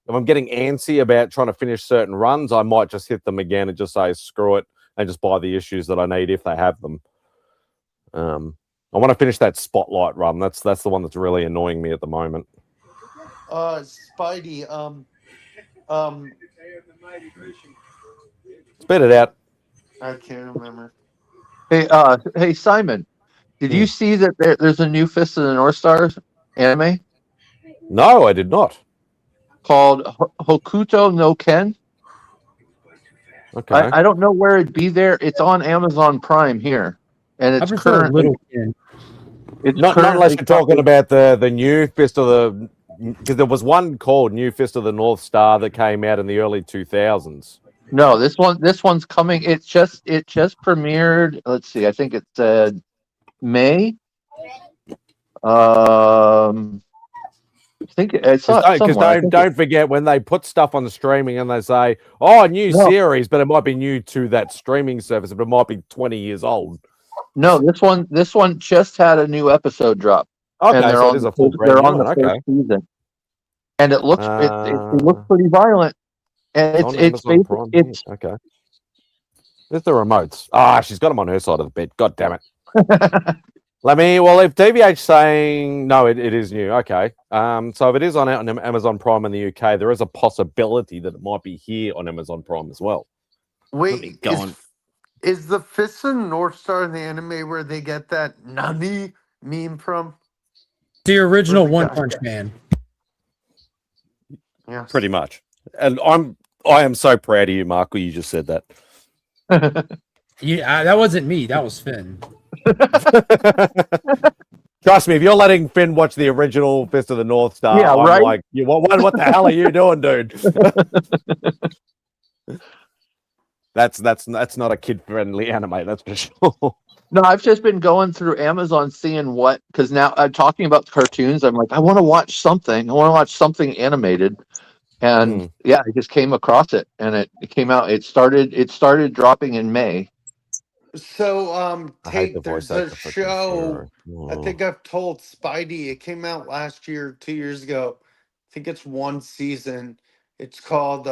antsy about trying to finish certain runs, I might just hit them again and just say screw it and just buy the issues that I need if they have them. I want to finish that Spotlight run. That's the one that's really annoying me at the moment. Spidey, Spit it out. I can't remember. Hey, Simon, did you see that there's a new Fist of the North Stars anime? No, I did not. Called Hokuto no Ken. Okay. I don't know where it'd be there. It's on Amazon Prime here, and it's currently. It's not unless you're talking about the new Fist of the, because there was one called New Fist of the North Star that came out in the early 2000s. No, this one's coming. It just premiered. Let's see. I think it said May. I think it's because don't forget when they put stuff on the streaming and they say, "Oh, new series," but it might be new to that streaming service, but it might be 20 years old. No, this one just had a new episode drop. Okay, and so it is a full brand they're on new the one. first Okay. season, and it looks it looks pretty violent, and it's okay. There's the remotes. She's got them on her side of the bed. God damn it. If DVH saying no, it is new. Okay. So if it is on Amazon Prime in the UK, there is a possibility that it might be here on Amazon Prime as well. Wait, is the Fist of the North Star in the anime where they get that Nani meme from? The original One Punch Man. Yes. Pretty much. And I am so proud of you, Mark, you just said that. Yeah, that wasn't me. That was Finn. Trust me, if you're letting Finn watch the original Fist of the North Star, Yeah, I'm right? like, what the hell are you doing, dude? That's not a kid-friendly anime, that's for sure. No, I've just been going through Amazon seeing because now I'm talking about cartoons. I'm like, I want to watch something. I want to watch something animated. And yeah, I just came across it and it came out. It started dropping in May. So, hate the there's voice a actor for show. sure. I think I've told Spidey. It came out last year, 2 years ago. I think it's 1 season. It's called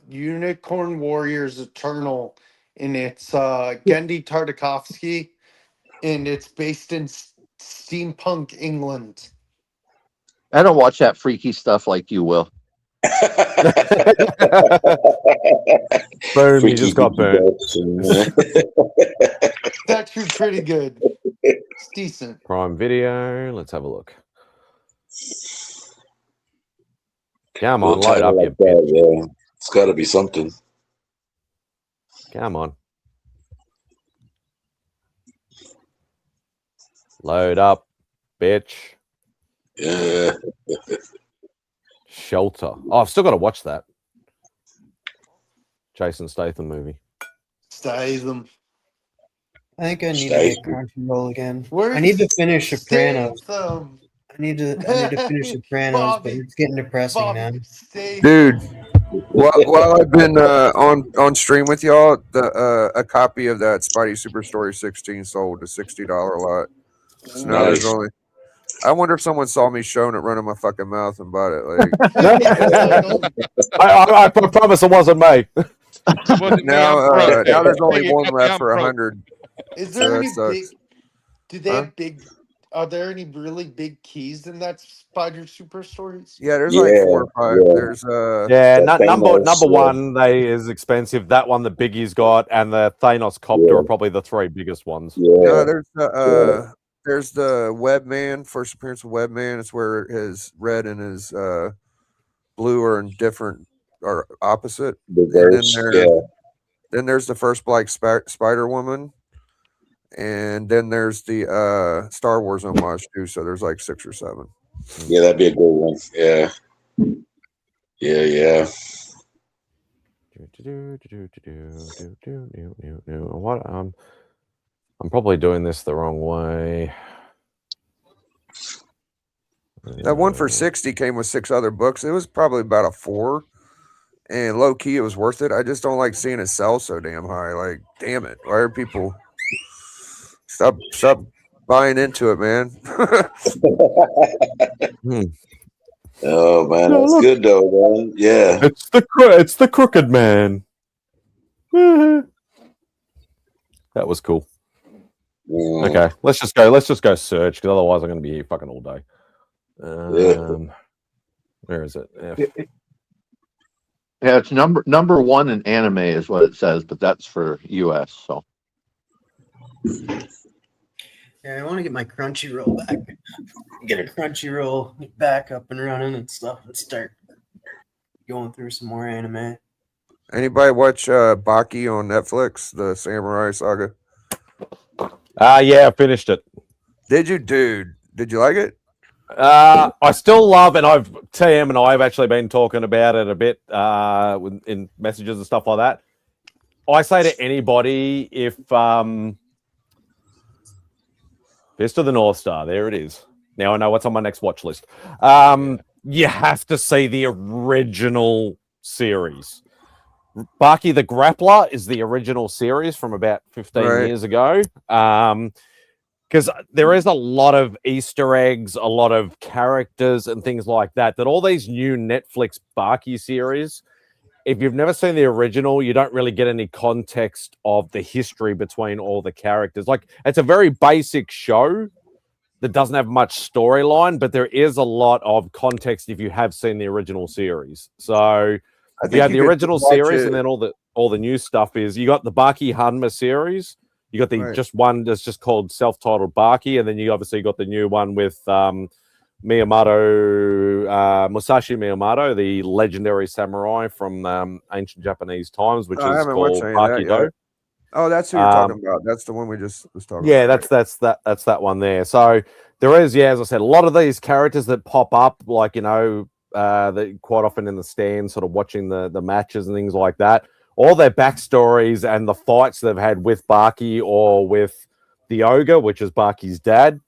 Unicorn Warriors Eternal, and it's Gendy Tartakovsky, and it's based in steampunk England. I don't watch that freaky stuff like you will. Boom, you just got burned. It's actually pretty good. It's decent. Prime Video, let's have a look. Come on, load up, you bitch. Yeah, it's got to be something. Come on. Load up, bitch. Yeah. Shelter. Oh, I've still got to watch that. Jason Statham movie. Statham. I think I need to get Crunchyroll again. Where's I need to finish Sopranos. Statham? I need to finish Sopranos, but it's getting depressing now. Dude, while I've been on stream with y'all, a copy of that Spidey Super Story 16 sold a $60 lot. So now there's only. I wonder if someone saw me showing it, running my fucking mouth, and bought it. Like, I promise it wasn't me. Now there's only one left for 100. Is there any big? Do they have big? are there any really big keys in that Spider Super Stories? Yeah, there's like 4 or 5. yeah. There's Yeah, That number Thanos, one they is expensive. That one, the Biggie's got, and the Thanos copter are probably the 3 biggest ones. no, there's the Webman, first appearance of Webman. It's where his red and his blue are in different or opposite. Reverse, Then there's the first Black Spider Woman, and then there's the Star Wars homage too. So there's like 6 or 7. Yeah, that'd be a good one. Yeah. Yeah. What? I'm probably doing this the wrong way. That one for 60 came with 6 other books. It was probably about a 4. And low key, it was worth it. I just don't like seeing it sell so damn high. Like, damn it. Why are people stop buying into it, man? Oh man, that's good though, man. Yeah. It's the Crooked Man. That was cool. Okay, let's just go search, because otherwise I'm going to be here fucking all day. Where is it? Yeah, it's number 1 in anime is what it says, but that's for US. So Yeah, I want to get my Crunchyroll back. Get a Crunchyroll back up and running and stuff, and start going through some more anime. Anybody watch Baki on Netflix, the Samurai Saga? Yeah, I finished it. Did you, dude? Did you like it? I still love, and TM and I have actually been talking about it a bit in messages and stuff like that. I say to anybody, if Fist of the North Star, there it is. Now I know what's on my next watch list. You have to see the original series. Baki the Grappler is the original series from about 15 years ago. Because there is a lot of Easter eggs, a lot of characters and things like that, that all these new Netflix Baki series, if you've never seen the original, you don't really get any context of the history between all the characters. Like, it's a very basic show that doesn't have much storyline, but there is a lot of context if you have seen the original series. So you have the original series, and then all the new stuff is, you got the Baki Hanma series. You got the just one that's just called self-titled Baki, and then you obviously got the new one with Miyamoto, Musashi Miyamoto, the legendary samurai from ancient Japanese times, which is called Baki Do. Oh, that's who you're talking about. That's the one we just was talking Yeah, about. that's that one there. So there is, as I said, a lot of these characters that pop up, like, that quite often in the stands, sort of watching the matches and things like that. All their backstories and the fights they've had with Baki or with the ogre, which is Baki's dad,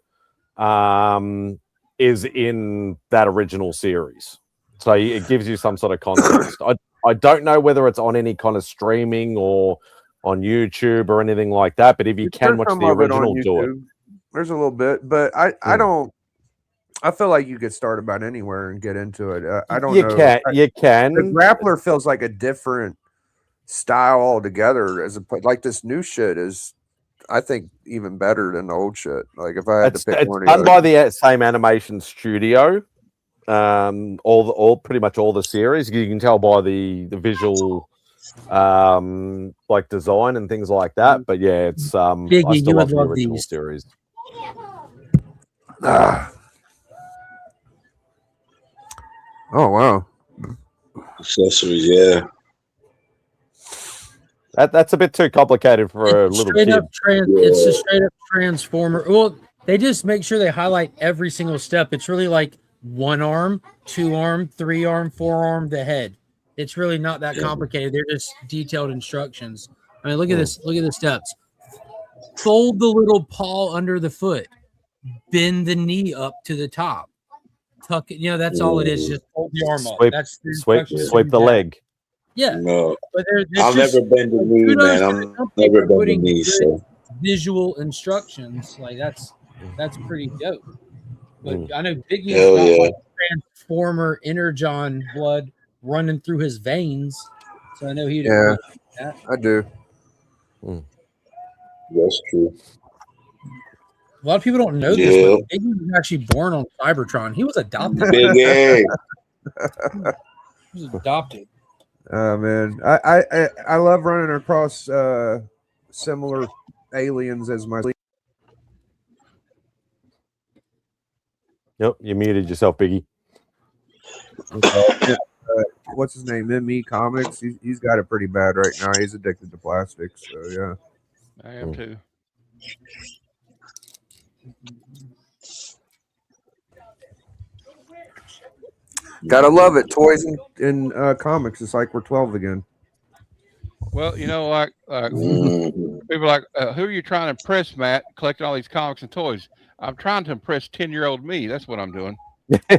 is in that original series. So it gives you some sort of context. I don't know whether it's on any kind of streaming or on YouTube or anything like that, but if you can watch the original, do it. There's a little bit, but I don't. I feel like you could start about anywhere and get into it. I don't know. You can. The Grappler feels like a different style altogether. Like this new shit is, I think, even better than the old shit. Like if I had to pick it's one, done by the same animation studio. Pretty much all the series, you can tell by the visual, like design and things like that. But yeah, it's Biggie, I still you love would the love original these. series. Oh wow, accessories, yeah. That's a bit too complicated for a little Straight kid. up It's a straight up transformer. Well, they just make sure they highlight every single step. It's really like 1 arm, 2 arm, 3 arm, 4 arm, the head. It's really not that complicated. They're just detailed instructions. I mean, look at this. Look at the steps. Fold the little paw under the foot. Bend the knee up to the top. Tuck it. That's all it is. Just fold the arm up. That's the sweep the leg. Yeah. No, but I'll never bend the knee, man. I'm never bend the knee. So visual instructions, like that's pretty dope. But I know Biggie's Hell got yeah. like Transformer Energon blood running through his veins, so I know he'd yeah, that. I do. That's true. A lot of people don't know this, but Biggie was actually born on Cybertron. He was adopted. Big A. He was adopted. Oh man, I love running across similar aliens as my. Yep, you muted yourself, Biggie. What's his name? ME Comics. He's got it pretty bad right now. He's addicted to plastics. So yeah, I am too. Gotta love it. Toys and comics. It's like we're 12 again. Well, you know, like people are like, who are you trying to impress, Matt? Collecting all these comics and toys. I'm trying to impress 10-year-old me. That's what I'm doing.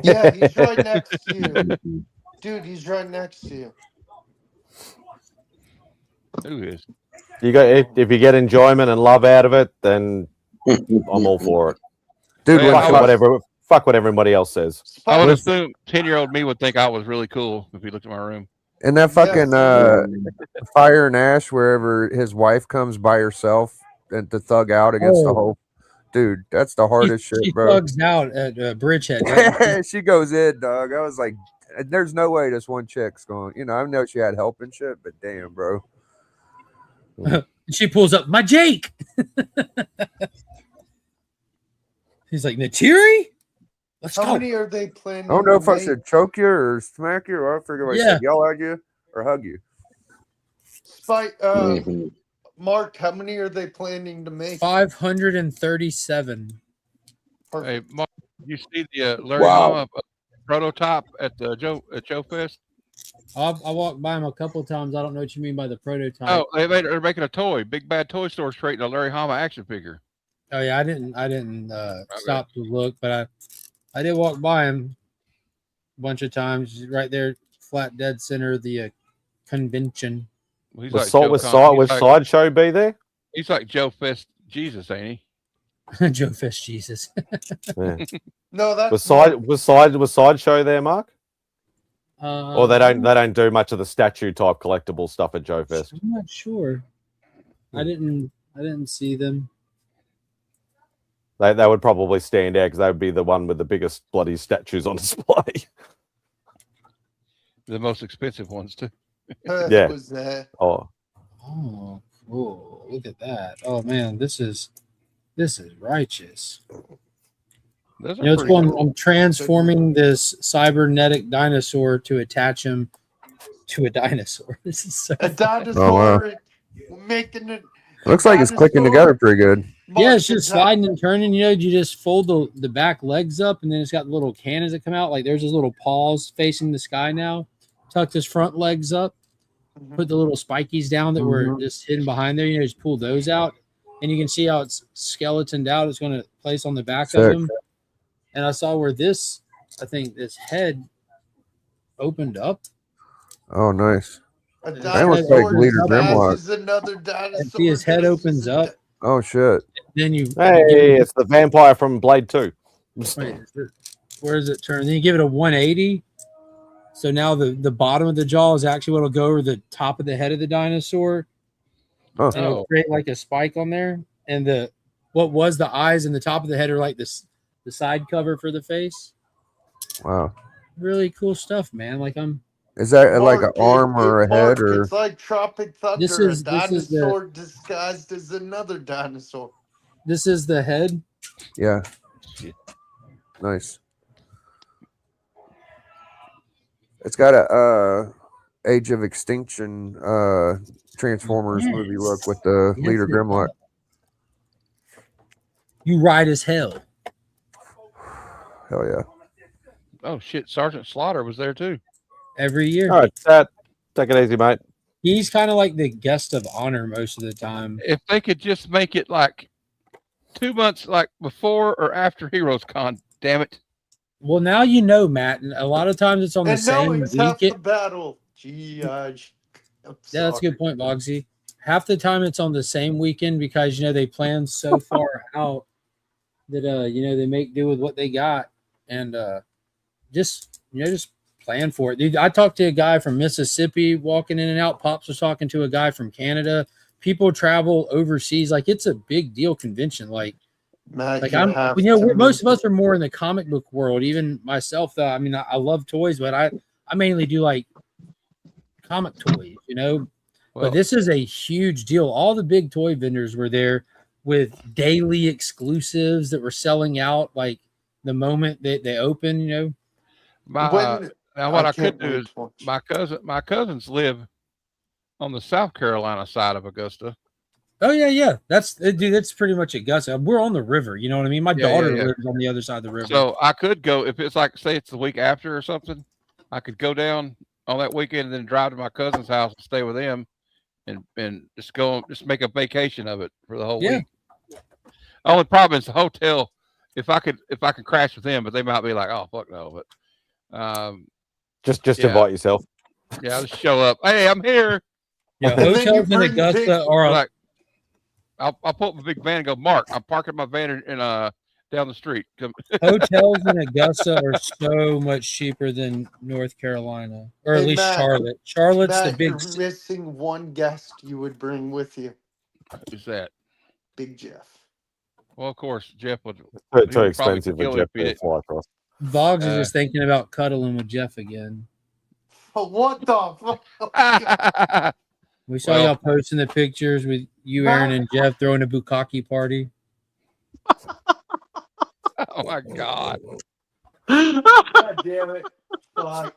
Yeah, he's right next to you. Dude, he's right next to you. Who is? You got if you get enjoyment and love out of it, then I'm all for it. Dude, fuck what everybody else says. I would assume 10-year-old me would think I was really cool if he looked at my room. And that fucking Fire and Ash, wherever his wife comes by herself and to thug out against the whole dude, that's the hardest shit, bro. She thugs out at Bridgehead. Right? She goes in, dog. I was like, there's no way this one chick's going. You know, I know she had help and shit, but damn, bro. She pulls up my Jake. He's like, Natiri? Let's How go. many are they planning? I don't know if I make? should choke you or smack you, or I figure I should yell at you or hug you. Mark, how many are they planning to make? 537. Hey, Mark, you see the Larry Hama prototype at the Joe Fest? I walked by him a couple of times. I don't know what you mean by the prototype. Oh, they're making a toy. Big Bad Toy Store's creating a Larry Hama action figure. Oh yeah, I didn't stop to look, but I did walk by him a bunch of times. Right there, flat dead center of the convention. Well, was Sideshow be there? He's like Joe Fest Jesus, ain't he? Joe Fest Jesus. Yeah. No, that's was Sideshow there, Mark? Or they don't do much of the statue type collectible stuff at Joe Fest. I'm not sure. I didn't see them. They would probably stand out because they would be the one with the biggest bloody statues on display. The most expensive ones too. Yeah. Was that? Oh, cool! Look at that. Oh man, this is righteous. Those You know, it's going. I'm transforming this cybernetic dinosaur to attach him to a dinosaur. This is so A dinosaur. Oh, wow. Making it. Looks like it's clicking together pretty good. Yeah, it's just sliding and turning. You know, you just fold the back legs up, and then it's got little cannons that come out. Like there's his little paws facing the sky now. Tucked his front legs up. Put the little spikies down that were just hidden behind there. You know, just pull those out, and you can see how it's skeletoned out. It's going to place on the back of him. And I saw where this head opened up. Oh, nice. A That looks like Leader Grimlock. Another dinosaur. See his head opens up. Oh shit! Then it's the vampire from Blade 2. Wait, where does it turn? Then you give it a 180. So now the bottom of the jaw is actually what will go over the top of the head of the dinosaur. Oh. And it'll create like a spike on there. And what was the eyes and the top of the head are like this the side cover for the face. Wow. Really cool stuff, man. Like Is that like an arm or a head or? It's like Tropic Thunder. This is dinosaur disguised as another dinosaur. This is the head. Yeah. Nice. It's got a Age of Extinction Transformers movie look with the Leader Grimlock. You ride as hell. Hell yeah. Oh shit, Sergeant Slaughter was there too. Every year. All right, take it easy, mate. He's kind of like the guest of honor most of the time. If they could just make it like 2 months like before or after Heroes Con, damn it. Well, now you know, Matt, and a lot of times it's on the same half the weekend. battle. Gee, Yeah, that's a good point, Bogsy. Half the time it's on the same weekend because they plan so far out that they make do with what they got and just plan for it. Dude, I talked to a guy from Mississippi walking in and out. Pops was talking to a guy from Canada. People travel overseas, like it's a big deal convention. Like Matt, Like you I'm, have you know, to most of us are more in the comic book world. Even myself, though. I mean, I love toys, but I mainly do like comic toys, you know. Well, But this is a huge deal. All the big toy vendors were there with daily exclusives that were selling out like the moment that they open, you know. Now what I could do is my cousins live on the South Carolina side of Augusta. Oh yeah. That's dude. That's pretty much Augusta. We're on the river. You know what I mean? My daughter lives on the other side of the river. So I could go if it's like say it's the week after or something. I could go down on that weekend and then drive to my cousin's house and stay with them, and just make a vacation of it for the whole week. Only problem is the hotel. If I could crash with them, but they might be like, oh fuck no. But just invite yourself. Yeah, I'll just show up. Hey, I'm here. Yeah, hotels in Augusta are like. I'll pull up a big van and go, Mark, I'm parking my van in down the street. Hotels in Augusta are so much cheaper than North Carolina, or at least Matt, Charlotte. Charlotte's Matt, the big. You're missing one guest you would bring with you. Who's that? Big Jeff. Well, of course, Jeff would. Too expensive for Jeff to fly across. Boggs is just thinking about cuddling with Jeff again. Oh, what the fuck? We saw y'all posting the pictures with you, Aaron, and Jeff throwing a bukkake party. Oh my God! God damn it! Fuck.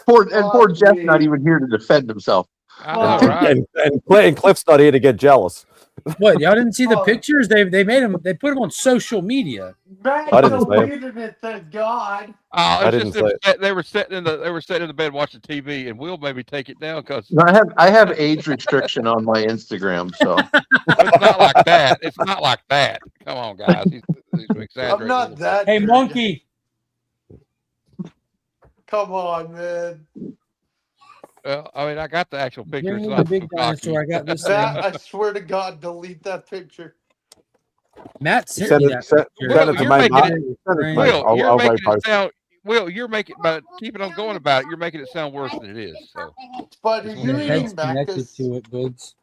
Poor Jeff not even here to defend himself. And Cliff's not here to get jealous. What, y'all didn't see the pictures? They made them. They put them on social media. Matt I didn't say it. deleted it, thank God. I didn't say it. They were sitting in the bed watching TV, and we'll maybe take it down because I have age restriction on my Instagram, so it's not like that. It's not like that. Come on, guys. He's exaggerating. I'm not that. Hey, dirty. monkey. Come on, man. Well, I mean, I got the actual picture. Give It's me not the big bukkake. dinosaur. I got this. Matt, I swear to God, delete that picture. Matt sent Send me it- that send- picture. send it to You're my making mom. it- Send it to my- Will, I'll you're making repost it sound. Will, you're making, but keeping on going about it, you're making it sound worse than it is. So, But are Just you Your wanna- eating head's connected Macca's? to it, Goods.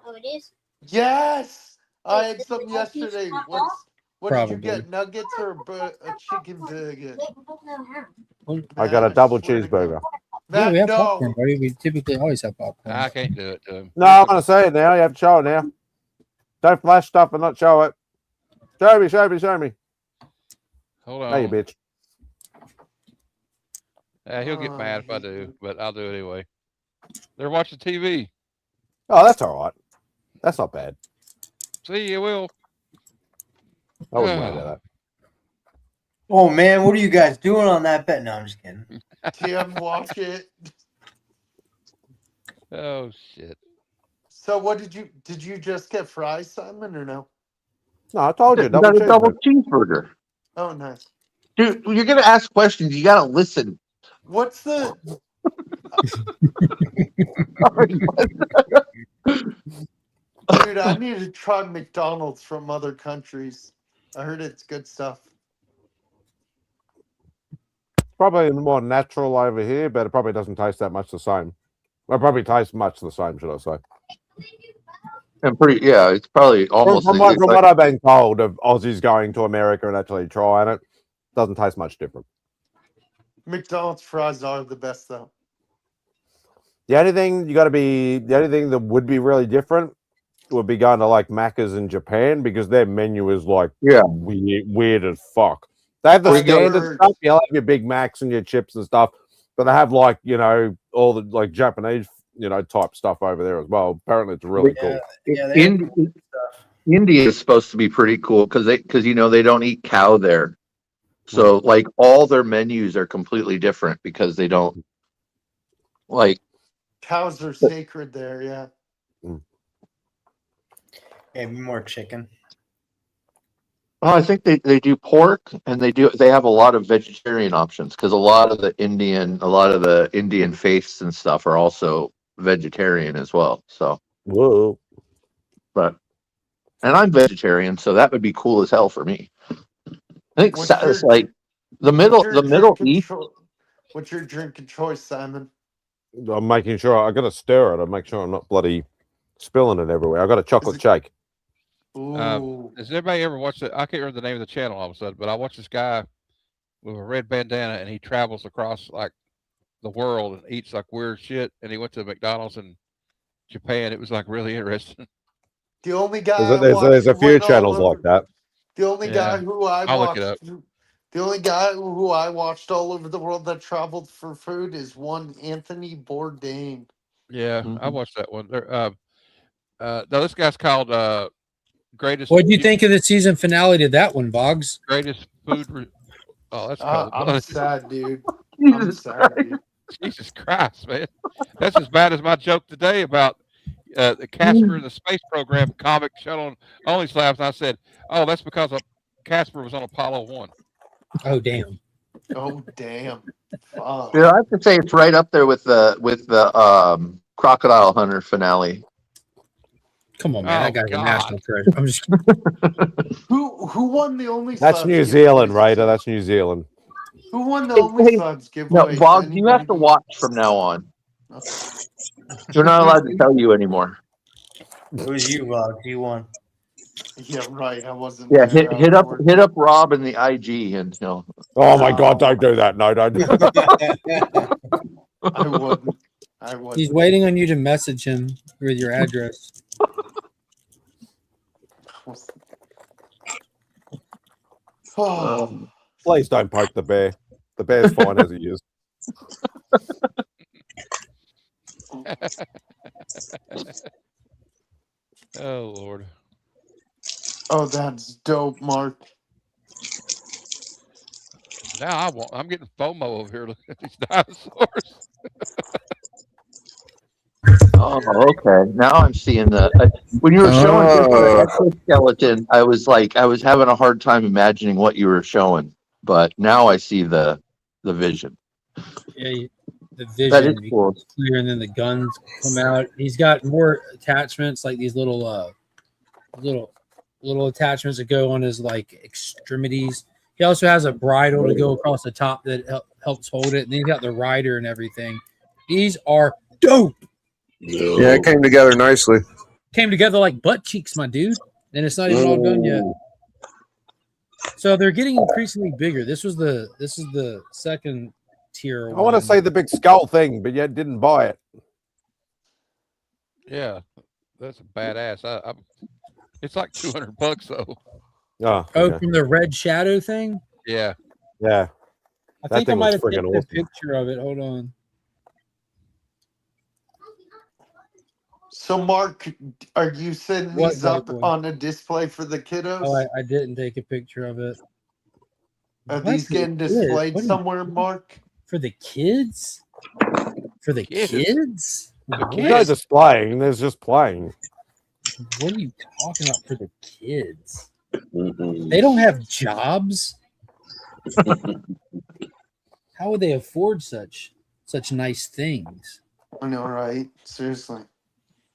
Oh, it is? Yes. I Wait, had this some is all piece yesterday. cut What did Probably. you get? Nuggets or a chicken burger? I got a Man, double swear to cheeseburger. Yeah, Matt, we have no. popcorn, buddy. We typically always have popcorn. I can't do it to him. No, I want to say it now. You have to show it now. Don't flash stuff and not show it. Show me, show me, show me. Hold on. Hey, you bitch. He'll get mad if I do, but I'll do it anyway. They're watching TV. Oh, that's all right. That's not bad. See, you will. I wasn't mad at that. Oh man, what are you guys doing on that bet? No, I'm just kidding. Tim, watch it. Oh shit. So what did you just get fries, Simon, or no? No, I told you. you got a double cheeseburger. Oh, nice. Dude, you're gonna ask questions. You gotta listen. What's the? Dude, I need to try McDonald's from other countries. I heard it's good stuff. Probably more natural over here, but it probably doesn't taste that much the same. Well, it probably tastes much the same, should I say? And yeah, it's probably almost. From what I've been told of Aussies going to America and actually trying it, doesn't taste much different. McDonald's fries are the best, though. The only thing that would be really different would be going to like Macca's in Japan because their menu is like weird as fuck. They have the standard stuff. You'll have your Big Macs and your chips and stuff, but they have like, all the like Japanese, type stuff over there as well. Apparently it's really cool. India is supposed to be pretty cool because they don't eat cow there. So like all their menus are completely different because they don't like cows are sacred there, yeah. Maybe more chicken. Oh, I think they do pork and they have a lot of vegetarian options because a lot of the Indian faiths and stuff are also vegetarian as well. So whoa. And I'm vegetarian, so that would be cool as hell for me. I think it's like the Middle East. What's your drink of choice, Simon? I'm making sure I got to stir it. I make sure I'm not bloody spilling it everywhere. I got a chocolate shake. Ooh. Has anybody ever watched it? I can't remember the name of the channel all of a sudden, but I watched this guy with a red bandana, and he travels across like the world and eats like weird shit. And he went to McDonald's in Japan. It was like really interesting. The only guy I There's watched a who few went all channels over. like that. The only guy who I I'll look it watched. up. The only guy who I watched all over the world that traveled for food is one Anthony Bourdain. Yeah, I watched that one. No, this guy's called Greatest. What do you think of the season finale to that one, Boggs? Greatest food. Oh, that's cold. I'm sad, dude. I'm Jesus sad, dude. Jesus Christ, man. That's as bad as my joke today about the Casper and the Space Program comic shown on Only Slabs. And I said, oh, that's because Casper was on Apollo 1. Oh, damn. Oh, damn. Fuck. Yeah, I have to say it's right up there with the Crocodile Hunter finale. Come on, man. Oh, That guy's God. a national treasure. I'm just kidding. Who won the Only That's Slabs New giveaway? Zealand, Raider. That's New Zealand. Who won the Only Slabs No, giveaway? Bob, you have to watch from now on. We're not allowed to tell you anymore. It was you, Bob. You won. Yeah, right. I wasn't. Yeah, there. hit up Rob in the IG and he'll. Oh my God! Don't do that. No, don't. I wouldn't. I wouldn't. He's waiting on you to message him with your address. Please don't poke the bear. The bear's fine as he is. Oh, Lord. Oh, that's dope, Mark. Now I'm getting FOMO over here looking at these dinosaurs. Oh, okay. Now I'm seeing the. When you were showing the exoskeleton, I was having a hard time imagining what you were showing, but now I see the vision. Yeah, the vision That is cool. becomes clear, and then the guns come out. He's got more attachments, like these little attachments that go on his like extremities. He also has a bridle to go across the top that helps hold it. And then he's got the rider and everything. These are dope. Yeah, it came together nicely. Came together like butt cheeks, my dude. And it's not even all done yet. So they're getting increasingly bigger. This is the second tier. I want to say the big skull thing, but yet didn't buy it. Yeah, that's a badass. It's like $200 though. Oh, from the red shadow thing? Yeah. Yeah. I think I might have taken a picture of it. Hold on. So, Mark, are you setting these up on a display for the kiddos? Oh, I didn't take a picture of it. Are these getting displayed somewhere, Mark? For the kids? For the kids? There's no displaying. There's just playing. What are you talking about for the kids? They don't have jobs. How would they afford such nice things? I know, right? Seriously.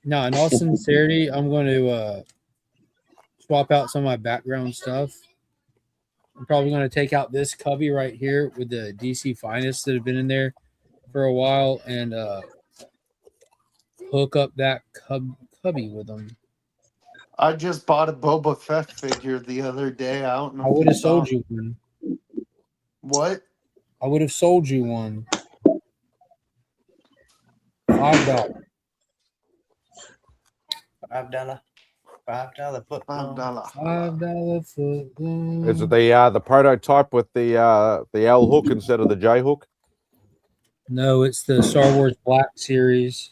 No, in all sincerity, I'm going to swap out some of my background stuff. I'm probably going to take out this cubby right here with the DC Finest that have been in there for a while and hook up that cubby with them. I just bought a Boba Fett figure the other day. I don't know. I would have sold you one. What? I would have sold you one. $5. $5 foot. $5 foot. Is it the prototype with the L hook instead of the J hook? No, it's the Star Wars Black Series.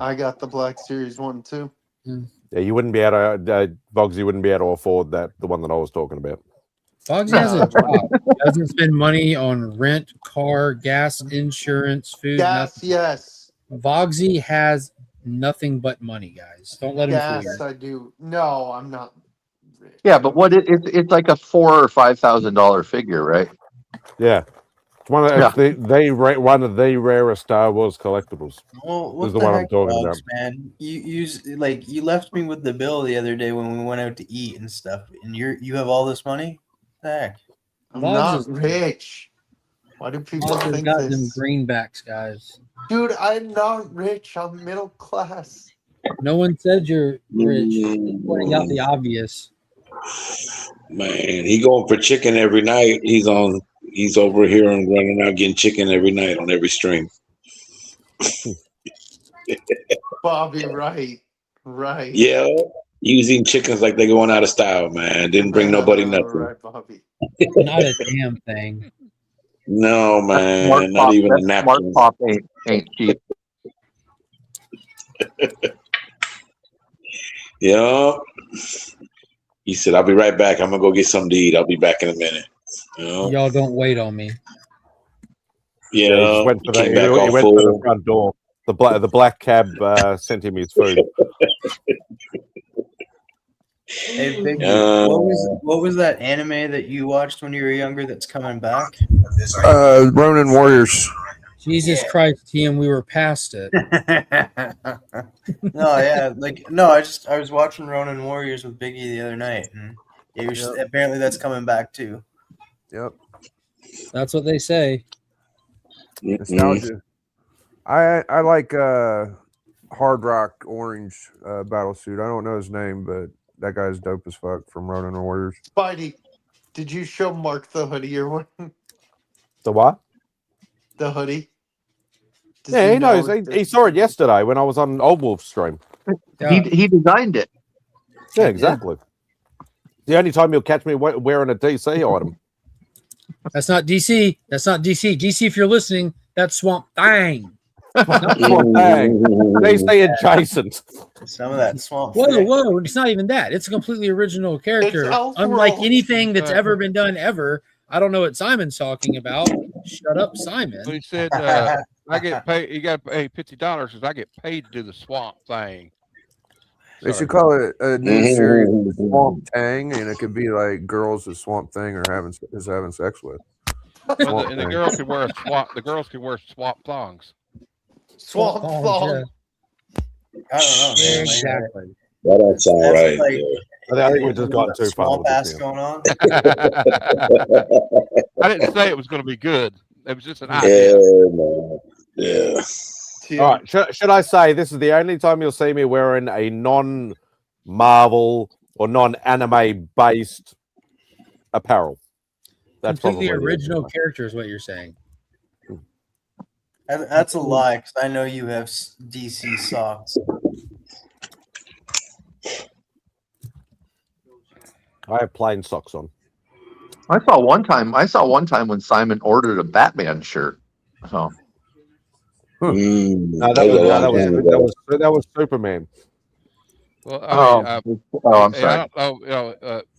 I got the Black Series one too. Yeah, you wouldn't be able to, Bogsy wouldn't be able to afford that, the one that I was talking about. Bogsy has a job. Doesn't spend money on rent, car, gas, insurance, food. Gas, nothing. yes. Bogsy has nothing but money, guys. Don't let him fool Yes, you. I do. No, I'm not. Yeah, but it's like a $4,000 or $5,000 figure, right? Yeah. It's one of one of the rarest Star Wars collectibles. Well, what is the the one heck, I'm talking Bugs, about. man? You left me with the bill the other day when we went out to eat and stuff, and you have all this money? What the heck? I'm not rich. Why do people Bogs has think got them this? greenbacks, guys. Dude, I'm not rich. I'm middle class. No one said you're rich. Just pointing out the obvious. Man, he going for chicken every night. He's over here and running out getting chicken every night on every stream. Bobby, right. Yeah, using chickens like they're going out of style, man. Didn't bring nobody nothing. Right, Bobby. Not a damn thing. No, man, not even a napkin. Smart Pop ain't cheap. Yeah. He said, "I'll be right back. I'm gonna go get something to eat. I'll be back in a minute." You know? Y'all don't wait on me. Yeah, he just went for came the, back he all went for the full. front door. The black cab sent him his food. Hey, Biggie, what was that anime that you watched when you were younger that's coming back? Ronin Warriors. Jesus Christ, Tim, we were past it. No, yeah, I was watching Ronin Warriors with Biggie the other night, and apparently that's coming back too. Yep, that's what they say. Nostalgia. I like Hard Rock Orange Battlesuit. I don't know his name, but that guy's dope as fuck from Ronin Warriors. Spidey, did you show Mark the hoodie you're wearing? The what? The hoodie. Yeah, he knows. He saw it yesterday when I was on Old Wolf's stream. He designed it. Yeah, exactly. The only time you'll catch me wearing a DC item. That's not DC. That's not DC. DC, if you're listening, that's Swamp Thing. Not Swamp Thing. DC adjacent. Some of that Swamp Whoa, Thing. whoa! It's not even that. It's a completely original character, unlike anything that's ever been done ever. I don't know what Simon's talking about. Shut up, Simon. He said, "I get paid. You got to pay $50 because I get paid to do the Swamp Thing." They should call it a new series, Swamp Tang, and it could be like girls that Swamp Thing are having sex with. Well, and the girls can wear swamp thongs. Swamp thong. I don't know. Man. Exactly. That don't sound right. Like, I think we just got too far. Swamp ass going on. I didn't say it was going to be good. It was just an idea. Man. Yeah. All right. Should I say this is the only time you'll see me wearing a non-Marvel or non-anime based apparel? That's Completely probably original character is what you're saying. That's a lie, because I know you have DC socks. I have plain socks on. I saw one time when Simon ordered a Batman shirt. So No, that was Superman. Well, I'm sorry.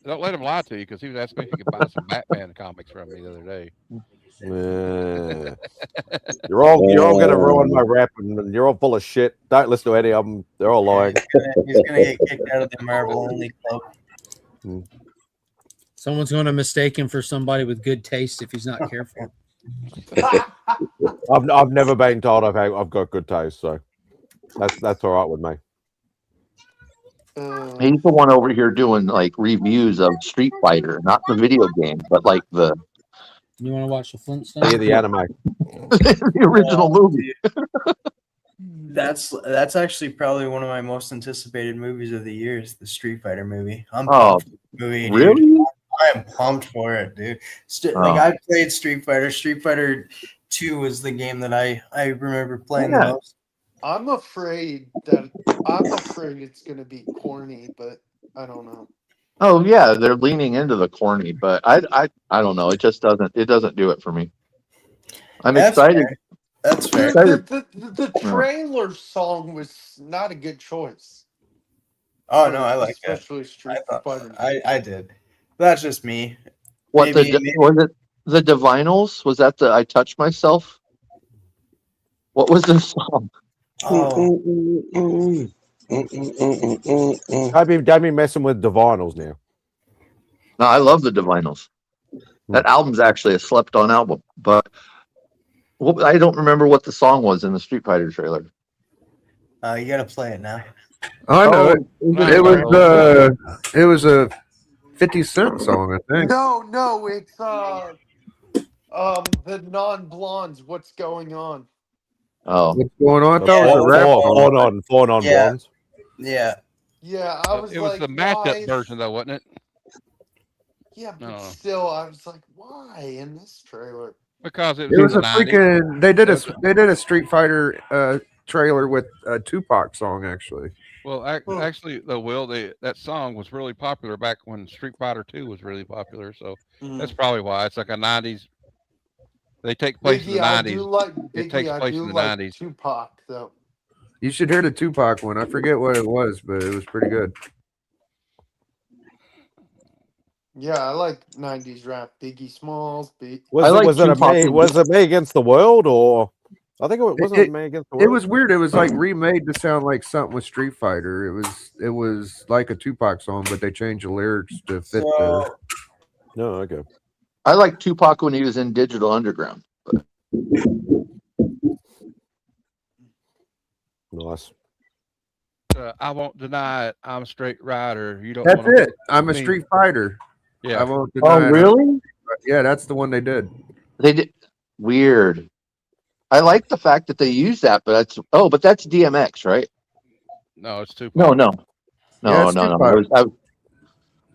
Don't let him lie to you because he was asking me if he could buy some Batman comics from me the other day. You're all gonna ruin my rap, and you're all full of shit. Don't listen to any of them. They're all lying. He's gonna get kicked out of the Marvel only club. Someone's going to mistake him for somebody with good taste if he's not careful. I've never been told I've got good taste, so that's all right with me. He's the one over here doing like reviews of Street Fighter, not the video game, but like the. You want to watch the Flintstones? Yeah, the anime, the original movie. That's actually probably one of my most anticipated movies of the year. Is the Street Fighter movie. I'm pumped for the movie, really? Dude. I am pumped for it, dude. Like I played Street Fighter. Street Fighter 2 was the game that I remember playing the most. I'm afraid it's gonna be corny, but I don't know. Oh yeah, they're leaning into the corny, but I don't know. It just doesn't do it for me. I'm excited. Fair. That's fair. The trailer song was not a good choice. Oh no, I like that. Especially Street Fighter. I did. That's just me. What was it? The Divinals? Was that the I Touch Myself? What was the song? Don't be messing with Divinals now. No, I love the Divinals. That album's actually a slept-on album, but I don't remember what the song was in the Street Fighter trailer. You gotta play it now. I know it. It was a 50 Cent song, I think. No, it's the non-blondes. What's going on? Oh, what's going on? I thought it was a rap. Four non blondes. Yeah. Yeah, I was It was like, the mashup why? version, though, wasn't it? Yeah, but No. still, I was like, why in this trailer? Because it It was in a the 90s. freaking. They did It a was they did a Street Fighter trailer with a Tupac song actually. Well, actually, though, Will, that song was really popular back when Street Fighter 2 was really popular. So that's probably why it's like a 90s. They take place in the Biggie, I 90s. do like It Biggie. takes I place do in the like 90s. Tupac though. You should hear the Tupac one. I forget what it was, but it was pretty good. Yeah, I like '90s rap. Biggie Smalls. Was it Me Against the World, or I think it wasn't Me Against the World. It was weird. It was like remade to sound like something with Street Fighter. It was like a Tupac song, but they changed the lyrics to fit the. No, okay. I like Tupac when he was in Digital Underground. But... Nice. I won't deny it. I'm a straight rider. You don't. That's wanna it. I'm a me. Street Fighter. Yeah. I won't deny it. Really? Yeah, that's the one they did. They did. Weird. I like the fact that they use that, but that's DMX, right? No, it's Tupac. No. Yeah, it's Tupac.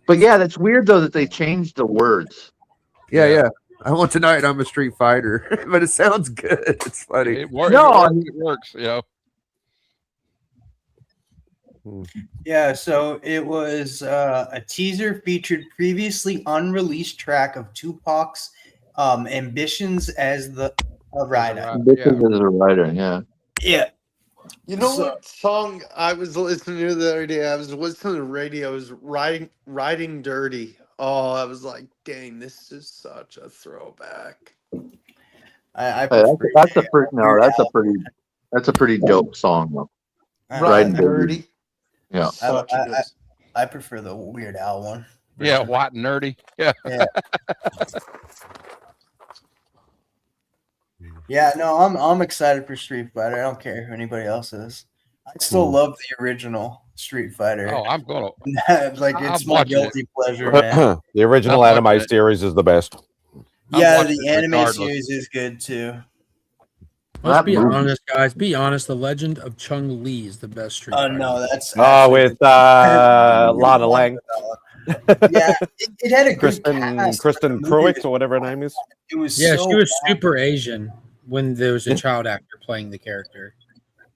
But yeah, that's weird though that they changed the words. Yeah. I won't deny it. I'm a Street Fighter, but it sounds good. It's funny. It works. It works. You know. Yeah, so it was a teaser featured previously unreleased track of Tupac's ambitions as the rider. Ambitions as a writer, yeah. Yeah. You know what song I was listening to the other day? I was listening to the radio. It was Riding Dirty. Oh, I was like, dang, this is such a throwback. That's a pretty dope song though. Riding Dirty. Yeah. I prefer the Weird Al one. Yeah, white and nerdy. Yeah. Yeah, no, I'm excited for Street Fighter. I don't care if anybody else is. I still love the original Street Fighter. Oh, I'm gonna it's my guilty pleasure, man. The original anime series is the best. Yeah, the anime series is good too. Let's be honest, guys. Be honest. The Legend of Chung Li is the best Street Fighter. No, that's with Lana Lang. Yeah, it had a good Kristen Cruick or whatever her name is. It was she was super Asian when there was a child actor playing the character,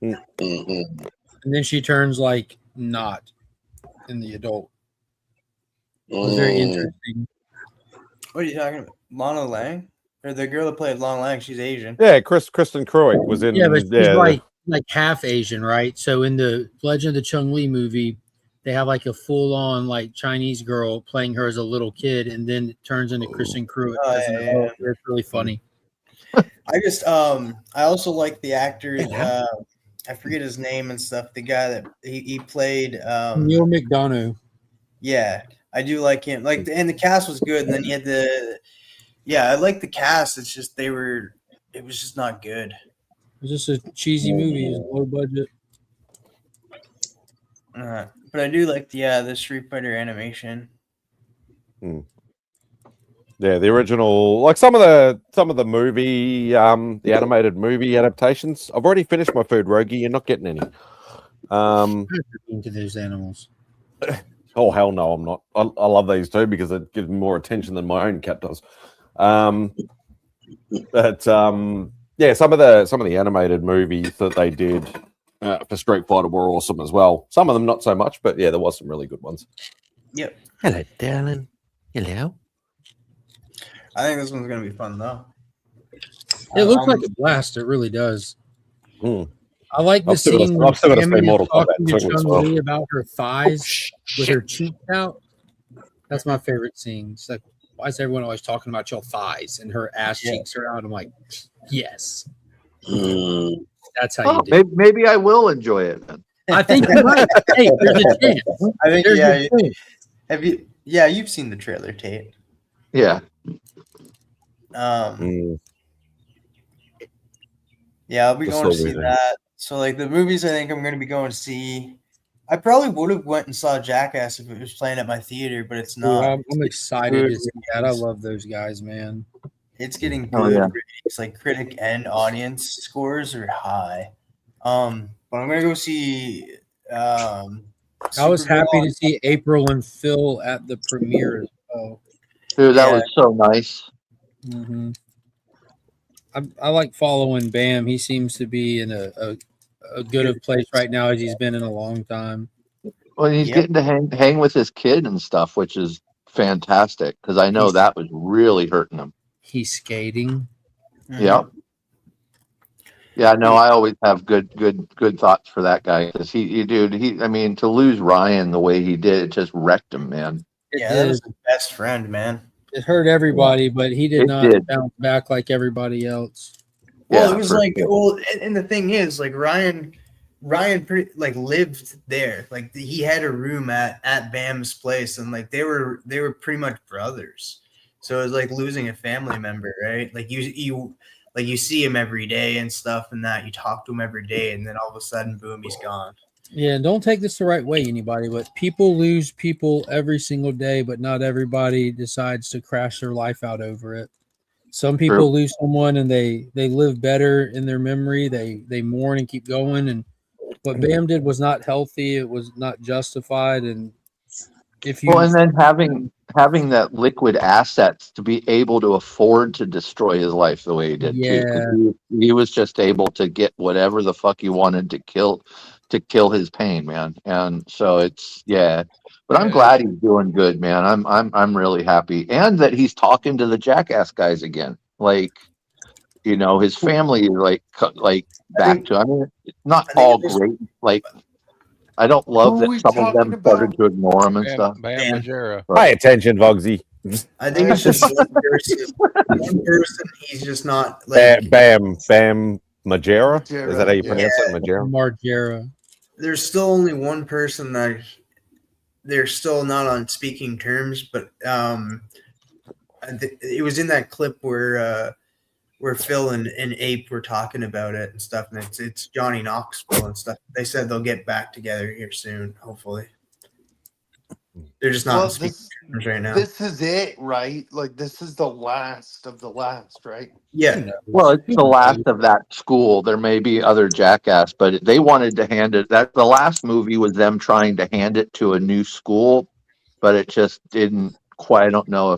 and then she turns like not in the adult. It was very interesting. What are you talking about? Lana Lang? Or the girl that played Lana Lang, she's Asian. Yeah, Kristen Cruick was in. Yeah, but she's like half Asian, right? So in the Legend of the Chung Li movie, they have like a full on like Chinese girl playing her as a little kid, and then it turns into Kristen Cruick. It's really funny. I also like the actor. I forget his name and stuff. The guy that he played. Neil McDonough. Yeah, I do like him. And the cast was good. And then you had I like the cast. It's just it was just not good. It was just a cheesy movie. It was low budget. But I do like the Street Fighter animation. Yeah, the original, like some of the movie, the animated movie adaptations. I've already finished my food, Rogie. You're not getting any. Into those animals. Oh hell no, I'm not. I love these too because it gives me more attention than my own cat does. But yeah, some of the animated movies that they did for Street Fighter were awesome as well. Some of them not so much, but yeah, there was some really good ones. Yep. Hello, darling. Hello. I think this one's gonna be fun though. It looks like a blast. It really does. I like the I'm still scene gonna when say Sammy is Mortal Kombat talking to 2 as Chung well. Li about her thighs with her cheeks out. That's my favorite scene. It's like, why is everyone always talking about your thighs and her ass cheeks are out? I'm like, yes. That's how you do it. Maybe I will enjoy it then. I think you might. Hey, there's a chance. I think There's a chance. Have you? Yeah, you've seen the trailer, Tate. Yeah. Yeah, I'll be going to see that. So like the movies I think I'm going to be going to see. I probably would have went and saw Jackass if it was playing at my theater, but it's not. I'm excited to see that. I love those guys, man. It's getting Oh, good. yeah. It's like critic and audience scores are high. But I'm gonna go see I was happy Supergirl. to see April and Phil at the premiere as well. Dude, that Yeah. was so nice. hmm I like following Bam. He seems to be in a good of place right now as he's been in a long time. Well, he's Yep. getting to hang with his kid and stuff, which is fantastic because I know He's- that was really hurting him. He's skating. Yep. Yeah, no, I always have good thoughts for that guy because I mean, to lose Ryan the way he did, it just wrecked him, man. Yeah, that was his best friend, man. It hurt everybody, but he did It not did. bounce back like everybody else. Well, Yeah, it was for like, sure. well, and the thing is, like Ryan pretty like lived there. Like he had a room at Bam's place, and like they were pretty much brothers. So it was like losing a family member, right? Like you see him every day and stuff, and that you talk to him every day, and then all of a sudden, boom, he's gone. Yeah, don't take this the right way, anybody, but people lose people every single day, but not everybody decides to crash their life out over it. Some people True. lose someone and they live better in their memory. They mourn and keep going. And what Bam did was not healthy. It was not justified. And if you Well, and then having that liquid assets to be able to afford to destroy his life the way he did too. 'Cause he was just able to get whatever the fuck he wanted to kill his pain, man. And so it's but I'm glad he's doing good, man. I'm really happy, and that he's talking to the Jackass guys again. Like, his family like back to. I mean, it's not all great. Like, I don't love Who that we some of them talking started about? to ignore him and Bam, stuff. Bam Majera. But- Pay attention, Vogsy. I think it's just one person. One person. He's just not like. Bam Majera. Is that how you Majera, pronounce yeah. it? Majera. Margera. There's still only one person that they're still not on speaking terms, but it was in that clip where Phil and Ape were talking about it and stuff, and it's Johnny Knoxville and stuff. They said they'll get back together here soon, hopefully. They're just not Well, on speaking terms right now. This is it, right? Like this is the last of the last, right? Yeah. Well, it's the last of that school. There may be other Jackass, but they wanted to hand it. That the last movie was them trying to hand it to a new school, but it just didn't quite. I don't know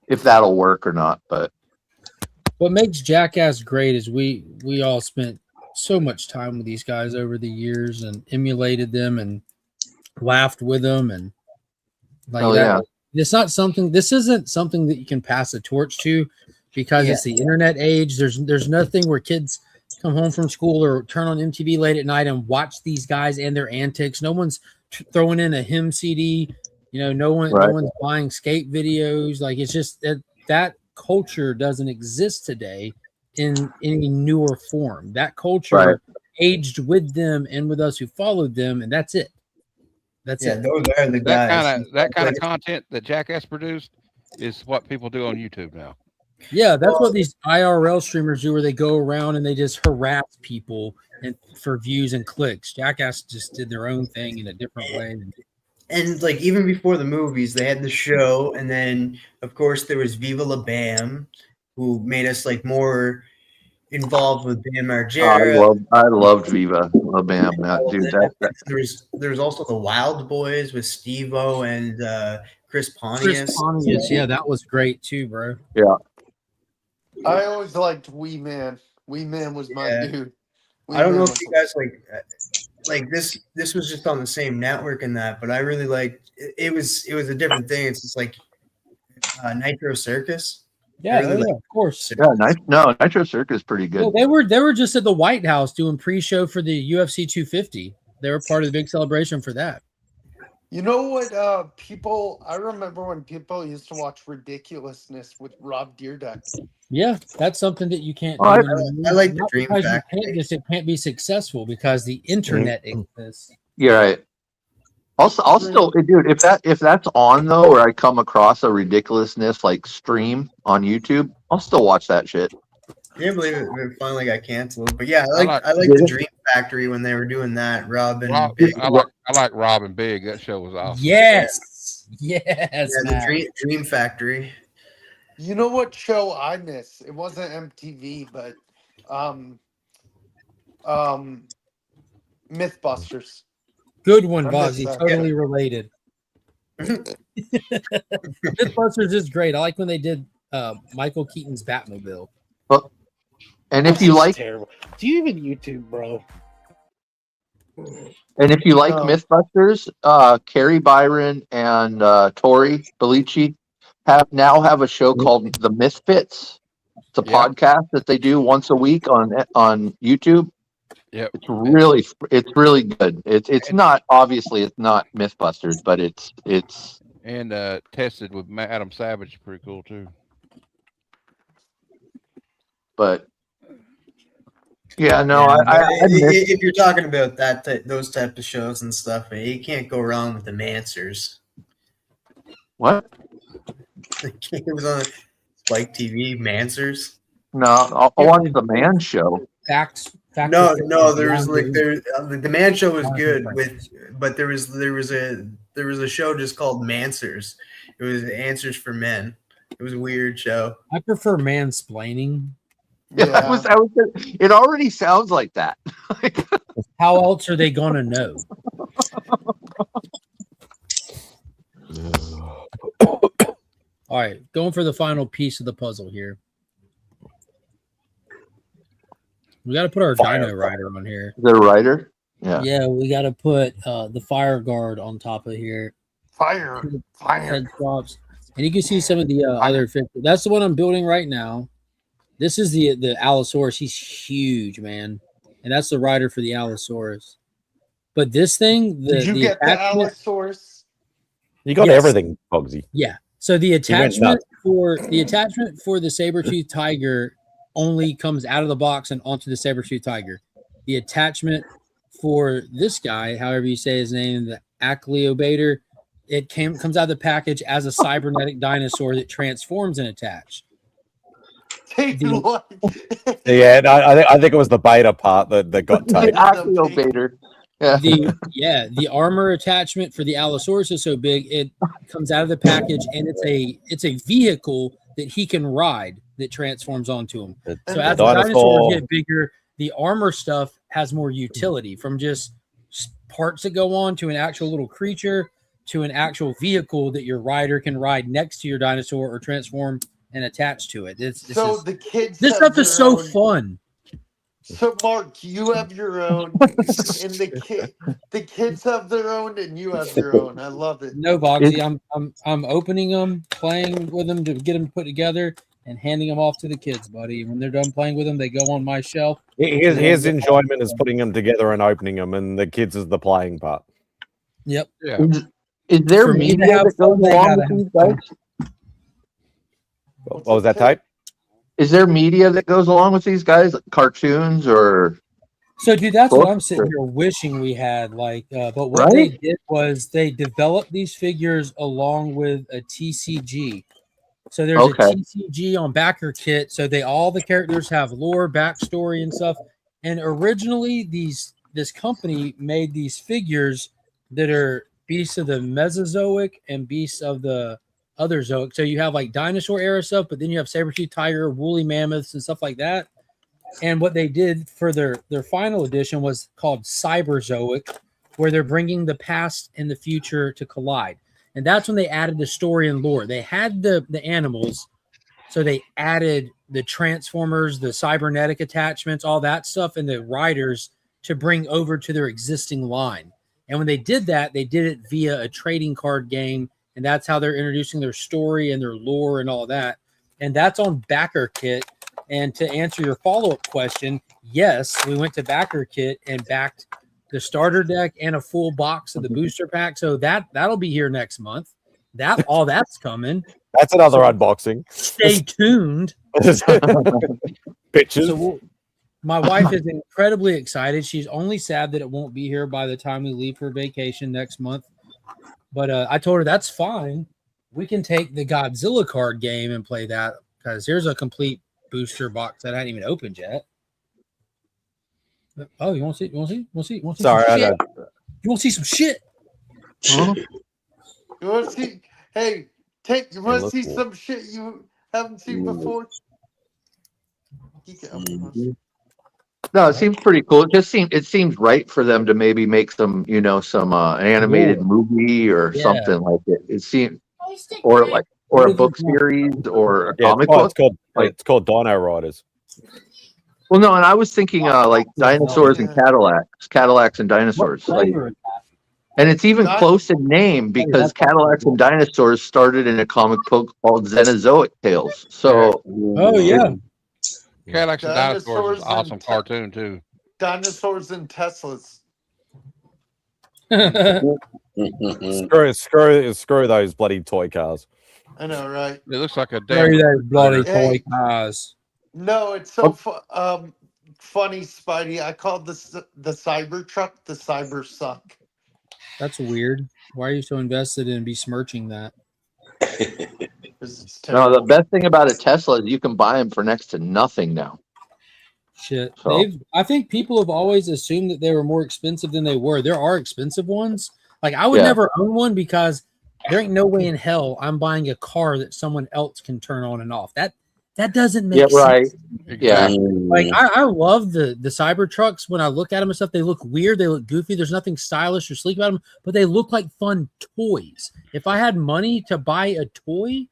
if that'll work or not. But what makes Jackass great is we all spent so much time with these guys over the years and emulated them and laughed with them and like Oh, that. yeah. It's not something. This isn't something that you can pass a torch to because it's the internet age. There's nothing where kids come home from school or turn on MTV late at night and watch these guys and their antics. No one's throwing in a hymn CD. No one's buying skate videos. Like it's just that culture doesn't exist today in any newer form. That culture aged with them and with us who followed them, and that's it. That's it. Those are the guys. That kind of content that Jackass produced is what people do on YouTube now. Yeah, that's what these IRL streamers do, where they go around and they just harass people and for views and clicks. Jackass just did their own thing in a different way. And like even before the movies, they had the show, and then of course there was Viva La Bam, who made us like more involved with Bam Margera. I loved Viva La Bam. There's also the Wild Boys with Steve-O and Chris Pontius. Yeah, that was great too, bro. Yeah. I always liked Wee Man. Wee Man was my dude. I don't know if you guys like this. This was just on the same network and that, but I really liked it. Was a different thing. It's just like Nitro Circus. Yeah, Really of course. Yeah, Nitro Circus is pretty good. Well, they were just at the White House doing pre-show for the UFC 250. They were part of the big celebration for that. You know what? People. I remember when people used to watch Ridiculousness with Rob Dyrdek. Yeah, that's something that you can't. I do anymore. like the Not Dream because Factory. it can't be successful because the internet exists. You're right. I'll still, dude. If that's on though, or I come across a ridiculousness like stream on YouTube, I'll still watch that shit. I can't believe it finally got canceled. But yeah, I like the Dream Factory when they were doing that. I like Rob and Big. That show was awesome. Yes. Yeah, the Dream Factory. You know what show I miss? It wasn't MTV, but Mythbusters. Good one, I missed Vozzy. that. Totally related. Mythbusters is great. I like when they did Michael Keaton's Batmobile. Well, and if This you is like, terrible. Do you even YouTube, bro? and if you like No. MythBusters, Carrie Byron and Tori Belici have a show called The Misfits. It's a Yep. podcast that they do once a week on YouTube. Yep. It's really good. It's not MythBusters, but it's And tested with Adam Savage, pretty cool too. but yeah, no, Yeah, I but miss, if you're talking about those type of shows and stuff, you can't go wrong with the Mansers. what? It was on Spike TV, Mansers. No, I'll watch the Man Show. Facts. No, there was the Man Show was good but there was a show just called Mansers. It was Answers for Men. It was a weird show. I prefer mansplaining. Yeah, it already sounds like that. How else are they gonna know? All right, going for the final piece of the puzzle here. We got to put our Dino Rider on here. The Rider? Yeah. Yeah, we got to put the Fire Guard on top of here. Fire. Head drops. And you can see some of the other figures. That's the one I'm building right now. This is the Allosaurus. He's huge, man. And that's the rider for the Allosaurus. But this thing, Did you get the Allosaurus? You got everything, Bogsy. Yeah. So the attachment for the saber-toothed tiger only comes out of the box and onto the saber-toothed tiger. The attachment for this guy, however you say his name, the Acleobator, comes out of the package as a cybernetic dinosaur that transforms and attach. Yeah, I think it was the beta part that got taken. Acleobator. Yeah. The armor attachment for the Allosaurus is so big it comes out of the package, and it's a vehicle that he can ride that transforms onto him. So as the dinosaurs get bigger, the armor stuff has more utility, from just parts that go on to an actual little creature to an actual vehicle that your rider can ride next to your dinosaur or transform and attach to it. This stuff is so fun. So Mark, you have your own, and the kids have their own, and you have your own. I love it. No, Bogsy, I'm opening them, playing with them to get them put together, and handing them off to the kids, buddy. When they're done playing with them, they go on my shelf. His enjoyment is putting them together and opening them, and the kids is the playing part. Yep. Yeah. Is there media that goes along with these guys? What was that type? Is there media that goes along with these guys, like cartoons or? So, dude, that's what I'm sitting here wishing we had. But what they did was they developed these figures along with a TCG. So there's a TCG on backer kit. So all the characters have lore, backstory, and stuff. And originally, this company made these figures that are beasts of the Mesozoic and beasts of the other zoic. So you have like dinosaur era stuff, but then you have saber-toothed tiger, woolly mammoths, and stuff like that. And what they did for their final edition was called Cyberzoic, where they're bringing the past and the future to collide. And that's when they added the story and lore. They had the animals, so they added the transformers, the cybernetic attachments, all that stuff, and the riders to bring over to their existing line. And when they did that, they did it via a trading card game. And that's how they're introducing their story and their lore and all that. And that's on Backer Kit. And to answer your follow-up question, yes, we went to Backer Kit and backed the starter deck and a full box of the booster pack. So that'll be here next month. All that's coming. That's another unboxing. Stay tuned. Pictures. So my wife is incredibly excited. She's only sad that it won't be here by the time we leave for vacation next month. But I told her that's fine. We can take the Godzilla card game and play that, because here's a complete booster box that I hadn't even opened yet. Oh, you want to see? You want to see? Sorry, I know. You want to see some shit? You want to see? Hey, you want to see some shit you haven't seen before? No, it seems pretty cool. It seems right for them to maybe make some, some animated movie or Yeah. something like it. It seems, or a book series or a Yeah, comic it's book. called Dino Riders. Well, no, and I was thinking like dinosaurs and Cadillacs and dinosaurs. Like, and it's even close in name because Cadillacs and dinosaurs started in a comic book called Xenozoic Tales. So, Cadillacs and Dinosaurs Dinosaurs is an awesome and cartoon too. Dinosaurs and Teslas. Screw those bloody toy cars. I know, right? It looks like a Very damn those bloody Hey. toy cars. No, it's so funny, Spidey. I called the Cybertruck the Cyber Suck. That's weird. Why are you so invested in besmirching that? no, the best thing about a Tesla is you can buy them for next to nothing now. Shit. So- I think people have always assumed that they were more expensive than they were. There are expensive ones. Like I would Yeah. never own one because there ain't no way in hell I'm buying a car that someone else can turn on and off. That doesn't make sense. right. Yeah. Like I love the Cybertrucks. When I look at them and stuff, they look weird. They look goofy. There's nothing stylish or sleek about them, but they look like fun toys. If I had money to buy a toy,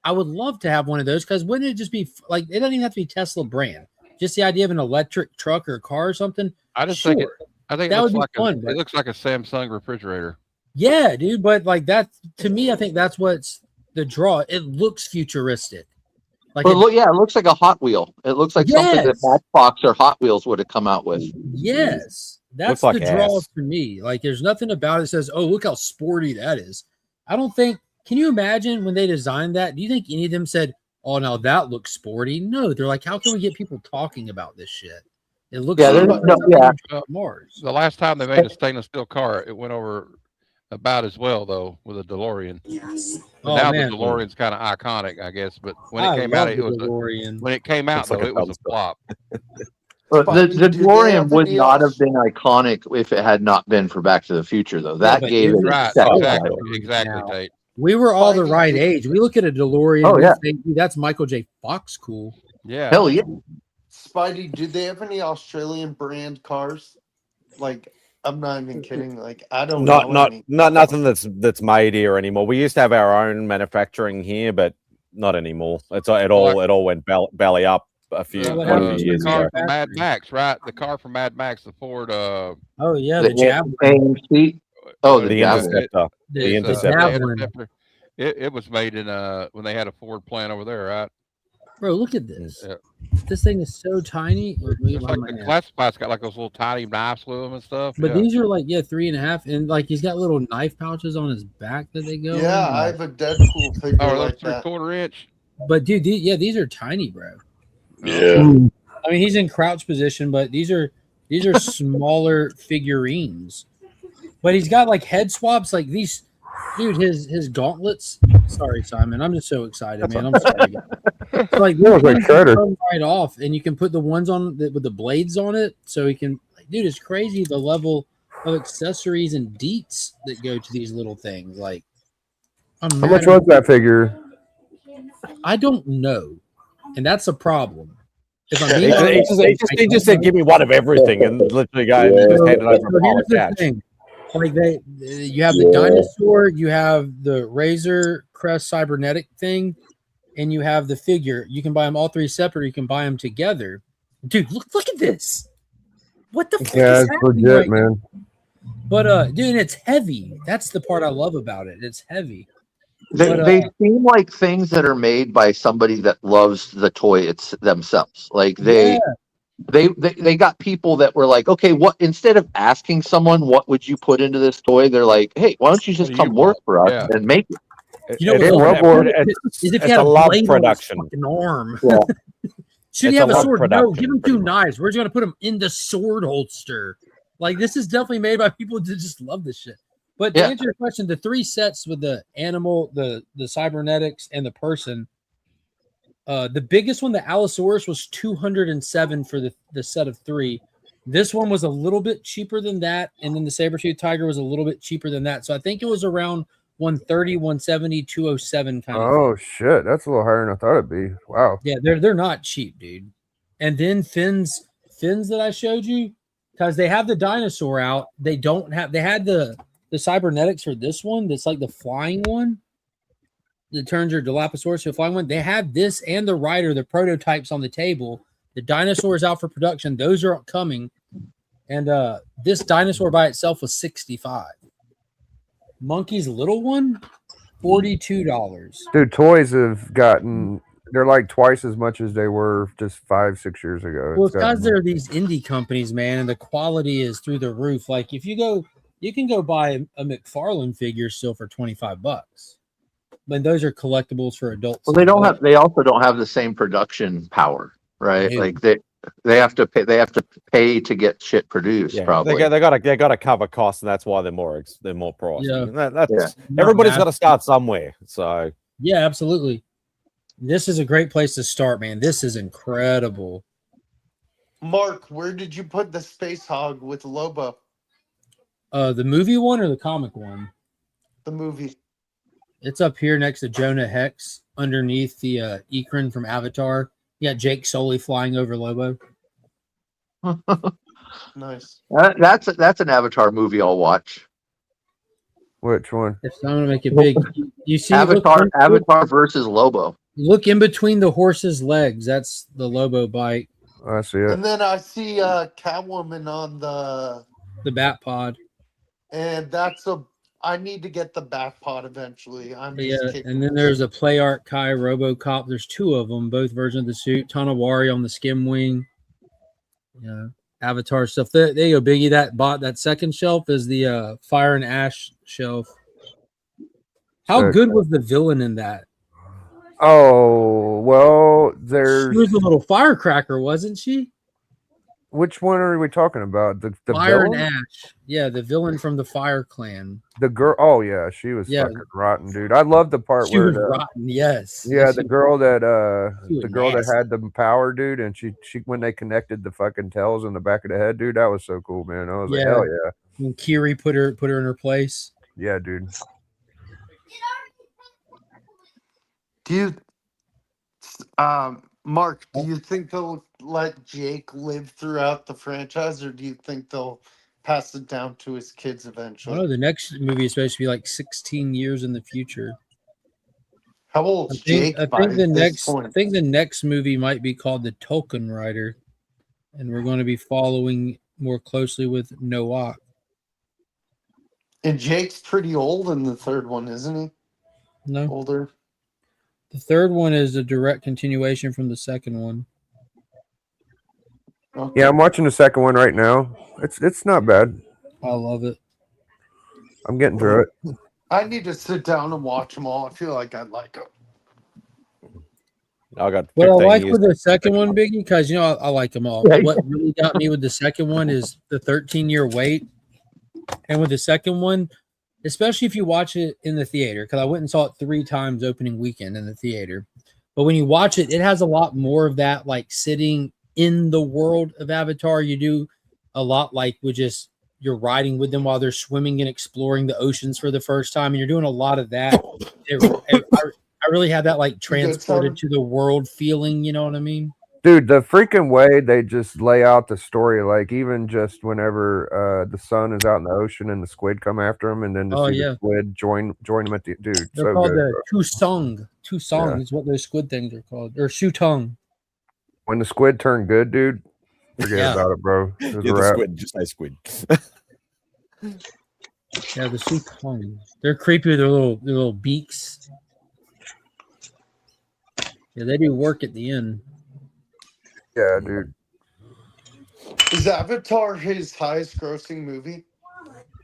I would love to have one of those because wouldn't it just be like it doesn't even have to be Tesla brand. Just the idea of an electric truck or a car or something. I just think I think that it would looks be like fun. it looks like a Samsung refrigerator. Yeah, dude. But like that to me, I think that's what's the draw. It looks futuristic. Like But it looks like a Hot Wheel. It looks like something that Matchbox or Hot Wheels would have come out with. Yes, that's Looks like the draw ass. for me. Like, there's nothing about it that says, "Oh, look how sporty that is." I don't think. Can you imagine when they designed that? Do you think any of them said, "Oh, now that looks sporty"? No, they're like, "How can we get people talking about this shit?" It looks Mars. The last time they made a stainless steel car, it went over about as well though with a DeLorean. Yes. But Oh, now man. the DeLorean's kind of iconic, I guess. But when it I came out, love it the was DeLorean. when it came out Looks like though, a it was a dumpster. flop. But the Spidey, do they DeLorean have would any not else? have been iconic if it had not been for Back to the Future, though. That but gave is it it a so second Exactly, life. exactly, now? Tate. We were all the Spidey, right do- age. We look at a DeLorean. Oh, and yeah. we think, "Dude, that's Michael J. Fox cool." Yeah. Hell yeah. Spidey, do they have any Australian brand cars? Like, I'm not even kidding. Like, I don't know any. Nothing that's made here anymore. We used to have our own manufacturing here, but not anymore. It all went belly up a few The years car ago. from Mad Max, right? The car from Mad Max, the Ford. Oh yeah, The the Javelin. AMC. Oh, the The Javelin. Interceptor. The Interceptor. Javelin. It was made in when they had a Ford plant over there, right? Bro, look at this. Yeah. This thing is so tiny. Wait, It's like the classified's got like those little tiny knives with them and stuff. But yeah. these are like 3.5, and like he's got little knife pouches on his back that they go. Yeah, in. I have a Deadpool figure Oh, are those like that. 3/4 inch? But dude, these are tiny, bro. Yeah. I mean, he's in crouch position, but these are smaller figurines. But he's got like head swaps, like these. Dude, his gauntlets. Sorry, Simon. I'm just so excited, man. I'm sorry. Guys. Like, Yeah, it was like these Shredder. come right off, and you can put the ones on with the blades on it, so he can. Like, dude, it's crazy the level of accessories and deets that go to these little things. Like, I'm How much mad- was that figure? I don't know, and that's a problem. If I'm He being honest, just I said, don't "Give me one of everything," and literally go and just hand it over So a pile here's of the cash. thing. Like you have the dinosaur, you have the Razor Crest cybernetic thing, and you have the figure. You can buy them all three separate. Or you can buy them together. Dude, look at this. What the fuck Yeah, is it's happening legit, right now? man. But dude, it's heavy. That's the part I love about it. It's heavy. They seem like things that are made by somebody that loves the toy it's themselves. Like they got people that were like, okay, what instead of asking someone what would you put into this toy, they're like, hey, why don't you just come work for us Yeah. and make it? You know It's what's so cool it's is if it's you had a a love blade production. on his fucking arm. Yeah. Should It's he have a a love sword? No, production, give him two knives. We're just gonna put him in the sword holster. Like this is definitely made by people that just love this shit. But to Yeah. answer your question, the three sets with the animal, the cybernetics, and the person, the biggest one, the Allosaurus, was 207 for the set of three. This one was a little bit cheaper than that, and then the saber-tooth tiger was a little bit cheaper than that. So I think it was around 130, 170, 207 kind of. Oh shit, that's a little higher than I thought it'd be. Wow. Yeah, they're not cheap, dude. And then Finn's fins that I showed you, because they have the dinosaur out. They don't have. They had the cybernetics for this one. That's like the flying one. That turns your Dilophosaurus to a flying one. They have this and the rider, the prototypes on the table. The dinosaur is out for production. Those are coming. And this dinosaur by itself was $65. Monkey's little one, $42. Dude, toys have gotten, they're like twice as much as they were just 5-6 years ago. Well, it's because there are these indie companies, man, and the quality is through the roof. Like if you go, you can go buy a McFarlane figure still for $25. But those are collectibles for adults. Well, they don't have. They also don't have the same production power, right? Yeah. Like they have to pay. They have to pay to get shit produced. Yeah, probably. they got to cover costs, and that's why they're more pricey. Yeah. That's everybody's got to start somewhere. So yeah, absolutely. This is a great place to start, man. This is incredible. Mark, where did you put the Space Hog with Lobo? The movie one or the comic one? The movie. It's up here next to Jonah Hex, underneath the Ikran from Avatar. You got Jake Sully flying over Lobo. Nice. That's an Avatar movie I'll watch. Which one? If I'm gonna make it big, you see Avatar versus Lobo. Look in between the horse's legs. That's the Lobo bite. I see it. And then I see Catwoman on the Bat Pod. And I need to get the Bat Pod eventually. Yeah, and then there's a Play Art Kai RoboCop. There's two of them, both versions of the suit. Tanawari on the skim wing. Yeah, Avatar stuff. There you go, Biggie. That second shelf is the Fire and Ash shelf. How good was the villain in that? Oh, well, there's... She was a little firecracker, wasn't she? Which one are we talking about? The Fire villain? and Ash. Yeah, the villain from the Fire Clan. The girl. Oh yeah, she was fucking rotten, dude. I love the part She where was rotten. Yes. yeah, Yes, the she girl that She was the girl that nasty. had the power, dude, and she when they connected the fucking tails in the back of the head, dude, that was so cool, man. I was like, hell yeah, When Kiri put her in her place. yeah, dude. Do you, Mark? Do you think they'll let Jake live throughout the franchise, or do you think they'll pass it down to his kids eventually? Oh, the next movie is supposed to be like 16 years in the future. How old's Jake? I think the next movie might be called The Tolkien Rider, and we're going to be following more closely with Noah. And Jake's pretty old in the third one, isn't he? No, older. The third one is a direct continuation from the second one. Okay. Yeah, I'm watching the second one right now. It's not bad. I love it. I'm getting through it. I need to sit down and watch them all. I feel like I'd like them. I got. What I 15 like years. with the second one, Biggie, because you know I like them all. Yeah. What really got me with the second one is the 13-year wait, and with the second one, especially if you watch it in the theater, because I went and saw it 3 times opening weekend in the theater. But when you watch it, it has a lot more of that, like sitting in the world of Avatar. You do a lot like with just you're riding with them while they're swimming and exploring the oceans for the first time, and you're doing a lot of that. I really had that like transported to the world feeling. You know what I mean? Dude, the freaking way they just lay out the story, like even just whenever the sun is out in the ocean and the squid come after him, and then to see the squid join them at the dude. They're so called good, the bro. Tusong. Tusong Yeah. is what those squid things are called, or Shutong. When the squid turned good, dude, forget Yeah. about it, bro. It was Yeah, a the wrap. squid, just say squid. Yeah, the Shutong. They're creepy with their little beaks. Yeah, they do work at the end. Yeah, dude. Is Avatar his highest grossing movie?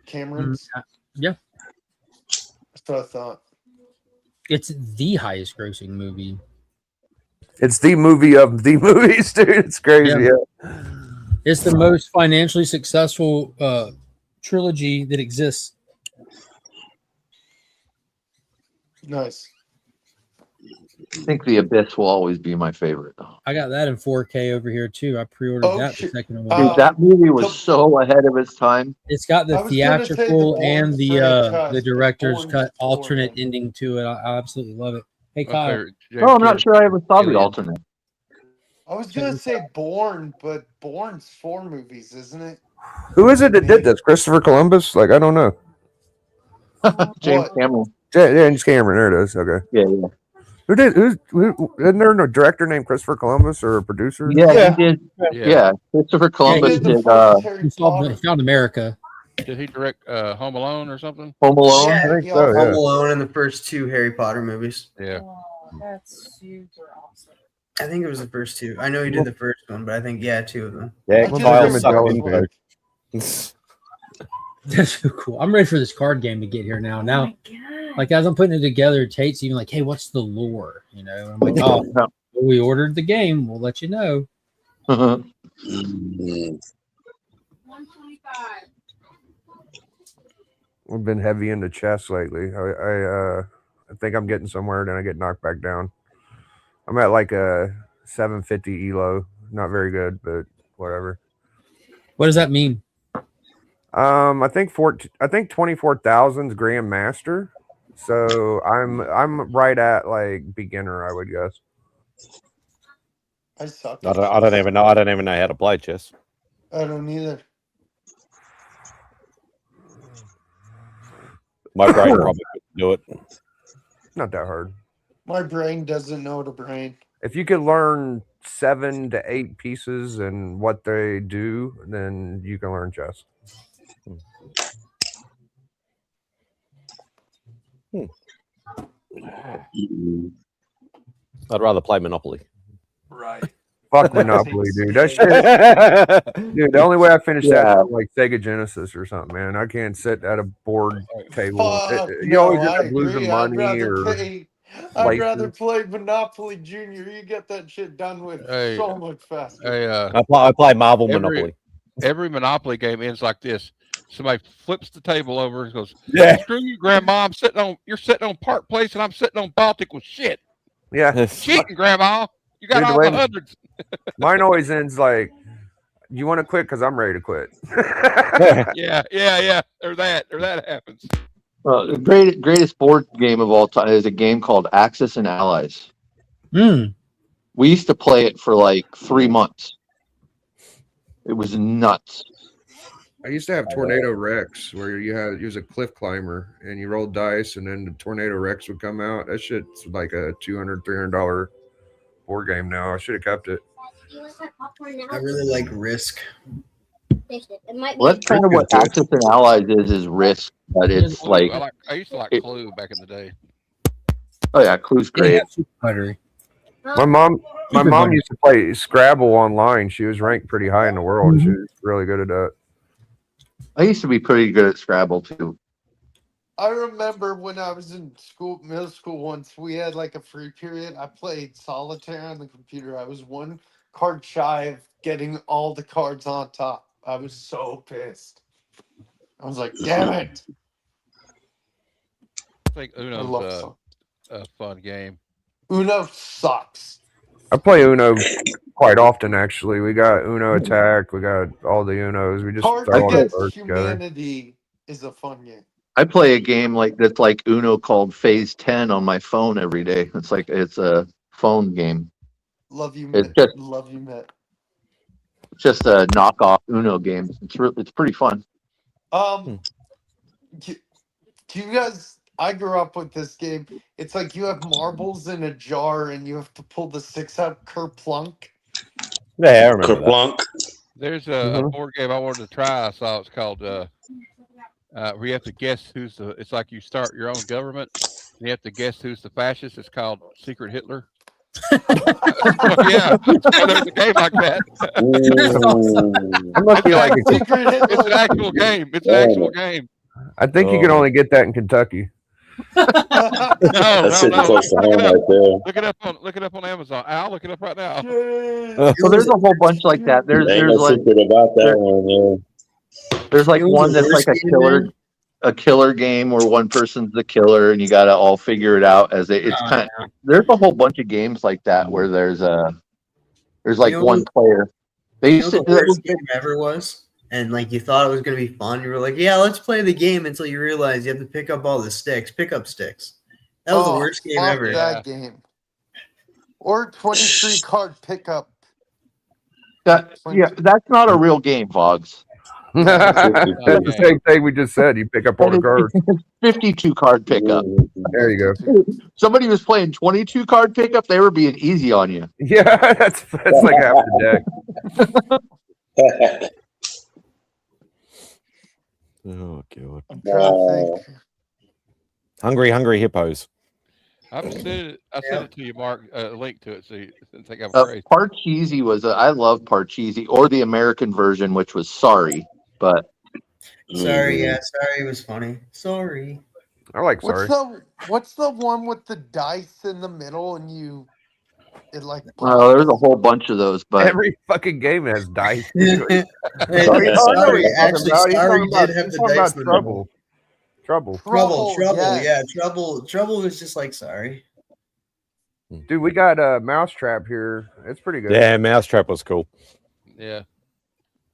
Cameron's? Yeah. That's what I thought. It's the highest grossing movie. It's the movie of the movies, dude. It's crazy. Yeah. It's the most financially successful trilogy that exists. Nice. I think The Abyss will always be my favorite. I got that in 4K over here too. I pre-ordered that the second one. Dude, that movie was so ahead of its time. It's got the I was gonna say the theatrical Bourne and the franchise, director's cut alternate ending to it. I absolutely love it. Hey, Kyle. Oh, I'm not sure I ever saw the alternate. I was gonna say Bourne, but Bourne's 4 movies, isn't it? Who is it that did this? Christopher Columbus? Like I don't know. James What? Cameron. James Cameron. There it is. Okay. Yeah, yeah. Who did? Who? Isn't there no director named Christopher Columbus or a producer? Yeah, he did. Yeah, Christopher Columbus did the did first Harry He found America. Did he direct Home Alone or something? Home Alone. Yeah, I think he so. also- Yeah. Home Alone and the first 2 Harry Potter movies. Yeah. That's super awesome. I think it was the first 2. I know he did the first one, but I think 2 of them. Yeah, I just Kyle read sucked the into first it. That's so cool. I'm ready for this card game to get here now. Now, like as I'm putting it together, Tate's even like, "Hey, what's the lore?" You know, and I'm like, "Oh, we ordered the game. We'll let you know." We've been heavy into chess lately. I think I'm getting somewhere, then I get knocked back down. I'm at like a 750 elo. Not very good, but whatever. What does that mean? I think 24,000's grandmaster. So I'm right at like beginner, I would guess. I suck. I don't even know. I don't even know how to play chess. I don't either. My brain probably couldn't do it. Not that hard. My brain doesn't know the brain. If you could learn 7 to 8 pieces and what they do, then you can learn chess. I'd rather play Monopoly. Right. Fuck Monopoly, dude. That shit. Dude, the only way I finish that is like Sega Genesis or something, man. I can't sit at a board table. Fuck, You always no, end up losing money I'd rather play Monopoly Junior. You get that shit done with Hey, so much faster. Hey, I play Marvel Monopoly. Every Monopoly game ends like this. Somebody flips the table over and goes, Yeah. Screw you, Grandma. You're sitting on Park Place and I'm sitting on Baltic with shit. Yeah. Cheating, Grandma. You got Dude, all the hundreds. Mine always ends like, you want to quit because I'm ready to quit. yeah. Or that happens. The greatest board game of all time is a game called Axis and Allies. We used to play it for like 3 months. It was nuts. I used to have Tornado Rex where you was a cliff climber and you rolled dice and then the Tornado Rex would come out. That shit's like a $200, $300 board game now. I should have kept it. I really like Risk. Well, that's kind of what Axis and Allies is Risk, but it's like I used to like Clue back in the day. oh yeah, Clue's great. My mom used to play Scrabble online. She was ranked pretty high in the world. She was really good at that. I used to be pretty good at Scrabble too. I remember when I was in middle school once, we had like a free period. I played solitaire on the computer. I was 1 card shy of getting all the cards on top. I was so pissed. I was like, damn it. I think Uno's a fun game. Uno sucks. I play Uno quite often, actually. We got Uno Attack. We got all the Unos. We just Cards throw all the Against cards together. Humanity is a fun game. I play a game that's like Uno called Phase 10 on my phone every day. It's a phone game. Love you, It's Matt. just Love you, Matt. just a knockoff Uno game. It's pretty fun. Do you guys? I grew up with this game. It's like you have marbles in a jar and you have to pull the sticks out. Kerplunk. Yeah, I remember Kerplunk. There's a board game I wanted to try. I saw it's called where you have to guess who's the. It's like you start your own government. And you have to guess who's the fascist. It's called Secret Hitler. Yeah, there's a game like that. I'm lucky like It's an actual game. It's an actual game. I think you can only get that in Kentucky. That's sitting close to home right there. Look it up on Amazon. I'll look it up right now. So there's a whole bunch like that. There's no like secret about that one. Yeah. there's like one that's like a killer game where one person's the killer and you got to all figure it out as it's kind of, there's a whole bunch of games like that where there's like one player. They used to the worst game ever was, and like you thought it was gonna be fun. You were like, yeah, let's play the game until you realize you have to pick up all the sticks. Pick up sticks. That was the worst game fuck ever. That game. Or 23 card pickup. That's not a real game, Vogs. That's the same thing we just said. You pick up all the cards. 52 card pickup. There you go. Somebody was playing 22 card pickup. They were being easy on you. Yeah, that's like half the deck. Oh god. I'm trying to think. Hungry hippos. I sent it to you, Mark. A link to it, so you didn't think I'm crazy. Parcheesi was. I love Parcheesi, or the American version, which was Sorry. But Sorry, yeah, Sorry was funny. Sorry. I like What's the one with the dice in the middle and it like well, there's a whole bunch of those. But every fucking game has dice. Sorry, actually, Sorry did have the dice in the middle. Trouble. Yeah, Trouble was just like Sorry. Dude, we got a Mousetrap here. It's pretty good. Yeah, Mousetrap was cool. Yeah.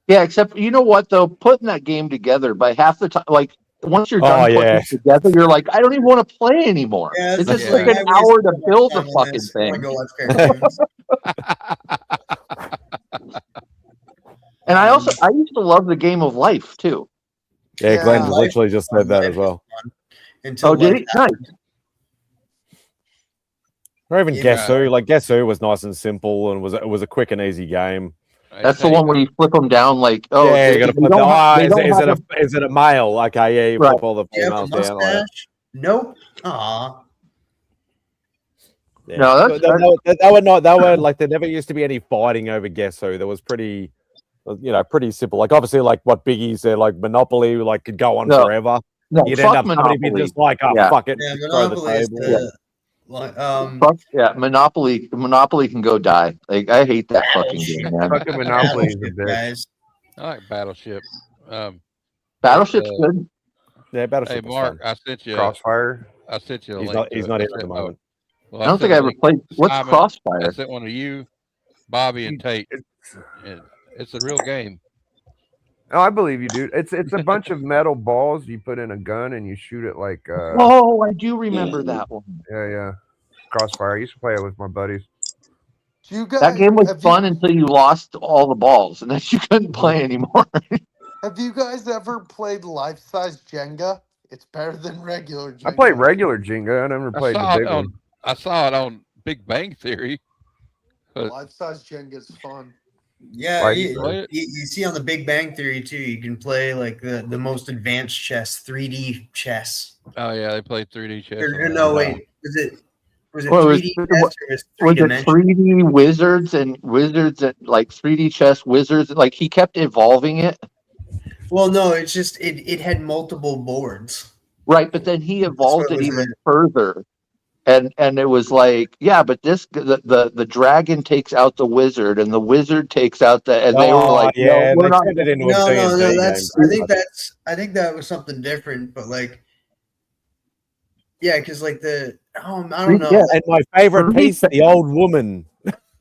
Yeah, except you know what though, putting that game together by half the time, like once you're done putting it together, you're like, I don't even want to play anymore. Yeah, it's just like an hour to build the fucking thing. And I used to love the game of life too. Yeah, Glenn literally just said that as well. Oh, did he? Nice. Or even Guess Who. Like Guess Who was nice and simple, and it was a quick and easy game. That's the one where you flip them down, like yeah, you got to flip them. Is it a male? Okay, yeah, you flip all the females down. Like nope. Aw. Yeah. No, they were like there never used to be any fighting over Guess Who. There was pretty simple. Like obviously, like what Biggie's said, like Monopoly, like could go on forever. No, you'd end up somebody being just like, fuck it, throw the table. Monopoly can go die. Like I hate that fucking game, man. Fucking Monopoly is a bitch. I like Battleship. Battleship's good. Yeah, Battleship. Hey, Mark, I sent you Crossfire. I sent you a he's link. He's not here at the moment. Well, I don't think I ever played. What's Simon, Crossfire? I sent one to you, Bobby, and Tate. It's a real game. Oh, I believe you, dude. It's a bunch of metal balls you put in a gun and you shoot it like. Oh, I do remember that one. Yeah. Crossfire. I used to play it with my buddies. That game was fun until you lost all the balls, and then you couldn't play anymore. Have you guys ever played life-size Jenga? It's better than regular Jenga. I played regular Jenga. I never played the big one. I saw it on Big Bang Theory. Life-size Jenga is fun. Yeah, you see on the Big Bang Theory too. You can play like the most advanced chess, 3D chess. Oh yeah, they played 3D chess. No, wait, was it 3D chess or was it 3D wizards and like 3D chess wizards? Like he kept evolving it. Well, no, it's just it had multiple boards. Right, but then he evolved it even further. And it was like, yeah, but the dragon takes out the wizard, and the wizard takes out they were like, yeah, no, we're not. No, I think that was something different, but like, yeah, because like I don't know. Yeah, and my favorite piece, the old woman.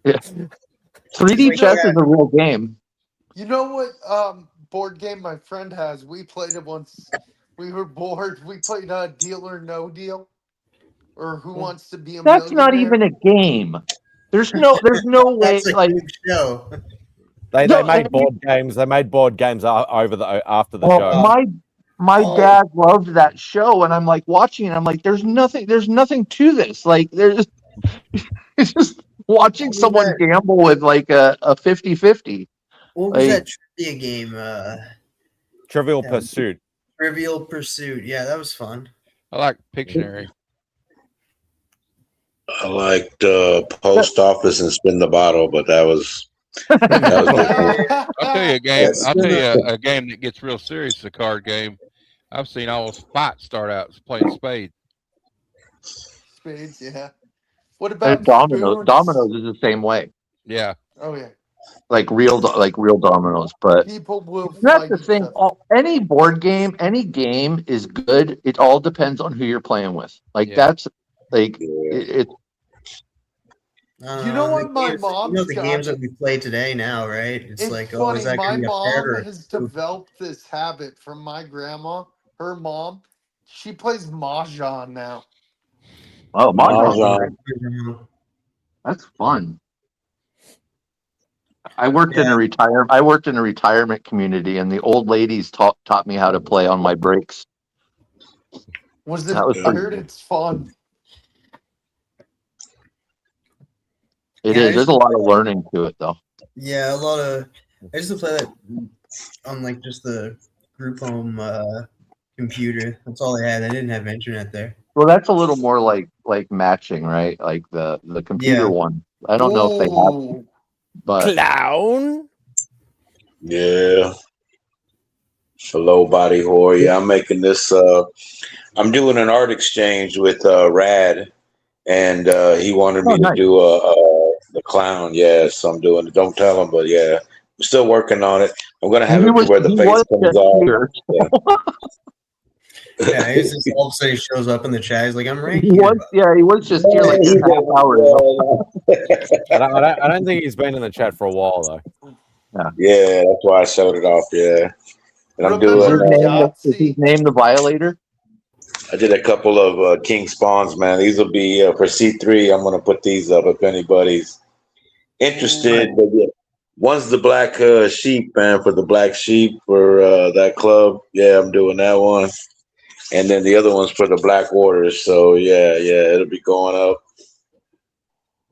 3D chess is a real game. You know what board game my friend has? We played it once. We were bored. We played Deal or No Deal. Or Who Wants to Be a That's Millionaire? not even a game. There's no way. Like show. They made board games. They made board games after the show. My dad loved that show, and I'm like watching, and I'm like, there's nothing to this. Like it's just watching someone gamble with like a 50-50. What was that trivia game? Trivial Pursuit. Trivial Pursuit. Yeah, that was fun. I like Pictionary. I liked Post Office and Spin the Bottle, but that was different. I'll tell you a game. I'll tell you a game that gets real serious. A card game. I've seen all fights start out playing spades. Spades, yeah. What about dominoes? Dominoes is the same way. Yeah. Oh yeah. Like real dominoes, but people will. That's the thing. Any board game, any game is good. It all depends on who you're playing with. Like that's like it. You know what my mom? You know the games that we play today now, right? It's like, funny. oh, is that My going to be a mom has developed this habit from my grandma. Her mom, she plays mahjong now. Oh, mahjong. That's fun. I worked in a retirement community, and the old ladies taught me how to play on my breaks. Was it? That was I pretty heard good. it's fun. It Yeah, I is. used There's a to lot play of that. learning to it, though. Yeah, a lot of. I used to play that on like just the group home computer. That's all I had. I didn't have internet there. Well, that's a little more like matching, right? Like the computer Yeah. one. I don't know if they have, but Clown. Yeah. For low body horror. Yeah, I'm making this. I'm doing an art exchange with Rad, and he wanted me to do the clown. Yeah, so I'm doing it. Don't tell him, but yeah, I'm still working on it. I'm gonna have it to where the face comes off. Yeah. Yeah, he just all of a sudden he shows up in the chat. He's like, "I'm right he here." was just here like a half hour ago. I don't think he's been in the chat for a while though. Yeah, that's why I showed it off. Yeah, and I'm doing. Is his name the Violator? I did a couple of King Spawns, man. These will be for C3. I'm gonna put these up if anybody's interested. But yeah, one's the black sheep, man, for the black sheep for that club. Yeah, I'm doing that one. And then the other one's for the Black Waters. So yeah, it'll be going up.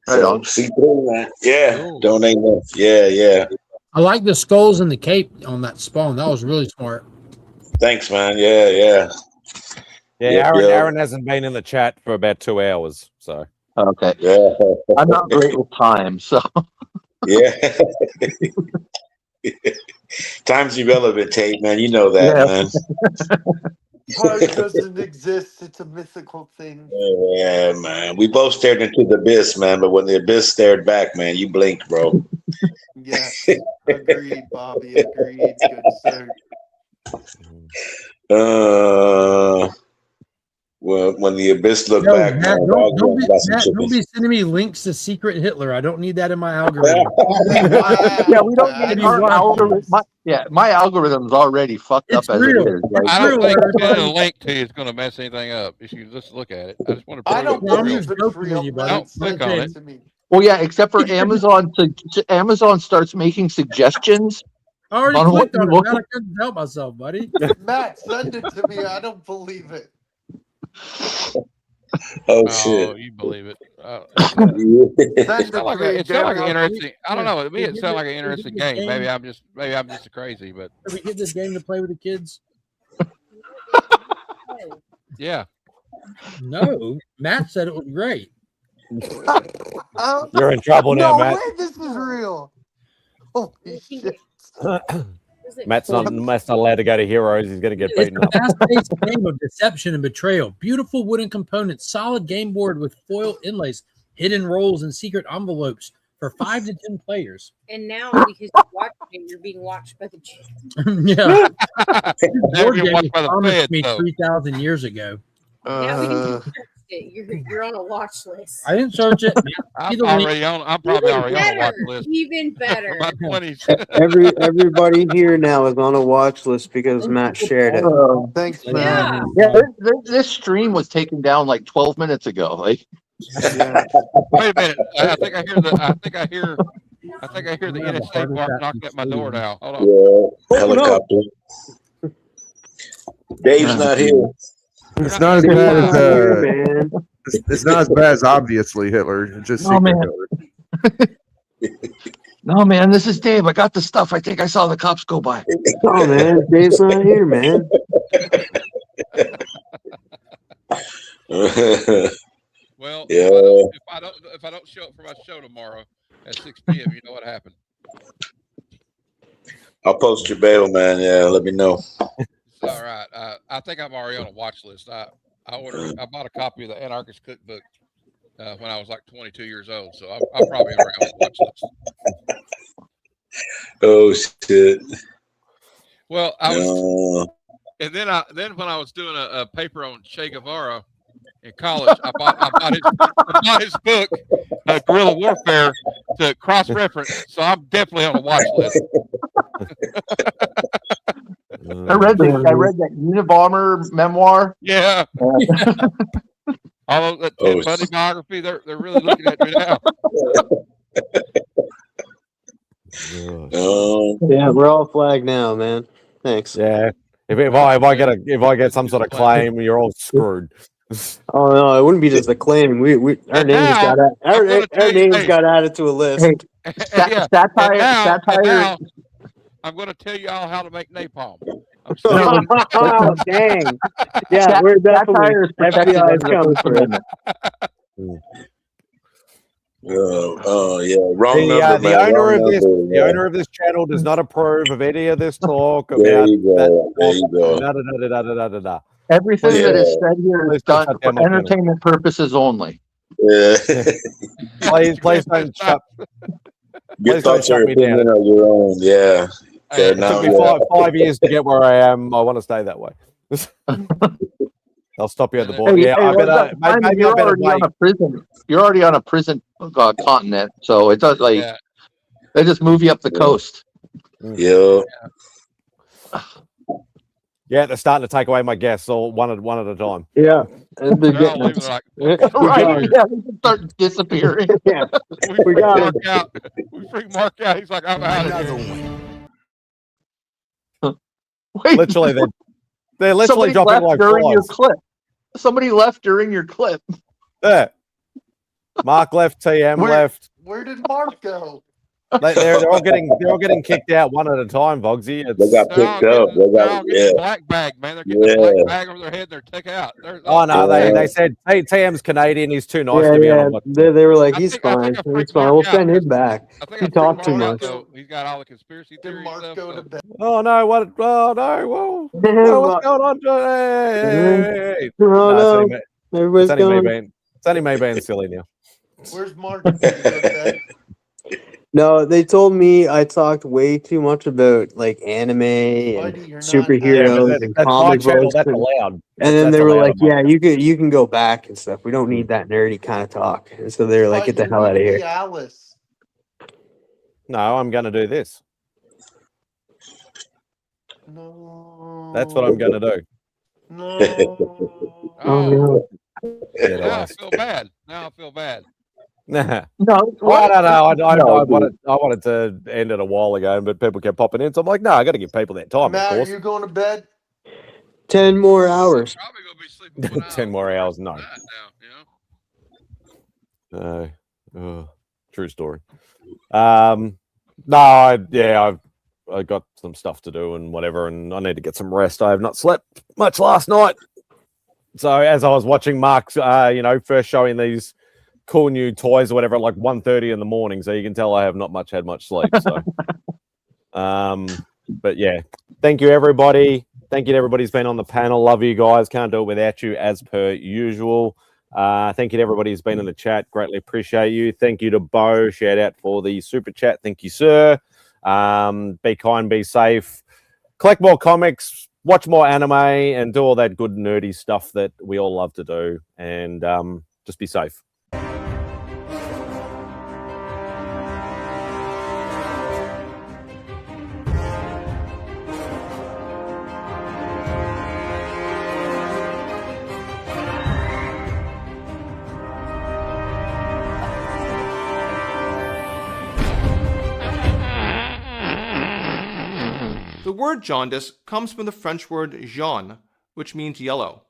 So C3, man. Yeah, donate them. Yeah. I like the skulls and the cape on that spawn. That was really smart. Thanks, man. Yeah. Yeah, Yep, Aaron hasn't been in the chat for about 2 hours. So Okay. Yeah. I'm not great with time, so Yeah. Time's irrelevant, Tate, man. You know that, man. Time doesn't exist. It's a mythical thing. Yeah, man. We both stared into the abyss, man. But when the abyss stared back, man, you blinked, bro. Yes, agreed, Bobby. Agreed. Good sir. Well, when the abyss looked No, back, Matt, man, don't be sending me links to Secret Hitler. I don't need that in my algorithm. yeah, we don't need our algorithm. My algorithm's already fucked up as it is. Like, I don't think sending a link to you is going to mess anything up. If you just look at it, I just want to. I don't believe it's real. Don't click on it. well, yeah, except for Amazon. Amazon starts making suggestions. I already on what clicked on you it. Man, I couldn't help myself, buddy. Matt, send it to me. I don't believe it. Oh shit! You believe it? It sounds like an interesting. I don't know. To me, it sounds like an interesting game. Maybe I'm just crazy, but Can we get this game to play with the kids? yeah. No, Matt said it was great. you're in trouble now, No Matt. way, this is real. Holy shit. Matt's not allowed to go to Heroes. He's going to get beaten up. It's a fast-paced game of deception and betrayal. Beautiful wooden components, solid game board with foil inlays, hidden rolls, and secret envelopes for 5 to 10 players. And now, because you're watching it, you're being watched by the Yeah. This board Being game watched was by the promised feds, me though. 3,000 years ago. Now we can search it. You're on a watch list. I didn't search it. I'm probably already on a watch list. Even better. My 20s. Everybody here now is on a watch list because Matt shared it. Thanks, Yeah. Yeah, this stream was taken down like 12 minutes ago. Like, Wait a minute. I think I hear the NSA knocking at my door now. Hold on. Yeah, helicopter. Dave's not here. It's not as bad as it's not as bad as obviously Hitler. It's just No, secret man. Hitler. no, man, this is Dave. I got the stuff. I think I saw the cops go by. Oh man, Dave's not here, man. Well, Yeah. if I don't show up for my show tomorrow at 6 p.m., you know what happened. I'll post your bail, man. Yeah, let me know. All right. I think I'm already on a watch list. I bought a copy of the Anarchist Cookbook when I was like 22 years old, so I'm probably already on the watch list. Oh shit! Well, I was, and then when I was doing a paper on Che Guevara in college, I bought his book, Guerrilla Warfare, to cross-reference. So I'm definitely on a watch list. I read that Unabomber memoir. Yeah. All of that Ted Bundy biography, they're really looking at me now. Yeah, we're all flagged now, man. Thanks. Yeah. If I get some sort of claim, you're all screwed. Oh no, it wouldn't be just a claim. Our names got our names got added to a list. Yeah. And now I'm going to tell you all how to make napalm. Oh, dang. Yeah, we're definitely FBI is coming for it. Oh yeah, wrong number, The man. owner Wrong of this, number, the owner of this channel does not approve of any of this talk There about you go. that. There you go. Da. Everything that is said here Please is don't done shut for down my channel. entertainment purposes only. Yeah. Please don't shut. Your Please don't thoughts shut are me down. opinion are your own. Yeah. So It now, took me 5 years to get where I am. I want to stay that way. I'll stop you at the border. Hey, Yeah, hey, I better. Maybe I you're better already wait. on a prison. You're already on a prison continent, so it does like they just move you up the coast. Yeah. Yeah, they're starting to take away my guests all one at a time. Yeah, and they're They're all getting leaving like, Right? Yeah, they just start disappearing. Yeah, we got Mark out. We freak Mark out. He's like, I'm out of here. Wait, Literally, they're literally somebody dropping left like during your flies. clip. Somebody left during your clip. Yeah. Mark left. TM left. Where did Mark go? They're all getting kicked out one at a time, Vogsy. They got picked up. They They're all got getting black bag, man. They're getting the black bag over their head. They're taken out. Oh no, they said, hey, TM's Canadian. He's too nice Yeah, to be yeah. on. They were like, he's fine. It's fine. We'll send him back. He talked too much. He's got all the conspiracy theory stuff. Go to bed. Oh no! What? Oh no! Whoa! Whoa, what's going on? Hey! Oh, no. Everybody's it's only me gone. being. It's only me being silly now. Where's Mark? Did he go to bed? No, they told me I talked way too much about like anime and superheroes and that's my comic channel. books. That's And allowed. and then That's they were allowed like, on my "Yeah, you can go back and stuff. We don't need that nerdy kind of talk." And so they were like, "Get the hell out of here." Alice. No, I'm gonna do this. No. That's what I'm gonna do. No. Oh no. Yeah, Now I feel bad. Now I feel bad. Nah. No, I don't know. I wanted to end it a while ago, but people kept popping in. So I'm like, no, I got to give people that time. Matt, of are course. you going to bed? 10 more hours. 10 more hours. No. True story. No, I got some stuff to do and whatever, and I need to get some rest. I have not slept much last night. So as I was watching Mark's, first showing these cool new toys or whatever at like 1:30 in the morning, so you can tell I have not had much sleep. So, but yeah, thank you everybody. Thank you to everybody who's been on the panel. Love you guys. Can't do it without you as per usual. Thank you to everybody who's been in the chat. Greatly appreciate you. Thank you to Bo. Shout out for the super chat. Thank you, sir. Be kind, be safe. Collect more comics, watch more anime, and do all that good nerdy stuff that we all love to do. And just be safe. The word jaundice comes from the French word jaune, which means yellow.